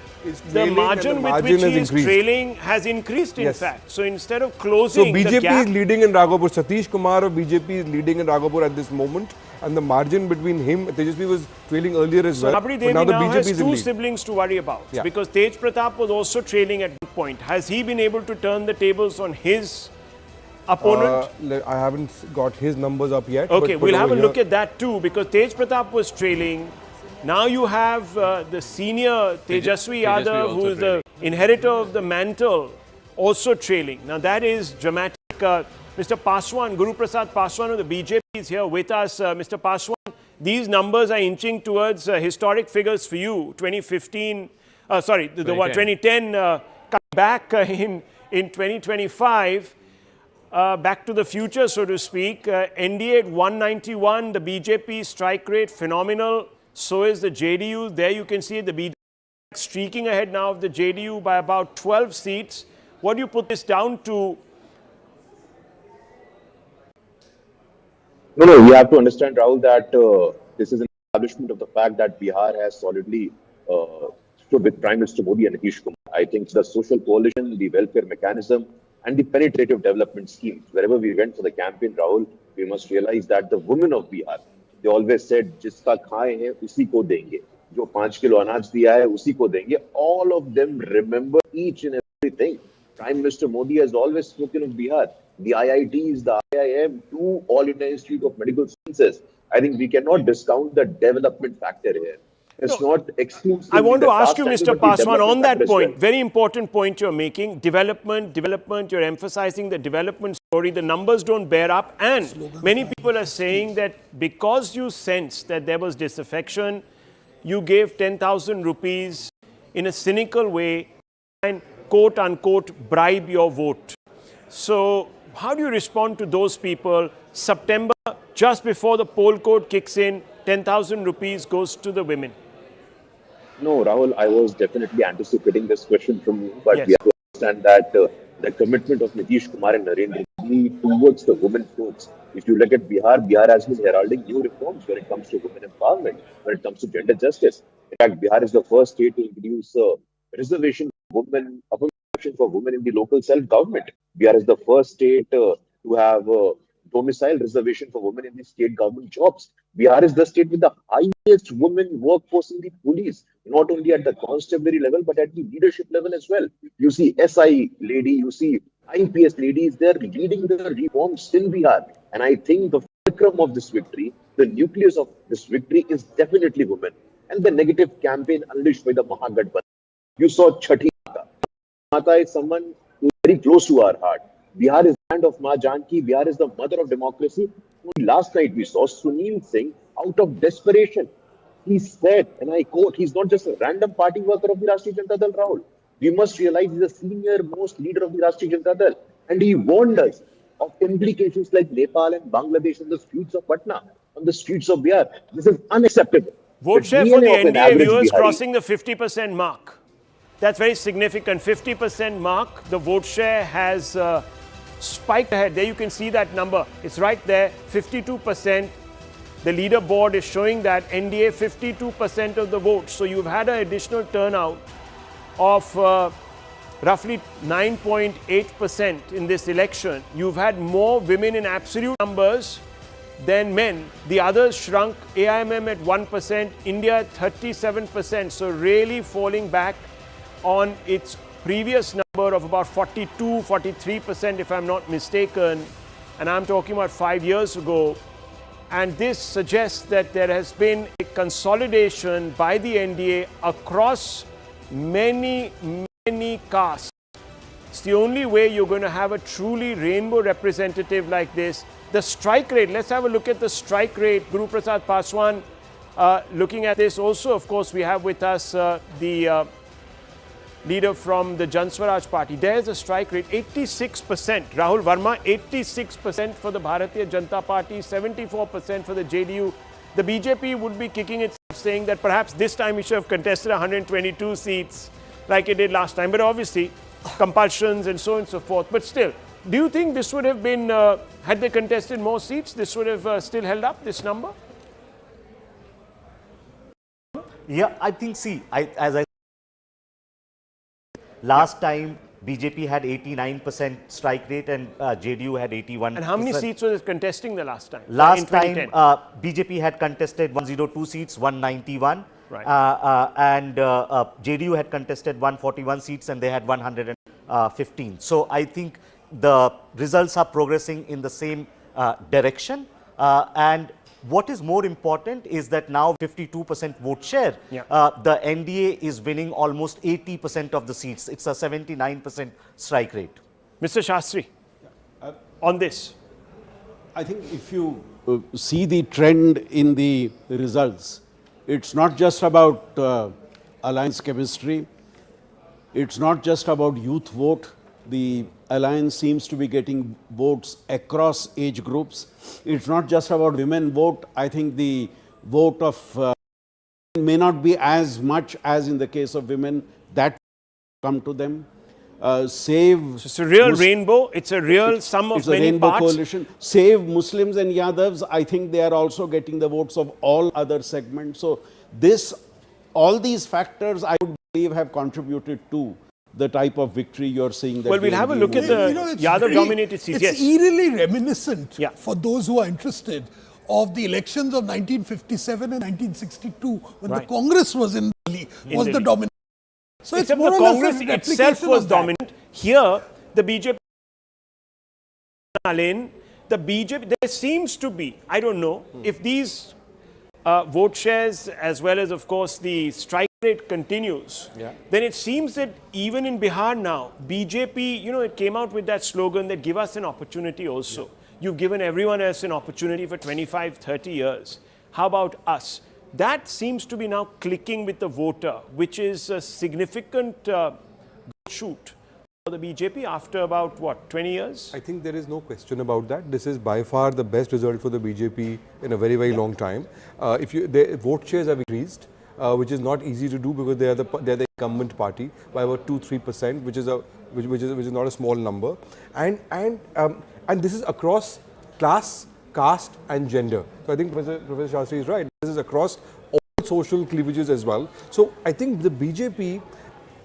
Speaker 20: the margin with which he is trailing has increased, in fact. So instead of closing
Speaker 3: the
Speaker 20: gap...
Speaker 3: So BJP is leading in Raghopur. Satish Kumar of BJP is leading in Raghopur at this moment. And the margin between him, Tejaswi was trailing earlier as well.
Speaker 20: Rabri Devi now has 2 siblings to worry about. Because Tej Pratap was also trailing at one point. Has he been able to turn the tables on his opponent?
Speaker 3: I haven't got his numbers up yet.
Speaker 20: Okay, we'll have a look at that too, because Tej Pratap was trailing. Now you have the senior Tejaswi Yadav, who is the inheritor of the mantle, also trailing. Now that is dramatic. Mr. Paswan, Guru Prasad Paswan of the BJP is here with us. Mr. Paswan, these numbers are inching towards historic figures for you. 2015, 2010 cut back in 2025. Back to the future, so to speak. NDA at 191, the BJP strike rate phenomenal. So is the JDU. There you can see the BJP streaking ahead now of the JDU by about 12 seats. What do you put this down to?
Speaker 8: No, we have to understand, Rahul, that this is an establishment of the fact that Bihar has solidly stood with Prime Minister Modi and Nitish Kumar. I think the social coalition, the welfare mechanism, and the penetrative development schemes. Wherever we went for the campaign, Rahul, we must realize that the women of Bihar, they always said, जिसका खाए हैं उसी को देंगे, जो 5 kilo अनाज दिया है उसी को देंगे. All of them remember each and everything. Prime Minister Modi has always spoken of Bihar. The IITs, the IIM, to All India Institute of Medical Sciences. I think we cannot discount the development factor here. It's not exclusive.
Speaker 20: I want to ask you, Mr. Paswan, on that point, very important point you're making, development, you're emphasizing the development story, the numbers don't bear up, and many people are saying that because you sensed that there was disaffection, you gave 10,000 rupees in a cynical way and quote-unquote bribe your vote. So how do you respond to those people? September, just before the poll code kicks in, 10,000 rupees goes to the women.
Speaker 8: No, Rahul, I was definitely anticipating this question from you, but we have to understand that the commitment of Nitish Kumar and Narendra Modi towards the women folks. If you look at Bihar, Bihar has been heralding new reforms when it comes to women empowerment, when it comes to gender justice. In fact, Bihar is the first state to introduce reservation for women, for women in the local self-government. Bihar is the first state to have domicile reservation for women in the state government jobs. Bihar is the state with the highest women workforce in the police, not only at the constabulary level, but at the leadership level as well. You see SI lady, you see IPS ladies, they're leading the reforms in Bihar. And I think the fulcrum of this victory, the nucleus of this victory is definitely women. And the negative campaign unleashed by the Mahagathbandhan. You saw Chhathi Mata. Mata is someone who is very close to our heart. Bihar is the land of Ma Janki. Bihar is the mother of democracy. Last night we saw Sunil Singh out of desperation. He said, and I quote, he's not just a random party worker of the Rashtriya Janata Dal, Rahul. We must realize he's the senior most leader of the Rashtriya Janata Dal. And he warned us of implications like Nepal and Bangladesh on the streets of Patna, on the streets of Bihar. This is unacceptable.
Speaker 20: Vote share for the NDA viewers crossing the 50% mark. That's very significant. 50% mark. The vote share has spiked ahead. There you can see that number. It's right there, 52%. The leaderboard is showing that NDA 52% of the vote. So you've had an additional turnout of roughly 9.8% in this election. You've had more women in absolute numbers than men. The others shrunk. AIMM at 1%, India at 37%. So really falling back on its previous number of about 42, 43%, if I'm not mistaken. and I'm talking about 5 years ago. And this suggests that there has been a consolidation by the NDA across many castes. It's the only way you're going to have a truly rainbow representative like this. The strike rate, let's have a look at the strike rate. Guru Prasad Paswan looking at this. Also, of course, we have with us the leader from the Jan Swaraj party. There's a strike rate, 86%. Rahul Verma, 86% for the Bharatiya Janata Party, 74% for the JDU. The BJP would be kicking itself, saying that perhaps this time we should have contested 122 seats like it did last time. But obviously, compulsions and so on and so forth. But still, do you think this would have been, had they contested more seats, this would have still held up, this number?
Speaker 7: Yeah, I think, see, as I last time BJP had 89% strike rate and JDU had 81%.
Speaker 20: And how many seats was it contesting the last time?
Speaker 7: Last time BJP had contested 102 seats, 191.
Speaker 20: Right.
Speaker 7: And JDU had contested 141 seats and they had 115. So I think the results are progressing in the same direction. And what is more important is that now 52% vote share.
Speaker 20: Yeah.
Speaker 7: The NDA is winning almost 80% of the seats. It's a 79% strike rate.
Speaker 20: Mr. Shastri, on this.
Speaker 6: I think if you see the trend in the results, it's not just about alliance chemistry. It's not just about youth vote. The alliance seems to be getting votes across age groups. It's not just about women vote. I think the vote of may not be as much as in the case of women. That come to them. Save.
Speaker 20: So it's a real rainbow. It's a real sum of many
Speaker 6: rainbow
Speaker 20: parts.
Speaker 6: Coalition. Save Muslims and Yadavs. I think they are also getting the votes of all other segments. So all these factors, I would believe, have contributed to the type of victory you're seeing. That
Speaker 20: well, we'll have a look at the Yadav-dominated seats.
Speaker 19: It's eerily reminiscent, for those who are interested, of the elections of 1957 and 1962, when the Congress was in Delhi, was the dominant. So it's more
Speaker 20: the
Speaker 19: or less
Speaker 20: Congress
Speaker 19: a
Speaker 20: itself
Speaker 19: replication
Speaker 20: was
Speaker 19: of that.
Speaker 20: dominant. Here, the BJP, there seems to be, I don't know, if these vote shares as well as, of course, the strike rate continues, then it seems that even in Bihar now, BJP, it came out with that slogan that give us an opportunity also. You've given everyone else an opportunity for 25, 30 years. How about us? That seems to be now clicking with the voter, which is a significant shoot for the BJP after about, what, 20 years?
Speaker 3: I think there is no question about that. This is by far the best result for the BJP in a very, very long time. The vote shares have increased, which is not easy to do because they are the incumbent party by about 2-3%, which is not a small number, and this is across class, caste, and gender. So I think Professor Shastri is right. This is across all social cleavages as well. So I think the BJP,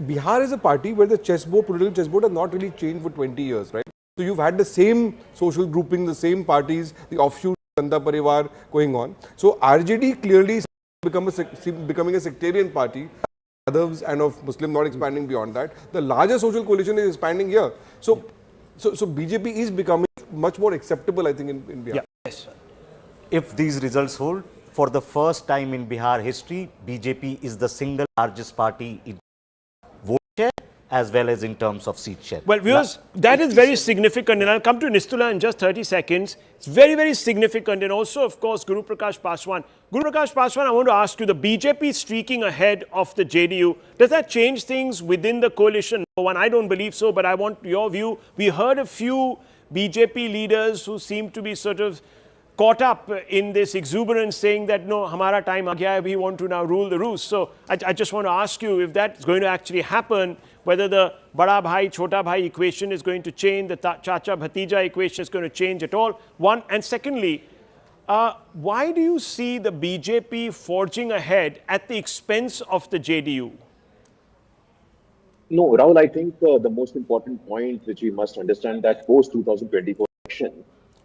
Speaker 3: Bihar is a party where the political chessboard has not really changed for 20 years, right? So you've had the same social grouping, the same parties, the offshoot Janta Parivar going on. So RJD clearly is becoming a sectarian party, others and of Muslim not expanding beyond that. The larger social coalition is expanding here. So BJP is becoming much more acceptable, I think, in Bihar.
Speaker 7: Yes. If these results hold, for the first time in Bihar history, BJP is the single largest party in vote share as well as in terms of seat share.
Speaker 20: Well, viewers, that is very significant, and I'll come to Nistula in just 30 seconds. It's very, very significant, and also, of course, Guru Prakash Paswan. Guru Prakash Paswan, I want to ask you, the BJP streaking ahead of the JDU, does that change things within the coalition? No one, I don't believe so, but I want your view. We heard a few BJP leaders who seem to be sort of caught up in this exuberance, saying that, no, hamara time aa gaya hai, we want to now rule the roost. So I just want to ask you if that's going to actually happen, whether the bada bhai, chota bhai equation is going to change, the chacha bhatija equation is going to change at all. One, and secondly, why do you see the BJP forging ahead at the expense of the JDU?
Speaker 8: No, Rahul, I think the most important point which we must understand that post 2024 election,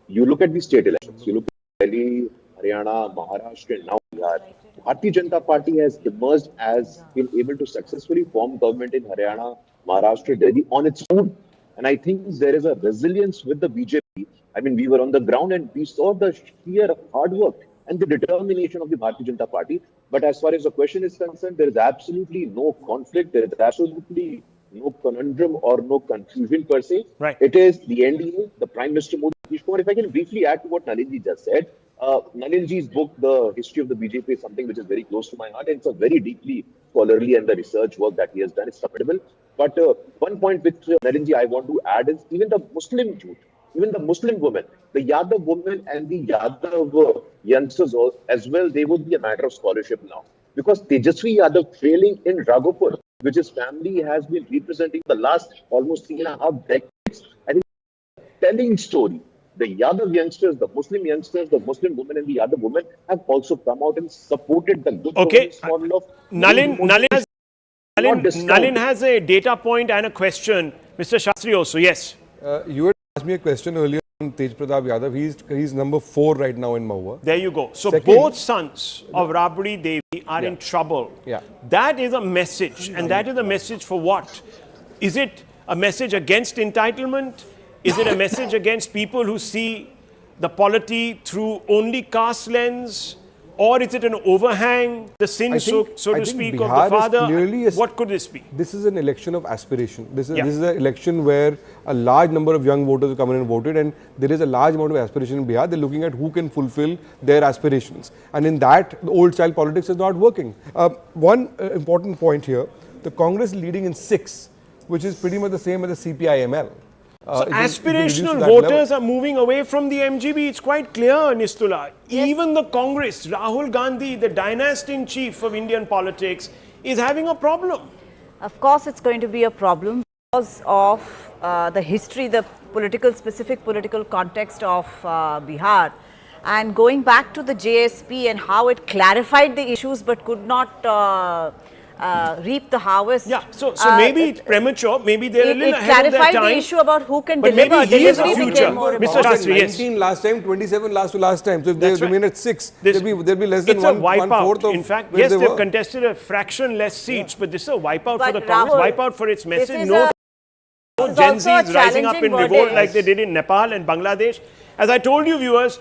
Speaker 8: you look at the state elections, you look at Delhi, Haryana, Maharashtra, and now Bihar. Bharatiya Janata Party has emerged as been able to successfully form government in Haryana, Maharashtra, Delhi on its own. And I think there is a resilience with the BJP I mean, we were on the ground and we saw the sheer hard work and the determination of the Bharatiya Janata Party. But as far as the question is concerned, there is absolutely no conflict. There is absolutely no conundrum or no confusion per se.
Speaker 20: Right.
Speaker 8: It is the NDA, the Prime Minister Modi. If I can briefly add to what Nalinji just said, Nalinji's book, The History of the BJP, is something which is very close to my heart. And it's a very deeply scholarly and the research work that he has done is commendable. But one point which Nalinji I want to add is even the Muslim youth, even the Muslim women, the Yadav women and the Yadav youngsters as well, they would be a matter of scholarship now. Because Tejasvi Yadav trailing in Raghopur, which his family has been representing the last almost 3.5 decades, I think telling story. The Yadav youngsters, the Muslim women and the Yadav women have also come out and supported the good governance model of
Speaker 20: Nalin has a data point and a question. Mr. Shastri also, yes.
Speaker 3: You had asked me a question earlier on Tej Pratap Yadav. He's number 4 right now in Mahua.
Speaker 20: There you go. So
Speaker 3: Second,
Speaker 20: both sons of Rabri Devi are in trouble.
Speaker 3: Yeah.
Speaker 20: That is a message. And that is a message for what? Is it a message against entitlement? Is it a message against people who see the polity through only caste lens? Or is it an overhang, the sin, so to speak, of the father? What could this be?
Speaker 3: This is an election of aspiration. This is an election where a large number of young voters have come in and voted, and there is a large amount of aspiration in Bihar. They're looking at who can fulfill their aspirations. And in that, the old style politics is not working. One important point here, the Congress is leading in 6, which is pretty much the same as the CPI-ML.
Speaker 20: So aspirational voters are moving away from the MGB. It's quite clear, Nistula. Yes. Even the Congress, Rahul Gandhi, the dynasty in chief of Indian politics, is having a problem.
Speaker 4: Of course, it's going to be a problem because of the history, the specific political context of Bihar. And going back to the JSP and how it clarified the issues but could not reap the harvest.
Speaker 20: Yeah, so maybe it's premature, maybe they're a little ahead of their time.
Speaker 4: It clarified the issue about who can
Speaker 20: but
Speaker 4: deliver.
Speaker 20: Maybe he is the
Speaker 4: Delivery
Speaker 20: future.
Speaker 4: Mr.
Speaker 20: Shastri, yes.
Speaker 3: 19 last time, 27 last to last time. So if they remain at 6, there'll be less than one-fourth of.
Speaker 20: In fact, yes, they've contested a fraction less seats, but this is a wipeout for the Congress, wipeout for its message. No Gen Zs rising up in revolt like they did in Nepal and Bangladesh. As I told you, viewers,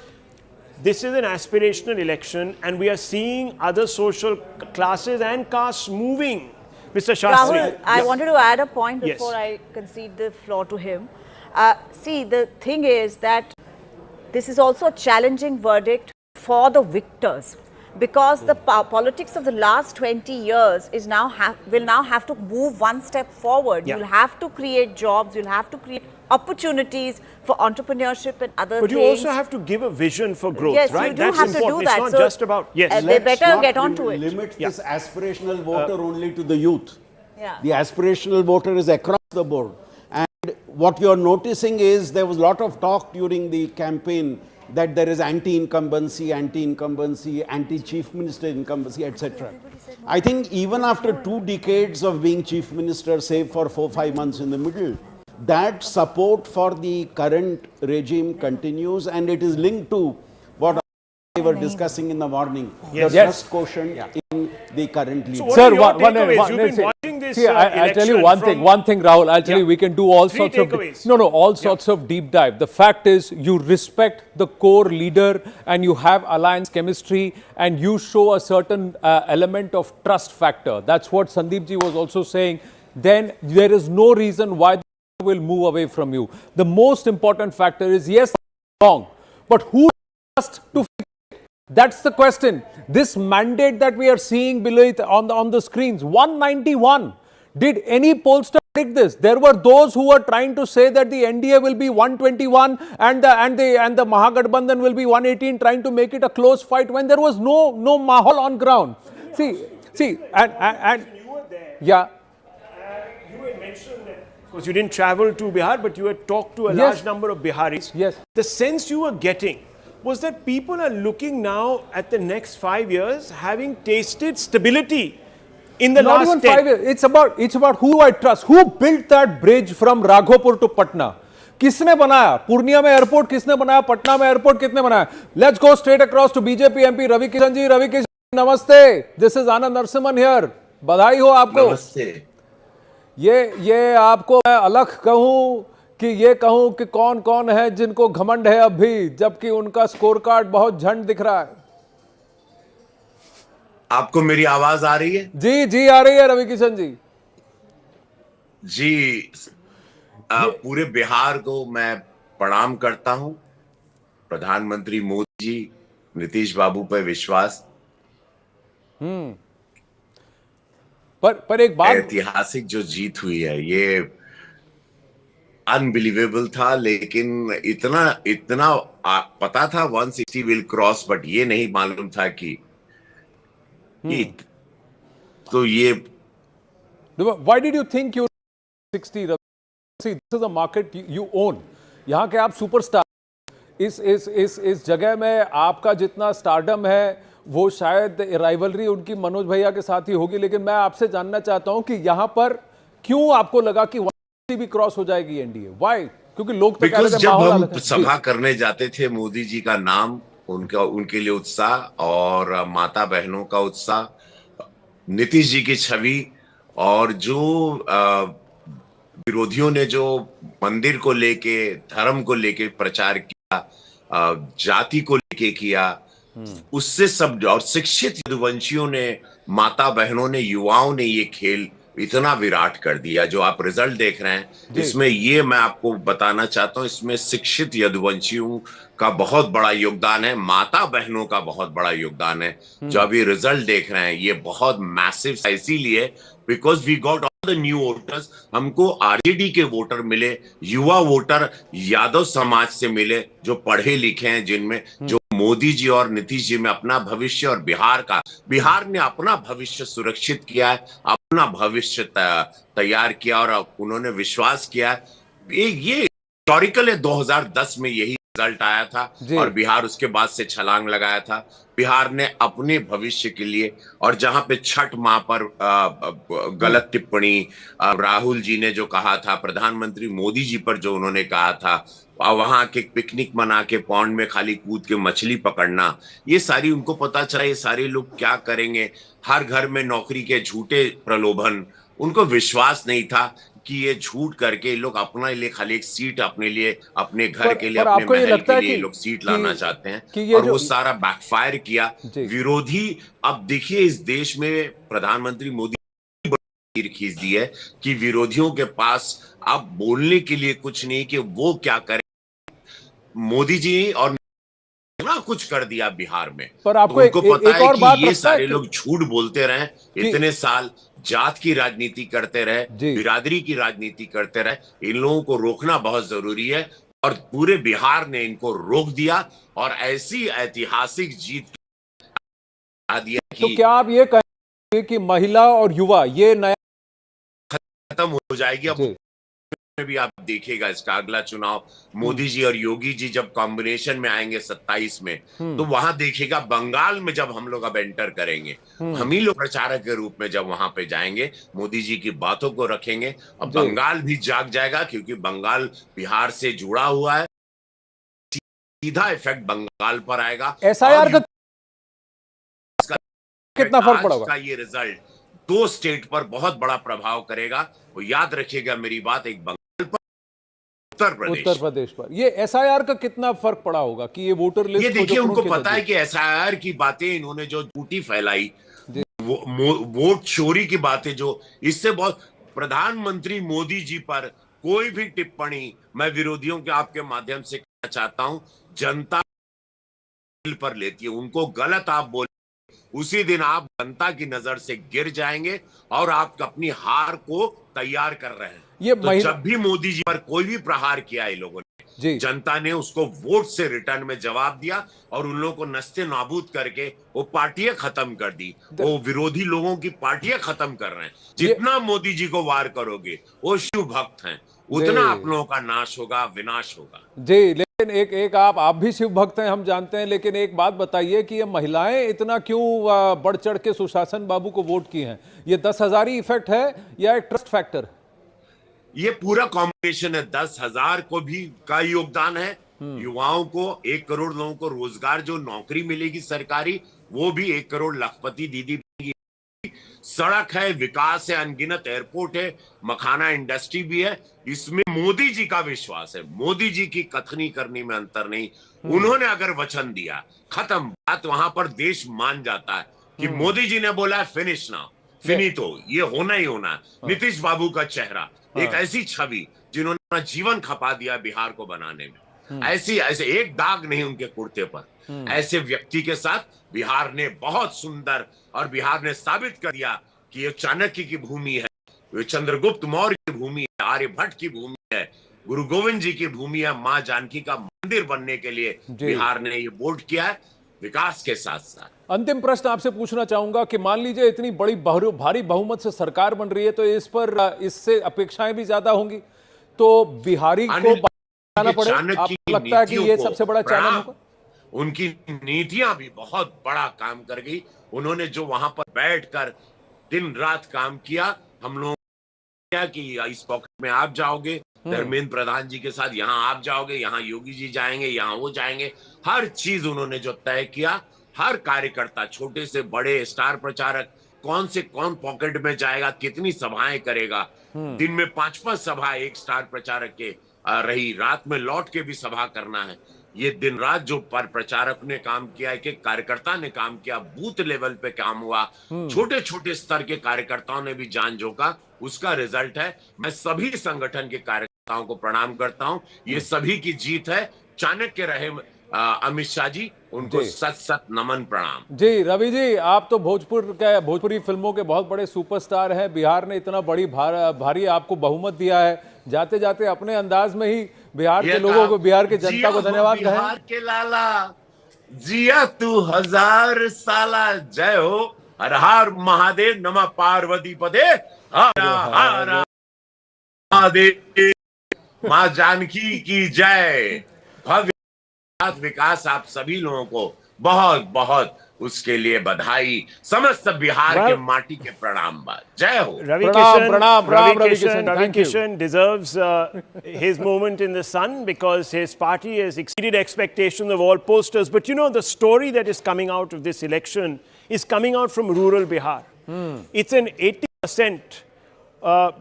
Speaker 20: this is an aspirational election and we are seeing other social classes and castes moving. Mr. Shastri.
Speaker 4: Rahul, I wanted to add a point before I concede the floor to him. See, the thing is that this is also a challenging verdict for the victors because the politics of the last 20 years is will now have to move one step forward. You'll have to create jobs, you'll have to create opportunities for entrepreneurship and other
Speaker 20: things.
Speaker 4: But
Speaker 20: you also have to give a vision for growth,
Speaker 4: yes,
Speaker 20: right?
Speaker 4: You do have to do that.
Speaker 20: It's not just about,
Speaker 4: they better get on to it.
Speaker 6: Limit this aspirational voter only to the youth.
Speaker 4: Yeah.
Speaker 6: The aspirational voter is across the board. And what you're noticing is there was a lot of talk during the campaign that there is anti-incumbency, anti-chief minister incumbency, etc. I think even after 2 decades of being chief minister, save for 4-5 months in the middle, that support for the current regime continues, and it is linked to what we were discussing in the morning. The trust quotient in the current leader.
Speaker 20: So sir,
Speaker 12: I'll tell you one thing, Rahul. I'll tell you, we can do all sorts of sorts of deep dive. The fact is, you respect the core leader and you have alliance chemistry and you show a certain element of trust factor. That's what Sandeep ji was also saying. Then there is no reason why will move away from you. The most important factor is, yes, wrong, but who trust to fix it? That's the question. This mandate that we are seeing below it on the screens, 191. Did any pollster predict this? There were those who were trying to say that the NDA will be 121 and the Mahagathbandhan will be 118, trying to make it a close fight when there was no mahal on ground. See, and yeah.
Speaker 20: You had mentioned that, of course, you didn't travel to Bihar, but you had talked to a large number of Biharis.
Speaker 12: Yes.
Speaker 20: The sense you were getting was that people are looking now at the next 5 years, having tasted stability in the last 10.
Speaker 12: Not even 5 years. It's about who I trust. Who built that bridge from Raghopur to Patna? किसने बनाया? पूर्णिया में airport किसने बनाया? पटना में airport किसने बनाया? Let's go straight across to BJP MP Ravi Kishan ji. Ravi Kishan, namaste. This is Anand Narasimhan here. बधाई हो आपको.
Speaker 22: नमस्ते.
Speaker 12: ये आपको मैं अलग कहूं कि ये कहूं कि कौन कौन है जिनको घमंड है अब भी, जबकि उनका स्कोर कार्ड बहुत झंड दिख रहा है।
Speaker 17: आपको मेरी आवाज आ रही है?
Speaker 12: जी जी आ रही है रवि किशन जी।
Speaker 17: जी पूरे बिहार को मैं प्रणाम करता हूं। प्रधानमंत्री मोदी जी, नीतीश बाबू पर विश्वास।
Speaker 12: पर एक बात,
Speaker 17: ऐतिहासिक जो जीत हुई है ये अनबिलीवेबल था, लेकिन इतना इतना पता था 160 विल क्रॉस, बट ये नहीं मालूम था कि तो ये
Speaker 12: why did you think you 60? See, this is a market you own. यहाँ के आप सुपरस्टार, इस जगह में आपका जितना स्टारडम है वो शायद राइवलरी उनकी मनोज भैया के साथ ही होगी, लेकिन मैं आपसे जानना चाहता हूं कि यहाँ पर क्यों आपको लगा कि 160 भी क्रॉस हो जाएगी एनडीए? व्हाई? क्योंकि लोग तो कह रहे थे
Speaker 17: जब
Speaker 12: माहौल
Speaker 17: हम
Speaker 12: अलग है।
Speaker 17: सभा करने जाते थे, मोदी जी का नाम, उनके लिए उत्साह और माता बहनों का उत्साह, नीतीश जी की छवि, और जो विरोधियों ने जो मंदिर को लेके, धर्म को लेके प्रचार किया, जाति को लेके किया, उससे सब, और शिक्षित यदुवंशियों ने, माता बहनों ने, युवाओं ने ये खेल इतना विराट कर दिया। जो आप रिजल्ट देख रहे हैं, इसमें ये मैं आपको बताना चाहता हूं, इसमें शिक्षित यदुवंशियों का बहुत बड़ा योगदान है, माता बहनों का बहुत बड़ा योगदान है। जो अभी रिजल्ट देख रहे हैं ये बहुत मैसिव, इसीलिए because we got all the new voters. हमको आरजेडी के वोटर मिले, युवा वोटर यादव समाज से मिले, जो पढ़े लिखे हैं, जिनमें जो मोदी जी और नीतीश जी में अपना भविष्य, और बिहार ने अपना भविष्य सुरक्षित किया है, अपना भविष्य तैयार किया, और उन्होंने विश्वास किया है। ये हिस्टोरिकल है। 2010 में यही रिजल्ट आया था और बिहार उसके बाद से छलांग लगाया था। बिहार ने अपने भविष्य के लिए, और जहां पे छठ माह पर गलत टिप्पणी राहुल जी ने जो कहा था, प्रधानमंत्री मोदी जी पर जो उन्होंने कहा था, वहां के पिकनिक मना के पॉन्ड में खाली कूद के मछली पकड़ना, ये सारी उनको पता चला ये सारे लोग क्या करेंगे। हर घर में नौकरी के झूठे प्रलोभन, उनको विश्वास नहीं था कि ये झूठ करके लोग अपने लिए खाली एक सीट, अपने लिए, अपने घर के लिए, अपने महल के लिए लोग सीट लाना चाहते हैं, और वो सारा बैकफायर किया। विरोधी, अब देखिए इस देश में प्रधानमंत्री मोदी खींच दी है कि विरोधियों के पास अब बोलने के लिए कुछ नहीं कि वो क्या करें। मोदी जी और इतना कुछ कर दिया बिहार में,
Speaker 12: पर आपको
Speaker 17: तो उनको पता है कि ये सारे
Speaker 12: कि
Speaker 17: लोग झूठ बोलते रहे इतने साल, जात की राजनीति करते रहे, बिरादरी की राजनीति करते रहे। इन लोगों को रोकना बहुत जरूरी है, और पूरे बिहार ने इनको रोक दिया, और ऐसी ऐतिहासिक जीत दिया कि
Speaker 12: तो क्या आप ये कहेंगे कि महिला और युवा ये नया
Speaker 17: खत्म हो जाएगी? अब में भी आप देखिएगा इसका अगला चुनाव, मोदी जी और योगी जी जब कॉम्बिनेशन में आएंगे 27 में, तो वहां देखिएगा बंगाल में जब हम लोग अब एंटर करेंगे, हम ही लोग प्रचारक के रूप में जब वहां पे जाएंगे, मोदी जी की बातों को रखेंगे, अब बंगाल भी जाग जाएगा, क्योंकि बंगाल बिहार से जुड़ा हुआ है। सीधा इफेक्ट बंगाल पर आएगा।
Speaker 12: एसआईआर का कितना फर्क पड़ेगा?
Speaker 17: का ये रिजल्ट 2 स्टेट पर बहुत बड़ा प्रभाव करेगा। वो याद रखिएगा मेरी बात, एक बंगाल पर, उत्तर प्रदेश पर।
Speaker 12: ये एसआईआर का कितना फर्क पड़ा होगा कि ये वोटर लिस्ट,
Speaker 17: ये देखिए उनको पता है कि एसआईआर की बातें इन्होंने जो झूठी फैलाई, वोट चोरी की बातें, जो इससे बहुत, प्रधानमंत्री मोदी जी पर कोई भी टिप्पणी मैं विरोधियों के आपके माध्यम से कहना चाहता हूं, जनता पर लेती है। उनको गलत आप बोले, उसी दिन आप जनता की नजर से गिर जाएंगे, और आप अपनी हार को तैयार कर रहे हैं। तो जब भी मोदी जी पर कोई भी प्रहार किया है लोगों ने, जनता ने उसको वोट से रिटर्न में जवाब दिया, और उन लोगों को नस्ते नाबूद करके वो पार्टियां खत्म कर दी। वो विरोधी लोगों की पार्टियां खत्म कर रहे हैं। जितना मोदी जी को वार करोगे, वो शिव भक्त हैं, उतना आप लोगों का नाश होगा, विनाश होगा।
Speaker 12: जी, लेकिन एक आप भी शिव भक्त हैं, हम जानते हैं, लेकिन एक बात बताइए कि ये महिलाएं इतना क्यों बढ़ चढ़ के सुशासन बाबू को वोट की हैं? ये 10,000 ही इफेक्ट है या एक ट्रस्ट फैक्टर?
Speaker 17: ये पूरा कॉम्बिनेशन है। 10,000 को भी का योगदान है, युवाओं को, 1 करोड़ लोगों को रोजगार, जो नौकरी मिलेगी सरकारी, वो भी 1 करोड़ लखपति दीदी बनेगी। सड़क है, विकास है, अनगिनत एयरपोर्ट है, मखाना इंडस्ट्री भी है। इसमें मोदी जी का विश्वास है, मोदी जी की कथनी करनी में अंतर नहीं। उन्होंने अगर वचन दिया, खत्म बात, वहां पर देश मान जाता है कि मोदी जी ने बोला फिनिश नाउ, फिनितो, ये होना ही होना। नीतीश बाबू का चेहरा, एक ऐसी छवि जिन्होंने अपना जीवन खपा दिया बिहार को बनाने में, ऐसे एक दाग नहीं उनके कुर्ते पर, ऐसे व्यक्ति के साथ बिहार ने बहुत सुंदर, और बिहार ने साबित कर दिया कि ये चाणक्य की भूमि है, ये चंद्रगुप्त मौर्य की भूमि है, आर्यभट्ट की भूमि है, गुरु गोविंद जी की भूमि है। मां जानकी का मंदिर बनने के लिए बिहार ने ये वोट किया है, विकास के साथ साथ।
Speaker 12: अंतिम प्रश्न आपसे पूछना चाहूंगा कि मान लीजिए इतनी बड़ी भारी बहुमत से सरकार बन रही है, तो इस पर इससे अपेक्षाएं भी ज्यादा होंगी, तो बिहारी को बताना पड़ेगा। आपको लगता है कि ये सबसे बड़ा चैनल होगा?
Speaker 17: उनकी नीतियां भी बहुत बड़ा काम कर गई। उन्होंने जो वहां पर बैठकर दिन रात काम किया, हम लोग क्या कि इस पॉकेट में आप जाओगे, धर्मेंद्र प्रधान जी के साथ यहाँ आप जाओगे, यहाँ योगी जी जाएंगे, यहाँ वो जाएंगे, हर चीज उन्होंने जो तय किया, हर कार्यकर्ता, छोटे से बड़े, स्टार प्रचारक, कौन से कौन पॉकेट में जाएगा, कितनी सभाएं करेगा, दिन में 5-5 सभा एक स्टार प्रचारक के रही, रात में लौट के भी सभा करना है। ये दिन रात जो प्रचारक ने काम किया, एक एक कार्यकर्ता ने काम किया, बूथ लेवल पे काम हुआ, छोटे छोटे स्तर के कार्यकर्ताओं ने भी जान झोंका, उसका रिजल्ट है। मैं सभी संगठन के कार्यकर्ताओं को प्रणाम करता हूं, ये सभी की जीत है। चाणक्य रहे अमित शाह जी, उनको सत सत नमन प्रणाम।
Speaker 12: जी रवि जी, आप तो भोजपुरी फिल्मों के बहुत बड़े सुपरस्टार हैं। बिहार ने इतना भारी आपको बहुमत दिया है, जाते जाते अपने अंदाज में ही बिहार के लोगों को, बिहार के जनता को धन्यवाद कहें।
Speaker 17: बिहार के लाला, जिया तू 1000 साला, जय हो, हर हर महादेव, नमः पार्वती पदे, हर हर महादेव, मां जानकी की जय। भव्य विकास आप सभी लोगों को बहुत बहुत उसके लिए बधाई, समस्त बिहार के माटी के प्रणाम। जय हो।
Speaker 20: Ravi Kishan deserves his moment in the sun because his party has exceeded expectations of all posters. But you know, the story that is coming out of this election is coming out from rural Bihar. It's an 80%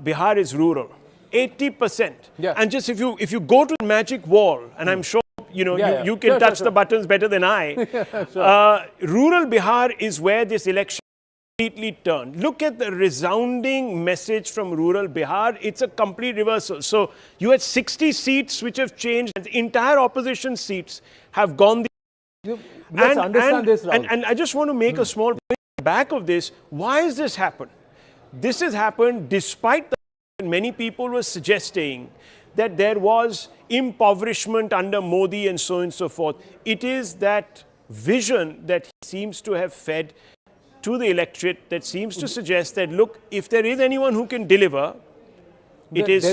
Speaker 20: Bihar is rural. 80%. Yeah. And just if you go to the magic wall, and I'm sure you can touch the buttons better than I. Rural Bihar is where this election completely turned. Look at the resounding message from rural Bihar. It's a complete reversal. So you had 60 seats which have changed. The entire opposition seats have gone.
Speaker 12: Let's understand this, Rahul.
Speaker 20: And I just want to make a small point back of this. Why has this happened? This has happened despite the many people were suggesting that there was impoverishment under Modi and so on and so forth. It is that vision that he seems to have fed to the electorate that seems to suggest that, look, if there is anyone who can deliver, it is...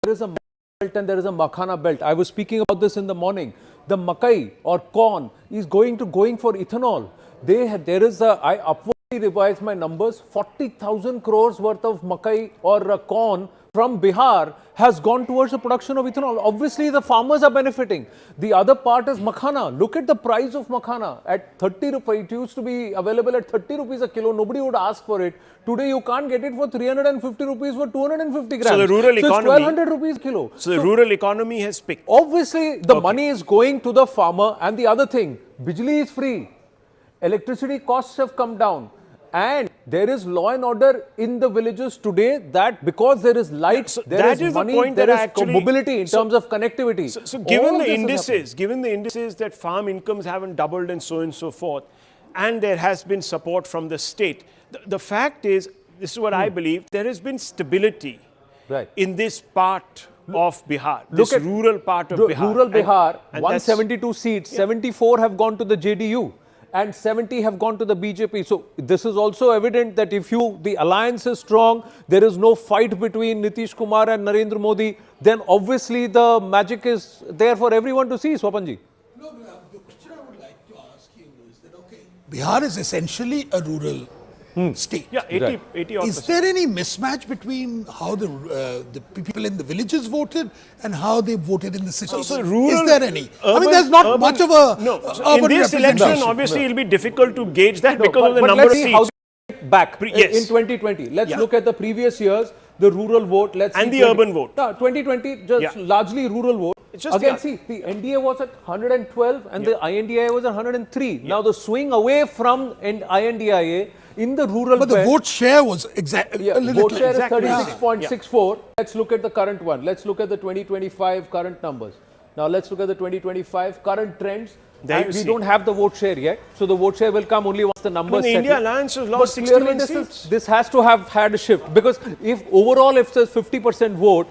Speaker 12: There is a belt and there is a makhana belt. I was speaking about this in the morning. The makai or corn is going for ethanol. I upwardly revised my numbers, 40,000 crores worth of makai or corn from Bihar has gone towards the production of ethanol. Obviously, the farmers are benefiting. The other part is makhana. Look at the price of makhana at 30 rupees. It used to be available at 30 rupees a kilo. Nobody would ask for it. Today, you can't get it for 350 rupees for 250 grams.
Speaker 20: So the rural economy,
Speaker 12: 1,200 rupees a kilo.
Speaker 20: So the rural economy has picked.
Speaker 12: Obviously, the money is going to the farmer. And the other thing, Bijli is free. Electricity costs have come down. And there is law and order in the villages today, that because there is light, there is money, there is mobility in terms of connectivity.
Speaker 20: So given the indices that farm incomes haven't doubled and so on and so forth, and there has been support from the state, the fact is, this is what I believe, there has been stability in this part of Bihar, this rural part of Bihar.
Speaker 12: Rural Bihar, 172 seats, 74 have gone to the JDU. And 70 have gone to the BJP. So this is also evident that if the alliance is strong, there is no fight between Nitish Kumar and Narendra Modi, then obviously the magic is there for everyone to see, Swapanji.
Speaker 19: No, the question I would like to ask you is that, okay, Bihar is essentially a rural state.
Speaker 20: Yeah, 80%.
Speaker 19: Is there any mismatch between how the people in the villages voted and how they voted in the cities?
Speaker 20: So rural,
Speaker 19: is there any? I mean, there's not much of a
Speaker 20: urban in this election, obviously, it will be difficult to gauge that because of the number of seats.
Speaker 12: back
Speaker 20: Yes.
Speaker 12: in 2020. Let's
Speaker 20: Yeah.
Speaker 12: look at the previous years, the rural vote. Let's
Speaker 20: And
Speaker 12: see
Speaker 20: the urban vote.
Speaker 12: No, 2020 just largely rural vote.
Speaker 20: It's just
Speaker 12: Again,
Speaker 20: the-
Speaker 12: see, the NDA was at 112 and the INDIA was at 103. Now the swing away from INDIA in the rural
Speaker 19: But the
Speaker 12: belt,
Speaker 19: vote share was exactly a little
Speaker 12: vote share is
Speaker 19: exactly.
Speaker 12: 36.64. Let's look at the current one. Let's look at the 2025 current numbers. Now let's look at the 2025 current trends.
Speaker 20: There
Speaker 12: And
Speaker 20: you
Speaker 12: we
Speaker 20: see.
Speaker 12: don't have the vote share yet. So the vote share will come only once the numbers
Speaker 20: the
Speaker 12: settle.
Speaker 20: India Alliance has
Speaker 12: But
Speaker 20: lost
Speaker 12: clearly
Speaker 20: 61 seats.
Speaker 12: this has to have had a shift, because if overall if there's 50% vote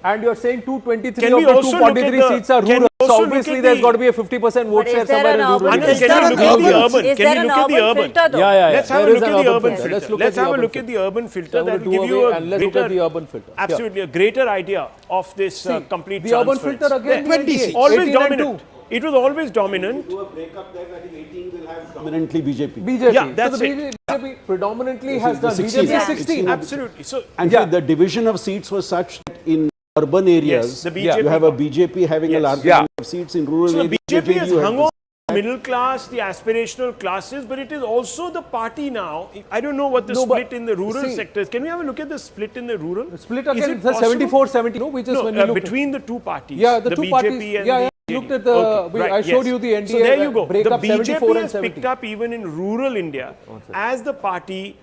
Speaker 12: and you're saying 223
Speaker 20: Can
Speaker 12: of
Speaker 20: we
Speaker 12: the
Speaker 20: also look at
Speaker 12: 243
Speaker 20: the-
Speaker 12: seats are
Speaker 20: can we
Speaker 12: rural, so
Speaker 20: also look
Speaker 12: obviously
Speaker 20: at
Speaker 12: there's
Speaker 20: the-
Speaker 12: got to be a 50% vote
Speaker 4: But is
Speaker 12: share
Speaker 4: there
Speaker 12: somewhere
Speaker 4: an
Speaker 12: in
Speaker 4: urban
Speaker 12: rural.
Speaker 20: Anil,
Speaker 4: filter?
Speaker 20: can you look at the urban?
Speaker 4: Is
Speaker 20: Can
Speaker 4: there
Speaker 20: you
Speaker 4: an
Speaker 20: look at the
Speaker 4: urban
Speaker 20: urban?
Speaker 4: filter though?
Speaker 12: Yeah.
Speaker 20: Let's have a
Speaker 12: There is
Speaker 20: look
Speaker 12: an
Speaker 20: at the
Speaker 12: urban
Speaker 20: urban
Speaker 12: filter.
Speaker 20: filter.
Speaker 12: Let's look
Speaker 20: Let's
Speaker 12: at the
Speaker 20: have a
Speaker 12: urban
Speaker 20: look at the urban filter.
Speaker 12: I'm
Speaker 20: That
Speaker 12: going to
Speaker 20: will
Speaker 12: do
Speaker 20: give you
Speaker 12: away
Speaker 20: a
Speaker 12: and let's look
Speaker 20: greater,
Speaker 12: at the urban filter. Yeah.
Speaker 20: absolutely a greater idea of this complete
Speaker 12: The urban
Speaker 20: transference.
Speaker 12: filter again,
Speaker 20: There.
Speaker 19: 20 seats.
Speaker 20: Always
Speaker 12: 18 and
Speaker 20: dominant.
Speaker 12: 2.
Speaker 20: It was always dominant.
Speaker 6: Do a breakup there, I think 18 will have dominantly BJP.
Speaker 12: BJP.
Speaker 20: Yeah, that's
Speaker 12: so the
Speaker 20: it.
Speaker 12: BJP predominantly
Speaker 6: This
Speaker 12: has
Speaker 6: is the
Speaker 12: done
Speaker 6: 16.
Speaker 12: BJP
Speaker 6: Yeah.
Speaker 12: 16.
Speaker 20: Absolutely. So
Speaker 6: And the division of seats was such that in urban areas,
Speaker 20: the BJP
Speaker 6: you have a BJP having a larger number of seats. In rural
Speaker 20: So
Speaker 6: areas,
Speaker 20: the BJP has
Speaker 6: you have
Speaker 20: hung
Speaker 6: this.
Speaker 20: on to the middle class, the aspirational classes, but it is also the party now. I don't know what the
Speaker 12: No, but
Speaker 20: split in the rural
Speaker 12: see-
Speaker 20: sectors. Can we have a look at the split in the rural?
Speaker 12: Split
Speaker 20: Is
Speaker 12: again,
Speaker 20: it
Speaker 12: it's a
Speaker 20: possible?
Speaker 12: 74-70. No, we just
Speaker 20: No,
Speaker 12: when we looked at-
Speaker 20: between the two parties.
Speaker 12: Yeah, the two
Speaker 20: BJP
Speaker 12: parties.
Speaker 20: and
Speaker 12: Yeah,
Speaker 20: the
Speaker 12: yeah.
Speaker 20: JD.
Speaker 12: Looked at the.
Speaker 20: Okay,
Speaker 12: I showed you the NDA.
Speaker 20: So there you go. The
Speaker 12: breakup
Speaker 20: BJP
Speaker 12: 74 and
Speaker 20: has
Speaker 12: 70.
Speaker 20: picked up even in rural India as the party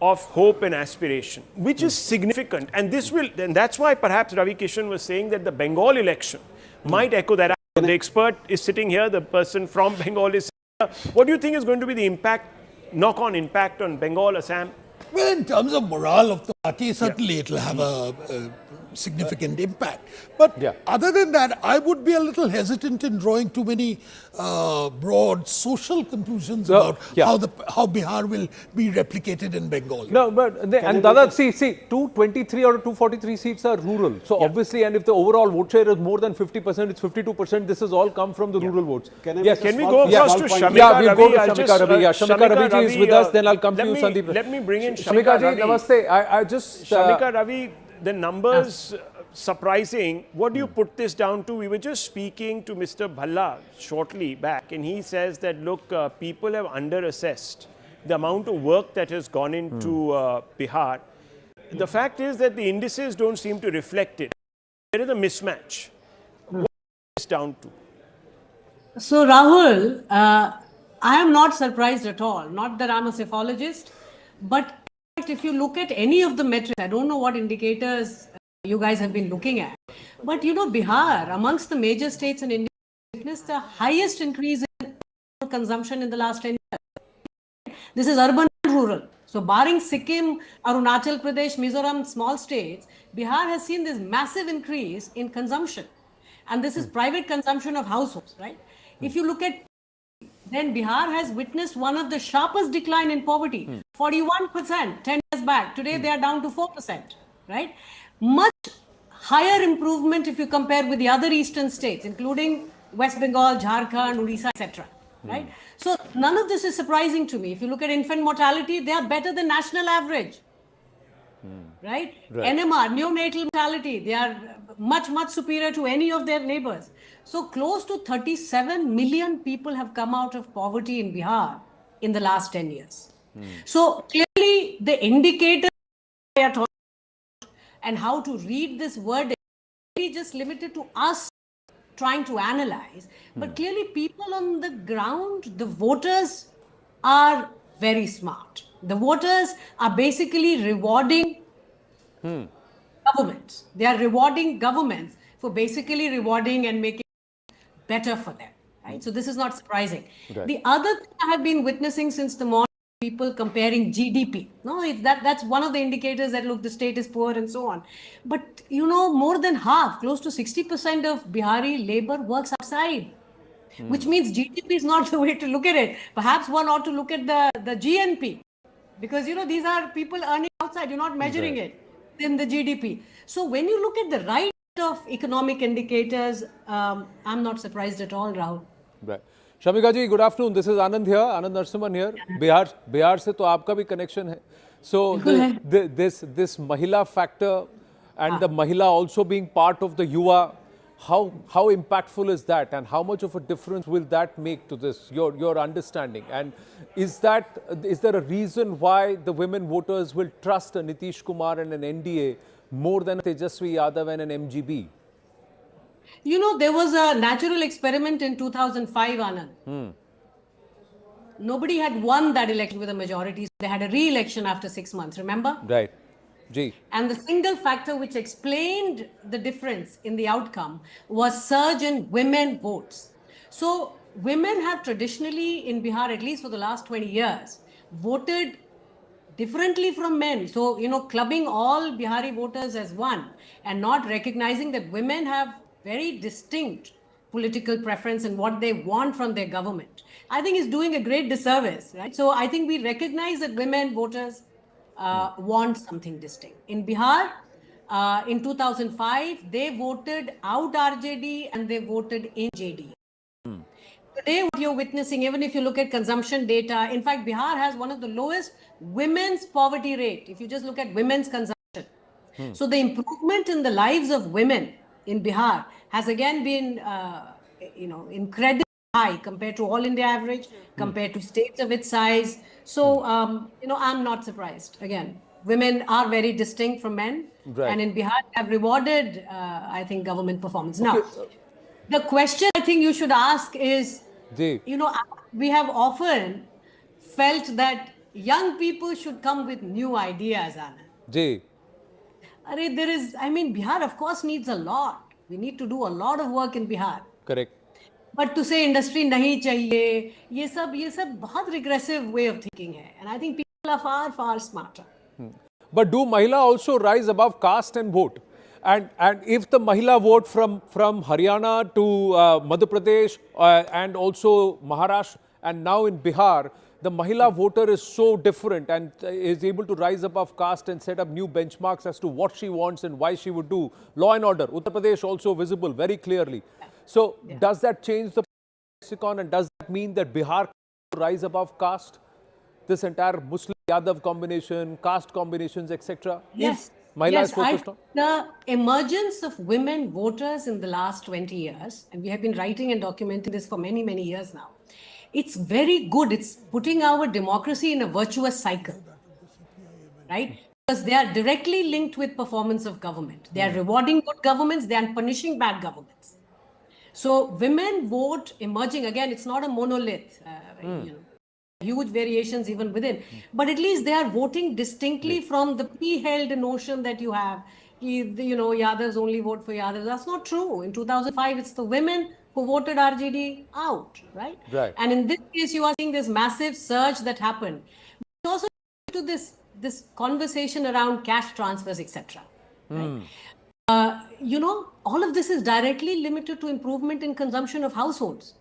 Speaker 20: of hope and aspiration, which is significant. And this will, and that's why perhaps Ravi Kishan was saying that the Bengal election might echo that. The expert is sitting here, the person from Bengal is sitting here. What do you think is going to be the impact, knock-on impact on Bengal, Assam?
Speaker 19: Well, in terms of morale of the party, certainly it will have a significant impact. But other than that, I would be a little hesitant in drawing too many broad social conclusions about how Bihar will be replicated in Bengal.
Speaker 12: No, but and Dada, see, 223 or 243 seats are rural. So obviously, and if the overall vote share is more than 50%, it's 52%. This has all come from the rural votes.
Speaker 20: Can we go across to Shamika
Speaker 12: Yeah, we'll go to
Speaker 20: Ravi?
Speaker 12: Shamika Ravi. Yeah, Shamika Ravi is with us. Then I'll come to you, Sandeep.
Speaker 20: Let me bring in
Speaker 12: Shamika
Speaker 20: Shamika
Speaker 12: ji,
Speaker 20: Ravi.
Speaker 12: namaste. I just
Speaker 20: Shamika Ravi, the numbers surprising. What do you put this down to? We were just speaking to Mr. Bhalla shortly back, and he says that look, people have underassessed the amount of work that has gone into Bihar. The fact is that the indices don't seem to reflect it. There is a mismatch. What is this down to?
Speaker 13: So Rahul, I am not surprised at all. Not that I'm a psephologist, but in fact, if you look at any of the metrics, I don't know what indicators you guys have been looking at, but you know, Bihar, amongst the major states in India, witnessed the highest increase in consumption in the last 10 years. This is urban and rural. So barring Sikkim, Arunachal Pradesh, Mizoram, small states, Bihar has seen this massive increase in consumption. And this is private consumption of households, right? If you look at, then Bihar has witnessed one of the sharpest decline in poverty, 41% 10 years back. Today they are down to 4%, right? Much higher improvement if you compare with the other eastern states, including West Bengal, Jharkhand, Odisha, etc. Right? So none of this is surprising to me. If you look at infant mortality, they are better than national average. Right? NMR, neonatal mortality, they are much, much superior to any of their neighbors. So close to 37 million people have come out of poverty in Bihar in the last 10 years. So clearly the indicators they are talking about and how to read this word is really just limited to us trying to analyze. But clearly people on the ground, the voters are very smart. The voters are basically rewarding governments. They are rewarding governments for basically rewarding and making it better for them. Right? So this is not surprising.
Speaker 22: Right.
Speaker 13: The other thing I have been witnessing since the morning, people comparing GDP. No, that's one of the indicators that look, the state is poor and so on. But you know, more than half, close to 60% of Bihari labor works outside. Which means GDP is not the way to look at it. Perhaps one ought to look at the GNP. Because you know, these are people earning outside, you're not measuring it in the GDP. So when you look at the right of economic indicators, I'm not surprised at all, Rahul.
Speaker 12: Right. Shamika ji, good afternoon. This is Anand here, Anand Narsimhan here. Bihar से तो आपका भी connection है. So this Mahila factor and the Mahila also being part of the Yuva, how impactful is that, and how much of a difference will that make to this, your understanding? And is there a reason why the women voters will trust a Nitish Kumar and an NDA more than Tejasvi Yadav and an MGB?
Speaker 13: You know, there was a natural experiment in 2005, Anand. Nobody had won that election with a majority. They had a re-election after 6 months, remember?
Speaker 12: Right. Gee.
Speaker 13: And the single factor which explained the difference in the outcome was surge in women votes. So women have traditionally in Bihar, at least for the last 20 years, voted differently from men. So, you know, clubbing all Bihari voters as one and not recognizing that women have very distinct political preference and what they want from their government, I think is doing a great disservice, right? So I think we recognize that women voters want something distinct. In Bihar, in 2005, they voted out RJD and they voted in JD. Today, what you're witnessing, even if you look at consumption data, in fact, Bihar has one of the lowest women's poverty rate, if you just look at women's consumption. So the improvement in the lives of women in Bihar has again been, incredibly high compared to all India average, compared to states of its size. So, I'm not surprised. Again, women are very distinct from men.
Speaker 12: Right.
Speaker 13: And in Bihar, have rewarded, I think, government performance. Now, the question I think you should ask is, we have often felt that young people should come with new ideas, Anand. Bihar, of course, needs a lot. We need to do a lot of work in Bihar.
Speaker 12: Correct.
Speaker 13: But to say industry nahi chahiye, ye sab bahut regressive way of thinking hai. And I think people are far, far smarter.
Speaker 12: But do Mahila also rise above caste and vote? And if the Mahila vote from Haryana to Madhya Pradesh and also Maharashtra and now in Bihar, the Mahila voter is so different and is able to rise above caste and set up new benchmarks as to what she wants and why she would do. Law and order, Uttar Pradesh also visible very clearly. So does that change the lexicon, and does that mean that Bihar will rise above caste? This entire Muslim Yadav combination, caste combinations, etc.
Speaker 13: Yes. The emergence of women voters in the last 20 years, and we have been writing and documenting this for many, many years now. It's very good. It's putting our democracy in a virtuous cycle, right? Because they are directly linked with performance of government. They are rewarding good governments, they are punishing bad governments. So women vote emerging, again, it's not a monolith, huge variations even within, but at least they are voting distinctly from the pre-held notion that you have, Yadavs only vote for Yadavs. That's not true. In 2005, it's the women who voted RJD out, right? And in this case, you are seeing this massive surge that happened. But also to this conversation around cash transfers, etc. Right? All of this is directly limited to improvement in consumption of households.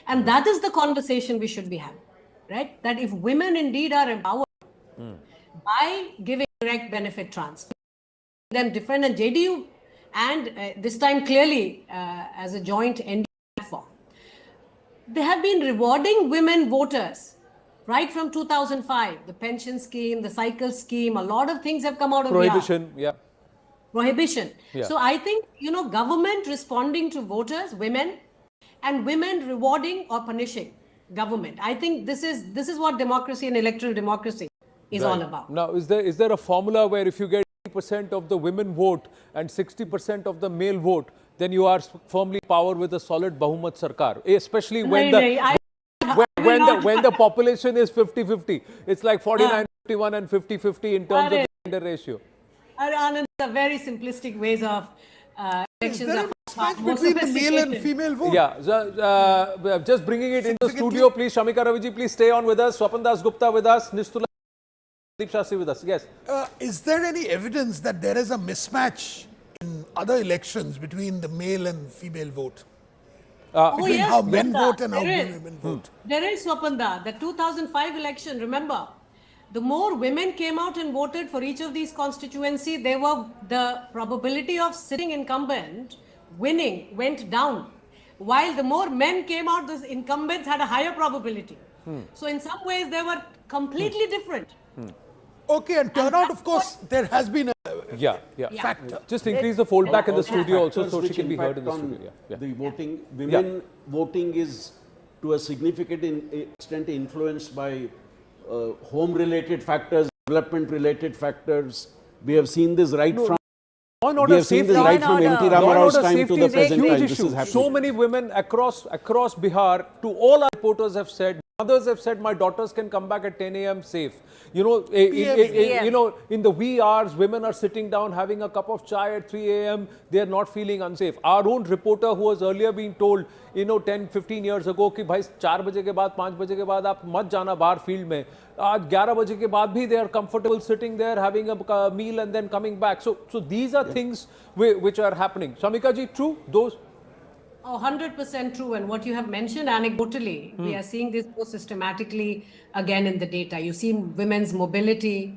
Speaker 13: And that is the conversation we should be having, right? That if women indeed are empowered by giving direct benefit transfer, them different, and JDU, and this time clearly as a joint NDA platform, they have been rewarding women voters right from 2005. The pension scheme, the cycle scheme, a lot of things have come out of
Speaker 12: prohibition.
Speaker 13: Prohibition. So I think, government responding to voters, women, and women rewarding or punishing government. I think this is what democracy and electoral democracy is all about.
Speaker 12: Now, is there a formula where if you get 80% of the women vote and 60% of the male vote, then you are firmly power with a solid Bahumat Sarkar, especially when the population is 50-50. It's like 49-51 and 50-50 in terms of the gender ratio.
Speaker 13: Anand, very simplistic ways of elections.
Speaker 19: Is there a mismatch between the male and female vote?
Speaker 12: Yeah, just bringing it into the studio, please. Shamika Raviji, please stay on with us. Swapan Das Gupta with us. Nistula Shastri with us. Yes.
Speaker 19: Is there any evidence that there is a mismatch in other elections between the male and female vote? Between how men vote and how women vote?
Speaker 13: There is, Swapanda. The 2005 election, remember, the more women came out and voted for each of these constituencies, the probability of sitting incumbent winning went down. While the more men came out, the incumbents had a higher probability. So in some ways, they were completely different.
Speaker 19: Okay, and turnout, of course, there has been
Speaker 12: Yeah, yeah.
Speaker 19: factor.
Speaker 12: Just increase the fold back in the studio also, so she
Speaker 6: Which
Speaker 12: can be heard in the
Speaker 6: impact
Speaker 12: studio. Yeah.
Speaker 6: The voting, women voting is to a significant extent influenced by home-related factors, development-related factors. We have seen this right from. We have seen this right from NT Ramarao's time to the present time. This is happening.
Speaker 12: So many women across Bihar, to all our reporters have said, mothers have said, my daughters can come back at 10 a.m. safe. You know, in the wee hours, women are sitting down having a cup of chai at 3 a.m. They are not feeling unsafe. Our own reporter who was earlier being told, 10, 15 years ago, कि भाई 4 बजे के बाद 5 बजे के बाद आप मत जाना बाहर फील्ड में. आज 11 बजे के बाद भी they are comfortable sitting there having a meal and then coming back. So these are things which are happening. Shamika ji, true? Those.
Speaker 13: Oh, 100% true. And what you have mentioned anecdotally, we are seeing this more systematically again in the data. You see women's mobility,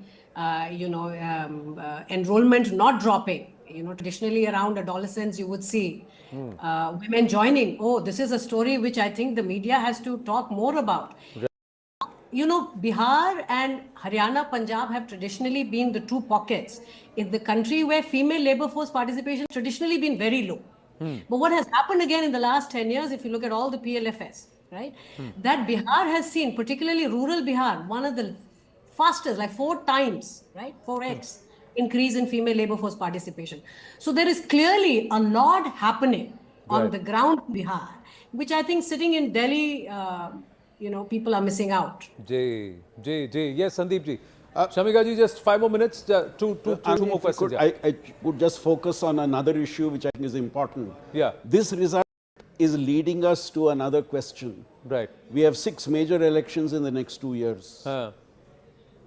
Speaker 13: enrollment not dropping. Traditionally around adolescence, you would see women joining. Oh, this is a story which I think the media has to talk more about. Bihar and Haryana, Punjab have traditionally been the two pockets in the country where female labor force participation traditionally been very low. But what has happened again in the last 10 years, if you look at all the PLFS, right, that Bihar has seen, particularly rural Bihar, one of the fastest, like 4 times, right, 4x increase in female labor force participation. So there is clearly a lot happening on the ground in Bihar, which I think sitting in Delhi, people are missing out.
Speaker 12: Yes, Sandeep ji. Shamika ji, just 5 more minutes, two more questions.
Speaker 6: I could just focus on another issue which I think is important.
Speaker 12: Yeah.
Speaker 6: This result is leading us to another question.
Speaker 12: Right.
Speaker 6: We have 6 major elections in the next 2 years.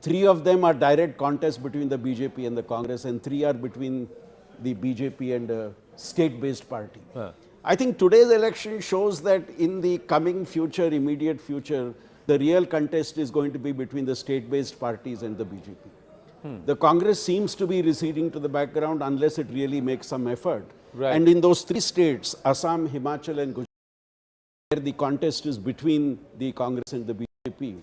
Speaker 6: 3 of them are direct contests between the BJP and the Congress, and 3 are between the BJP and a state-based party. I think today's election shows that in the coming future, immediate future, the real contest is going to be between the state-based parties and the BJP. The Congress seems to be receding to the background unless it really makes some effort.
Speaker 12: Right.
Speaker 6: And in those 3 states, Assam, Himachal and Gujarat, where the contest is between the Congress and the BJP,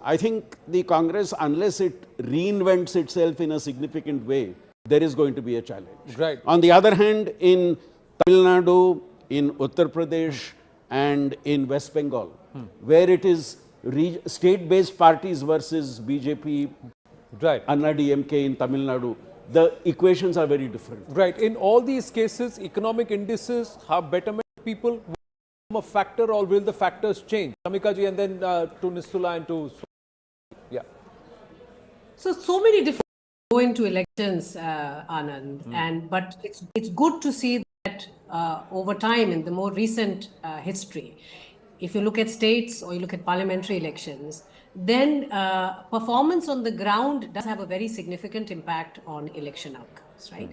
Speaker 6: I think the Congress, unless it reinvents itself in a significant way, there is going to be a challenge.
Speaker 12: Right.
Speaker 6: On the other hand, in Tamil Nadu, in Uttar Pradesh and in West Bengal, where it is state-based parties versus BJP, Anna DMK in Tamil Nadu, the equations are very different.
Speaker 12: Right. In all these cases, economic indices, how betterment of people will become a factor, or will the factors change? Shamika ji, and then to Nistula and to... Yeah.
Speaker 13: So many different go into elections, Anand, but it's good to see that over time in the more recent history, if you look at states or you look at parliamentary elections, then performance on the ground does have a very significant impact on election outcomes, right?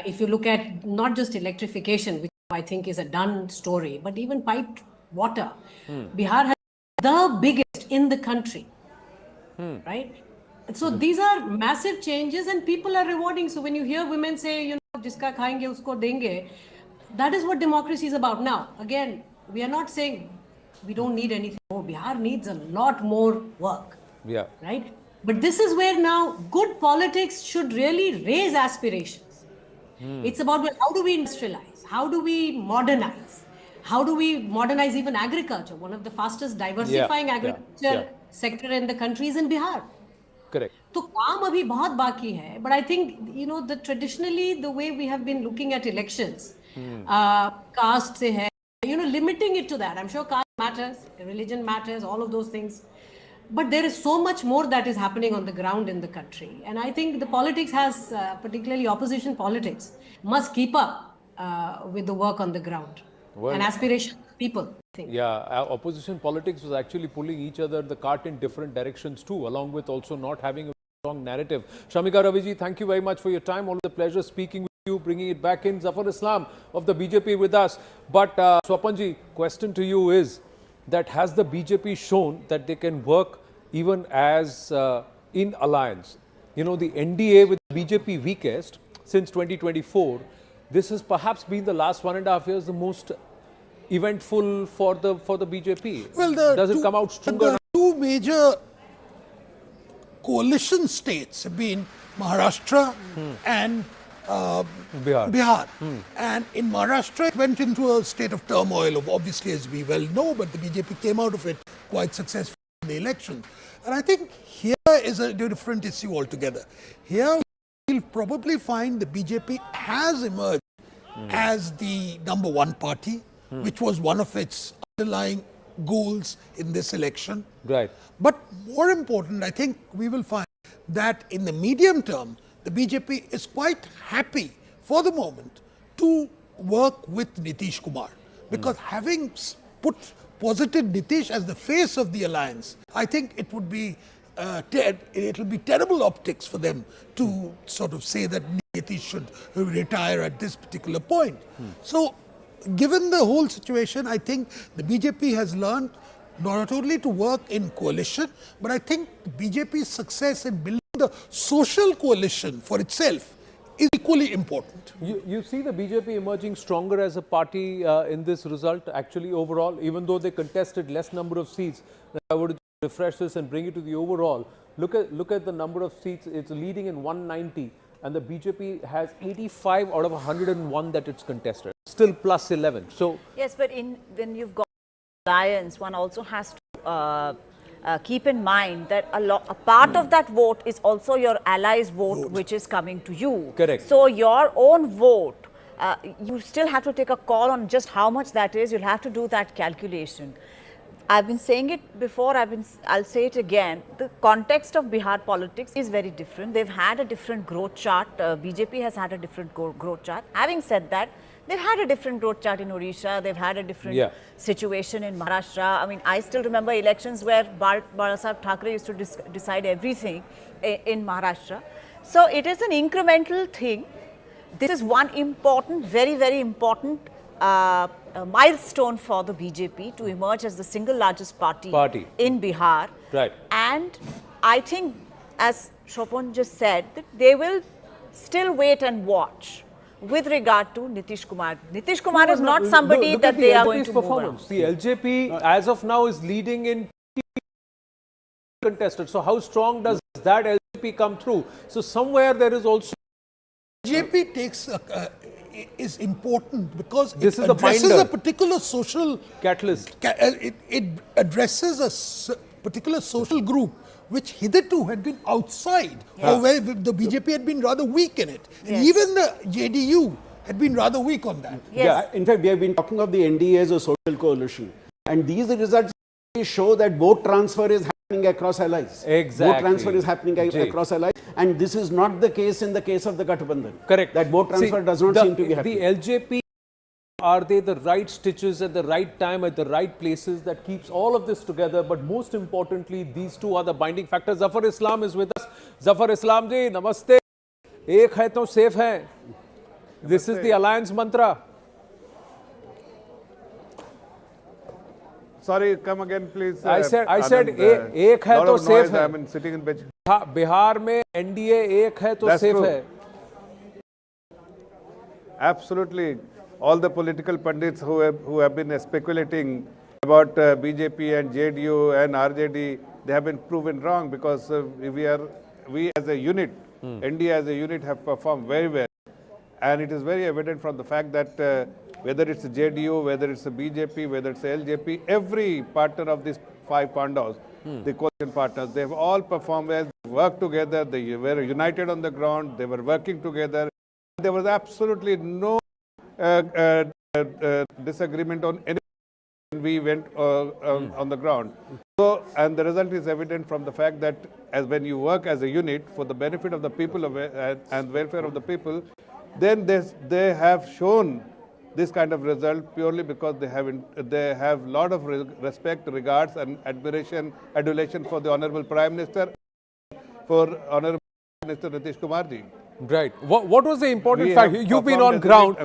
Speaker 13: If you look at not just electrification, which I think is a done story, but even piped water, Bihar has the biggest in the country, right? So these are massive changes and people are rewarding. So when you hear women say, jiska khayenge usko denge, that is what democracy is about. Now, again, we are not saying we don't need anything more. Bihar needs a lot more work.
Speaker 12: Yeah.
Speaker 13: Right? But this is where now good politics should really raise aspirations. It's about, well, how do we industrialize? How do we modernize? How do we modernize even agriculture? One of the fastest diversifying agriculture sector in the country is in Bihar.
Speaker 12: Correct.
Speaker 13: तो काम अभी बहुत बाकी है, but I think traditionally the way we have been looking at elections, caste से है, limiting it to that. I'm sure caste matters, religion matters, all of those things, but there is so much more that is happening on the ground in the country, and I think the politics has, particularly opposition politics, must keep up with the work on the ground and aspiration of people.
Speaker 12: Yeah, opposition politics was actually pulling each other the cart in different directions too, along with also not having a strong narrative. Shamika Raviji, thank you very much for your time. Always a pleasure speaking with you, bringing it back in. Zafar Islam of the BJP with us. But Swapanji, question to you is that has the BJP shown that they can work even as in alliance? The NDA with the BJP weakest since 2024, this has perhaps been the last 1.5 years the most eventful for the BJP.
Speaker 19: Well,
Speaker 12: does it come out stronger?
Speaker 19: The 2 major coalition states have been Maharashtra and Bihar. And in Maharashtra, it went into a state of turmoil, obviously, as we well know, but the BJP came out of it quite successfully in the election. And I think here is a different issue altogether. Here, we'll probably find the BJP has emerged as the #1 party, which was one of its underlying goals in this election.
Speaker 12: Right.
Speaker 19: But more important, I think we will find that in the medium term, the BJP is quite happy for the moment to work with Nitish Kumar, because having put posited Nitish as the face of the alliance, I think it would be it will be terrible optics for them to sort of say that Nitish should retire at this particular point. So, given the whole situation, I think the BJP has learned not only to work in coalition, but I think BJP's success in building the social coalition for itself is equally important.
Speaker 12: You see the BJP emerging stronger as a party in this result, actually overall, even though they contested less number of seats. I would refresh this and bring it to the overall. Look at the number of seats. It's leading in 190, and the BJP has 85 out of 101 that it's contested. Still plus 11. So
Speaker 4: yes, but when you've got alliance, one also has to keep in mind that a part of that vote is also your allies' vote, which is coming to you.
Speaker 12: Correct.
Speaker 4: So your own vote, you still have to take a call on just how much that is. You'll have to do that calculation. I've been saying it before, I'll say it again. The context of Bihar politics is very different. They've had a different growth chart. BJP has had a different growth chart. Having said that, they've had a different growth chart in Odisha. They've had a different situation in Maharashtra. I mean, I still remember elections where Balasaheb Thackeray used to decide everything in Maharashtra. So it is an incremental thing. This is one important, very, very important milestone for the BJP to emerge as the single largest party in Bihar.
Speaker 12: Right.
Speaker 4: And I think, as Shopon just said, that they will still wait and watch with regard to Nitish Kumar. Nitish Kumar is not somebody that they are going to move around.
Speaker 12: The LJP as of now is leading in contested. So how strong does that LJP come through? So somewhere there is also
Speaker 19: LJP takes is important because it addresses a particular social
Speaker 12: catalyst.
Speaker 19: It addresses a particular social group which hitherto had been outside, or where the BJP had been rather weak in it. And even the JDU had been rather weak on that.
Speaker 6: Yeah, in fact, we have been talking of the NDA as a social coalition. And these results show that vote transfer is happening across allies.
Speaker 12: Exactly.
Speaker 6: Vote transfer is happening across allies. And this is not the case in the case of the Gathbandhan.
Speaker 12: Correct.
Speaker 6: That vote transfer does not seem to be happening.
Speaker 12: The LJP, are they the right stitches at the right time, at the right places that keeps all of this together? But most importantly, these two are the binding factors. Zafar Islam is with us. Zafar Islam ji, namaste. Ek hai to safe hai. This is the alliance mantra.
Speaker 16: Sorry, come again, please.
Speaker 12: I said, ek hai to safe hai.
Speaker 16: I'm sitting in bench.
Speaker 12: Bihar mein NDA ek hai to safe hai.
Speaker 16: Absolutely. All the political pundits who have been speculating about BJP and JDU and RJD, they have been proven wrong, because we as a unit, NDA as a unit, have performed very well. And it is very evident from the fact that whether it's a JDU, whether it's a BJP, whether it's a LJP, every partner of these 5 Pandavas, the coalition partners, they've all performed well, worked together, they were united on the ground, they were working together. There was absolutely no disagreement on anything when we went on the ground. So, and the result is evident from the fact that when you work as a unit for the benefit of the people and welfare of the people, then they have shown this kind of result purely because they have a lot of respect, regards and adulation for the Honorable Prime Minister, for Honorable Minister Nitish Kumar ji.
Speaker 12: Right. What was the important factor? You've been on ground.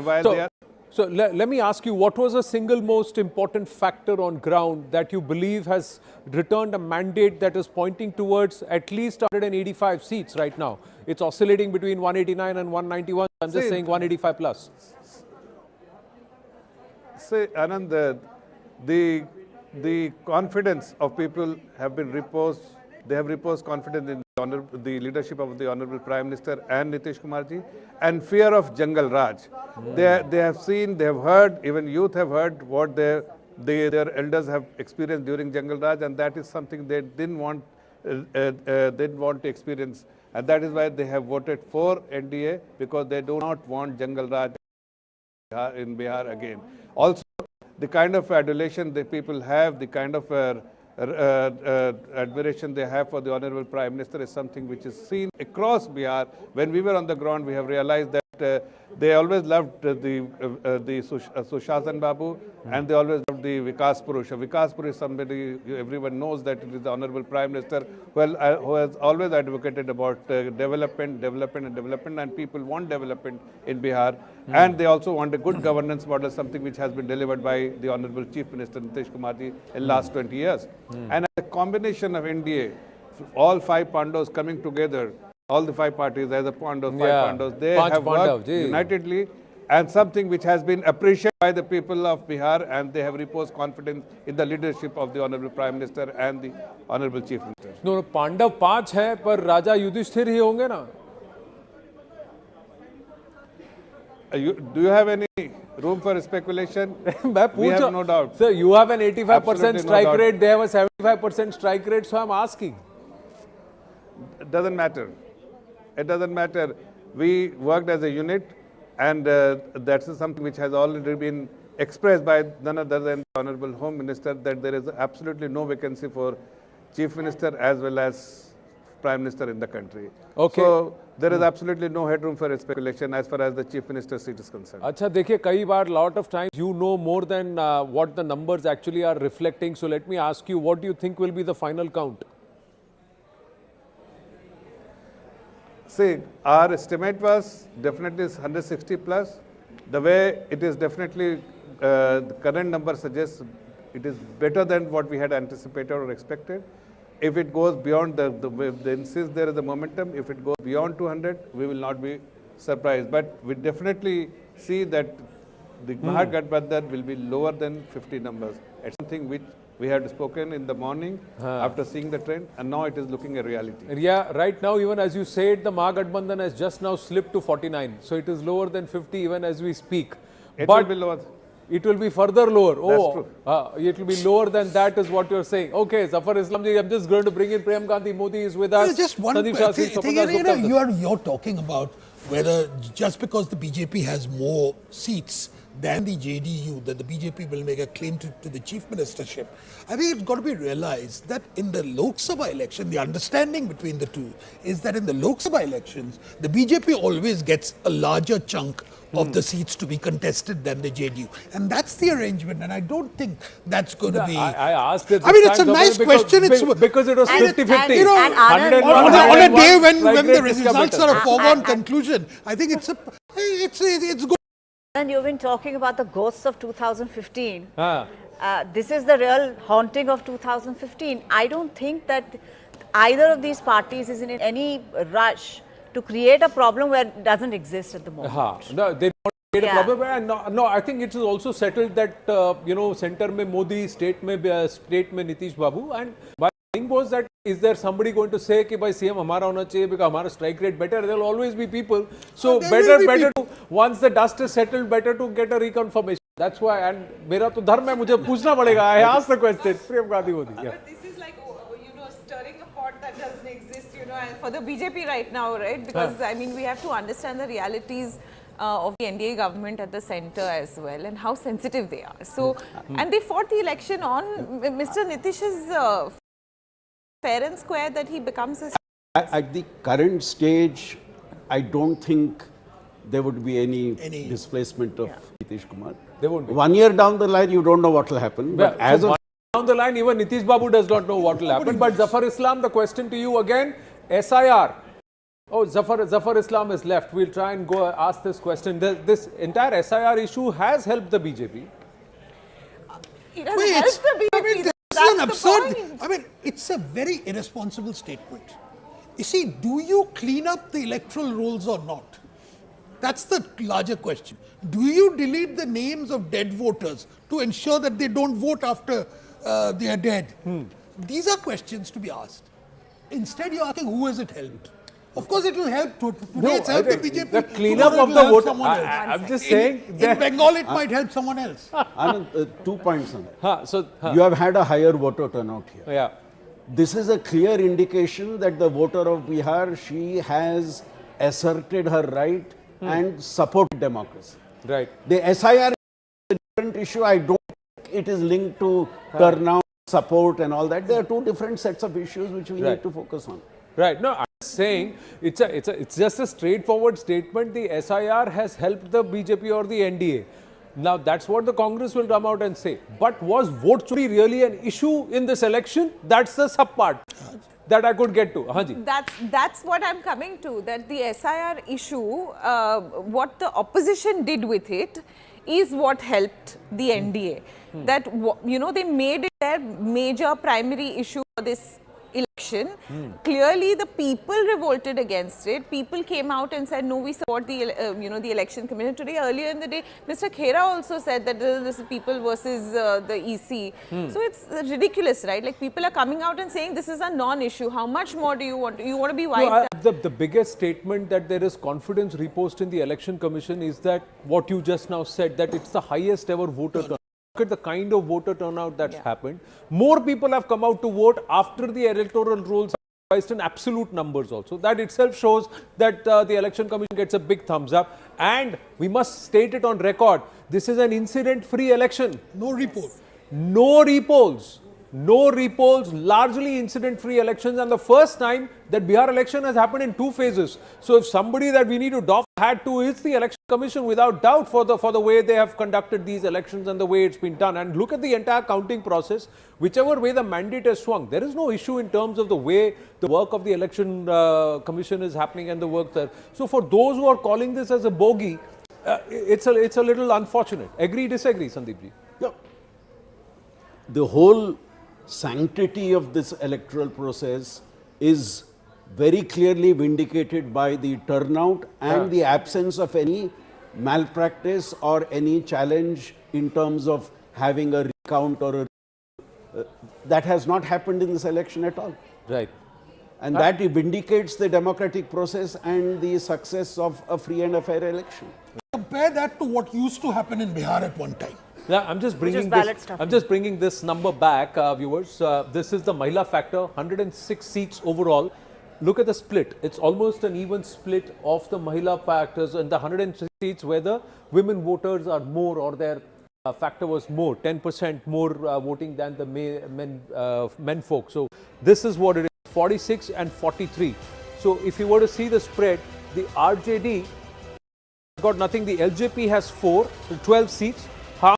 Speaker 12: So let me ask you, what was the single most important factor on ground that you believe has returned a mandate that is pointing towards at least 185 seats right now? It's oscillating between 189 and 191. I'm just saying 185 plus.
Speaker 16: Say, Anand, the confidence of people have been reposed. They have reposed confidence in the leadership of the Honorable Prime Minister and Nitish Kumar ji, and fear of Jungle Raj. They have seen, they have heard, even youth have heard what their elders have experienced during Jungle Raj, and that is something they didn't want to experience. And that is why they have voted for NDA, because they do not want Jungle Raj in Bihar again. Also, the kind of adulation the people have, the kind of admiration they have for the Honorable Prime Minister is something which is seen across Bihar. When we were on the ground, we have realized that they always loved the Sushasan Babu, and they always loved the Vikas Purusha. Vikas Purusha is somebody everyone knows that it is the Honorable Prime Minister who has always advocated about development, and people want development in Bihar. And they also want a good governance model, something which has been delivered by the Honorable Chief Minister Nitish Kumar ji in last 20 years. And a combination of NDA, all 5 Pandos coming together, all the 5 parties as a Pandos, 5 Pandos, they have worked unitedly, and something which has been appreciated by the people of Bihar, and they have reposed confidence in the leadership of the Honorable Prime Minister and the Honorable Chief Minister.
Speaker 12: No, Pandav 5 है, पर राजा युधिष्ठिर ही होंगे ना?
Speaker 16: Do you have any room for speculation? We have no doubt.
Speaker 12: Sir, you have an 85% strike rate, they have a 75% strike rate, so I'm asking.
Speaker 16: It doesn't matter. It doesn't matter. We worked as a unit, and that's something which has already been expressed by none other than the Honorable Home Minister, that there is absolutely no vacancy for Chief Minister as well as Prime Minister in the country.
Speaker 12: Okay.
Speaker 16: So there is absolutely no headroom for speculation as far as the Chief Minister's seat is concerned.
Speaker 12: अच्छा देखिए कई बार lot of times you know more than what the numbers actually are reflecting. So let me ask you, what do you think will be the final count?
Speaker 16: See, our estimate was definitely 160 plus. The way it is definitely, the current number suggests it is better than what we had anticipated or expected. If it goes beyond then since there is a momentum, if it goes beyond 200, we will not be surprised. But we definitely see that the Mahagathbandhan will be lower than 50 numbers. It's something which we had spoken in the morning after seeing the trend, and now it is looking a reality.
Speaker 12: Yeah, right now, even as you said, the Mahagathbandhan has just now slipped to 49. So it is lower than 50 even as we speak.
Speaker 16: It will be lower.
Speaker 12: It will be further lower.
Speaker 16: That's true.
Speaker 12: It will be lower than that is what you're saying. Okay, Zafar Islam ji, I'm just going to bring in Prem Gandhi Modi is with us.
Speaker 19: Just one thing, you're talking about whether just because the BJP has more seats than the JDU, that the BJP will make a claim to the chief ministership. I think it's got to be realized that in the Lok Sabha election, the understanding between the two is that in the Lok Sabha elections, the BJP always gets a larger chunk of the seats to be contested than the JDU. And that's the arrangement, and I don't think that's going to be...
Speaker 12: I asked it.
Speaker 19: I mean, it's a nice question.
Speaker 12: Because it was 50-50.
Speaker 19: You know, on a day when the results are a foregone conclusion, I think it's good.
Speaker 4: And you've been talking about the ghosts of 2015. This is the real haunting of 2015. I don't think that either of these parties is in any rush to create a problem where it doesn't exist at the moment.
Speaker 12: No, they don't create a problem. No, I think it is also settled that, center mein Modi, state mein Nitish Babu. And my thing was that, is there somebody going to say कि भाई CM हमारा होना चाहिए because हमारा strike rate better? There will always be people. So better to, once the dust is settled, better to get a reconfirmation. That's why, and मेरा तो धर्म है, मुझे पूछना पड़ेगा. I asked the question. Prem Gandhi Modi.
Speaker 9: But this is like, stirring a pot that doesn't exist, for the BJP right now, right? Because, I mean, we have to understand the realities of the NDA government at the center as well, and how sensitive they are. So, and they fought the election on Mr. Nitish's fair and square that he becomes a...
Speaker 6: At the current stage, I don't think there would be any displacement of Nitish Kumar.
Speaker 12: There won't be.
Speaker 6: 1 year down the line, you don't know what will happen. But as of
Speaker 12: down the line, even Nitish Babu does not know what will happen. But Zafar Islam, the question to you again, SIR. Oh, Zafar Islam is left. We'll try and go ask this question. This entire SIR issue has helped the BJP.
Speaker 9: It doesn't help the BJP.
Speaker 19: This is an absurd. I mean, it's a very irresponsible statement. You see, do you clean up the electoral rolls or not? That's the larger question. Do you delete the names of dead voters to ensure that they don't vote after they are dead? These are questions to be asked. instead you're asking who has it helped. Of course, it will help. Today, it's
Speaker 12: I
Speaker 19: helped the
Speaker 12: think
Speaker 19: BJP.
Speaker 12: the cleanup
Speaker 19: Tomorrow
Speaker 12: of
Speaker 19: it
Speaker 12: the
Speaker 19: will help
Speaker 12: voter-
Speaker 19: someone else.
Speaker 12: I'm just saying
Speaker 19: In
Speaker 12: that-
Speaker 19: Bengal, it might help someone else.
Speaker 6: Anand, 2 points on that. You have had a higher voter turnout here.
Speaker 12: Yeah.
Speaker 6: This is a clear indication that the voter of Bihar, she has asserted her right and supported democracy.
Speaker 12: Right.
Speaker 6: The SIR is a different issue. I don't think it is linked to turnout, support and all that. There are two different sets of issues which we need to focus on.
Speaker 12: Right. No, I'm saying it's just a straightforward statement. The SIR has helped the BJP or the NDA. Now that's what the Congress will come out and say. But was vote chori really an issue in this election? That's the sub part that I could get to. Haji.
Speaker 9: That's what I'm coming to. That the SIR issue, what the opposition did with it, is what helped the NDA. That they made it their major primary issue for this election. Clearly, the people revolted against it. People came out and said, "No, we support the the election commission." Today, earlier in the day, Mr. Khera also said that this is people versus the EC. So it's ridiculous, right? Like people are coming out and saying this is a non-issue. How much more do you want? You want to be wiped out?
Speaker 12: The biggest statement that there is confidence reposed in the election commission is that what you just now said, that it's the highest ever voter turnout. Look at the kind of voter turnout that's happened. More people have come out to vote after the electoral rolls are revised in absolute numbers also. That itself shows that the election commission gets a big thumbs up. And we must state it on record. This is an incident-free election.
Speaker 19: No report.
Speaker 12: No repolls. No repolls, largely incident-free elections, and the first time that Bihar election has happened in 2 phases. So if somebody that we need to doff hat to is the election commission, without doubt, for the way they have conducted these elections and the way it's been done. And look at the entire counting process. Whichever way the mandate has swung, there is no issue in terms of the way the work of the election commission is happening and the work there. So for those who are calling this as a bogey, it's a little unfortunate. Agree, disagree, Sandeepji?
Speaker 6: No. The whole sanctity of this electoral process is very clearly vindicated by the turnout and the absence of any malpractice or any challenge in terms of having a recount or that has not happened in this election at all.
Speaker 12: Right.
Speaker 6: And that vindicates the democratic process and the success of a free and a fair election.
Speaker 19: Compare that to what used to happen in Bihar at one time.
Speaker 12: Yeah, I'm just bringing this number back, viewers. This is the Mahila factor, 106 seats overall. Look at the split. It's almost an even split of the Mahila factors, and the 106 seats where the women voters are more, or their factor was more, 10% more voting than the men folk. So this is what it is, 46 and 43. So if you were to see the spread, the RJD got nothing. The LJP has 12 seats.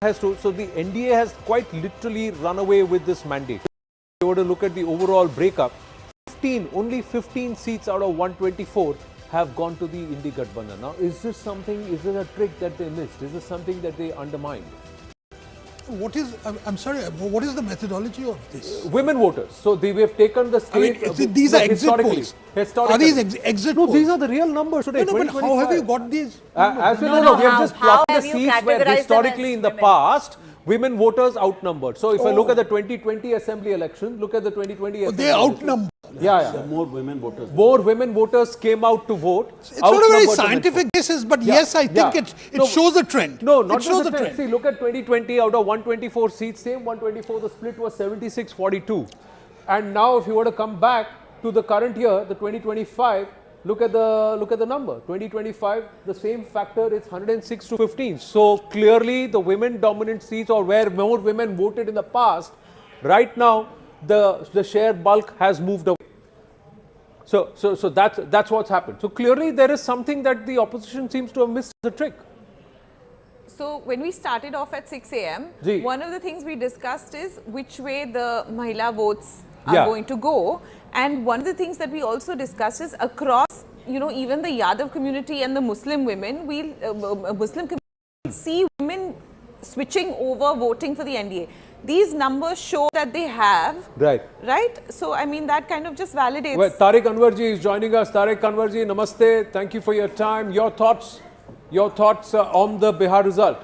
Speaker 12: Has 2. So the NDA has quite literally run away with this mandate. If you were to look at the overall breakup, only 15 seats out of 124 have gone to the Mahagathbandhan. Now, is this a trick that they missed? Is this something that they undermined?
Speaker 19: What is, I'm sorry, what is the methodology of this?
Speaker 12: Women voters. So we have taken the state.
Speaker 19: These are exit polls. Are these exit polls?
Speaker 12: No, these are the real numbers today.
Speaker 19: No, but how have you got these?
Speaker 12: As we know, we have just plotted the seats where historically in the past, women voters outnumbered. So if I look at the 2020 assembly election, look at the 2020 assembly
Speaker 19: they outnumbered.
Speaker 12: Yeah.
Speaker 6: So more women voters.
Speaker 12: More women voters came out to vote.
Speaker 19: It's not a very scientific basis, but yes, I think it shows a trend.
Speaker 12: No, not just the trend. See, look at 2020 out of 124 seats, same 124, the split was 76-42. And now if you were to come back to the current year, the 2025, look at the number. 2025, the same factor is 106-15. So clearly the women dominant seats, or where more women voted in the past, right now the share bulk has moved away. So that's what's happened. So clearly there is something that the opposition seems to have missed the trick.
Speaker 9: So when we started off at 6 a.m., one of the things we discussed is which way the Mahila votes are going to go. And one of the things that we also discussed is across, even the Yadav community and the Muslim women, Muslim community see women switching over voting for the NDA. These numbers show that they have. Right. So, I mean, that kind of just validates.
Speaker 12: Well, Tariq Anwarji is joining us. Tariq Anwarji, namaste. Thank you for your time. Your thoughts on the Bihar result?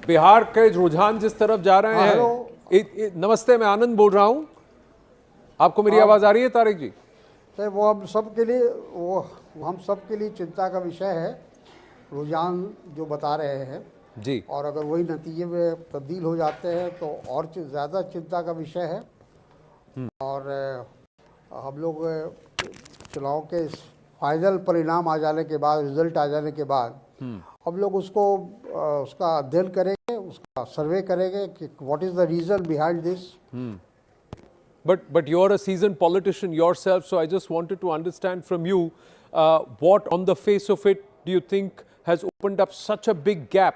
Speaker 12: Bihar के रुझान जिस तरफ जा रहे हैं, नमस्ते, मैं आनंद बोल रहा हूँ. आपको मेरी आवाज़ आ रही है तारिक जी?
Speaker 14: तो वो हम सब के लिए चिंता का विषय है, रुझान जो बता रहे हैं
Speaker 12: जी.
Speaker 14: और अगर वही नतीजे में तब्दील हो जाते हैं तो और ज़्यादा चिंता का विषय है. और हम लोग चुनाव के फाइनल परिणाम आ जाने के बाद, रिजल्ट आ जाने के बाद हम लोग उसका अध्ययन करेंगे, उसका सर्वे करेंगे कि what is the reason behind this.
Speaker 12: But you're a seasoned politician yourself, so I just wanted to understand from you what on the face of it do you think has opened up such a big gap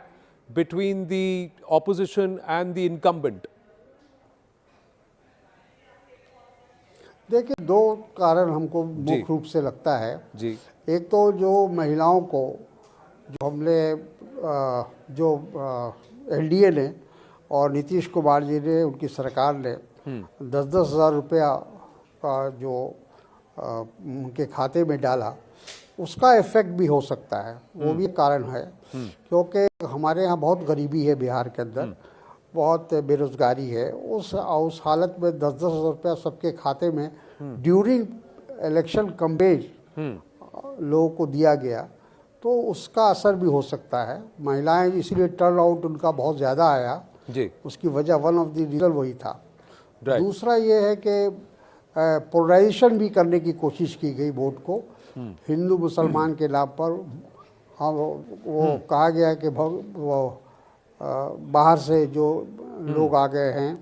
Speaker 12: between the opposition and the incumbent?
Speaker 14: देखिए, दो कारण हमको मुख्य रूप से लगता है
Speaker 12: जी.
Speaker 14: एक तो जो महिलाओं को जो हमने एनडीए ने और नीतीश कुमार जी ने, उनकी सरकार ने 10-10 हज़ार रुपया का जो उनके खाते में डाला, उसका इफेक्ट भी हो सकता है. वो भी कारण है क्योंकि हमारे यहाँ बहुत गरीबी है, बिहार के अंदर बहुत बेरोजगारी है. उस हालत में 10-10 हज़ार रुपया सबके खाते में ड्यूरिंग इलेक्शन कैंपेन लोगों को दिया गया, तो उसका असर भी हो सकता है. महिलाएं इसीलिए टर्न आउट उनका बहुत ज़्यादा आया
Speaker 12: जी.
Speaker 14: उसकी वजह वन ऑफ द रीज़न वही था. दूसरा ये है कि पोलराइजेशन भी करने की कोशिश की गई वोट को हिंदू मुसलमान के नाम पर. हाँ, वो कहा गया कि वो बाहर से जो लोग आ गए हैं,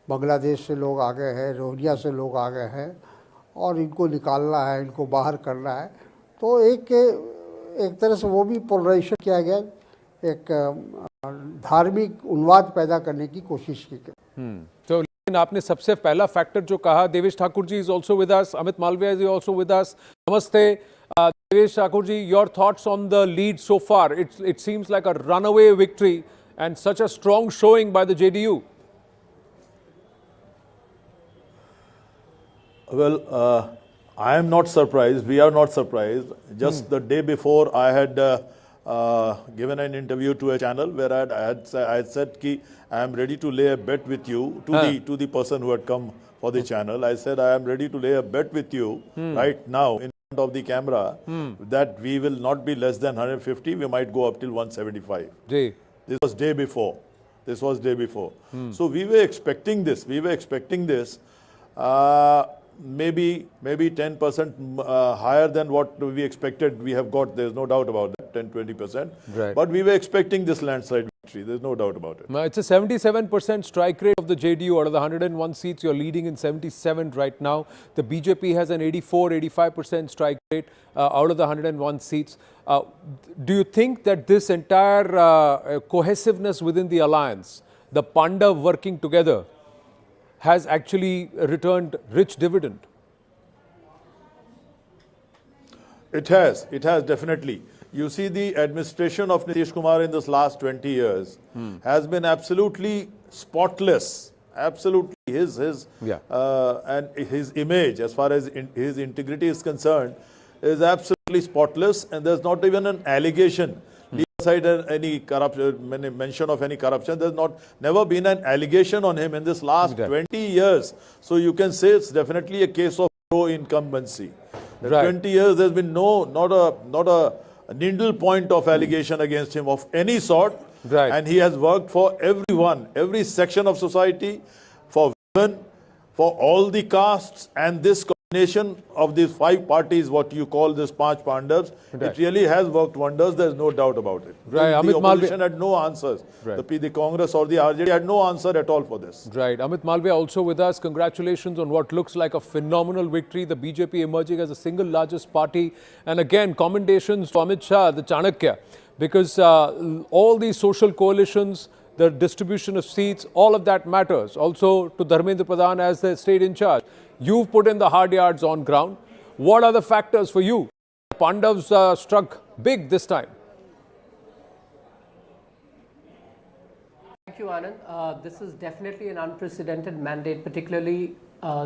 Speaker 14: बांग्लादेश से लोग आ गए हैं, रोहिंग्या से लोग आ गए हैं और इनको निकालना है, इनको बाहर करना है. तो एक तरह से वो भी पोलराइजेशन किया गया, एक धार्मिक उन्माद पैदा करने की कोशिश की गई.
Speaker 12: तो लेकिन आपने सबसे पहला फैक्टर जो कहा, Devesh Thakur ji is also with us, Amit Malviya is also with us. नमस्ते Devesh Thakur ji, your thoughts on the lead so far. It seems like a runaway victory and such a strong showing by the JDU.
Speaker 22: Well, I am not surprised. We are not surprised. Just the day before, I had given an interview to a channel where I had said कि I am ready to lay a bet with you to the person who had come for the channel. I said I am ready to lay a bet with you right now in front of the camera that we will not be less than 150. We might go up till 175.
Speaker 12: जी.
Speaker 22: This was day before. This was day before. So we were expecting this. We were expecting this. Maybe 10% higher than what we expected. We have got. There's no doubt about that. 10-20%.
Speaker 12: Right.
Speaker 22: But we were expecting this landslide victory. There's no doubt about it.
Speaker 12: It's a 77% strike rate of the JDU. Out of the 101 seats, you're leading in 77 right now. The BJP has an 84-85% strike rate out of the 101 seats. Do you think that this entire cohesiveness within the alliance, the Pandav working together, has actually returned rich dividend?
Speaker 22: It has definitely. You see, the administration of Nitish Kumar in this last 20 years has been absolutely spotless. Absolutely, his and his image, as far as his integrity is concerned, is absolutely spotless, and there's not even an allegation. Leave aside any corruption, mention of any corruption. There's never been an allegation on him in this last 20 years. So you can say it's definitely a case of pro-incumbency. 20 years, there's been not a needle point of allegation against him of any sort. And he has worked for everyone, every section of society, for women, for all the castes, and this combination of these 5 parties, what you call this Panch Pandavs, it really has worked wonders. There's no doubt about it. The opposition had no answers. The Congress or the RJD had no answer at all for this.
Speaker 12: Right. Amit Malviya also with us. Congratulations on what looks like a phenomenal victory. The BJP emerging as the single largest party. And again, commendations to Amit Shah, the Chanakya, because all these social coalitions, the distribution of seats, all of that matters. Also to Dharmendra Pradhan as the state in charge. You've put in the hard yards on ground. What are the factors for you? Pandavs struck big this time.
Speaker 23: Thank you, Anand. This is definitely an unprecedented mandate, particularly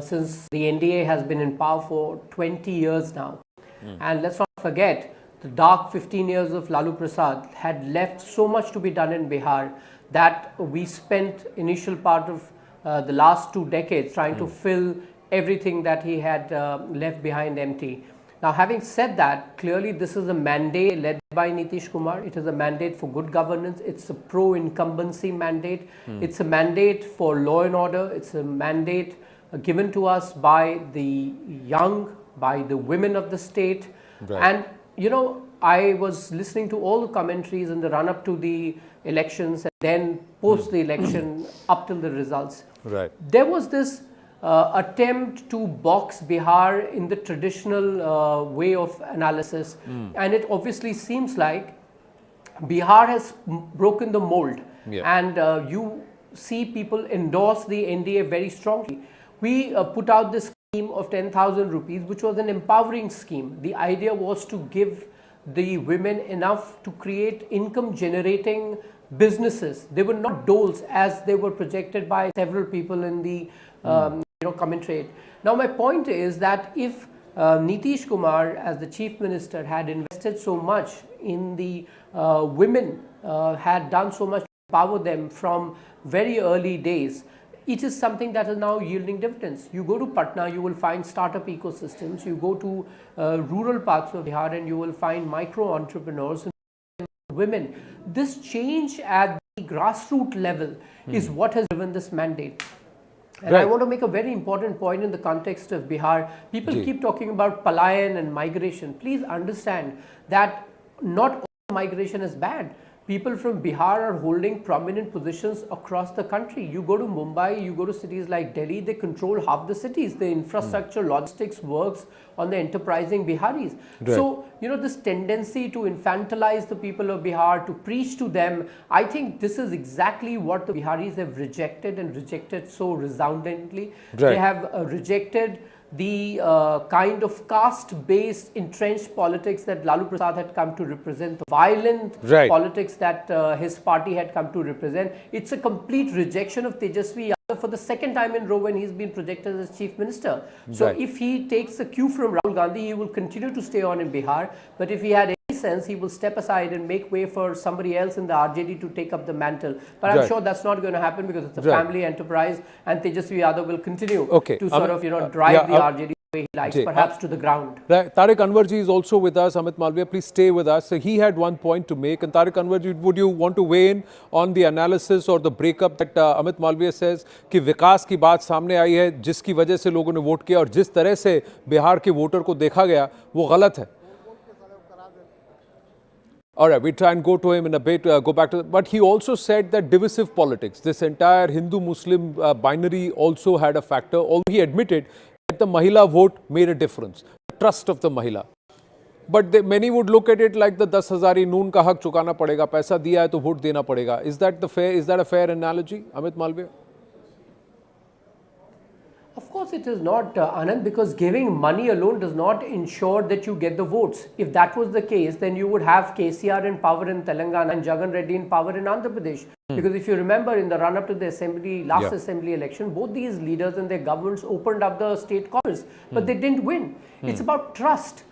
Speaker 23: since the NDA has been in power for 20 years now. And let's not forget, the dark 15 years of Lalu Prasad had left so much to be done in Bihar that we spent initial part of the last 2 decades, trying to fill everything that he had left behind empty. Now, having said that, clearly this is a mandate led by Nitish Kumar. It is a mandate for good governance. It's a pro-incumbency mandate. It's a mandate for law and order. It's a mandate given to us by the young, by the women of the state.
Speaker 12: Right.
Speaker 23: And, you know, I was listening to all the commentaries in the run-up to the elections and then post the election up till the results.
Speaker 12: Right.
Speaker 23: There was this attempt to box Bihar in the traditional way of analysis, and it obviously seems like Bihar has broken the mold, and you see people endorse the NDA very strongly. We put out this scheme of 10,000 rupees, which was an empowering scheme. The idea was to give the women enough to create income generating businesses. They were not doles as they were projected by several people in the commentary. Now my point is that if Nitish Kumar as the chief minister had invested so much in the women, had done so much to empower them from very early days, it is something that is now yielding dividends. You go to Patna, you will find startup ecosystems. You go to rural parts of Bihar and you will find micro entrepreneurs and women. This change at the grassroots level is what has driven this mandate. And I want to make a very important point in the context of Bihar. People keep talking about palayan and migration. Please understand that not all migration is bad. People from Bihar are holding prominent positions across the country. You go to Mumbai, you go to cities like Delhi, they control half the cities. The infrastructure, logistics works on the enterprising Biharis.
Speaker 12: Right.
Speaker 23: So, you know, this tendency to infantilize the people of Bihar, to preach to them, I think this is exactly what the Biharis have rejected, and rejected so resoundingly.
Speaker 12: Right.
Speaker 23: They have rejected the kind of caste-based entrenched politics that Lalu Prasad had come to represent, the violent politics that his party had come to represent. It's a complete rejection of Tejasvi Yadav for the second time in a row when he's been projected as chief minister. So if he takes a cue from Rahul Gandhi, he will continue to stay on in Bihar. But if he had any sense, he will step aside and make way for somebody else in the RJD to take up the mantle. But I'm sure that's not going to happen because it's a family enterprise, and Tejasvi Yadav will continue to sort of, drive the RJD the way he likes, perhaps to the ground.
Speaker 12: Right. Tariq Anwarji is also with us. Amit Malviya, please stay with us. So he had one point to make. And Tariq Anwarji, would you want to weigh in on the analysis or the breakup that Amit Malviya says कि विकास की बात सामने आई है जिसकी वजह से लोगों ने वोट किया और जिस तरह से बिहार के वोटर को देखा गया वो गलत है? All right, we try and go to him in a bit, go back to, but he also said that divisive politics, this entire Hindu-Muslim binary also had a factor, although he admitted that the Mahila vote made a difference, the trust of the Mahila. But many would look at it like the 10,000 noon ka hak chukana padega, paisa diya hai to vote dena padega. Is that a fair analogy, Amit Malviya?
Speaker 23: Of course it is not, Anand, because giving money alone does not ensure that you get the votes. If that was the case, then you would have KCR in power in Telangana and Jagan Reddy in power in Andhra Pradesh. Because if you remember, in the run-up to the last assembly election, both these leaders and their governments opened up the state coffers, but they didn't win. It's about trust.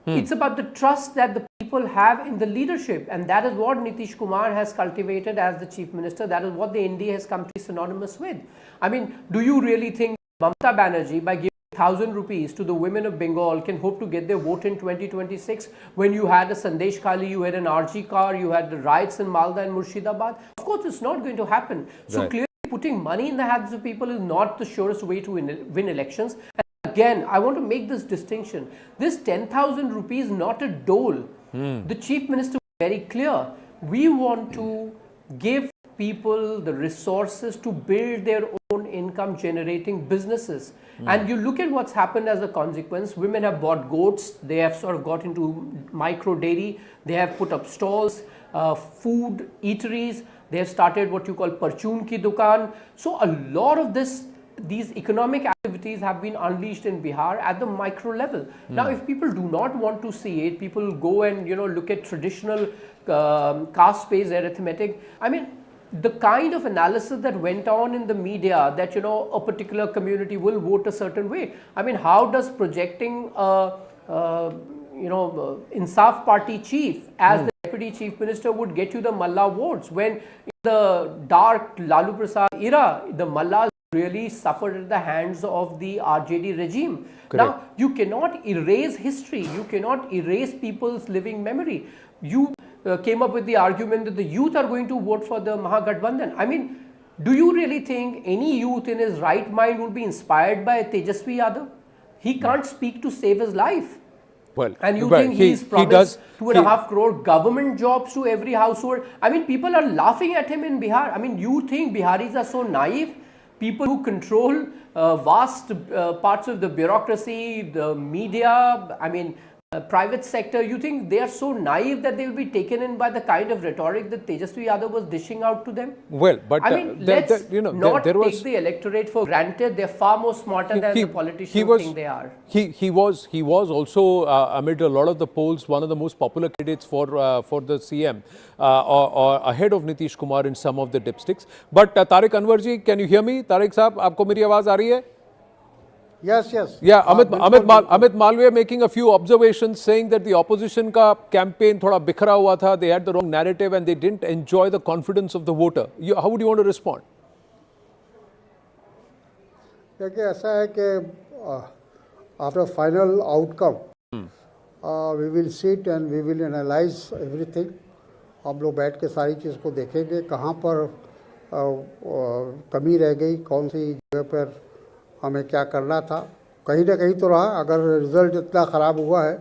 Speaker 23: It's about the trust that the people have in the leadership, and that is what Nitish Kumar has cultivated as the chief minister. That is what the NDA has come to be synonymous with. I mean, do you really think Mamata Banerjee, by giving 1,000 rupees to the women of Bengal, can hope to get their vote in 2026 when you had a Sandesh Khali, you had an RG car, you had the riots in Malda and Murshidabad? Of course, it's not going to happen. So clearly putting money in the hands of people is not the surest way to win elections. And again, I want to make this distinction. This 10,000 rupees is not a dole. The chief minister was very clear. We want to give people the resources to build their own income generating businesses. And you look at what's happened as a consequence. Women have bought goats, they have sort of got into micro dairy, they have put up stalls, food, eateries, they have started what you call parchun ki dukan. So a lot of these economic activities have been unleashed in Bihar at the micro level. Now, if people do not want to see it, people go and look at traditional caste-based arithmetic. I mean, the kind of analysis that went on in the media that a particular community will vote a certain way. I mean, how does projecting Insaf party chief as the deputy chief minister would get you the Malla votes when in the dark Lalu Prasad era the Mallas really suffered at the hands of the RJD regime. Now, you cannot erase history. You cannot erase people's living memory. You came up with the argument that the youth are going to vote for the Mahagathbandhan. I mean, do you really think any youth in his right mind would be inspired by Tejasvi Yadav? He can't speak to save his life.
Speaker 12: Well,
Speaker 23: and you think he's promised 2.5 crore government jobs to every household? I mean, people are laughing at him in Bihar. I mean, you think Biharis are so naive? People who control vast parts of the bureaucracy, the media, I mean, private sector, you think they are so naive that they will be taken in by the kind of rhetoric that Tejasvi Yadav was dishing out to them?
Speaker 12: Well, but
Speaker 23: I mean, let's not take the electorate for granted. They're far more smarter than the politicians think they are.
Speaker 12: He was also amid a lot of the polls one of the most popular candidates for the CM or ahead of Nitish Kumar in some of the dipsticks. But Tariq Anwar ji, can you hear me? Tariq साहब, आपको मेरी आवाज आ रही है?
Speaker 14: Yes, yes.
Speaker 12: Yeah, Amit Malviya making a few observations saying that the opposition ka campaign thoda bikhra hua tha, they had the wrong narrative and they didn't enjoy the confidence of the voter. How would you want to respond?
Speaker 14: देखिए ऐसा है कि after final outcome, we will sit and we will analyze everything. हम लोग बैठ के सारी चीज़ को देखेंगे कहाँ पर कमी रह गई, कौन सी जगह पर हमें क्या करना था. कहीं ना कहीं तो रहा, अगर रिजल्ट इतना ख़राब हुआ है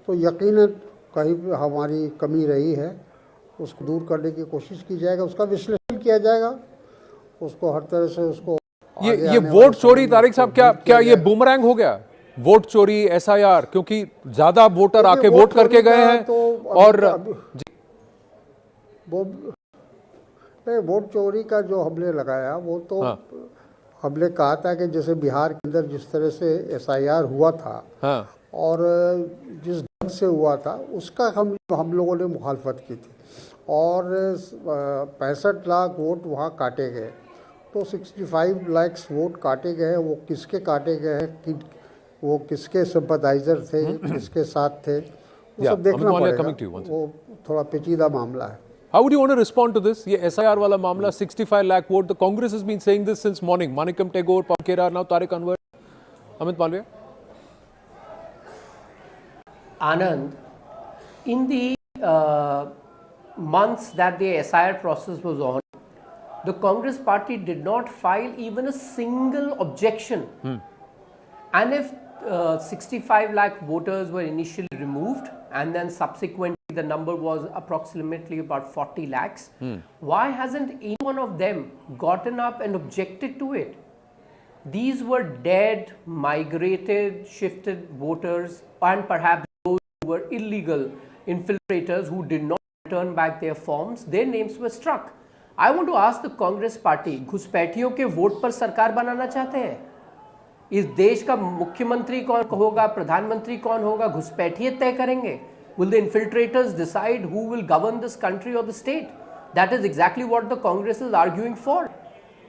Speaker 14: तो यकीनन कहीं हमारी कमी रही है, उसको दूर करने की कोशिश की जाएगा, उसका विश्लेषण किया जाएगा, उसको हर तरह से उसको
Speaker 12: ये वोट चोरी तारिक साहब क्या ये बूमरैंग हो गया? वोट चोरी SIR क्योंकि ज्यादा वोटर आके वोट करके गए हैं और
Speaker 14: वोट चोरी का जो हमने लगाया वो तो हमने कहा था कि जैसे बिहार के अंदर जिस तरह से SIR हुआ था और जिस ढंग से हुआ था उसका हम लोगों ने मुखालफत की थी और 65 लाख वोट वहाँ काटे गए. तो 65 लाख वोट काटे गए, वो किसके काटे गए हैं, वो किसके सिंपैथाइजर थे, किसके साथ थे, वो सब देखना पड़ेगा. वो थोड़ा पेचीदा मामला है.
Speaker 12: How would you want to respond to this? ये SIR वाला मामला 65 lakh vote. The Congress has been saying this since morning. Manikam Tagore, Pankera, now Tariq Anwar. Amit Malviya.
Speaker 23: Anand, in the months that the SIR process was on, the Congress party did not file even a single objection. And if 65 lakh voters were initially removed and then subsequently the number was approximately about 40 lakhs, why hasn't any one of them gotten up and objected to it? These were dead, migrated, shifted voters and perhaps those who were illegal infiltrators who did not return back their forms, their names were struck. I want to ask the Congress party, घुसपैठियों के vote पर सरकार बनाना चाहते हैं? इस देश का मुख्यमंत्री कौन होगा, प्रधानमंत्री कौन होगा, घुसपैठिए तय करेंगे? Will the infiltrators decide who will govern this country or the state? That is exactly what the Congress is arguing for.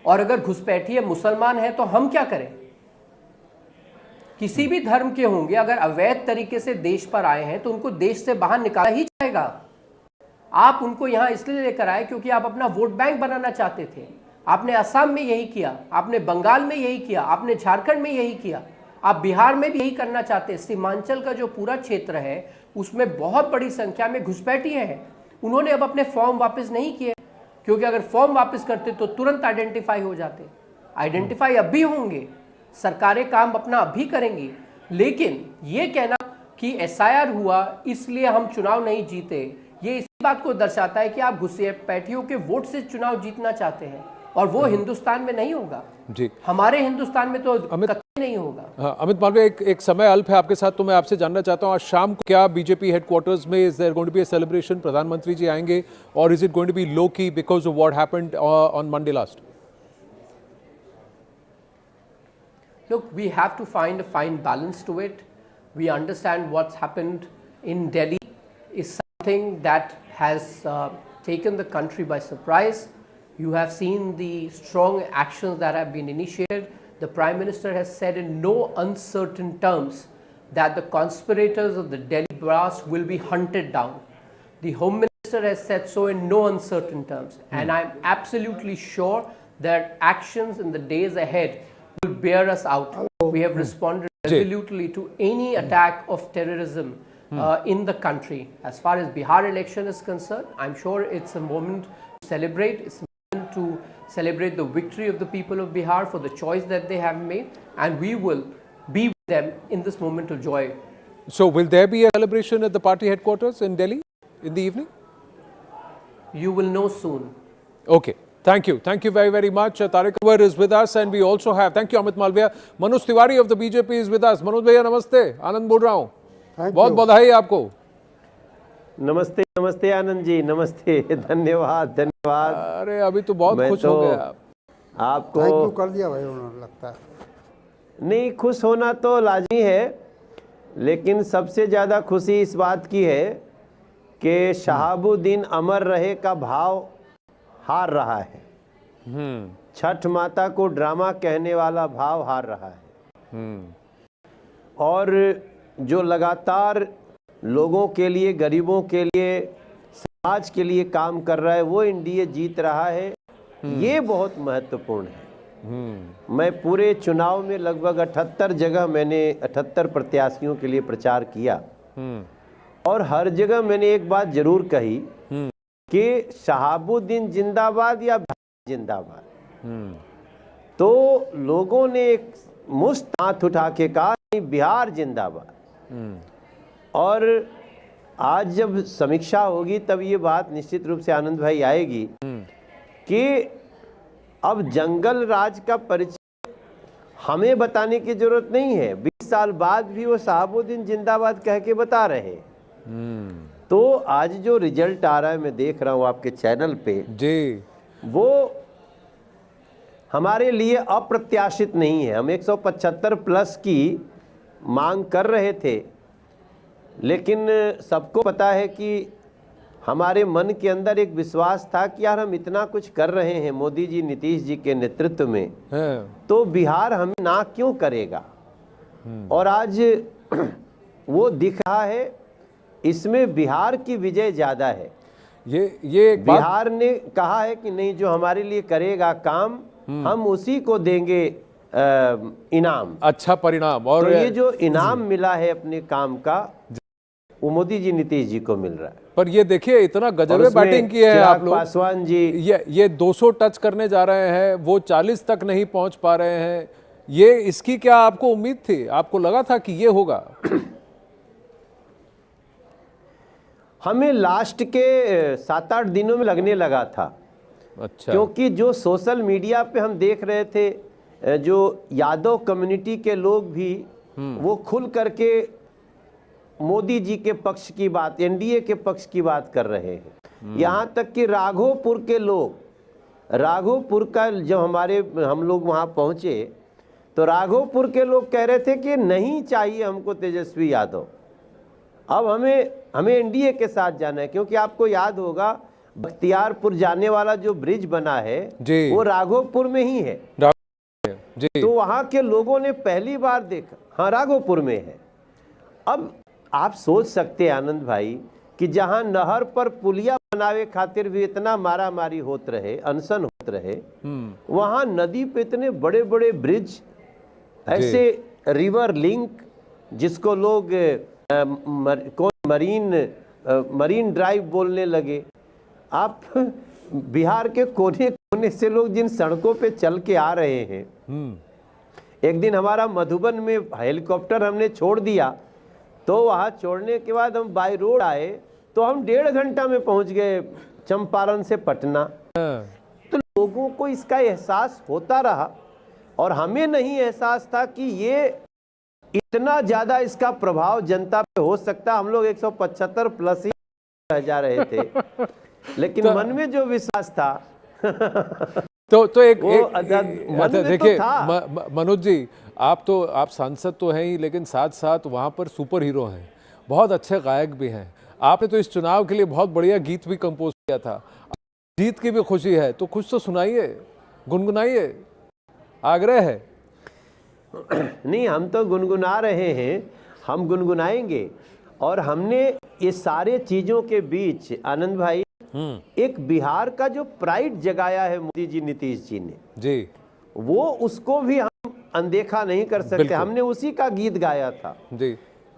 Speaker 23: और अगर घुसपैठिए मुसलमान हैं तो हम क्या करें? किसी भी धर्म के होंगे, अगर अवैध तरीके से देश पर आए हैं तो उनको देश से बाहर निकाला ही जाएगा. आप उनको यहाँ इसलिए लेकर आए क्योंकि आप अपना वोट बैंक बनाना चाहते थे. आपने असम में यही किया, आपने बंगाल में यही किया, आपने झारखंड में यही किया, आप बिहार में भी यही करना चाहते हैं. सीमांचल का जो पूरा क्षेत्र है उसमें बहुत बड़ी संख्या में घुसपैठिए हैं. उन्होंने अब अपने फॉर्म वापस नहीं किए क्योंकि अगर फॉर्म वापस करते तो तुरंत आइडेंटिफाई हो जाते. आइडेंटिफाई अब भी होंगे, सरकारें काम अपना अब भी करेंगी. लेकिन ये कहना कि SIR हुआ इसलिए हम चुनाव नहीं जीते, ये इसी बात को दर्शाता है कि आप घुसपैठियों के वोट से चुनाव जीतना चाहते हैं और वो हिंदुस्तान में नहीं होगा जी. हमारे हिंदुस्तान में तो कतई नहीं होगा.
Speaker 12: अमित मालविया, एक समय अल्प है आपके साथ, तो मैं आपसे जानना चाहता हूं आज शाम को क्या बीजेपी हेडक्वार्टर्स में is there going to be a celebration? प्रधानमंत्री जी आएंगे और is it going to be low key because of what happened on Monday last?
Speaker 23: Look, we have to find a fine balance to it. We understand what's happened in Delhi is something that has taken the country by surprise. You have seen the strong actions that have been initiated. The Prime Minister has said in no uncertain terms that the conspirators of the Delhi blast will be hunted down. The Home Minister has said so in no uncertain terms. And I'm absolutely sure that actions in the days ahead will bear us out. We have responded resolutely to any attack of terrorism in the country. As far as Bihar election is concerned, I'm sure it's a moment to celebrate. It's a moment to celebrate the victory of the people of Bihar for the choice that they have made, and we will be with them in this moment of joy.
Speaker 12: So will there be a celebration at the party headquarters in Delhi in the evening?
Speaker 23: You will know soon.
Speaker 12: Okay. Thank you. Thank you very, very much. Tariq Anwar is with us, and we also have, thank you Amit Malviya, Manoj Tiwari of the BJP is with us. Manoj Bhaiya, namaste. Anand बोल रहा हूँ. बहुत बधाई आपको.
Speaker 10: नमस्ते नमस्ते आनंद जी, नमस्ते, धन्यवाद धन्यवाद.
Speaker 12: अरे अभी तो बहुत खुश हो गए आप.
Speaker 10: आपको
Speaker 14: थैंक यू कर दिया भाई उन्होंने, लगता है.
Speaker 10: नहीं, खुश होना तो लाजमी है, लेकिन सबसे ज़्यादा खुशी इस बात की है कि शहाबुद्दीन अमर रहे का भाव हार रहा है. छठ माता को ड्रामा कहने वाला भाव हार रहा है. और जो लगातार लोगों के लिए, गरीबों के लिए, समाज के लिए काम कर रहा है, वो एनडीए जीत रहा है. ये बहुत महत्वपूर्ण है. मैं पूरे चुनाव में लगभग 78 जगह मैंने 78 प्रत्याशियों के लिए प्रचार किया, और हर जगह मैंने एक बात जरूर कही कि शहाबुद्दीन जिंदाबाद या जिंदाबाद. तो लोगों ने एक मुश्त हाथ उठा के कहा बिहार जिंदाबाद. और आज जब समीक्षा होगी तब ये बात निश्चित रूप से आनंद भाई आएगी कि अब जंगल राज का परिचय हमें बताने की जरूरत नहीं है. 20 साल बाद भी वो शहाबुद्दीन जिंदाबाद कह के बता रहे हैं. तो आज जो रिजल्ट आ रहा है, मैं देख रहा हूँ आपके चैनल पे जी, वो हमारे लिए अप्रत्याशित नहीं है. हम 175 प्लस की मांग कर रहे थे, लेकिन सबको पता है कि हमारे मन के अंदर एक विश्वास था कि यार हम इतना कुछ कर रहे हैं मोदी जी, नीतीश जी के नेतृत्व में, तो बिहार हमें ना क्यों करेगा. और आज वो दिख रहा है. इसमें बिहार की विजय ज्यादा है. ये बिहार ने कहा है कि नहीं, जो हमारे लिए करेगा काम हम उसी को देंगे इनाम,
Speaker 12: अच्छा परिणाम. और
Speaker 10: तो ये जो इनाम मिला है अपने काम का, वो मोदी जी, नीतीश जी को मिल रहा है.
Speaker 12: पर ये देखिए इतना गजब बैटिंग की है आप लोग.
Speaker 10: पासवान जी
Speaker 12: ये 200 टच करने जा रहे हैं, वो 40 तक नहीं पहुंच पा रहे हैं. ये इसकी क्या आपको उम्मीद थी? आपको लगा था कि ये होगा?
Speaker 10: हमें लास्ट के 7-8 दिनों में लगने लगा था.
Speaker 12: अच्छा.
Speaker 10: क्योंकि जो सोशल मीडिया पे हम देख रहे थे, जो यादव कम्युनिटी के लोग भी वो खुल करके मोदी जी के पक्ष की बात, एनडीए के पक्ष की बात कर रहे हैं. यहाँ तक कि राघोपुर के लोग, राघोपुर का जब हम लोग वहाँ पहुँचे तो राघोपुर के लोग कह रहे थे कि नहीं चाहिए हमको तेजस्वी यादव, अब हमें एनडीए के साथ जाना है. क्योंकि आपको याद होगा बख्तियारपुर जाने वाला जो ब्रिज बना है वो राघोपुर में ही है. तो वहां के लोगों ने पहली बार देखा, हाँ राघोपुर में है. अब आप सोच सकते हैं आनंद भाई कि जहां नहर पर पुलिया बनावे खातिर भी इतना मारा मारी होत रहे, अनशन होत रहे, वहां नदी पे इतने बड़े बड़े ब्रिज, ऐसे रिवर लिंक जिसको लोग मरीन ड्राइव बोलने लगे. आप बिहार के कोने कोने से लोग जिन सड़कों पे चल के आ रहे हैं. एक दिन हमारा मधुबन में हेलीकॉप्टर हमने छोड़ दिया, तो वहाँ छोड़ने के बाद हम बाय रोड आए तो हम 1.5 घंटा में पहुँच गए चंपारण से पटना. तो लोगों को इसका एहसास होता रहा, और हमें नहीं एहसास था कि ये इतना ज्यादा इसका प्रभाव जनता पे हो सकता. हम लोग 175 प्लस ही रह जा रहे थे, लेकिन मन में जो विश्वास था
Speaker 12: तो एक देखिए मनोज जी, आप सांसद तो हैं ही, लेकिन साथ साथ वहाँ पर सुपर हीरो हैं, बहुत अच्छे गायक भी हैं. आपने तो इस चुनाव के लिए बहुत बढ़िया गीत भी कंपोज किया था. जीत की भी खुशी है तो कुछ तो सुनाइए, गुनगुनाइए, आग्रह है.
Speaker 10: नहीं, हम तो गुनगुना रहे हैं, हम गुनगुनाएंगे. और हमने ये सारे चीज़ों के बीच आनंद भाई एक बिहार का जो प्राइड जगाया है मोदी जी, नीतीश जी ने
Speaker 12: जी,
Speaker 10: वो उसको भी हम अनदेखा नहीं कर सकते। हमने उसी का गीत गाया था
Speaker 12: जी,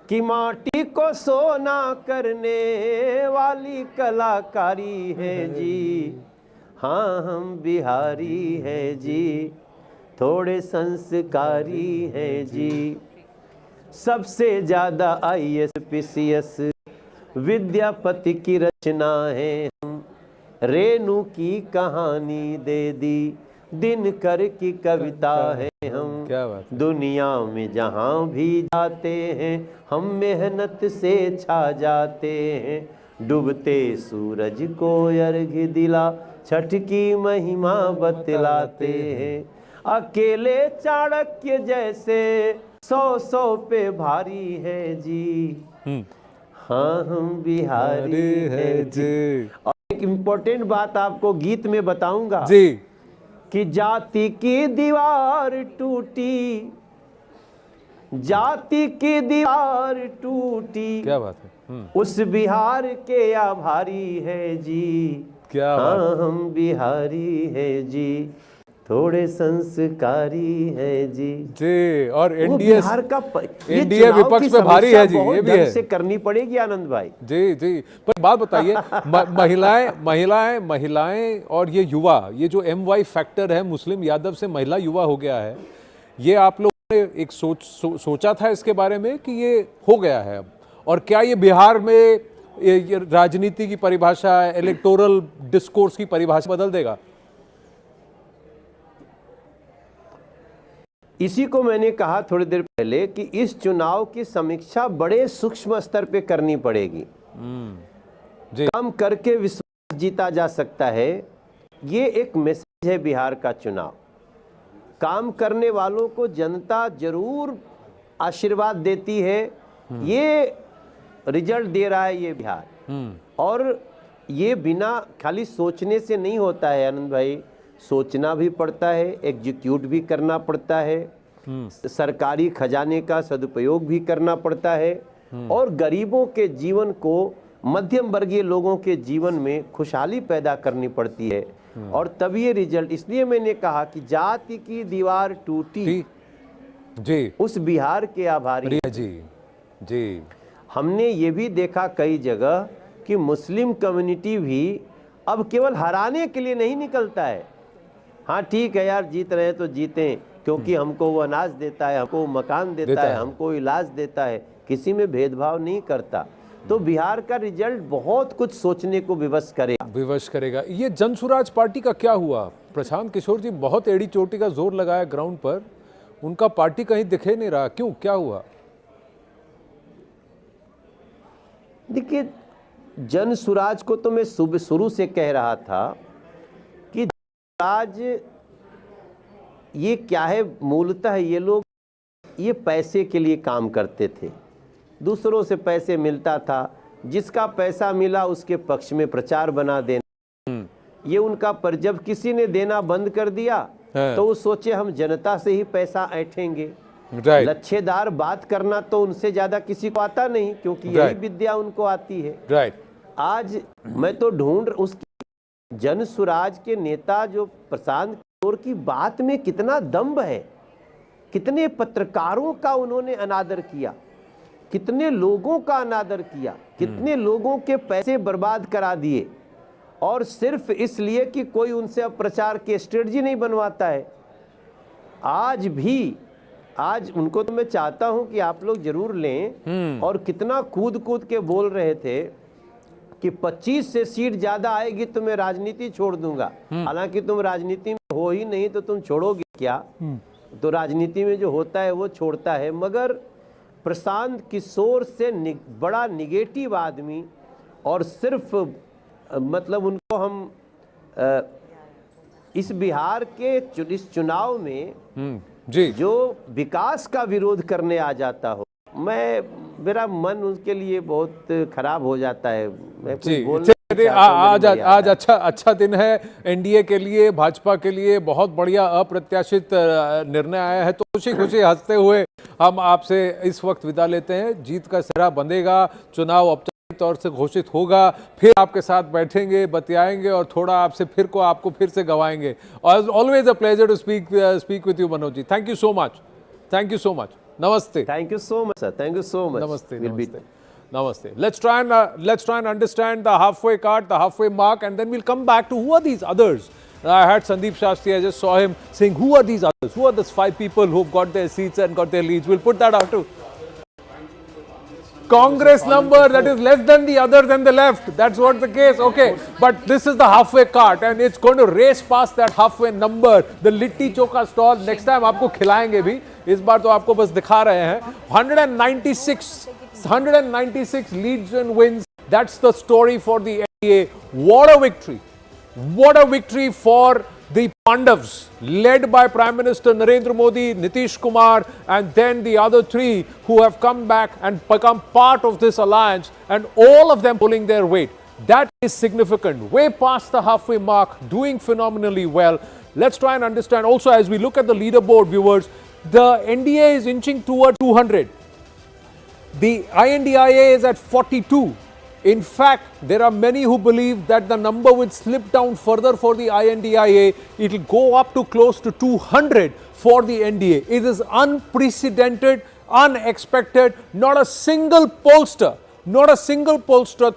Speaker 10: कि माटी को सोना करने वाली कलाकारी है जी, हाँ हम बिहारी है जी, थोड़े संस्कारी है जी, सबसे ज्यादा IAS PCS विद्यापति की रचना है हम, रेणु की कहानी दे दी, दिनकर की कविता है हम।
Speaker 12: क्या बात है।
Speaker 10: दुनिया में जहाँ भी जाते हैं हम मेहनत से छा जाते हैं, डूबते सूरज को अर्घ्य दिला छठ की महिमा बतलाते हैं, अकेले चाणक्य जैसे 100 पे भारी है जी, हाँ हम बिहारी है जी। और एक इम्पोर्टेंट बात आपको गीत में बताऊंगा
Speaker 12: जी,
Speaker 10: कि जाति की दीवार टूटी, जाति की दीवार टूटी,
Speaker 12: क्या बात है।
Speaker 10: उस बिहार के आभारी है जी,
Speaker 12: क्या बात
Speaker 10: हाँ हम बिहारी है जी, थोड़े संस्कारी है जी।
Speaker 12: जी, और
Speaker 10: वो
Speaker 12: एनडीए
Speaker 10: बिहार का
Speaker 12: एनडीए विपक्ष पे भारी है जी, ये भी है।
Speaker 10: से करनी पड़ेगी आनंद भाई।
Speaker 12: जी जी, पर बात बताइए महिलाएं और ये युवा, ये जो MY फैक्टर है, मुस्लिम यादव से महिला युवा हो गया है, ये आप लोगों ने एक सोचा था इसके बारे में कि ये हो गया है अब, और क्या ये बिहार में ये राजनीति की परिभाषा, इलेक्टोरल डिस्कोर्स की परिभाषा बदल देगा?
Speaker 10: इसी को मैंने कहा थोड़ी देर पहले कि इस चुनाव की समीक्षा बड़े सूक्ष्म स्तर पे करनी पड़ेगी। काम करके विश्वास जीता जा सकता है, ये एक मैसेज है बिहार का चुनाव। काम करने वालों को जनता जरूर आशीर्वाद देती है, ये रिजल्ट दे रहा है ये बिहार। और ये बिना खाली सोचने से नहीं होता है आनंद भाई, सोचना भी पड़ता है, एग्जीक्यूट भी करना पड़ता है, सरकारी खजाने का सदुपयोग भी करना पड़ता है, और गरीबों के जीवन को, मध्यम वर्गीय लोगों के जीवन में खुशहाली पैदा करनी पड़ती है, और तब ये रिजल्ट। इसलिए मैंने कहा कि जाति की दीवार टूटी
Speaker 12: जी,
Speaker 10: उस बिहार के आभारी
Speaker 12: जी जी।
Speaker 10: हमने ये भी देखा कई जगह कि मुस्लिम कम्युनिटी भी अब केवल हराने के लिए नहीं निकलता है। हाँ ठीक है यार, जीत रहे हैं तो जीतें, क्योंकि हमको वो अनाज देता है, हमको मकान देता है, हमको इलाज देता है, किसी में भेदभाव नहीं करता। तो बिहार का रिजल्ट बहुत कुछ सोचने को विवश करेगा।
Speaker 12: ये जनसुराज पार्टी का क्या हुआ? प्रशांत किशोर जी बहुत एड़ी चोटी का जोर लगाया ग्राउंड पर, उनका पार्टी कहीं दिखे नहीं रहा, क्यों, क्या हुआ?
Speaker 10: देखिए, जनसुराज को तो मैं शुरू से कह रहा था कि आज ये क्या है, मूलतः ये लोग ये पैसे के लिए काम करते थे, दूसरों से पैसे मिलता था, जिसका पैसा मिला उसके पक्ष में प्रचार बना देना, ये उनका। पर जब किसी ने देना बंद कर दिया तो वो सोचे हम जनता से ही पैसा ऐंठेंगे। लच्छेदार बात करना तो उनसे ज्यादा किसी को आता नहीं, क्योंकि यही विद्या उनको आती है। आज मैं तो ढूंढ उसकी जनसुराज के नेता जो प्रशांत किशोर की बात में कितना दम्भ है, कितने पत्रकारों का उन्होंने अनादर किया, कितने लोगों का अनादर किया, कितने लोगों के पैसे बर्बाद करा दिए, और सिर्फ इसलिए कि कोई उनसे अब प्रचार की स्ट्रेटजी नहीं बनवाता है। आज उनको तो मैं चाहता हूं कि आप लोग जरूर लें, और कितना कूद कूद के बोल रहे थे कि 25 से सीट ज्यादा आएगी तो मैं राजनीति छोड़ दूंगा। हालांकि तुम राजनीति में हो ही नहीं तो तुम छोड़ोगे क्या? तो राजनीति में जो होता है वो छोड़ता है। मगर प्रशांत किशोर से बड़ा निगेटिव आदमी, और सिर्फ मतलब उनको हम इस बिहार के इस चुनाव में
Speaker 12: जी
Speaker 10: जो विकास का विरोध करने आ जाता हो, मेरा मन उसके लिए बहुत खराब हो जाता है। मैं कुछ
Speaker 12: आज अच्छा दिन है एनडीए के लिए, भाजपा के लिए बहुत बढ़िया अप्रत्याशित निर्णय आया है। तो खुशी खुशी हंसते हुए हम आपसे इस वक्त विदा लेते हैं। जीत का सेहरा बंधेगा, चुनाव तौर से घोषित होगा, फिर आपके साथ बैठेंगे, बतियाएंगे और थोड़ा आपसे आपको फिर से गवाएंगे। Always a pleasure to speak with you Manoj ji. Thank you so much, thank you so much. नमस्ते।
Speaker 10: Thank you so much, sir. Thank you so much.
Speaker 12: Namaste.
Speaker 10: We'll be-
Speaker 12: Namaste. Let's try and understand the halfway cut, the halfway mark, and then we'll come back to who are these others. I had Sandeep Shastri, I just saw him saying, who are these others? Who are those 5 people who've got their seats and got their leads? We'll put that out too. Congress number that is less than the others and the left. That's what the case. Okay, but this is the halfway cart and it's going to race past that halfway number. The litti choka stall. Next time आपको खिलाएंगे भी. इस बार तो आपको बस दिखा रहे हैं. 196 leads and wins. That's the story for the NDA. What a victory! What a victory for the Pandavs, led by Prime Minister Narendra Modi, Nitish Kumar, and then the other 3 who have come back and become part of this alliance, and all of them pulling their weight. That is significant. Way past the halfway mark, doing phenomenally well. Let's try and understand also as we look at the leaderboard, viewers, the NDA is inching toward 200. The INDIA is at 42. In fact, there are many who believe that the number will slip down further for the INDIA. It will go up to close to 200 for the NDA. It is unprecedented, unexpected. Not a single pollster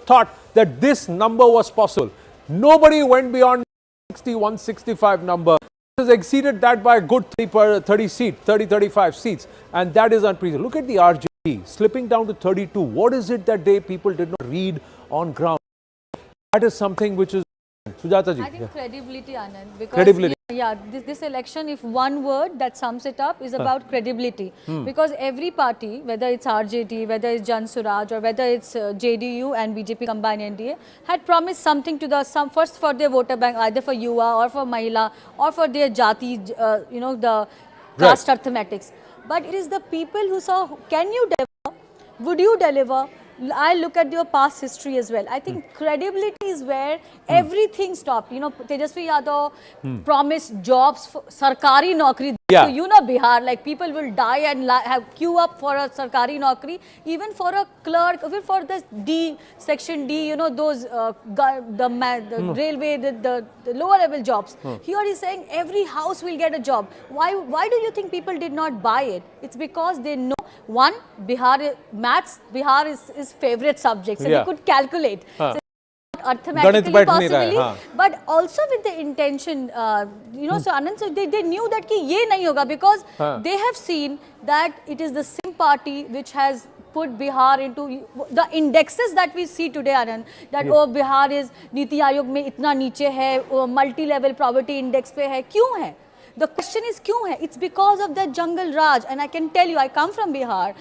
Speaker 12: thought that this number was possible. Nobody went beyond 61, 65 number. It has exceeded that by a good 35 seats. And that is unprecedented. Look at the RJD slipping down to 32. What is it that people did not read on ground? That is something which is... Sujata ji.
Speaker 2: I think credibility, Anand. Because
Speaker 12: Credibility.
Speaker 2: This election, if one word that sums it up, is about credibility. Because every party, whether it's RJD, whether it's Jan Suraj, or whether it's JDU and BJP combined NDA, had promised something to first for their voter bank, either for Yuva or for Mahila or for their Jati, the caste arithmetics. But it is the people who saw, can you deliver? Would you deliver? I look at your past history as well. I think credibility is where everything stopped. Tejasvi Yadav promised jobs, for sarkari naukri.
Speaker 12: Yeah.
Speaker 2: So Bihar, like people will die and have queue up for a sarkari naukri, even for a clerk, even for the section D, those the railway, the lower level jobs. Here he's saying every house will get a job. Why do you think people did not buy it? It's because they know, one, maths is favorite subject, so they could calculate. So arithmetically possibly, but also with the intention, so Anand, so they knew that ye nahi hoga because they have seen that it is the same party which has put Bihar into the indexes that we see today, Anand, that Bihar is Niti Aayog mein itna niche hai, multi-level poverty index pe hai, kyun hai? The question is, kyun hai? It's because of the jungle Raj, and I can tell you, I come from Bihar.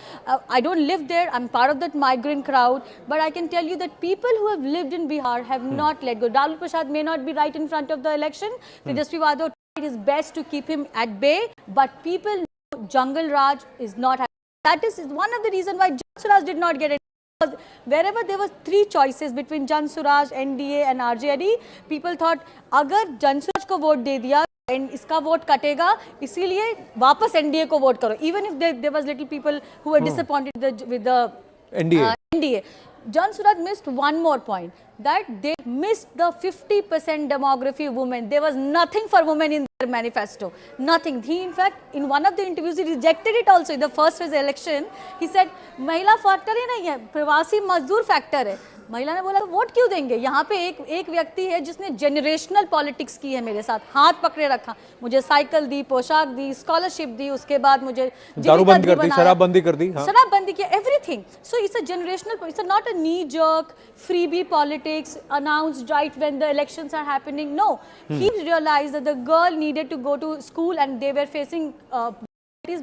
Speaker 2: I don't live there. I'm part of that migrant crowd, but I can tell you that people who have lived in Bihar have not let go. Lalu Prasad may not be right in front of the election. Tejasvi Yadav tried his best to keep him at bay, but people know jungle Raj is not happening. That is one of the reasons why Jan Suraj did not get it. Because wherever there were 3 choices between Jan Suraj, NDA, and RJD, people thought, agar Jan Suraj ko vote de diya, and iska vote katega, isliye वापस NDA को vote करो. Even if there was little people who were disappointed with the NDA. Jan Suraj missed one more point, that they missed the 50% demography of women. There was nothing for women in their manifesto. Nothing. He, in fact, in one of the interviews, he rejected it also. In the first phase election, he said, Mahila factor ही नहीं है, प्रवासी मजदूर factor है. महिला ने बोला vote क्यों देंगे? यहाँ पे एक व्यक्ति है जिसने जेनरेशनल पॉलिटिक्स की है मेरे साथ, हाथ पकड़े रखा, मुझे साइकिल दी, पोशाक दी, स्कॉलरशिप दी, उसके बाद मुझे
Speaker 12: दारूबंदी कर दी, शराबबंदी कर दी,
Speaker 2: शराबबंदी किया, everything. So it's a generational, it's not a knee jerk freebie politics announced right when the elections are happening. No, he realized that the girl needed to go to school and they were facing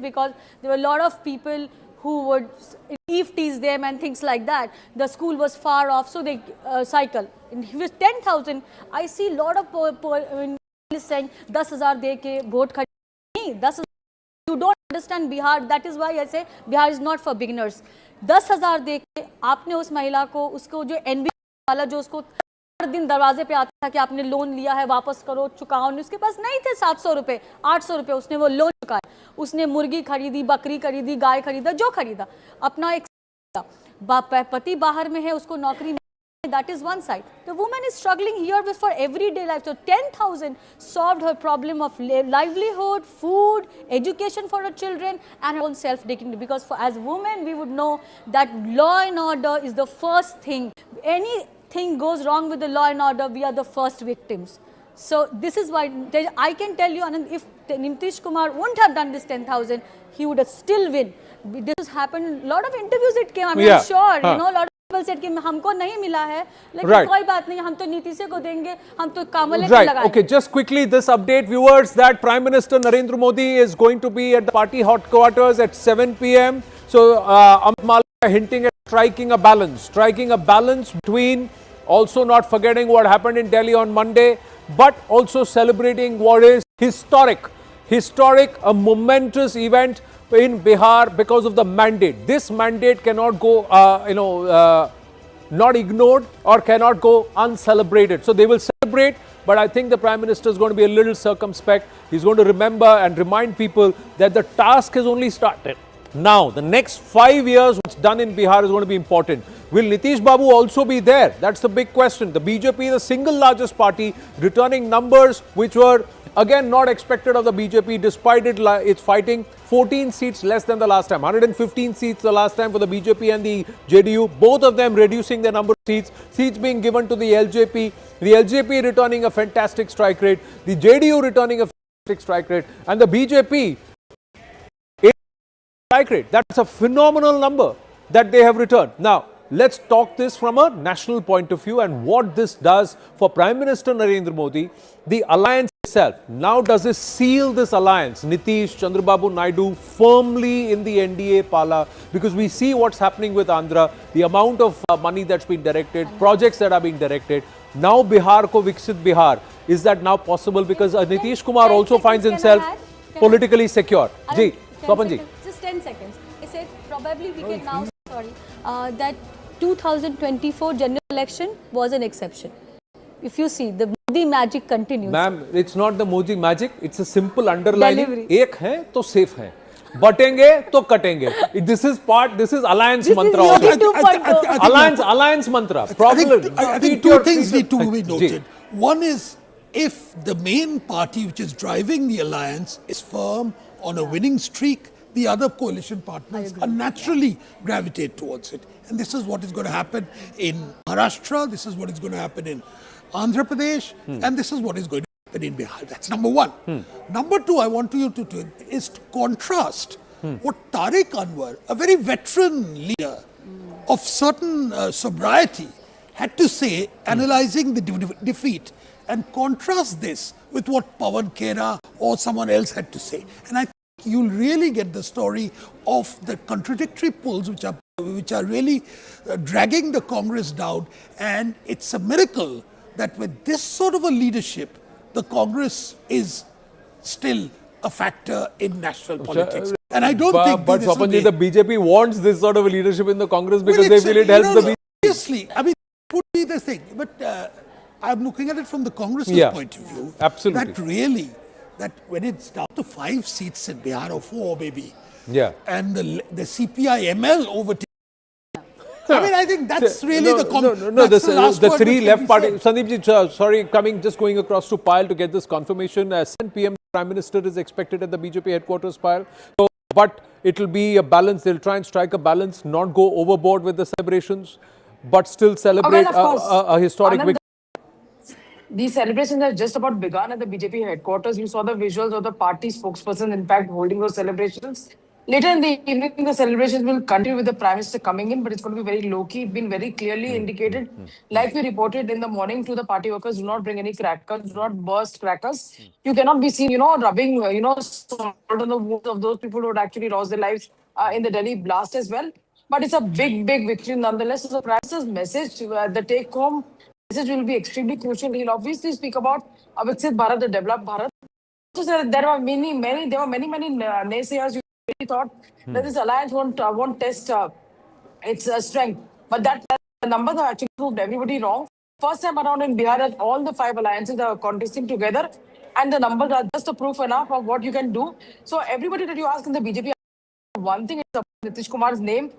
Speaker 2: because there were a lot of people who would eve tease them and things like that. The school was far off, so they cycle. And he was 10,000. I see a lot of people saying 10,000 de ke vote khadi. 10,000. You don't understand Bihar. That is why I say Bihar is not for beginners. 10,000 दे के आपने उस महिला को, उसको जो NB वाला जो उसको हर दिन दरवाजे पे आता था कि आपने लोन लिया है वापस करो, चुकाओ, उसके पास नहीं थे 700 रुपए, 800 रुपए, उसने वो लोन चुकाया, उसने मुर्गी खरीदी, बकरी खरीदी, गाय खरीदा, जो खरीदा, अपना एक पति बाहर में है, उसको नौकरी, that is one side. The woman is struggling here with for everyday life. So 10,000 solved her problem of livelihood, food, education for her children, and her own self-dignity. Because as women, we would know that law and order is the first thing. Anything goes wrong with the law and order, we are the first victims. So this is why I can tell you, Anand, if Nitish Kumar wouldn't have done this 10,000, he would have still win. This has happened. A lot of interviews it came. I mean, I'm sure, you know, a lot of people said कि हमको नहीं मिला है, लेकिन कोई बात नहीं, हम तो नीतीश को देंगे, हम तो कमल को लगाएंगे.
Speaker 12: Okay, just quickly this update, viewers, that Prime Minister Narendra Modi is going to be at the party headquarters at 7 p.m. So Amit Malviya hinting at striking a balance between also not forgetting what happened in Delhi on Monday, but also celebrating what is historic, a momentous event in Bihar because of the mandate. This mandate cannot go, not ignored or cannot go uncelebrated. So they will celebrate, but I think the Prime Minister is going to be a little circumspect. He's going to remember and remind people that the task has only started. Now, the next 5 years, what's done in Bihar is going to be important. Will Nitish Babu also be there? That's the big question. The BJP, the single largest party, returning numbers which were again not expected of the BJP, despite it's fighting 14 seats less than the last time. 115 seats the last time for the BJP and the JDU. Both of them reducing their number of seats being given to the LJP. The LJP returning a fantastic strike rate. The JDU returning a fantastic strike rate. And the BJP strike rate. That's a phenomenal number that they have returned. Now, let's talk this from a national point of view and what this does for Prime Minister Narendra Modi, the alliance itself. Now, does this seal this alliance, Nitish, Chandrababu Naidu, firmly in the NDA pala? Because we see what's happening with Andhra, the amount of money that's been directed, projects that are being directed. Now, Bihar ko Viksit Bihar. Is that now possible? Because Nitish Kumar also finds himself politically secure. Ji, Swapan ji.
Speaker 2: Just 10 seconds. I said probably we can now, that 2024 general election was an exception. If you see, the Modi magic continues.
Speaker 12: Ma'am, it's not the Modi magic. It's a simple underlining. एक है तो safe है. बटेंगे तो कटेंगे. This is alliance mantra. Alliance mantra.
Speaker 19: I think two things need to be noted. One is, if the main party which is driving the alliance is firm on a winning streak, the other coalition partners are naturally gravitate towards it. And this is what is going to happen in Maharashtra, this is what is going to happen in Andhra Pradesh, and this is what is going to happen in Bihar. That's number one. Number two, I want you to do is to contrast what Tariq Anwar, a very veteran leader of certain sobriety, had to say, analyzing the defeat, and contrast this with what Pawan Khera or someone else had to say. And I think you'll really get the story of the contradictory pulls which are really dragging the Congress down. And it's a miracle that with this sort of a leadership, the Congress is still a factor in national politics. And I don't think
Speaker 12: but Swapanji, the BJP wants this sort of a leadership in the Congress because they feel it helps the BJP.
Speaker 19: Obviously, I mean, it would be the thing. But I'm looking at it from the Congress's point of view.
Speaker 12: Absolutely.
Speaker 19: That really, that when it's down to 5 seats in Bihar or 4 maybe, and the CPI ML overtakes. I mean, I think that's really
Speaker 12: the three left parties. Sandeep ji, sorry, going across to Payal to get this confirmation. 7 p.m. Prime Minister is expected at the BJP headquarters, Payal. So, but it will be a balance. They'll try and strike a balance, not go overboard with the celebrations, but still celebrate a historic victory.
Speaker 11: These celebrations have just about begun at the BJP headquarters. You saw the visuals of the party spokesperson, in fact, holding those celebrations. Later in the evening, the celebrations will continue with the Prime Minister coming in, but it's going to be very low-key. It's been very clearly indicated. Like we reported in the morning to the party workers, do not bring any crackers, do not burst crackers. You cannot be seen, rubbing, salt on the wounds of those people who had actually lost their lives in the Delhi blast as well. But it's a big, big victory nonetheless. So the Prime Minister's message, the take-home message will be extremely crucial. He'll obviously speak about a Viksit Bharat, the developed Bharat. So there were many naysayers who really thought that this alliance won't test its strength. But that the numbers have actually proved everybody wrong. First time around in Bihar, that all the 5 alliances are contesting together, and the numbers are just a proof enough of what you can do. So everybody that you ask in the BJP, one thing is Nitish Kumar's name.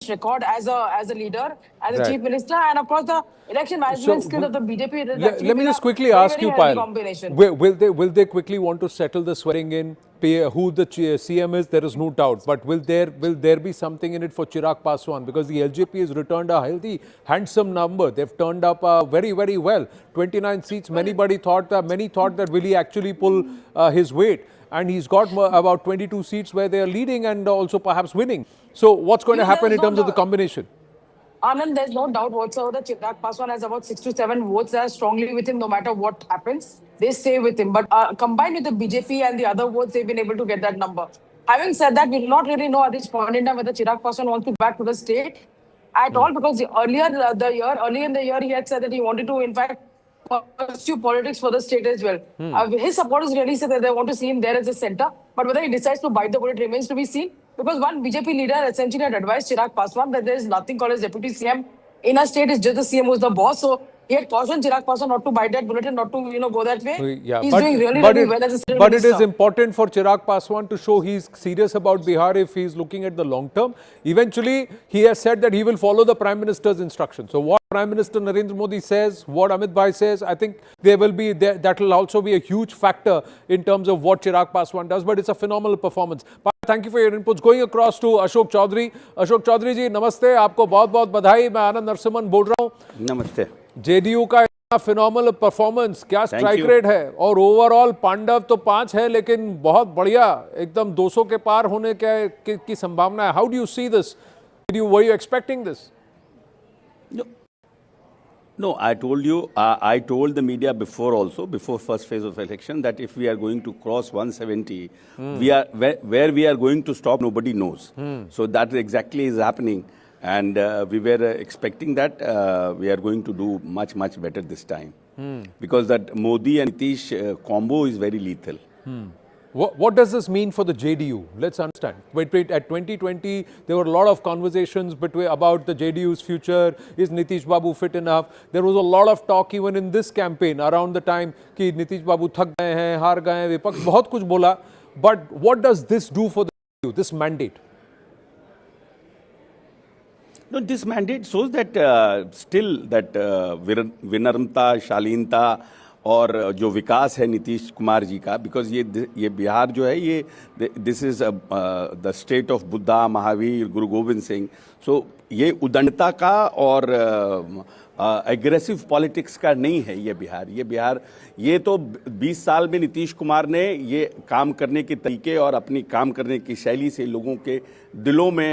Speaker 11: record as a leader, as a chief minister, and of course the election management skills of the BJP.
Speaker 12: Let me just quickly ask you, Payal. Will they quickly want to settle the swearing in? Who the CM is, there is no doubt. But will there be something in it for Chirag Paswan? Because the LJP has returned a healthy, handsome number. They've turned up very, very well. 29 seats. Many thought that will he actually pull his weight? And he's got about 22 seats where they are leading and also perhaps winning. So what's going to happen in terms of the combination?
Speaker 11: Anand, there's no doubt whatsoever that Chirag Paswan has about 6 to 7 votes that are strongly with him no matter what happens. They stay with him. But combined with the BJP and the other votes, they've been able to get that number. Having said that, we do not really know at this point in time whether Chirag Paswan wants to back to the state at all, because earlier in the year, he had said that he wanted to, in fact, pursue politics for the state as well. His supporters really said that they want to see him there as a center. But whether he decides to bite the bullet remains to be seen. Because one BJP leader essentially had advised Chirag Paswan that there is nothing called as deputy CM in a state. It's just the CM who's the boss. So he had cautioned Chirag Paswan not to bite that bullet and not to go that way.
Speaker 12: Yeah,
Speaker 11: he's doing really well as a state
Speaker 12: But
Speaker 11: minister.
Speaker 12: it is important for Chirag Paswan to show he's serious about Bihar if he's looking at the long term. Eventually, he has said that he will follow the Prime Minister's instructions. So what Prime Minister Narendra Modi says, what Amit Bhai says, I think that will also be a huge factor in terms of what Chirag Paswan does. But it's a phenomenal performance. Thank you for your inputs. Going across to Ashok Chaudhary. Ashok Chaudhary जी नमस्ते, आपको बहुत-बहुत बधाई. मैं आनंद नरसिम्हन बोल रहा हूँ.
Speaker 15: नमस्ते.
Speaker 12: JDU का फिनोमिनल परफॉर्मेंस, क्या स्ट्राइक रेट है और ओवरऑल पांडव तो 5 है लेकिन बहुत बढ़िया, एकदम 200 के पार होने की संभावना है. How do you see this? Were you expecting this?
Speaker 15: No, I told you, I told the media before also, before first phase of election, that if we are going to cross 170, where we are going to stop, nobody knows. So that exactly is happening. And we were expecting that we are going to do much, much better this time. Because that Modi and Nitish combo is very lethal.
Speaker 12: What does this mean for the JDU? Let's understand. At 2020, there were a lot of conversations about the JDU's future. Is Nitish Babu fit enough? There was a lot of talk even in this campaign around the time कि Nitish Babu थक गए हैं, हार गए हैं, विपक्ष बहुत कुछ बोला. But what does this do for the JDU, this mandate?
Speaker 15: No, this mandate shows that still that विनम्रता, शालीनता और जो विकास है नीतीश कुमार जी का, बिकॉज ये बिहार जो है ये this is the state of Buddha, Mahavir, गुरु गोविंद सिंह. सो ये उदंडता का और एग्रेसिव पॉलिटिक्स का नहीं है ये बिहार. ये तो 20 साल में नीतीश कुमार ने ये काम करने के तरीके और अपनी काम करने की शैली से लोगों के दिलों में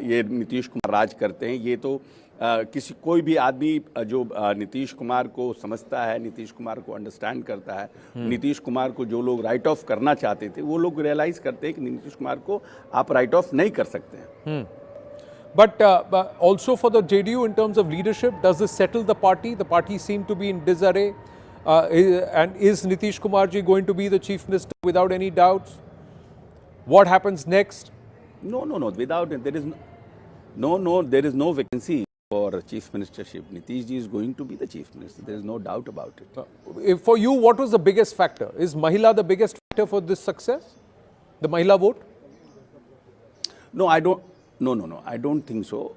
Speaker 15: ये नीतीश कुमार राज करते हैं. ये तो कोई भी आदमी जो नीतीश कुमार को समझता है, नीतीश कुमार को अंडरस्टैंड करता है, नीतीश कुमार को जो लोग राइट ऑफ करना चाहते थे वो लोग रियलाइज करते हैं कि नीतीश कुमार को आप राइट ऑफ नहीं कर सकते हैं.
Speaker 12: But also for the JDU in terms of leadership, does this settle the party? The party seemed to be in disarray. And is Nitish Kumar ji going to be the chief minister without any doubts? What happens next?
Speaker 15: No. Without there is no vacancy for chief ministership. Nitish ji is going to be the chief minister. There is no doubt about it.
Speaker 12: For you, what was the biggest factor? Is Mahila the biggest factor for this success? The Mahila vote?
Speaker 15: No, I don't. No, I don't think so.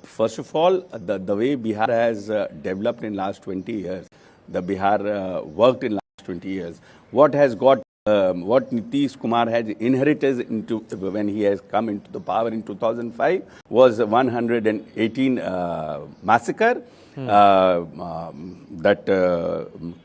Speaker 15: First of all, the way Bihar has developed in last 20 years, the Bihar worked in last 20 years. What Nitish Kumar has inherited into when he has come into the power in 2005 was 118 massacre, that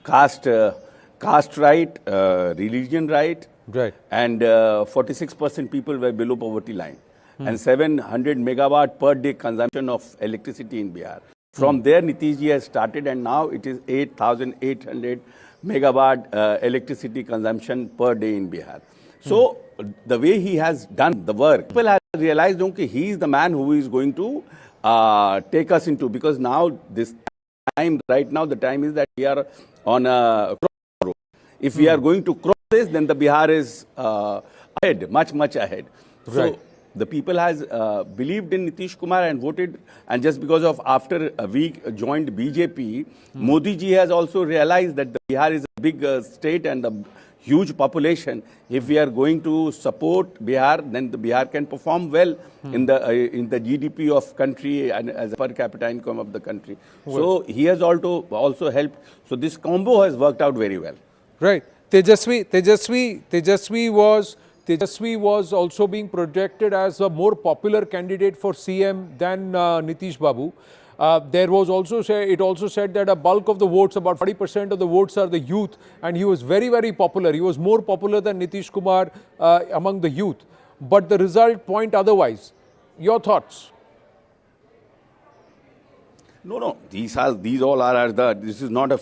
Speaker 15: caste right, religion right.
Speaker 12: Right.
Speaker 15: And 46% people were below poverty line. And 700 megawatt per day consumption of electricity in Bihar. From there, Nitish ji has started, and now it is 8,800 megawatt electricity consumption per day in Bihar. So the way he has done the work, people have realized that he is the man who is going to take us into, because now this time, right now, the time is that we are on a crossroad. If we are going to cross this, then the Bihar is ahead, much ahead.
Speaker 12: Right.
Speaker 15: So the people has believed in Nitish Kumar and voted, and just because of after a week joined BJP, Modi ji has also realized that the Bihar is a big state and the huge population. If we are going to support Bihar, then the Bihar can perform well in the GDP of country and as per capita income of the country. So he has also helped. So this combo has worked out very well.
Speaker 12: Right. Tejasvi was also being projected as a more popular candidate for CM than Nitish Babu. There was also it also said that a bulk of the votes, about 40% of the votes, are the youth, and he was very, very popular. He was more popular than Nitish Kumar among the youth. But the result point otherwise. Your thoughts?
Speaker 15: No. These all are this is not a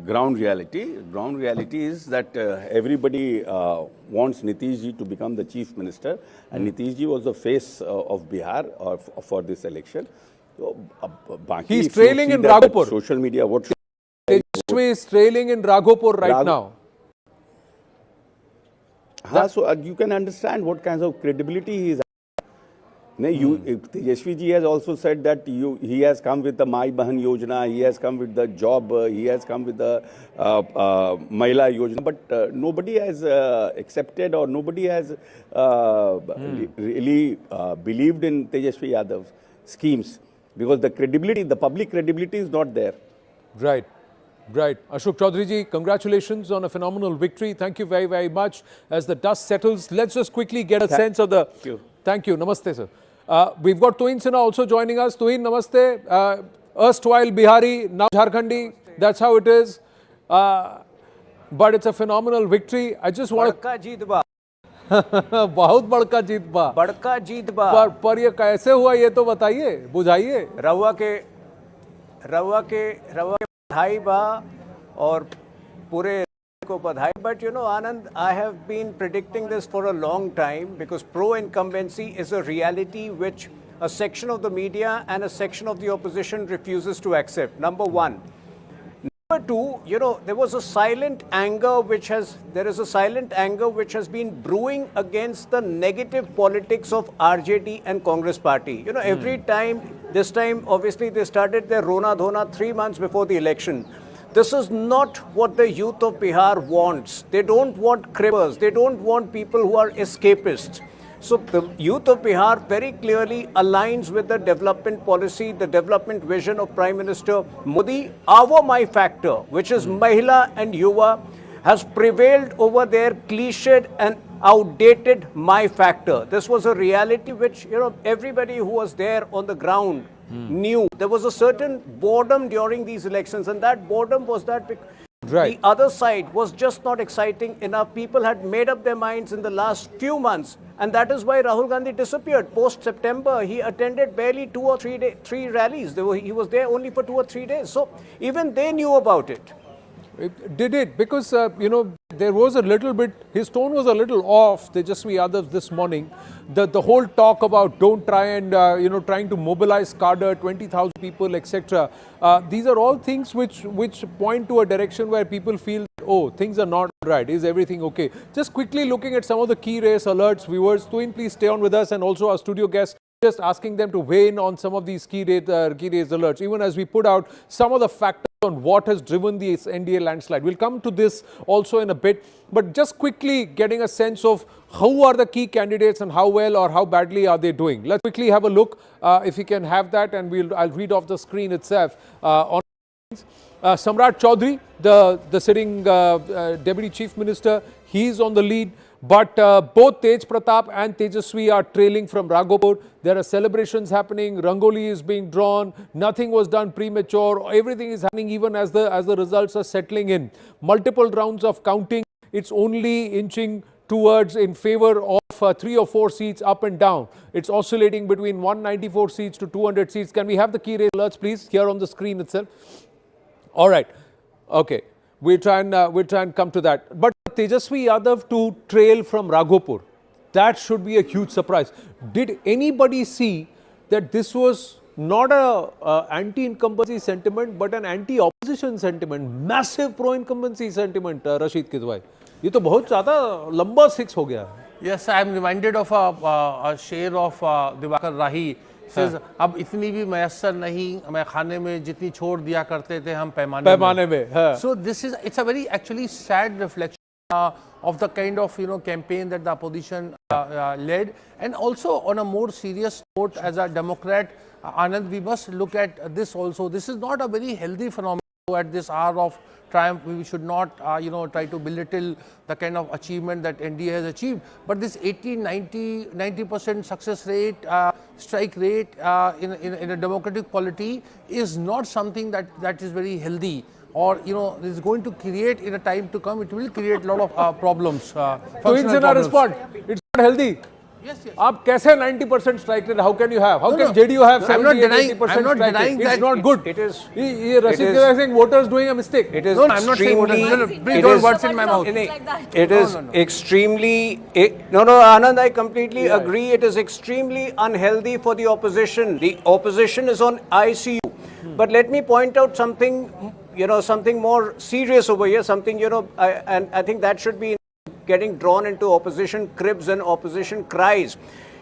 Speaker 15: ground reality. Ground reality is that everybody wants Nitish ji to become the chief minister, and Nitish ji was the face of Bihar for this election. So,
Speaker 12: he's trailing in Raghopur.
Speaker 15: Social media, what?
Speaker 12: Tejasvi is trailing in Raghopur right now.
Speaker 15: So you can understand what kinds of credibility he is. Tejasvi ji has also said that he has come with the Mai Bahan Yojana, he has come with the job, he has come with the Mahila Yojana, but nobody has accepted or nobody has really believed in Tejasvi Yadav's schemes, because the credibility, the public credibility is not there.
Speaker 12: Right. Ashok Chaudhary ji, congratulations on a phenomenal victory. Thank you very, very much. As the dust settles, let's just quickly get a sense of the... Thank you. Namaste, sir. We've got Tuhin Sinha also joining us. Tuhin, namaste. Erstwhile Bihari, now Jharkhandi. That's how it is. But it's a phenomenal victory. I just want to... बहुत बड़का जीत बा,
Speaker 1: बड़का जीत बा।
Speaker 12: पर ये कैसे हुआ ये तो बताइए, बुझाइए।
Speaker 1: रवा के बधाई बा और पूरे को बधाई। But you know, Anand, I have been predicting this for a long time, because pro-incumbency is a reality which a section of the media and a section of the opposition refuses to accept. Number one. Number two, you know, there is a silent anger which has been brewing against the negative politics of RJD and Congress party. You know, every time, this time, obviously, they started their Rona Dhona 3 months before the election. This is not what the youth of Bihar wants. They don't want cribbers. They don't want people who are escapists. So the youth of Bihar very clearly aligns with the development policy, the development vision of Prime Minister Modi. Our my factor, which is Mahila and Yuva, has prevailed over their cliched and outdated my factor. This was a reality which, you know, everybody who was there on the ground knew. There was a certain boredom during these elections, and that boredom was that the other side was just not exciting enough. People had made up their minds in the last few months, and that is why Rahul Gandhi disappeared. Post-September, he attended barely 2 or 3 rallies. He was there only for 2 or 3 days. So even they knew about it.
Speaker 12: Did it? Because, you know, there was a little bit, his tone was a little off, Tejasvi Yadav this morning. The whole talk about don't try and, you know, trying to mobilize cadre, 20,000 people, etc. These are all things which point to a direction where people feel, oh, things are not right. Is everything okay? Just quickly looking at some of the key race alerts, viewers, Tuhin, please stay on with us, and also our studio guests, just asking them to weigh in on some of these key race alerts, even as we put out some of the factors on what has driven the NDA landslide. We'll come to this also in a bit, but just quickly getting a sense of who are the key candidates and how well or how badly are they doing. Let's quickly have a look, if we can have that, and I'll read off the screen itself. On Samrat Chaudhary, the sitting Deputy Chief Minister, he's on the lead. But both Tej Pratap and Tejasvi are trailing from Raghopur. There are celebrations happening, Rangoli is being drawn, nothing was done premature, everything is happening even as the results are settling in. Multiple rounds of counting, it's only inching towards in favor of 3 or 4 seats up and down. It's oscillating between 194 seats to 200 seats. Can we have the key race alerts, please, here on the screen itself? All right, okay, we'll try and come to that. But Tejasvi Yadav to trail from Raghopur, that should be a huge surprise. Did anybody see that this was not a anti-incumbency sentiment but an anti-opposition sentiment, massive pro-incumbency sentiment, Rashid Kidwai? ये तो बहुत ज़्यादा लंबा 6 हो गया.
Speaker 18: Yes, I am reminded of a share of Diwakar Rahi. Says, अब इतनी भी मैसर नहीं, मैं खाने में जितनी छोड़ दिया करते थे हम पैमाने में.
Speaker 12: हाँ.
Speaker 18: So this is, it's a very actually sad reflection of the kind of campaign that the opposition led. And also on a more serious note, as a Democrat, Anand, we must look at this also. This is not a very healthy phenomenon at this hour of triumph. We should not try to belittle the kind of achievement that NDA has achieved. But this 80-90% success rate, strike rate in a democratic polity is not something that is very healthy. Or is going to create, in a time to come, it will create a lot of problems.
Speaker 12: So it's in our response. It's not healthy.
Speaker 18: Yes, yes.
Speaker 12: आप कैसे 90% strike rate? How can you have? How can JDU have 70-80%
Speaker 18: I'm not
Speaker 12: strike
Speaker 18: denying
Speaker 12: rate?
Speaker 18: that.
Speaker 12: It's not good.
Speaker 1: It is.
Speaker 12: Rashid is saying voters doing a mistake.
Speaker 1: It is.
Speaker 18: No, I'm not saying voters. Please don't words in my mouth.
Speaker 1: It is extremely. No, Anand, I completely agree. It is extremely unhealthy for the opposition. The opposition is on ICU. But let me point out something, something more serious over here. Something, and I think that should be getting drawn into opposition cribs and opposition cries.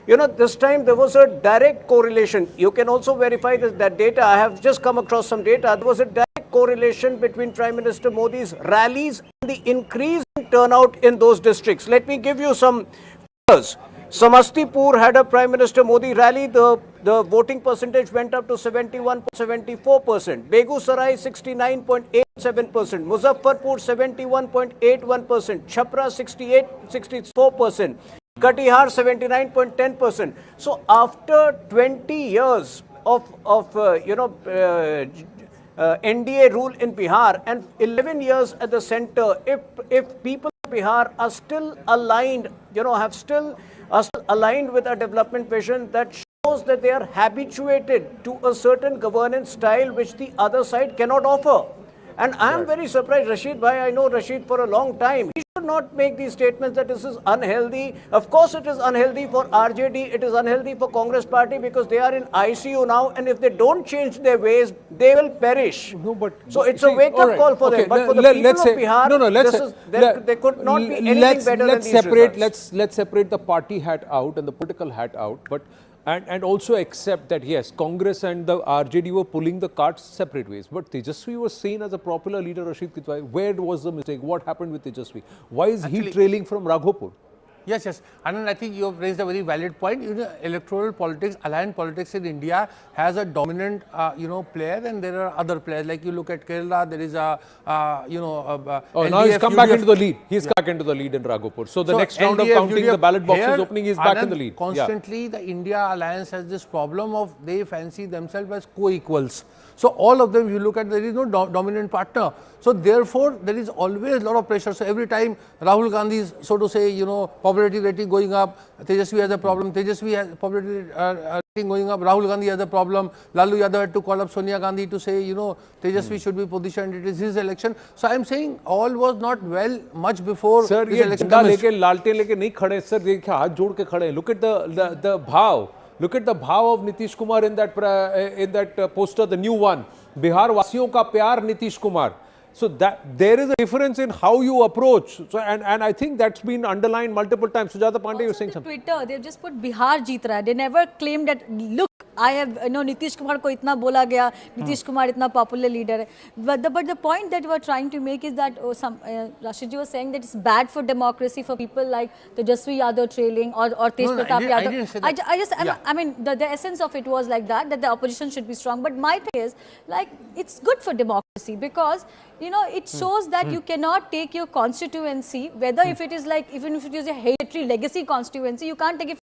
Speaker 1: This time there was a direct correlation. You can also verify that data. I have just come across some data. There was a direct correlation between Prime Minister Modi's rallies and the increase in turnout in those districts. Let me give you some figures. Samastipur had a Prime Minister Modi rally. The voting percentage went up to 71.74%. Begusarai 69.87%. Muzaffarpur 71.81%. Chhapra 64%. Katihar 79.10%. So after 20 years of NDA rule in Bihar and 11 years at the center, if people of Bihar are still aligned, are still aligned with a development vision, that shows that they are habituated to a certain governance style which the other side cannot offer. And I am very surprised, Rashid bhai, I know Rashid for a long time. He should not make these statements that this is unhealthy. Of course it is unhealthy for RJD, it is unhealthy for Congress party because they are in ICU now, and if they don't change their ways, they will perish.
Speaker 12: No, but
Speaker 1: so it's a wake-up call for them. But for the people of Bihar, they could not be anything better than these results.
Speaker 12: Let's separate the party hat out and the political hat out, but and also accept that yes, Congress and the RJD were pulling the carts separate ways. But Tejasvi was seen as a popular leader, Rashid Kitwai. Where was the mistake? What happened with Tejasvi? Why is he trailing from Raghopur?
Speaker 18: Yes, yes. And I think you have raised a very valid point. Electoral politics, alliance politics in India has a dominant, player, and there are other players. Like you look at Kerala, there is a,
Speaker 12: now
Speaker 18: LDF,
Speaker 12: he's come back into the lead. He's back into the lead in Raghopur. So the next round of counting the ballot boxes opening, is back in the lead.
Speaker 18: Constantly, the India alliance has this problem of they fancy themselves as co-equals. So all of them, you look at, there is no dominant partner. So therefore, there is always a lot of pressure. So every time Rahul Gandhi is, so to say, popularity rating going up, Tejasvi has a problem, Tejasvi has popularity rating going up, Rahul Gandhi has a problem, Lalu Yadav had to call up Sonia Gandhi to say, Tejasvi should be positioned, it is his election. So I am saying all was not well much before
Speaker 12: Sir,
Speaker 18: this election.
Speaker 12: लालटेन लेके नहीं खड़े sir, देखिए हाथ जोड़ के खड़े. Look at the bhav. Look at the bhav of Nitish Kumar in that poster, the new one. Bihar वासियों का प्यार Nitish Kumar. So that there is a difference in how you approach. So and I think that's been underlined multiple times. Sujata Pandey, you're saying something.
Speaker 2: Twitter, they've just put Bihar jeet raha hai. They never claimed that, look, I have, Nitish Kumar ko itna bola gaya, Nitish Kumar itna popular leader hai. But the point that we are trying to make is that Rashid ji was saying that it's bad for democracy for people like Tejasvi Yadav trailing or Tej Pratap Yadav.
Speaker 18: I didn't say that.
Speaker 2: I mean, the essence of it was like that the opposition should be strong. But my thing is, like, it's good for democracy because, it shows that you cannot take your constituency, whether if it is like, even if it is a hereditary legacy constituency, you can't take it.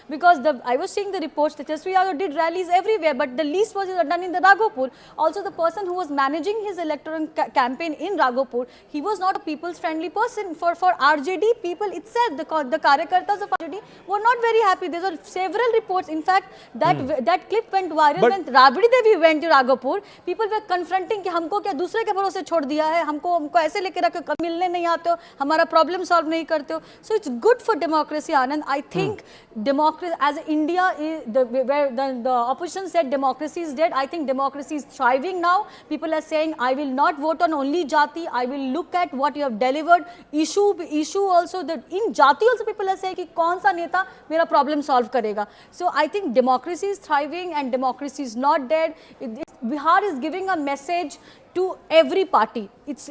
Speaker 2: Because I was seeing the reports that Tejasvi Yadav did rallies everywhere, but the least was done in the Raghopur. Also, the person who was managing his electoral campaign in Raghopur, he was not a people's friendly person. For RJD people itself, the Karyakartas of RJD were not very happy. There were several reports. In fact, that clip went viral when Rabdi Devi went to Raghopur. People were confronting कि हमको क्या दूसरे के भरोसे छोड़ दिया है, हमको ऐसे लेके रखे, कब मिलने नहीं आते हो, हमारा problem solve नहीं करते हो. So it's good for democracy, Anand. I think democracy, as India, where the opposition said democracy is dead, I think democracy is thriving now. People are saying, I will not vote on only Jati, I will look at what you have delivered. Issue also, in Jati also people are saying, कि कौन सा नेता मेरा problem solve करेगा. So I think democracy is thriving and democracy is not dead. Bihar is giving a message to every party. It's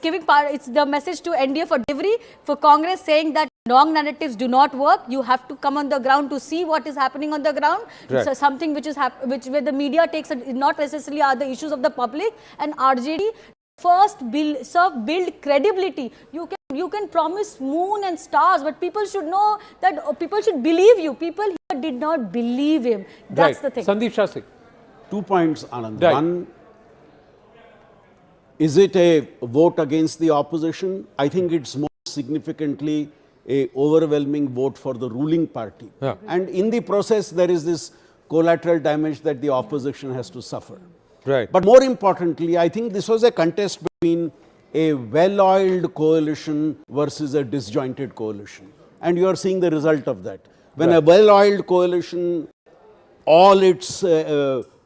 Speaker 2: giving it's the message to NDA for delivery, for Congress saying that wrong narratives do not work. You have to come on the ground to see what is happening on the ground.
Speaker 12: Right.
Speaker 2: So something which is where the media takes not necessarily are the issues of the public. And RJD first build credibility. You can promise moon and stars, but people should know that people should believe you. People here did not believe him. That's the thing.
Speaker 12: Sandeep Shastri.
Speaker 6: 2 points, Anand.
Speaker 12: Right.
Speaker 6: One, is it a vote against the opposition? I think it's more significantly a overwhelming vote for the ruling party.
Speaker 12: Yeah.
Speaker 6: And in the process, there is this collateral damage that the opposition has to suffer.
Speaker 12: Right.
Speaker 6: But more importantly, I think this was a contest between a well-oiled coalition versus a disjointed coalition. And you are seeing the result of that. When a well-oiled coalition, all its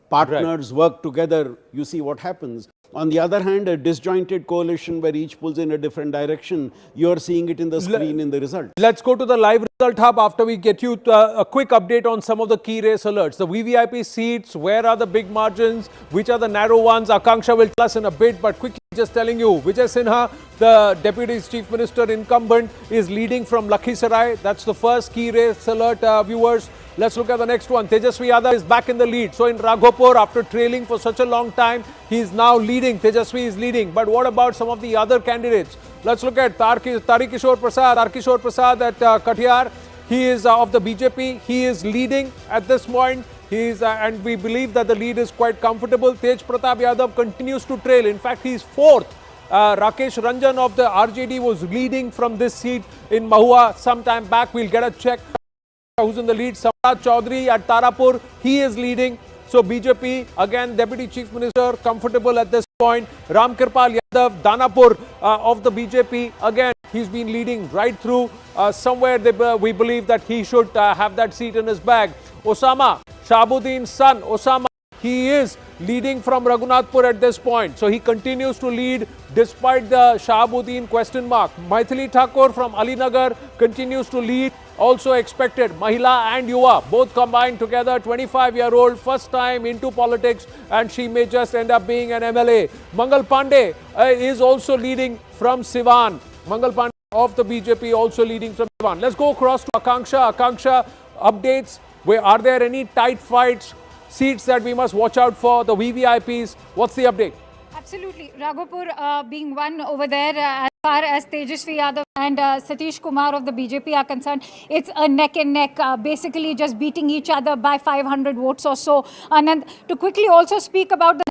Speaker 6: partners work together, you see what happens. On the other hand, a disjointed coalition where each pulls in a different direction, you are seeing it in the screen in the result.
Speaker 12: Let's go to the live result hub after we get you a quick update on some of the key race alerts. The VVIP seats, where are the big margins, which are the narrow ones? Akanksha will tell us in a bit, but quickly just telling you, Vijay Sinha, the Deputy Chief Minister incumbent, is leading from Lakhisarai. That's the first key race alert, viewers. Let's look at the next one. Tejasvi Yadav is back in the lead. So in Raghopur, after trailing for such a long time, he is now leading. Tejasvi is leading. But what about some of the other candidates? Let's look at Tarikishore Prasad at Kathiar. He is of the BJP. He is leading at this point. He is, and we believe that the lead is quite comfortable. Tej Pratap Yadav continues to trail. In fact, he is fourth. Rakesh Ranjan of the RJD was leading from this seat in Mahua some time back. We'll get a check. Who's in the lead? Samrat Chaudhary at Tarapur, he is leading. So BJP, again, Deputy Chief Minister, comfortable at this point. Ram Kirpal Yadav, Danapur of the BJP, again, he's been leading right through. Somewhere we believe that he should have that seat in his bag. Osama, Shahabuddin's son, Osama, he is leading from Raghunathpur at this point. So he continues to lead despite the Shahabuddin question mark. Maithili Thakur from Alinagar continues to lead. Also expected, Mahila and Yuva, both combined together, 25-year-old, first time into politics, and she may just end up being an MLA. Mangal Pandey is also leading from Siwan. Mangal Pandey of the BJP also leading from Siwan. Let's go across to Akanksha. Akanksha, updates. Are there any tight fights, seats that we must watch out for, the VVIPs? What's the update?
Speaker 5: Absolutely. Raghopur being one over there, as far as Tejasvi Yadav and Satish Kumar of the BJP are concerned, it's a neck and neck, basically just beating each other by 500 votes or so. And to quickly also speak about the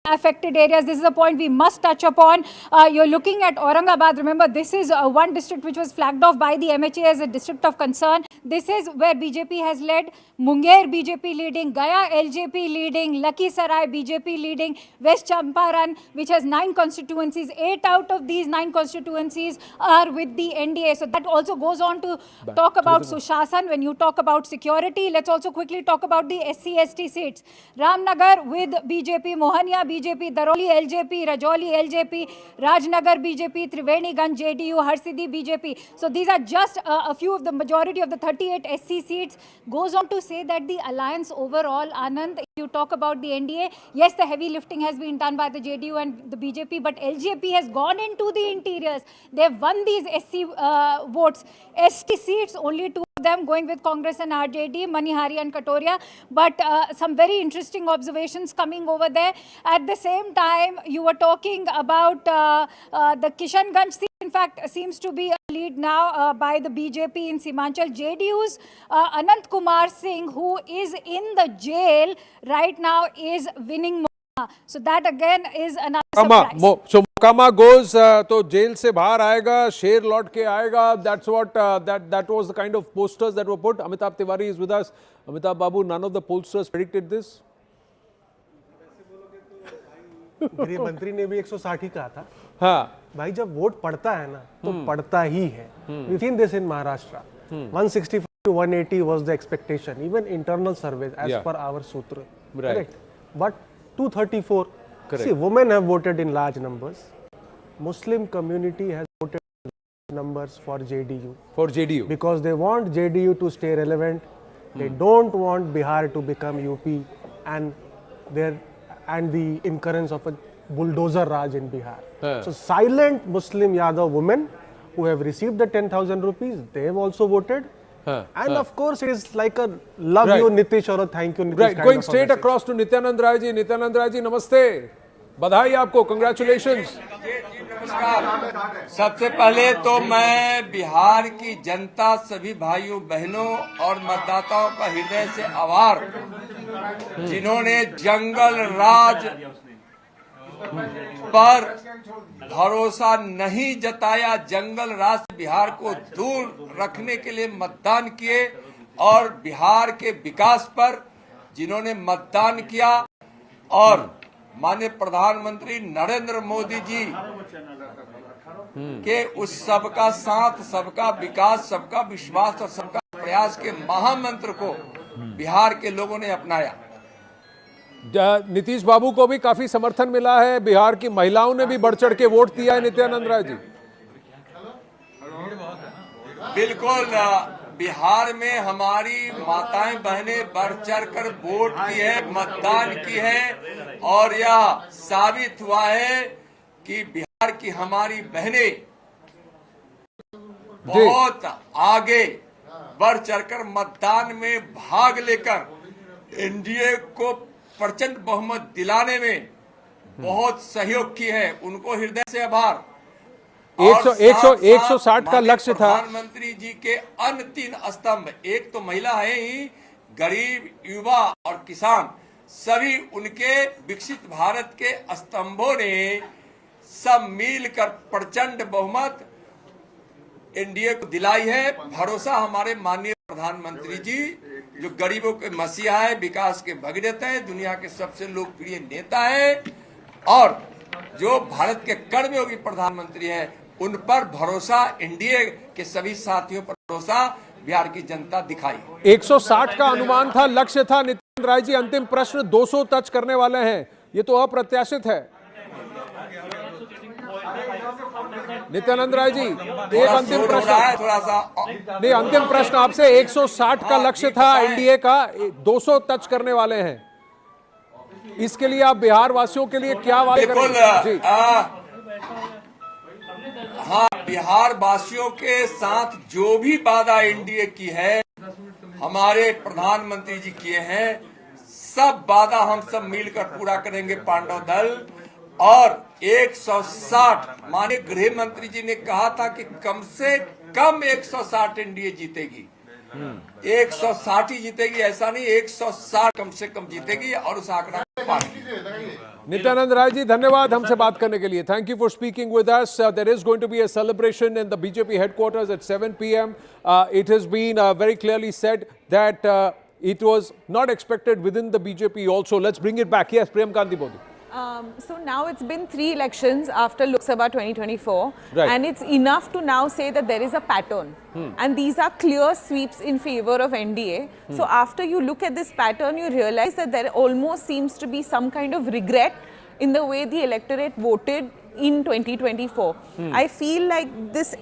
Speaker 5: affected areas, this is a point we must touch upon. You're looking at Aurangabad. Remember, this is one district which was flagged off by the MHA as a district of concern. This is where BJP has led. Munger BJP leading, Gaya LJP leading, Lakhisarai BJP leading, West Champaran, which has 9 constituencies. 8 out of these 9 constituencies are with the NDA. So that also goes on to talk about Sushasan. When you talk about security, let's also quickly talk about the SC/ST seats. Ramnagar with BJP, Mohania BJP, Daroli LJP, Rajoli LJP, Rajnagar BJP, Triveniganj JDU, Harsidi BJP. So these are just a few of the majority of the 38 SC seats. Goes on to say that the alliance overall, Anand, if you talk about the NDA, yes, the heavy lifting has been done by the JDU and the BJP, but LJP has gone into the interiors. They've won these SC votes. ST seats, only 2 of them going with Congress and RJD, Manihari and Katoria. But some very interesting observations coming over there. At the same time, you were talking about the Kishanganj seat. In fact, seems to be a lead now by the BJP in Simanchal. JDU's Anant Kumar Singh, who is in the jail right now, is winning. So that again is another surprise.
Speaker 12: So Mokama goes to jail se bahar aayega, sher lord ke aayega. That's what that was the kind of posters that were put. Amitabh Tiwari is with us. Amitabh Babu, none of the pollsters predicted this.
Speaker 7: गृह मंत्री ने भी 160 ही कहा था।
Speaker 12: हाँ
Speaker 7: भाई जब vote पड़ता है ना तो पड़ता ही है। We've seen this in Maharashtra. 165 to 180 was the expectation, even internal surveys as per our sutra. Correct. But 234. Correct. See, women have voted in large numbers. Muslim community has voted in large numbers for JDU.
Speaker 12: For JDU.
Speaker 7: Because they want JDU to stay relevant. They don't want Bihar to become UP, and their and the incurrence of a bulldozer Raj in Bihar. So silent Muslim Yadav women who have received the 10,000 rupees, they have also voted. And of course, it is like a love you Nitish or a thank you Nitish.
Speaker 12: Right, going straight across to Nityanand Rai ji. Nityanand Rai ji, namaste. बधाई आपको, congratulations.
Speaker 3: सबसे पहले तो मैं बिहार की जनता, सभी भाइयों बहनों और मतदाताओं का हृदय से आभार, जिन्होंने जंगल राज पर भरोसा नहीं जताया, जंगल राज से बिहार को दूर रखने के लिए मतदान किए और बिहार के विकास पर जिन्होंने मतदान किया और माननीय प्रधानमंत्री नरेंद्र मोदी जी के उस सबका साथ, सबका विकास, सबका विश्वास और सबका प्रयास के महामंत्र को बिहार के लोगों ने अपनाया।
Speaker 12: नीतीश बाबू को भी काफी समर्थन मिला है, बिहार की महिलाओं ने भी बढ़ चढ़ के वोट दिया है। नित्यानंद राय जी,
Speaker 3: बिल्कुल, बिहार में हमारी माताएं बहनें बढ़ चढ़ कर वोट की है, मतदान की है और यह साबित हुआ है कि बिहार की हमारी बहनें बहुत आगे बढ़ चढ़कर मतदान में भाग लेकर एनडीए को प्रचंड बहुमत दिलाने में बहुत सहयोग की है। उनको हृदय से आभार।
Speaker 12: 160 का लक्ष्य था।
Speaker 3: प्रधानमंत्री जी के अन्य 3 स्तंभ, एक तो महिला है ही, गरीब, युवा और किसान, सभी उनके विकसित भारत के स्तंभों ने सब मिलकर प्रचंड बहुमत एनडीए को दिलाई है। भरोसा हमारे माननीय प्रधानमंत्री जी, जो गरीबों के मसीहा है, विकास के भगीरथ है, दुनिया के सबसे लोकप्रिय नेता है और जो भारत के कर्मयोगी प्रधानमंत्री है, उन पर भरोसा, एनडीए के सभी साथियों पर भरोसा बिहार की जनता दिखाई।
Speaker 12: 160 का अनुमान था, लक्ष्य था। नित्यानंद राय जी, अंतिम प्रश्न 200 टच करने वाले हैं, ये तो अप्रत्याशित है। नित्यानंद राय जी, एक अंतिम प्रश्न,
Speaker 3: थोड़ा सा
Speaker 12: नहीं, अंतिम प्रश्न आपसे। 160 का लक्ष्य था एनडीए का, 200 टच करने वाले हैं, इसके लिए आप बिहार वासियों के लिए क्या वादे करेंगे?
Speaker 3: हाँ, बिहार वासियों के साथ जो भी वादा एनडीए की है, हमारे प्रधानमंत्री जी किए हैं, सब वादा हम सब मिलकर पूरा करेंगे पांडव दल। और 160, माननीय गृह मंत्री जी ने कहा था कि कम से कम 160 एनडीए जीतेगी। 160 ही जीतेगी ऐसा नहीं, 160 कम से कम जीतेगी और उस आंकड़ा को पार करेगी।
Speaker 12: नित्यानंद राय जी, धन्यवाद हमसे बात करने के लिए। Thank you for speaking with us. There is going to be a celebration in the BJP headquarters at 7 p.m. It has been very clearly said that it was not expected within the BJP also. Let's bring it back. Yes, Priyam Kanti Bodhi.
Speaker 9: So now it's been 3 elections after Lok Sabha 2024,
Speaker 12: right,
Speaker 9: and it's enough to now say that there is a pattern, and these are clear sweeps in favor of NDA. So after you look at this pattern, you realize that there almost seems to be some kind of regret in the way the electorate voted in 2024. I feel like this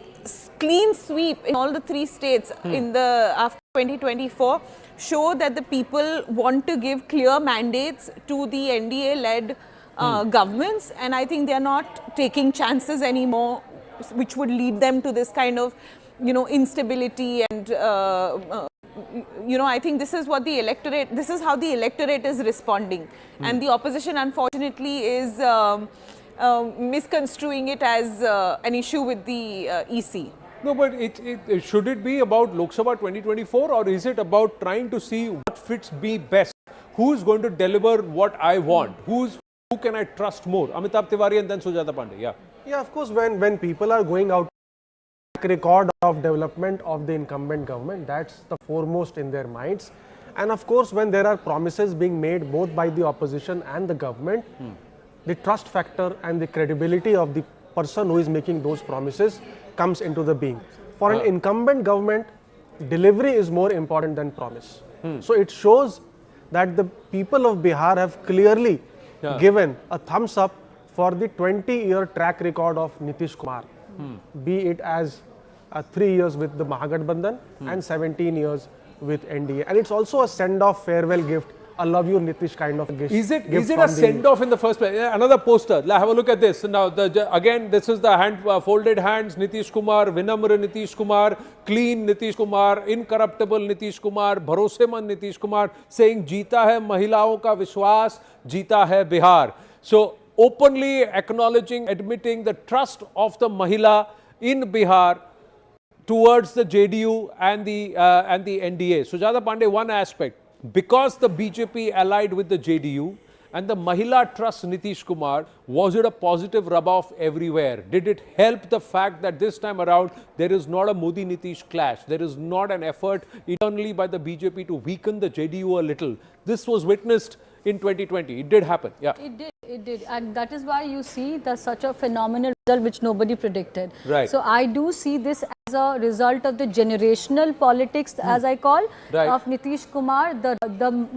Speaker 9: clean sweep in all the 3 states in the after 2024 show that the people want to give clear mandates to the NDA-led governments, and I think they are not taking chances anymore, which would lead them to this kind of, instability and, I think this is what the electorate, this is how the electorate is responding, and the opposition unfortunately is misconstruing it as an issue with the EC.
Speaker 12: No, but should it be about Lok Sabha 2024, or is it about trying to see what fits me best? Who's going to deliver what I want? Who can I trust more? Amitabh Tiwari and then Sujata Pandey.
Speaker 7: Yeah, of course, when people are going out record of development of the incumbent government, that's the foremost in their minds. And of course, when there are promises being made both by the opposition and the government, the trust factor and the credibility of the person who is making those promises comes into the being. For an incumbent government, delivery is more important than promise. So it shows that the people of Bihar have clearly given a thumbs up for the 20-year track record of Nitish Kumar, be it as 3 years with the Mahagathbandhan and 17 years with NDA. And it's also a send-off farewell gift a love you Nitish kind of gift.
Speaker 12: Is it a send-off in the first place? Another poster. Have a look at this. Now, again, this is the folded hands Nitish Kumar, Vinamra Nitish Kumar, clean Nitish Kumar, incorruptible Nitish Kumar, bharosemand Nitish Kumar, saying जीता है महिलाओं का विश्वास, जीता है Bihar. So, openly acknowledging, admitting the trust of the Mahila in Bihar towards the JDU and the NDA. Sujata Pandey, one aspect, because the BJP allied with the JDU and the Mahila trusts Nitish Kumar, was it a positive rub-off everywhere? Did it help the fact that this time around there is not a Modi-Nitish clash? There is not an effort internally by the BJP to weaken the JDU a little. This was witnessed in 2020. It did happen. Yeah.
Speaker 2: It did. And that is why you see such a phenomenal result which nobody predicted.
Speaker 12: Right.
Speaker 2: So I do see this as a result of the generational politics, as I call, of Nitish Kumar. The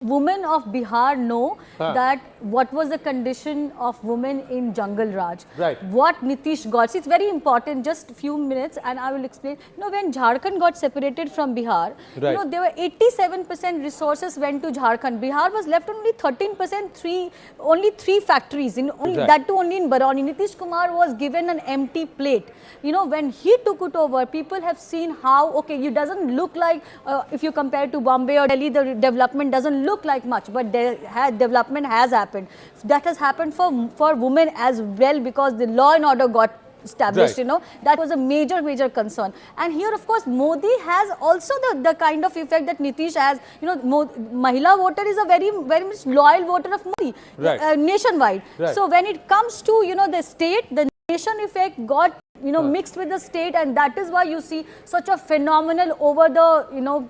Speaker 2: women of Bihar know that what was the condition of women in Jungle Raj.
Speaker 12: Right.
Speaker 2: What Nitish got. See, it's very important, just a few minutes and I will explain. You know, when Jharkhand got separated from Bihar, you know, there were 87% resources went to Jharkhand. Bihar was left only 13%, only 3 factories, that too only in Barauni. Nitish Kumar was given an empty plate. You know, when he took it over, people have seen how, okay, it doesn't look like, if you compare to Bombay or Delhi, the development doesn't look like much, but development has happened. That has happened for women as well, because the law and order got established, you know. That was a major concern. And here, of course, Modi has also the kind of effect that Nitish has. You know, Mahila voter is a very much loyal voter of Modi, nationwide. So when it comes to, you know, the state, the nation effect got, you know, mixed with the state, and that is why you see such a phenomenal over the, you know,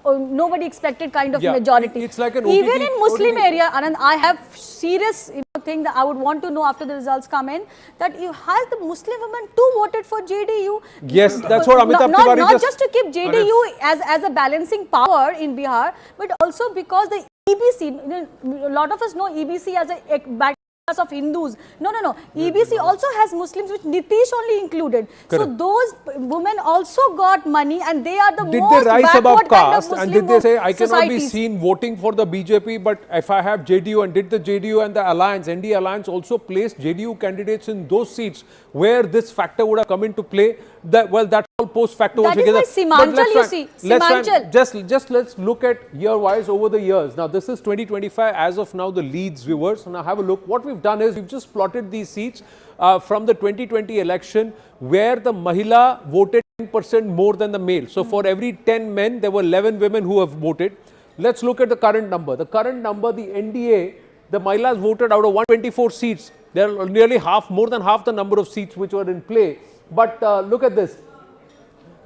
Speaker 2: nobody expected kind of majority.
Speaker 12: It's like an
Speaker 2: even in Muslim area, Anand, I have serious thing that I would want to know after the results come in, that has the Muslim women too voted for JDU?
Speaker 12: Yes, that's what Amitabh Tiwari
Speaker 2: not just to keep JDU as a balancing power in Bihar, but also because the EBC, a lot of us know EBC as a back of Hindus. No. EBC also has Muslims, which Nitish only included. So those women also got money, and they are the
Speaker 12: did
Speaker 2: most
Speaker 12: they rise above
Speaker 2: backward kind of
Speaker 12: caste,
Speaker 2: Muslim
Speaker 12: and did they say, I cannot be
Speaker 2: societies.
Speaker 12: seen voting for the BJP, but if I have JDU, and did the JDU and the alliance, NDA alliance, also placed JDU candidates in those seats where this factor would have come into play? That's all post factor
Speaker 2: That
Speaker 12: together.
Speaker 2: is why Simanchal, you see, Simanchal.
Speaker 12: Just let's look at year-wise over the years. Now, this is 2025 as of now, the Leeds viewers. So now have a look. What we've done is we've just plotted these seats from the 2020 election where the Mahila voted 10% more than the male. So for every 10 men, there were 11 women who have voted. Let's look at the current number. The current number, the NDA, the Mahilas voted out of 124 seats. There are nearly more than half the number of seats which were in play. But look at this.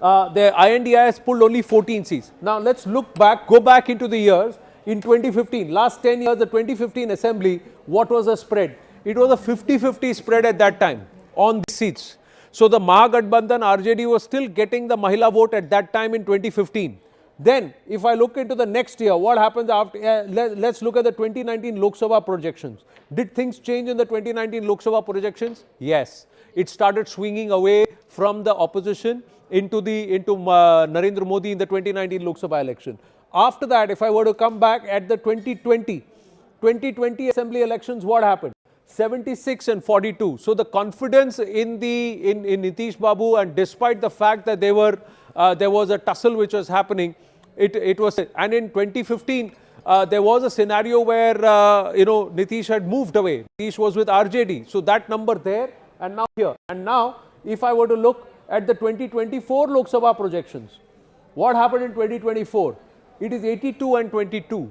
Speaker 12: The INDI has pulled only 14 seats. Now let's go back into the years. In 2015, last 10 years, the 2015 assembly, what was the spread? It was a 50-50 spread at that time on the seats. So the Mahagathbandhan RJD was still getting the Mahila vote at that time in 2015. Then, if I look into the next year, what happens after? Let's look at the 2019 Lok Sabha projections. Did things change in the 2019 Lok Sabha projections? Yes. It started swinging away from the opposition into Narendra Modi in the 2019 Lok Sabha election. After that, if I were to come back at the 2020 assembly elections, what happened? 76 and 42. So the confidence in Nitish Babu, and despite the fact that there was a tussle which was happening, it was. And in 2015, there was a scenario where Nitish had moved away. Nitish was with RJD. So that number there, and now here. And now, if I were to look at the 2024 Lok Sabha projections, what happened in 2024? It is 82 and 22.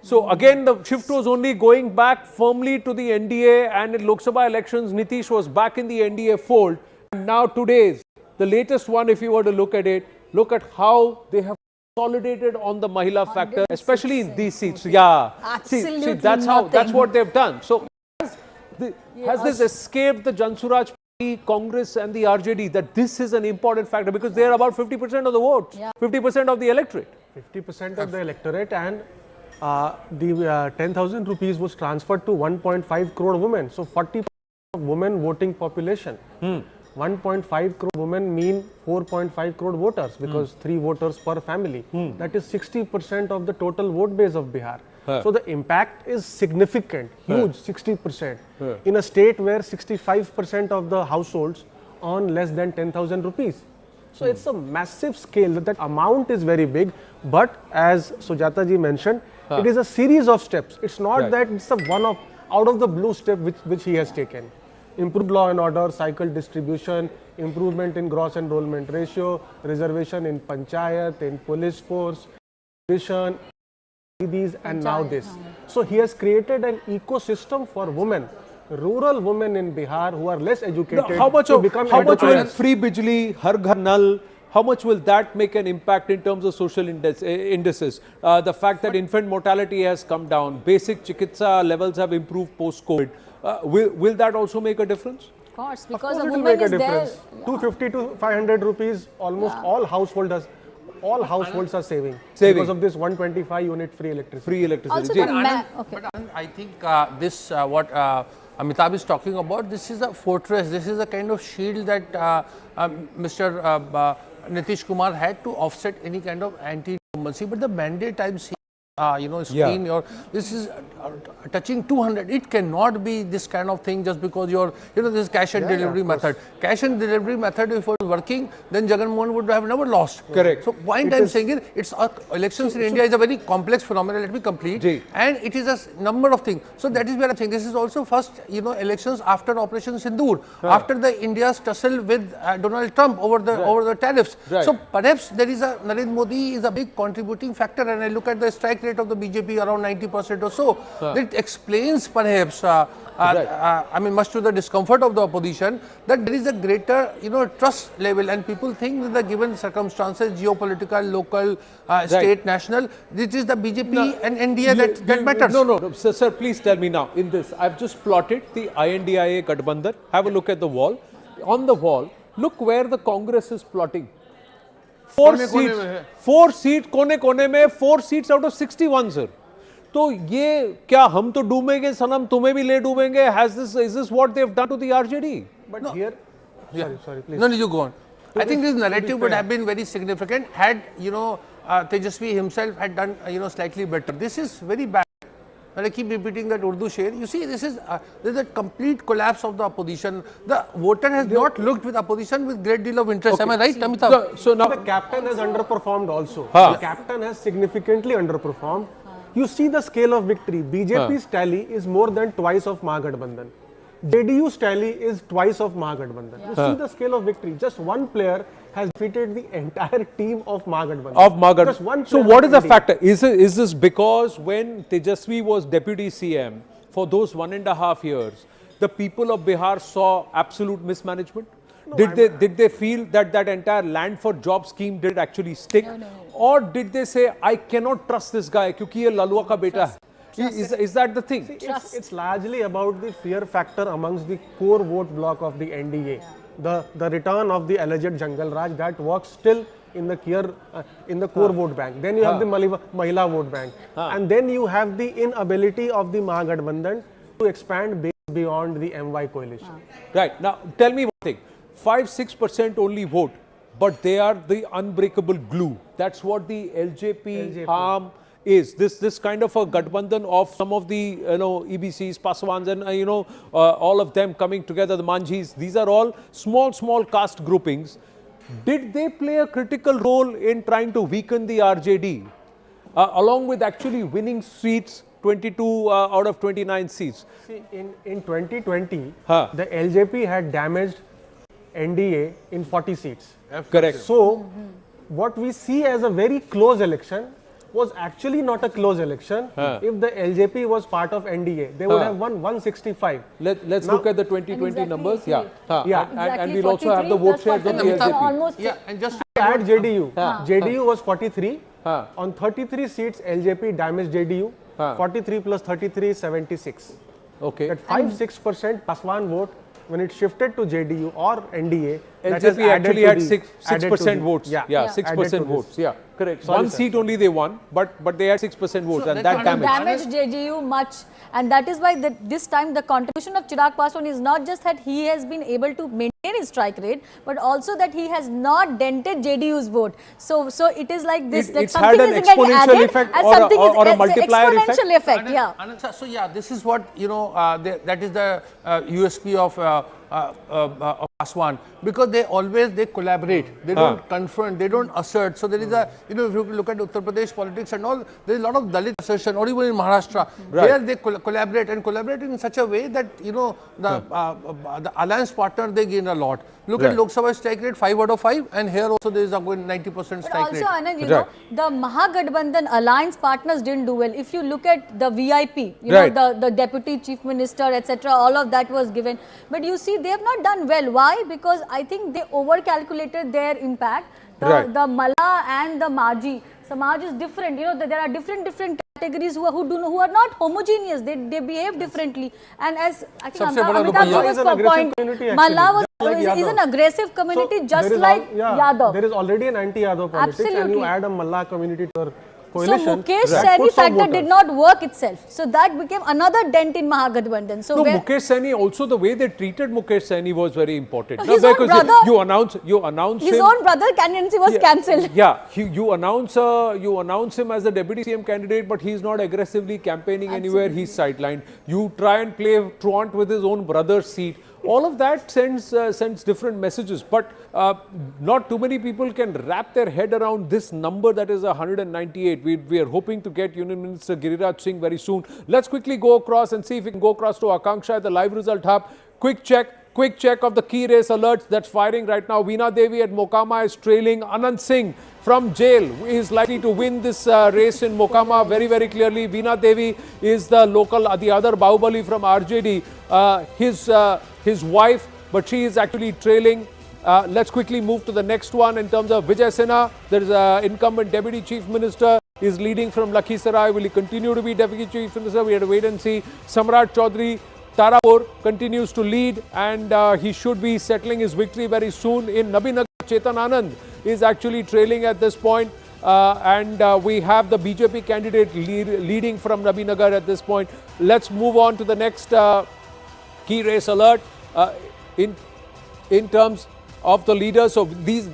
Speaker 12: So again, the shift was only going back firmly to the NDA, and in Lok Sabha elections, Nitish was back in the NDA fold. And now today's, the latest one, if you were to look at it, look at how they have consolidated on the Mahila factor, especially in these seats. Yeah.
Speaker 2: Absolutely.
Speaker 12: See, that's what they've done. So has this escaped the Jansuraj Party, Congress and the RJD, that this is an important factor because they are about 50% of the votes, 50% of the electorate.
Speaker 7: 50% of the electorate, and the 10,000 rupees was transferred to 1.5 crore women. So 40% of women voting population. 1.5 crore women mean 4.5 crore voters because 3 voters per family. That is 60% of the total vote base of Bihar. So the impact is significant, huge, 60%. In a state where 65% of the households earn less than 10,000 rupees. So it's a massive scale. That amount is very big, but as Sujata ji mentioned, it is a series of steps. It's not that it's a one-off, out of the blue step which he has taken. Improved law and order, cycle distribution, improvement in gross enrollment ratio, reservation in panchayat, in police force, tuition, these and now this. So he has created an ecosystem for women, rural women in Bihar who are less educated.
Speaker 12: How much will free bijli, har ghar nal, how much will that make an impact in terms of social indices? The fact that infant mortality has come down, basic chikitsa levels have improved post-COVID. Will that also make a difference?
Speaker 2: Of course, because
Speaker 7: it
Speaker 2: a
Speaker 7: will
Speaker 2: woman
Speaker 7: make a
Speaker 2: is
Speaker 7: difference.
Speaker 2: there.
Speaker 7: 250 to 500 rupees, almost all households are saving because of this 125 unit free electricity.
Speaker 2: Also,
Speaker 18: But I think this what Amitabh is talking about, this is a fortress, this is a kind of shield that Mr. Nitish Kumar had to offset any kind of anti-incumbency. But the mandate I'm seeing, screen, this is touching 200. It cannot be this kind of thing just because this cash and delivery method. Cash and delivery method, if it was working, then Jagan Mohan would have never lost.
Speaker 12: Correct.
Speaker 18: So point I'm saying is, elections in India is a very complex phenomenon. Let me complete. And it is a number of things. So that is where I think this is also first, elections after Operation Sindoor, after the India's tussle with Donald Trump over the tariffs. So perhaps there is Narendra Modi is a big contributing factor, and I look at the strike rate of the BJP around 90% or so. That explains perhaps, much to the discomfort of the opposition, that there is a greater, trust level, and people think that the given circumstances, geopolitical, local, state, national, this is the BJP and NDA that matters.
Speaker 12: No, sir, please tell me now. In this, I've just plotted the INDIA Gathbandhan. Have a look at the wall. On the wall, look where the Congress is plotting. 4 seats, कोने में 4 seats out of 61, sir. तो ये क्या हम तो डूबेंगे सनम, तुम्हें भी ले डूबेंगे? Is this what they've done to the RJD?
Speaker 7: But here, sorry, please.
Speaker 18: No, you go on. I think this narrative would have been very significant had Tejasvi himself had done slightly better. This is very bad. And I keep repeating that Urdu share. You see, this is a complete collapse of the opposition. The voter has not looked with opposition with great deal of interest. Am I right, Amitabh?
Speaker 7: So now the captain has underperformed also. The captain has significantly underperformed. You see the scale of victory. BJP's tally is more than twice of Mahagathbandhan. JDU's tally is twice of Mahagathbandhan. You see the scale of victory. Just one player has defeated the entire team of Mahagathbandhan. Just one
Speaker 12: So what is the factor? Is this because when Tejasvi was deputy CM for those 1.5 years, the people of Bihar saw absolute mismanagement? No, did they feel that entire land for job scheme did actually stick? No. Or did they say, I cannot trust this guy because he is Lalua ka beta hai? Is that the thing?
Speaker 7: See, it's largely about the fear factor amongst the core vote block of the NDA. The return of the alleged Jungle Raj, that works still in the core vote bank. Then you have the Mahila vote bank. And then you have the inability of the Mahagathbandhan to expand base beyond the MY coalition.
Speaker 12: Right. Now, tell me one thing. 5-6% only vote, but they are the unbreakable glue. That's what the LJP arm is. This kind of a Gathbandhan of some of the EBCs, Paswans, and all of them coming together, the Manjis. These are all small caste groupings. Did they play a critical role in trying to weaken the RJD, along with actually winning seats? 22 out of 29 seats.
Speaker 7: See, in 2020, the LJP had damaged NDA in 40 seats.
Speaker 12: Correct.
Speaker 7: So, what we see as a very close election was actually not a close election. If the LJP was part of NDA, they would have won 165.
Speaker 12: Let's look at the 2020 numbers.
Speaker 2: Exactly,
Speaker 12: and we'll also have the vote shares of the LJP.
Speaker 18: And just
Speaker 7: to add JDU. JDU was 43. On 33 seats, LJP damaged JDU. 43 plus 33 is 76.
Speaker 12: Okay.
Speaker 7: That 5-6% Paswan vote, when it shifted to JDU or NDA, that has
Speaker 12: LJP actually
Speaker 7: added
Speaker 12: had
Speaker 7: to the-
Speaker 12: 6% votes.
Speaker 7: Yeah,
Speaker 12: Yeah,
Speaker 7: added
Speaker 12: 6%
Speaker 7: to
Speaker 12: votes.
Speaker 7: this.
Speaker 12: Yeah, correct.
Speaker 7: Sorry,
Speaker 12: One
Speaker 7: sir.
Speaker 12: seat only they won, but they had 6% votes, and that
Speaker 2: damaged JDU much, and that is why this time the contribution of Chirag Paswan is not just that he has been able to maintain his strike rate, but also that he has not dented JDU's vote. So it is like this. Like
Speaker 12: it's
Speaker 2: something
Speaker 12: had an
Speaker 2: is getting
Speaker 12: exponential
Speaker 2: added
Speaker 12: effect
Speaker 2: and
Speaker 12: or a-
Speaker 2: something
Speaker 12: or a
Speaker 2: is
Speaker 12: multiplier effect.
Speaker 2: exponential effect. Yeah.
Speaker 18: Anand sir, so yeah, this is what that is the USP of Paswan, because they collaborate, they don't confront, they don't assert. So there is a, if you look at Uttar Pradesh politics and all, there is a lot of Dalit assertion, or even in Maharashtra, where they collaborate in such a way that the alliance partner, they gain a lot. Look at Lok Sabha strike rate 5 out of 5, and here also there is a 90% strike
Speaker 2: But
Speaker 18: rate.
Speaker 2: also, Anand, you know, the Mahagathbandhan alliance partners didn't do well. If you look at the VIP, know, the deputy chief minister, etc., all of that was given. But you see, they have not done well. Why? Because I think they over-calculated their impact. The Malla and the Maji Samaj is different. You know, there are different categories who are not homogeneous. They behave differently. And as I think Amitabh point, Malla is an aggressive community, just like Yadav.
Speaker 7: There is already an anti-Yadav politics, and you add a Malla community to our coalition.
Speaker 2: So Mukesh Saini factor did not work itself. So that became another dent in Mahagathbandhan. So
Speaker 12: Mukesh Saini, also the way they treated Mukesh Saini was very important.
Speaker 2: His own brother,
Speaker 12: you announce
Speaker 2: his own brother candidacy was cancelled.
Speaker 12: Yeah, you announce him as the deputy CM candidate, but he's not aggressively campaigning anywhere. He's sidelined. You try and play truant with his own brother's seat. All of that sends different messages, but not too many people can wrap their head around this number that is 198. We are hoping to get Union Minister Giriraj Singh very soon. Let's quickly go across and see if we can go across to Akanksha at the live result hub. Quick check of the key race alerts that's firing right now. Veena Devi at Mokama is trailing. Anand Singh from jail is likely to win this race in Mokama very, very clearly. Veena Devi is the other Bahubali from RJD, his wife, but she is actually trailing. Let's quickly move to the next one in terms of Vijay Sinha. There is an incumbent deputy chief minister is leading from Lakhisarai. Will he continue to be deputy chief minister? We have to wait and see. Samrat Chaudhary, Tarapur continues to lead, and he should be settling his victory very soon. In Nabinagar, Chetan Anand is actually trailing at this point, and we have the BJP candidate leading from Nabinagar at this point. Let's move on to the next key race alert in terms of the leaders. So these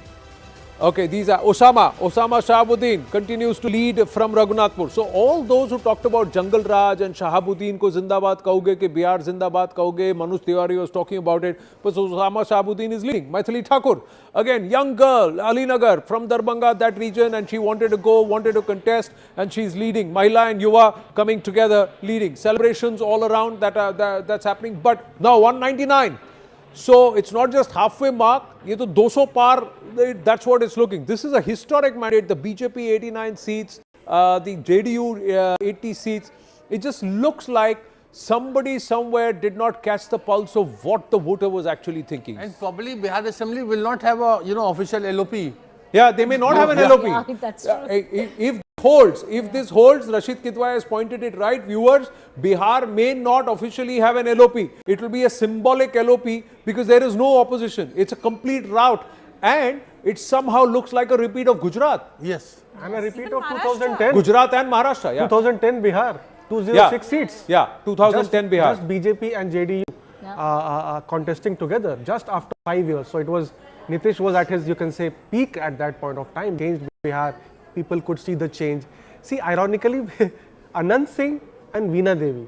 Speaker 12: are Osama Shahabuddin continues to lead from Raghunathpur. So all those who talked about Jungle Raj and Shahabuddin ko Zindabad kahoge, ke Bihar Zindabad kahoge, Manoj Tiwari was talking about it, but Osama Shahabuddin is leading. Maithili Thakur, again young girl, Alinagar from Darbhanga, that region, and she wanted to contest, and she's leading. Mahila and Yuva coming together, leading. Celebrations all around that's happening, but now 199. So it's not just halfway mark, ye to 200 par, that's what it's looking. This is a historic mandate, the BJP 89 seats, the JDU 80 seats. It just looks like somebody somewhere did not catch the pulse of what the voter was actually thinking.
Speaker 18: And probably Bihar Assembly will not have a official LOP.
Speaker 12: Yeah, they may not have an LOP.
Speaker 2: Yeah, that's true.
Speaker 12: If this holds, Rashid Kitwai has pointed it right, viewers, Bihar may not officially have an LOP. It will be a symbolic LOP because there is no opposition. It's a complete rout, and it somehow looks like a repeat of Gujarat.
Speaker 18: Yes.
Speaker 7: And a repeat of 2010.
Speaker 12: Gujarat and Maharashtra, yeah.
Speaker 7: 2010 Bihar, 206 seats.
Speaker 12: Yeah, 2010 Bihar.
Speaker 7: Just BJP and JDU contesting together just after 5 years. So it was, Nitish was at his, you can say, peak at that point of time. Changed Bihar. People could see the change. See, ironically, Anand Singh and Veena Devi,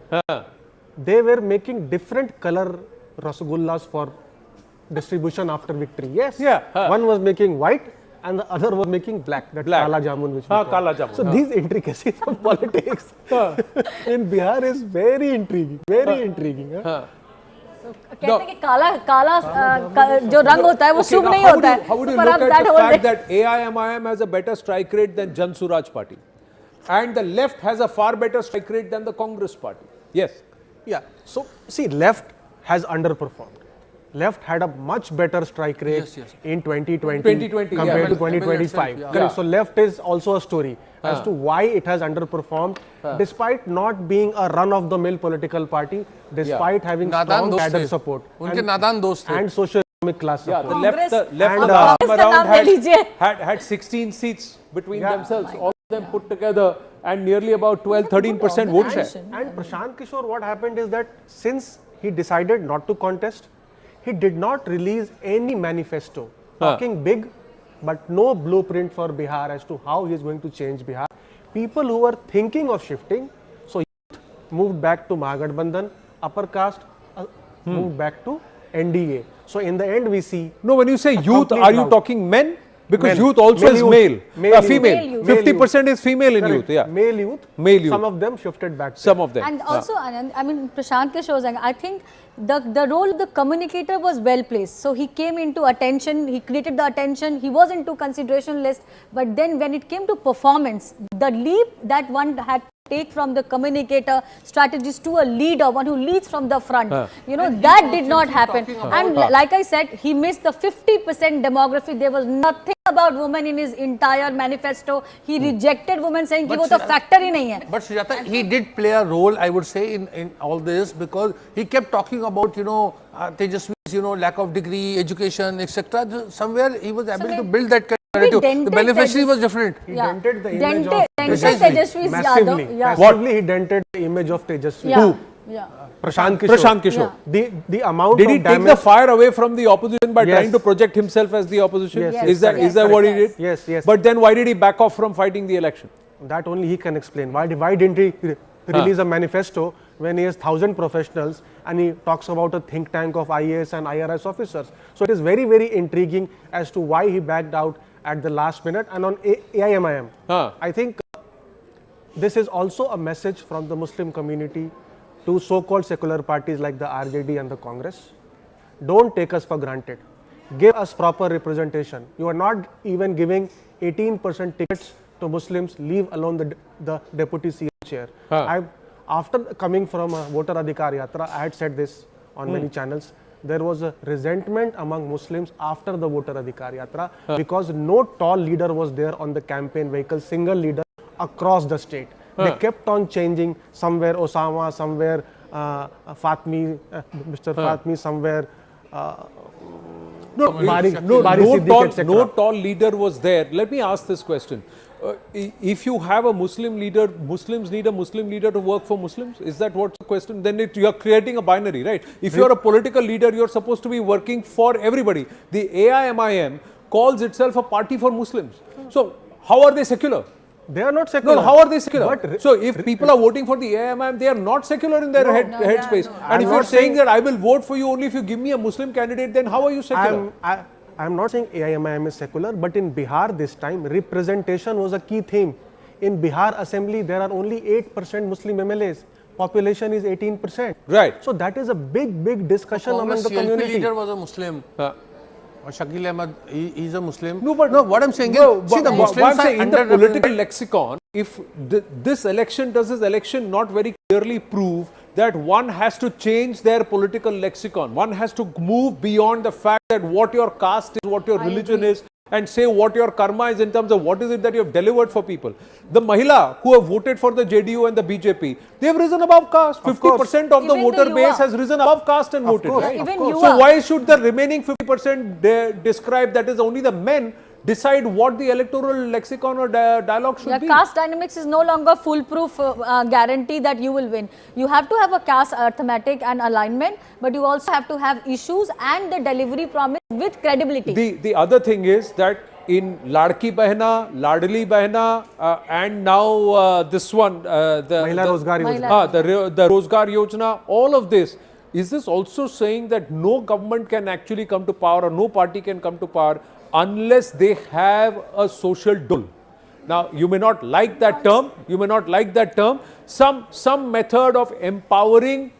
Speaker 7: they were making different color rasagullas for distribution after victory. Yes. One was making white and the other was making black. That Kala Jamun. Which
Speaker 12: Kala Jamun.
Speaker 7: So these intricacies of politics in Bihar is very intriguing. Very intriguing.
Speaker 2: कहते हैं कि काला जो रंग होता है वो शुभ नहीं होता है.
Speaker 12: How would you look at the fact that AIMIM has a better strike rate than Jan Suraj Party, and the left has a far better strike rate than the Congress Party? Yes.
Speaker 7: Yeah. So see, left has underperformed. Left had a much better strike rate in 2020 compared to 2025.
Speaker 12: Yeah.
Speaker 7: So left is also a story as to why it has underperformed, despite not being a run-of-the-mill political party, despite having strong cadre support
Speaker 18: उनके नादान दोस्त थे.
Speaker 7: and social class
Speaker 12: Yeah,
Speaker 7: support.
Speaker 12: the left,
Speaker 7: And,
Speaker 12: last time around
Speaker 2: Congress
Speaker 12: had 16 seats between themselves, all of them put together, and nearly about 12-13% vote share.
Speaker 7: And Prashant Kishore, what happened is that since he decided not to contest, he did not release any manifesto talking big, but no blueprint for Bihar as to how he is going to change Bihar. People who were thinking of shifting, so youth moved back to Mahagathbandhan, upper caste moved back to NDA. So in the end we see...
Speaker 12: No, when you say youth, are you talking men? Because
Speaker 7: Men.
Speaker 12: youth also is
Speaker 7: Male
Speaker 12: male,
Speaker 7: youth.
Speaker 12: female. 50% is female in youth. Yeah,
Speaker 7: Male youth.
Speaker 12: Male youth.
Speaker 7: Some of them shifted back.
Speaker 12: Some of them.
Speaker 2: And also, Anand, I mean, Prashant Kishore, I think the role of the communicator was well placed. So he came into attention, he created the attention, he was into consideration list. But then when it came to performance, the leap that one had to take from the communicator strategist to a leader, one who leads from the front, you know, that did not happen. And like I said, he missed the 50% demography. There was nothing about women in his entire manifesto. He rejected women, saying कि वो तो factor ही नहीं है.
Speaker 18: But Sujata, he did play a role, I would say, in all this, because he kept talking about, you know, Tejaswi's, you know, lack of degree, education, etc. Somewhere he was able to build that kind of narrative. The beneficiary was different.
Speaker 7: He dented the image of
Speaker 2: Tejaswi
Speaker 7: massively.
Speaker 2: Yadav.
Speaker 7: Massively he dented the image of Tejaswi.
Speaker 2: Who? Yeah.
Speaker 7: Prashant Kishore.
Speaker 12: Prashant Kishore.
Speaker 7: The amount
Speaker 12: Did
Speaker 7: of
Speaker 12: he
Speaker 7: damage...
Speaker 12: take the fire away from the opposition by
Speaker 7: Yes.
Speaker 12: trying to project himself as the opposition?
Speaker 7: Yes.
Speaker 12: Is that what he did?
Speaker 7: Yes, yes.
Speaker 12: But then why did he back off from fighting the election?
Speaker 7: That only he can explain. Why didn't he release a manifesto when he has 1,000 professionals and he talks about a think tank of IAS and IRS officers? So it is very, very intriguing as to why he backed out at the last minute. And on AIMIM, I think this is also a message from the Muslim community to so-called secular parties like the RJD and the Congress. Don't take us for granted. Give us proper representation. You are not even giving 18% tickets to Muslims, leave alone the deputy CM chair. After coming from a voter adhikar yatra, I had said this on many channels, there was a resentment among Muslims after the voter adhikar yatra because no tall leader was there on the campaign vehicle, single leader across the state. They kept on changing, somewhere Osama, somewhere Fatmi, Mr. Fatmi, somewhere
Speaker 12: no tall leader was there. Let me ask this question. If you have a Muslim leader, Muslims need a Muslim leader to work for Muslims? Is that what's the question? Then you are creating a binary, right? If you are a political leader, you are supposed to be working for everybody. The AIMIM calls itself a party for Muslims. So how are they secular?
Speaker 7: They are not secular.
Speaker 12: No, how are they secular? So if people are voting for the AIMIM, they are not secular in their headspace. And if you are saying that I will vote for you only if you give me a Muslim candidate, then how are you secular?
Speaker 7: I am not saying AIMIM is secular, but in Bihar this time, representation was a key theme. In Bihar Assembly, there are only 8% Muslim MLAs. Population is 18%.
Speaker 12: Right.
Speaker 7: So that is a big discussion among the community.
Speaker 18: The leader was a Muslim. Shakil Ahmed, he is a Muslim. No, but what I'm saying is, see, the Muslims are
Speaker 12: in the political lexicon, if this election not very clearly prove that one has to change their political lexicon. One has to move beyond the fact that what your caste is, what your religion is, and say what your karma is in terms of what is it that you have delivered for people. The Mahila who have voted for the JDU and the BJP, they have risen above caste. 50% of the voter base has risen above caste and voted. Right? So why should the remaining 50% describe that is only the men decide what the electoral lexicon or dialogue should be?
Speaker 2: Caste dynamics is no longer foolproof guarantee that you will win. You have to have a caste arithmetic and alignment, but you also have to have issues and the delivery promise with credibility.
Speaker 12: The other thing is that in Ladki Bahna, Ladli Bahna, and now this one, the
Speaker 7: Rozgar Yojana.
Speaker 12: The Rozgar Yojana, all of this, is this also saying that no government can actually come to power or no party can come to power unless they have a social dole? Now, you may not like that term, some method of empowering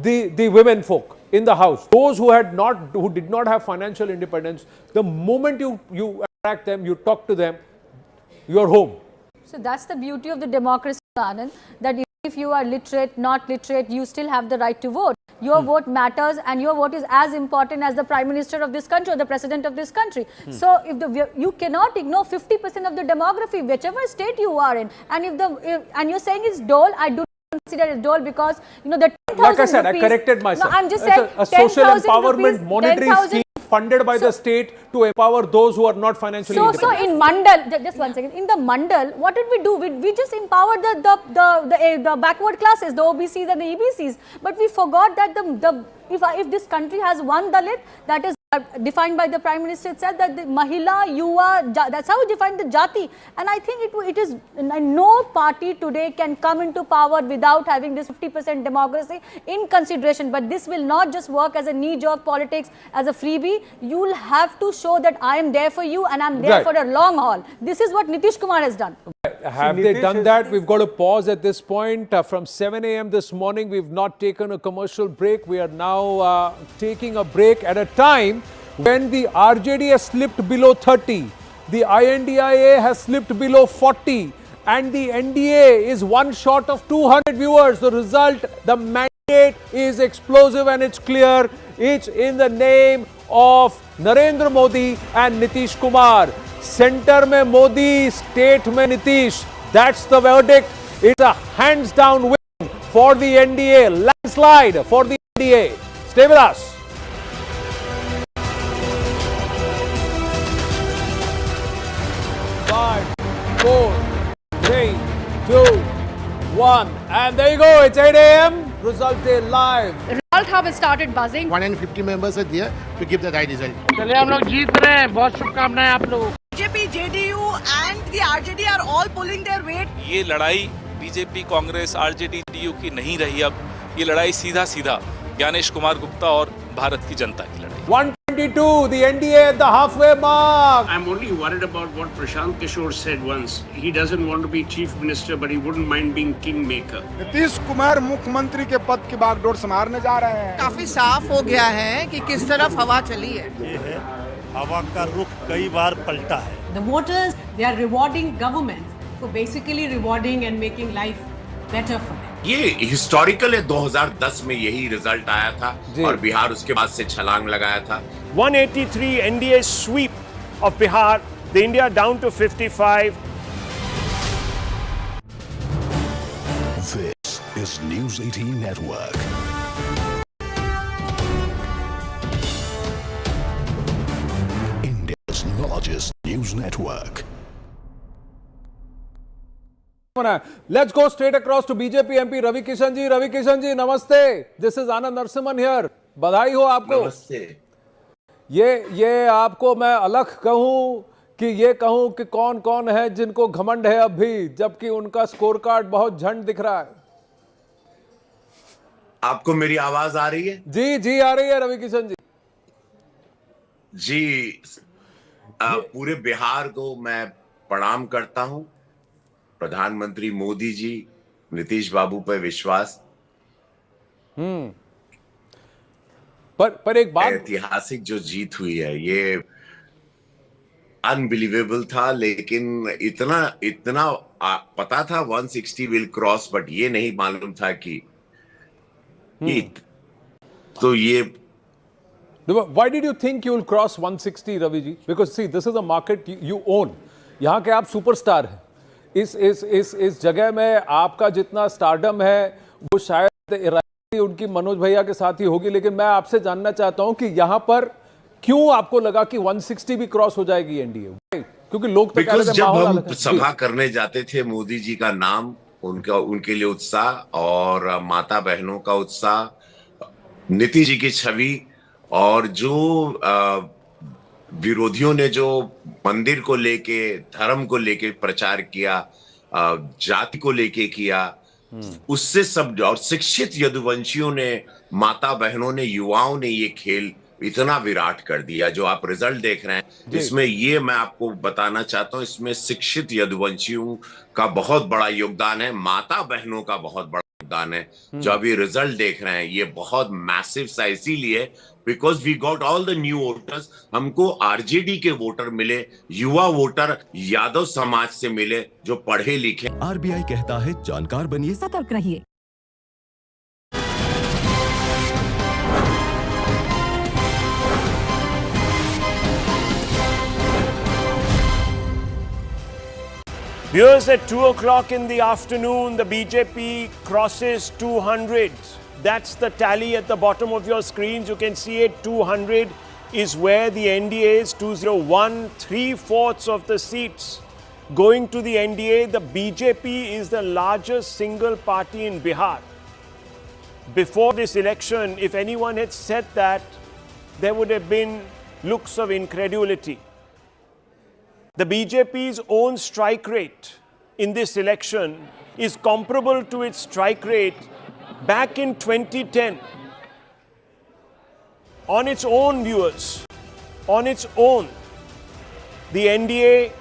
Speaker 12: the women folk in the house, those who did not have financial independence. The moment you attract them, you talk to them, you are home.
Speaker 2: So that's the beauty of the democracy, Anand, that if you are literate, not literate, you still have the right to vote. Your vote matters, and your vote is as important as the Prime Minister of this country or the President of this country. So if you cannot ignore 50% of the demography, whichever state you are in, and and you're saying it's dole, I do not consider it dole because the
Speaker 12: like I said, I corrected myself.
Speaker 2: No, I'm just saying
Speaker 12: a social
Speaker 2: 10,000
Speaker 12: empowerment
Speaker 2: rupees,
Speaker 12: monetary
Speaker 2: 10,000
Speaker 12: scheme funded by the state to empower those who are not financially
Speaker 2: So
Speaker 12: independent.
Speaker 2: in Mandal, just one second. In the Mandal, what did we do? We just empowered the backward classes, the OBCs and the EBCs. But we forgot that if this country has one Dalit, that is defined by the Prime Minister itself, that the Mahila, Yuva, that's how we define the Jati. And I think it is, no party today can come into power without having this 50% democracy in consideration. But this will not just work as a knee-jerk politics, as a freebie. You will have to show that I am there for you and I am there for a long haul. This is what Nitish Kumar has done.
Speaker 12: Have they done that? We've got to pause at this point. From 7 a.m. this morning, we've not taken a commercial break. We are now taking a break at a time when the RJD has slipped below 30, the INDIA has slipped below 40, and the NDA is one short of 200 viewers. The result, the mandate is explosive and it's clear. It's in the name of Narendra Modi and Nitish Kumar. Center mein Modi, state mein Nitish. That's the verdict. It's a hands down win for the NDA. Landslide for the NDA. Stay with us. Five, 4, 3, 2, 1. And there you go. It's 8 a.m. Result day live.
Speaker 8: Result have started buzzing.
Speaker 17: 150 members are there to give the right result.
Speaker 8: चलिए हम लोग जीत रहे हैं. बहुत शुभकामनाएं आप लोगों को.
Speaker 21: BJP, JDU and the RJD are all pulling their weight.
Speaker 24: ये लड़ाई बीजेपी, कांग्रेस, आरजेडी, डीयू की नहीं रही. अब ये लड़ाई सीधा सीधा ज्ञानेश कुमार गुप्ता और भारत की जनता की लड़ाई.
Speaker 12: 122, the NDA at the halfway mark.
Speaker 25: I'm only worried about what Prashant Kishore said once. He doesn't want to be chief minister, but he wouldn't mind being kingmaker.
Speaker 26: Nitish Kumar मुख्यमंत्री के पद की बागडोर संभालने जा रहे हैं.
Speaker 21: काफी साफ हो गया है कि किस तरफ हवा चली है.
Speaker 27: ये है हवा का रुख कई बार पलटा है.
Speaker 13: The voters, they are rewarding government for basically rewarding and making life better for them.
Speaker 28: ये हिस्टोरिकल है. 2010 में यही रिजल्ट आया था और बिहार उसके बाद से छलांग लगाया था.
Speaker 20: 183 NDA sweep of Bihar, the India down to 55.
Speaker 29: This is News 18 Network. India's largest news network.
Speaker 12: Let's go straight across to BJP MP Ravi Kishan ji. Ravi Kishan ji, namaste. This is Anand Narasimhan here. बधाई हो आपको.
Speaker 28: नमस्ते.
Speaker 12: ये आपको मैं अलग कहूं कि कौन कौन है जिनको घमंड है अब भी, जबकि उनका स्कोर कार्ड बहुत झंड दिख रहा है.
Speaker 28: आपको मेरी आवाज आ रही है?
Speaker 12: जी आ रही है रवि किशन जी.
Speaker 28: जी पूरे बिहार को मैं प्रणाम करता हूं. प्रधानमंत्री मोदी जी, नीतीश बाबू पर विश्वास.
Speaker 12: पर एक बात,
Speaker 28: ऐतिहासिक जो जीत हुई है ये अनबिलीवेबल था. लेकिन इतना पता था 160 विल क्रॉस, बट ये नहीं मालूम था कि तो ये.
Speaker 12: Why did you think you will cross 160, Ravi ji? Because see, this is a market you own. यहाँ के आप सुपरस्टार हैं. इस जगह में आपका जितना स्टारडम है वो शायद उनकी मनोज भैया के साथ ही होगी. लेकिन मैं आपसे जानना चाहता हूं कि यहाँ पर क्यों आपको लगा कि 160 भी क्रॉस हो जाएगी एनडीए? क्योंकि लोग तो
Speaker 28: जब हम सभा करने जाते थे, मोदी जी का नाम, उनके लिए उत्साह और माता बहनों का उत्साह, नीतीश जी की छवि, और जो विरोधियों ने जो मंदिर को लेके, धर्म को लेके प्रचार किया, जाति को लेके किया, उससे सब, और शिक्षित यदुवंशियों ने, माता बहनों ने, युवाओं ने ये खेल इतना विराट कर दिया. जो आप रिजल्ट देख रहे हैं इसमें, ये मैं आपको बताना चाहता हूं, इसमें शिक्षित यदुवंशियों का बहुत बड़ा योगदान है, माता बहनों का बहुत बड़ा योगदान है. जो अभी रिजल्ट देख रहे हैं ये बहुत मैसिव सा इसीलिए because we got all the new voters. हमको आरजेडी के वोटर मिले, युवा वोटर यादव समाज से मिले जो पढ़े लिखे.
Speaker 29: आरबीआई कहता है जानकार बनिए,
Speaker 30: सतर्क रहिए.
Speaker 20: Viewers, at 2 o'clock in the afternoon, the BJP crosses 200. That's the tally at the bottom of your screens. You can see it. 200 is where the NDA is. 201, 3/4 of the seats going to the NDA. The BJP is the largest single party in Bihar. Before this election, if anyone had said that, there would have been looks of incredulity. The BJP's own strike rate in this election is comparable to its strike rate back in 2010. On its own, viewers, on its own, the NDA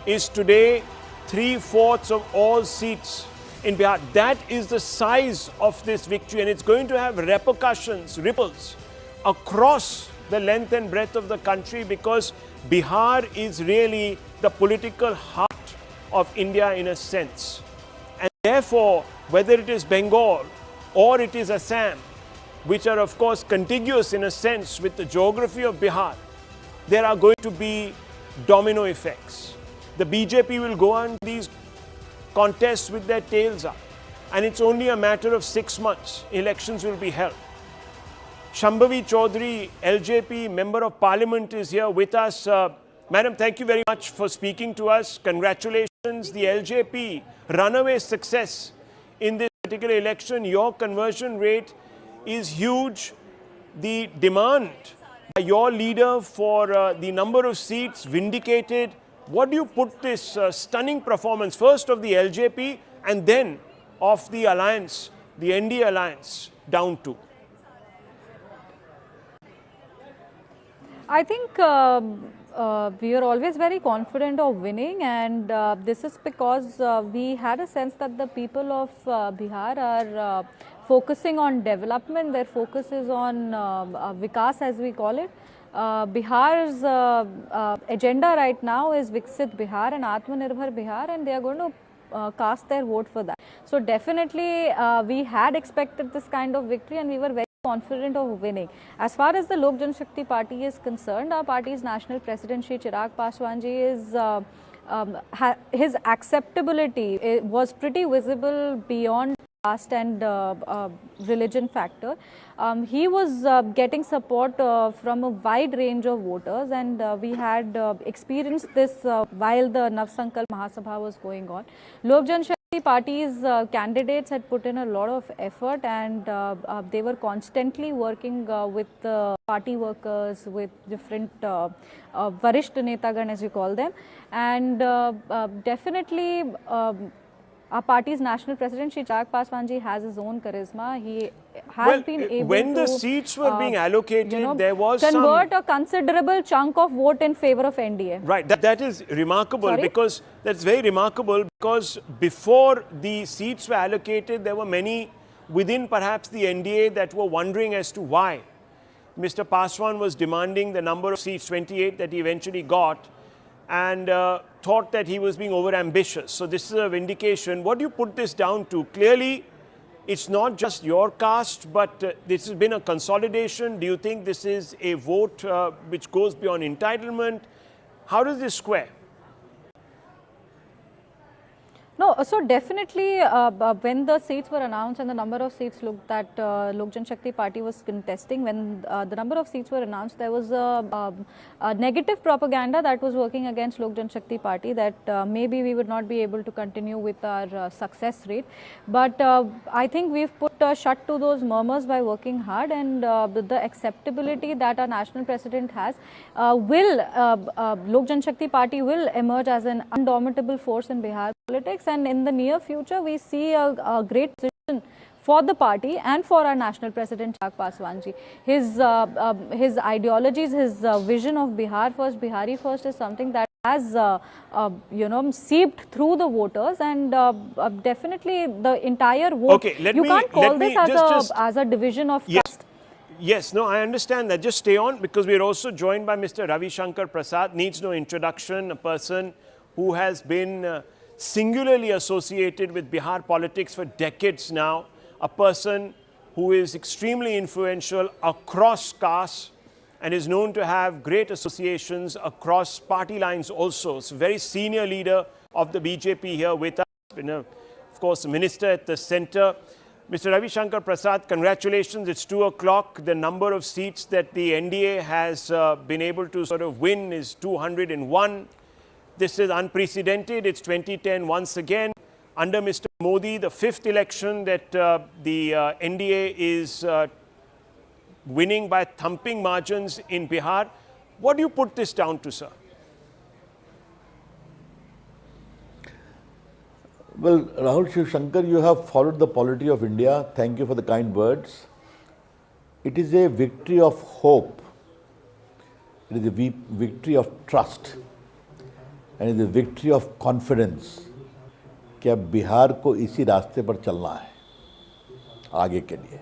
Speaker 20: is today 3/4 of all seats in Bihar. That is the size of this victory, and it's going to have repercussions, ripples across the length and breadth of the country, because Bihar is really the political heart of India in a sense. And therefore, whether it is Bengal or it is Assam, which are of course contiguous in a sense with the geography of Bihar, there are going to be domino effects. The BJP will go on these contests with their tails up, and it's only a matter of 6 months. Elections will be held. Shambhavi Chaudhary, LJP Member of Parliament, is here with us. Madam, thank you very much for speaking to us. Congratulations. The LJP runaway success in this particular election. Your conversion rate is huge. The demand by your leader for the number of seats vindicated. What do you put this stunning performance, first of the LJP and then of the alliance, the NDA alliance, down to?
Speaker 2: I think we are always very confident of winning, and this is because we had a sense that the people of Bihar are focusing on development. Their focus is on Vikas, as we call it. Bihar's agenda right now is Viksit Bihar and Atmanirbhar Bihar, and they are going to cast their vote for that. So definitely we had expected this kind of victory, and we were very confident of winning. As far as the Lok Janshakti Party is concerned, our party's national president Shri Chirag Paswan ji is his acceptability was pretty visible beyond caste and religion factor. He was getting support from a wide range of voters, and we had experienced this while the Navsankalp Mahasabha was going on. Lok Janshakti Party's candidates had put in a lot of effort, and they were constantly working with party workers, with different Varisht Netagan, as you call them, and definitely our party's national president, Shri Chirag Paswan ji, has his own charisma. He has been able
Speaker 20: when
Speaker 2: to,
Speaker 20: the seats were being allocated, there was
Speaker 2: convert a considerable chunk of vote in favor of NDA.
Speaker 20: Right, that is remarkable.
Speaker 2: Sorry?
Speaker 20: Because that's very remarkable, because before the seats were allocated, there were many within perhaps the NDA that were wondering as to why Mr. Paswan was demanding the number of seats, 28, that he eventually got, and thought that he was being over-ambitious. So this is a vindication. What do you put this down to? Clearly, it's not just your caste, but this has been a consolidation. Do you think this is a vote which goes beyond entitlement? How does this square?
Speaker 2: No, so definitely when the seats were announced and the number of seats that Lok Janshakti Party was contesting, when the number of seats were announced, there was a negative propaganda that was working against Lok Janshakti Party, that maybe we would not be able to continue with our success rate. But I think we've put a shut to those murmurs by working hard, and the acceptability that our national president has Lok Janshakti Party will emerge as an undoubtable force in Bihar politics. And in the near future, we see a great position for the party and for our national president Chirag Paswan ji. His ideologies, his vision of Bihar first, Bihari first, is something that has seeped through the voters, and definitely the entire vote.
Speaker 20: Okay,
Speaker 2: you can't call this as a division of caste.
Speaker 20: Yes, no, I understand that. Just stay on, because we are also joined by Mr. Ravi Shankar Prasad. Needs no introduction, a person who has been singularly associated with Bihar politics for decades now, a person who is extremely influential across castes and is known to have great associations across party lines also. So very senior leader of the BJP here with us, of course, a minister at the center. Mr. Ravi Shankar Prasad, congratulations. It's 2 o'clock. The number of seats that the NDA has been able to sort of win is 201. This is unprecedented. It's 2010 once again. Under Mr. Modi, the 5th election that the NDA is winning by thumping margins in Bihar. What do you put this down to, sir?
Speaker 4: Well, Rahul Shiv Shankar, you have followed the polity of India. Thank you for the kind words. It is a victory of hope. It is a victory of trust. And it is a victory of confidence कि अब बिहार को इसी रास्ते पर चलना है आगे के लिए.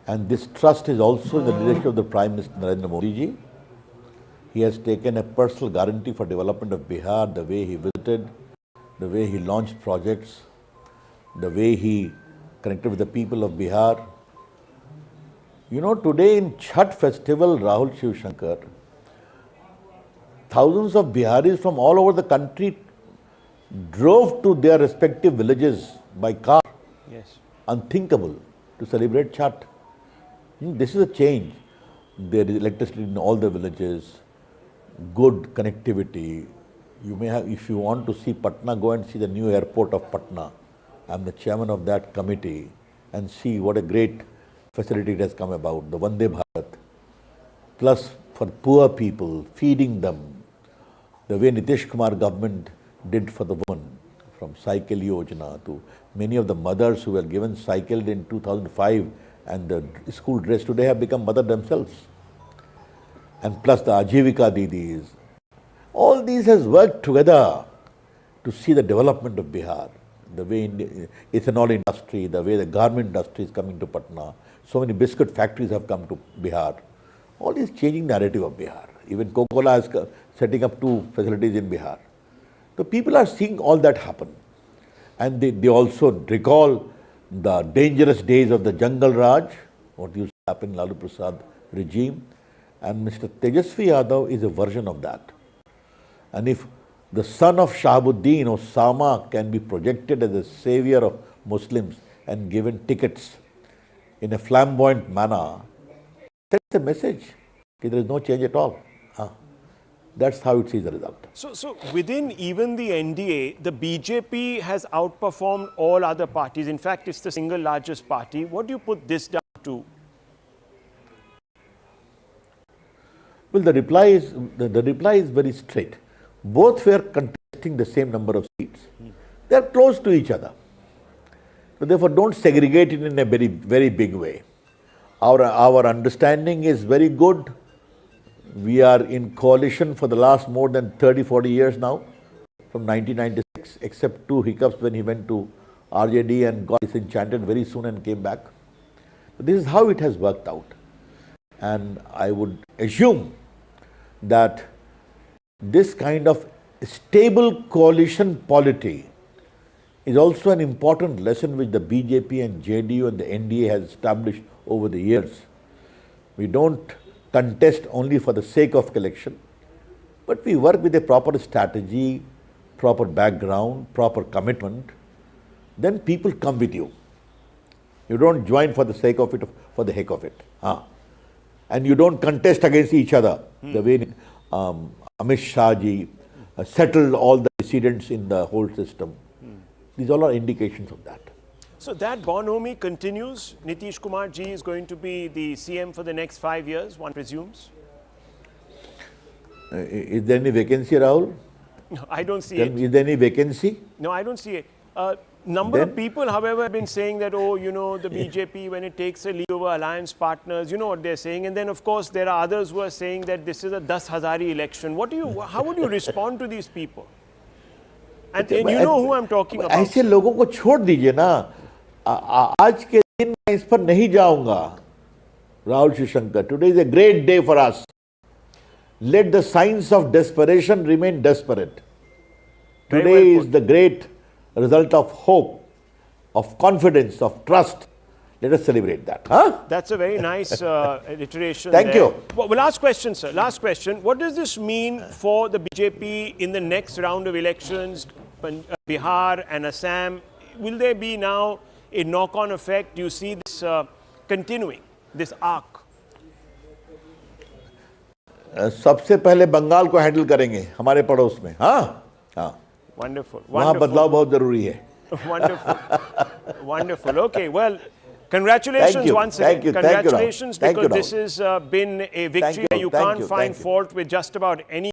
Speaker 4: And this trust is also in the leadership of the Prime Minister Narendra Modi ji. He has taken a personal guarantee for development of Bihar, the way he visited, the way he launched projects, the way he connected with the people of Bihar. You know, today in Chhath festival, Rahul Shiv Shankar, thousands of Biharis from all over the country drove to their respective villages by car.
Speaker 20: Yes.
Speaker 4: Unthinkable to celebrate Chhath. This is a change. There is electricity in all the villages, good connectivity. You may have, if you want to see Patna, go and see the new airport of Patna. I'm the chairman of that committee, and see what a great facility it has come about, the Vande Bharat. Plus for poor people, feeding them, the way Nitish Kumar government did for the women, from Cycle Yojana to many of the mothers who were given cycled in 2005 and the school dress today have become mother themselves. And plus the Ajivika Didis. All these has worked together to see the development of Bihar, the way ethanol industry, the way the garment industry is coming to Patna. So many biscuit factories have come to Bihar. All these changing narrative of Bihar. Even Coca-Cola is setting up 2 facilities in Bihar. So people are seeing all that happen. And they also recall the dangerous days of the Jungle Raj, what used to happen in Lalu Prasad regime. And Mr. Tejasvi Yadav is a version of that. And if the son of Shahabuddin, Osama, can be projected as a savior of Muslims and given tickets in a flamboyant manner, that's a message that there is no change at all. That's how it sees the result.
Speaker 20: So within even the NDA, the BJP has outperformed all other parties. In fact, it's the single largest party. What do you put this down to?
Speaker 4: Well, the reply is very straight. Both were contesting the same number of seats. They are close to each other. So therefore, don't segregate it in a very, very big way. Our understanding is very good. We are in coalition for the last more than 30-40 years now, from 1996, except 2 hiccups when he went to RJD and got disenchanted very soon and came back. So this is how it has worked out. And I would assume that this kind of stable coalition polity is also an important lesson which the BJP and JDU and the NDA has established over the years. We don't contest only for the sake of election, but we work with a proper strategy, proper background, proper commitment. Then people come with you. You don't join for the sake of it, for the heck of it. And you don't contest against each other. The way Amit Shah ji settled all the dissidents in the whole system. These all are indications of that.
Speaker 20: So that bonhomie continues. Nitish Kumar ji is going to be the CM for the next 5 years, one presumes.
Speaker 4: Is there any vacancy, Rahul?
Speaker 20: No, I don't see it.
Speaker 4: Is there any vacancy?
Speaker 20: No, I don't see it. Number of people, however, have been saying that, oh, you know, the BJP, when it takes a lead over alliance partners, you know what they're saying. And then, of course, there are others who are saying that this is a 10 Hazari election. How would you respond to these people? And you know who I'm talking about.
Speaker 4: ऐसे लोगों को छोड़ दीजिए ना. आज के दिन मैं इस पर नहीं जाऊंगा. Rahul Shiv Shankar, today is a great day for us. Let the signs of desperation remain desperate. Today is the great result of hope, of confidence, of trust. Let us celebrate that.
Speaker 20: That's a very nice iteration.
Speaker 4: Thank you.
Speaker 20: Well, last question, sir. Last question. What does this mean for the BJP in the next round of elections, Bihar and Assam? Will there be now a knock-on effect? Do you see this continuing, this arc?
Speaker 4: सबसे पहले बंगाल को handle करेंगे हमारे पड़ोस में. हाँ हाँ.
Speaker 20: Wonderful.
Speaker 4: वहाँ बदलाव बहुत जरूरी है.
Speaker 20: Wonderful. Wonderful. Okay, well, congratulations once again. Congratulations, because this has been a victory. You can't find fault with just about any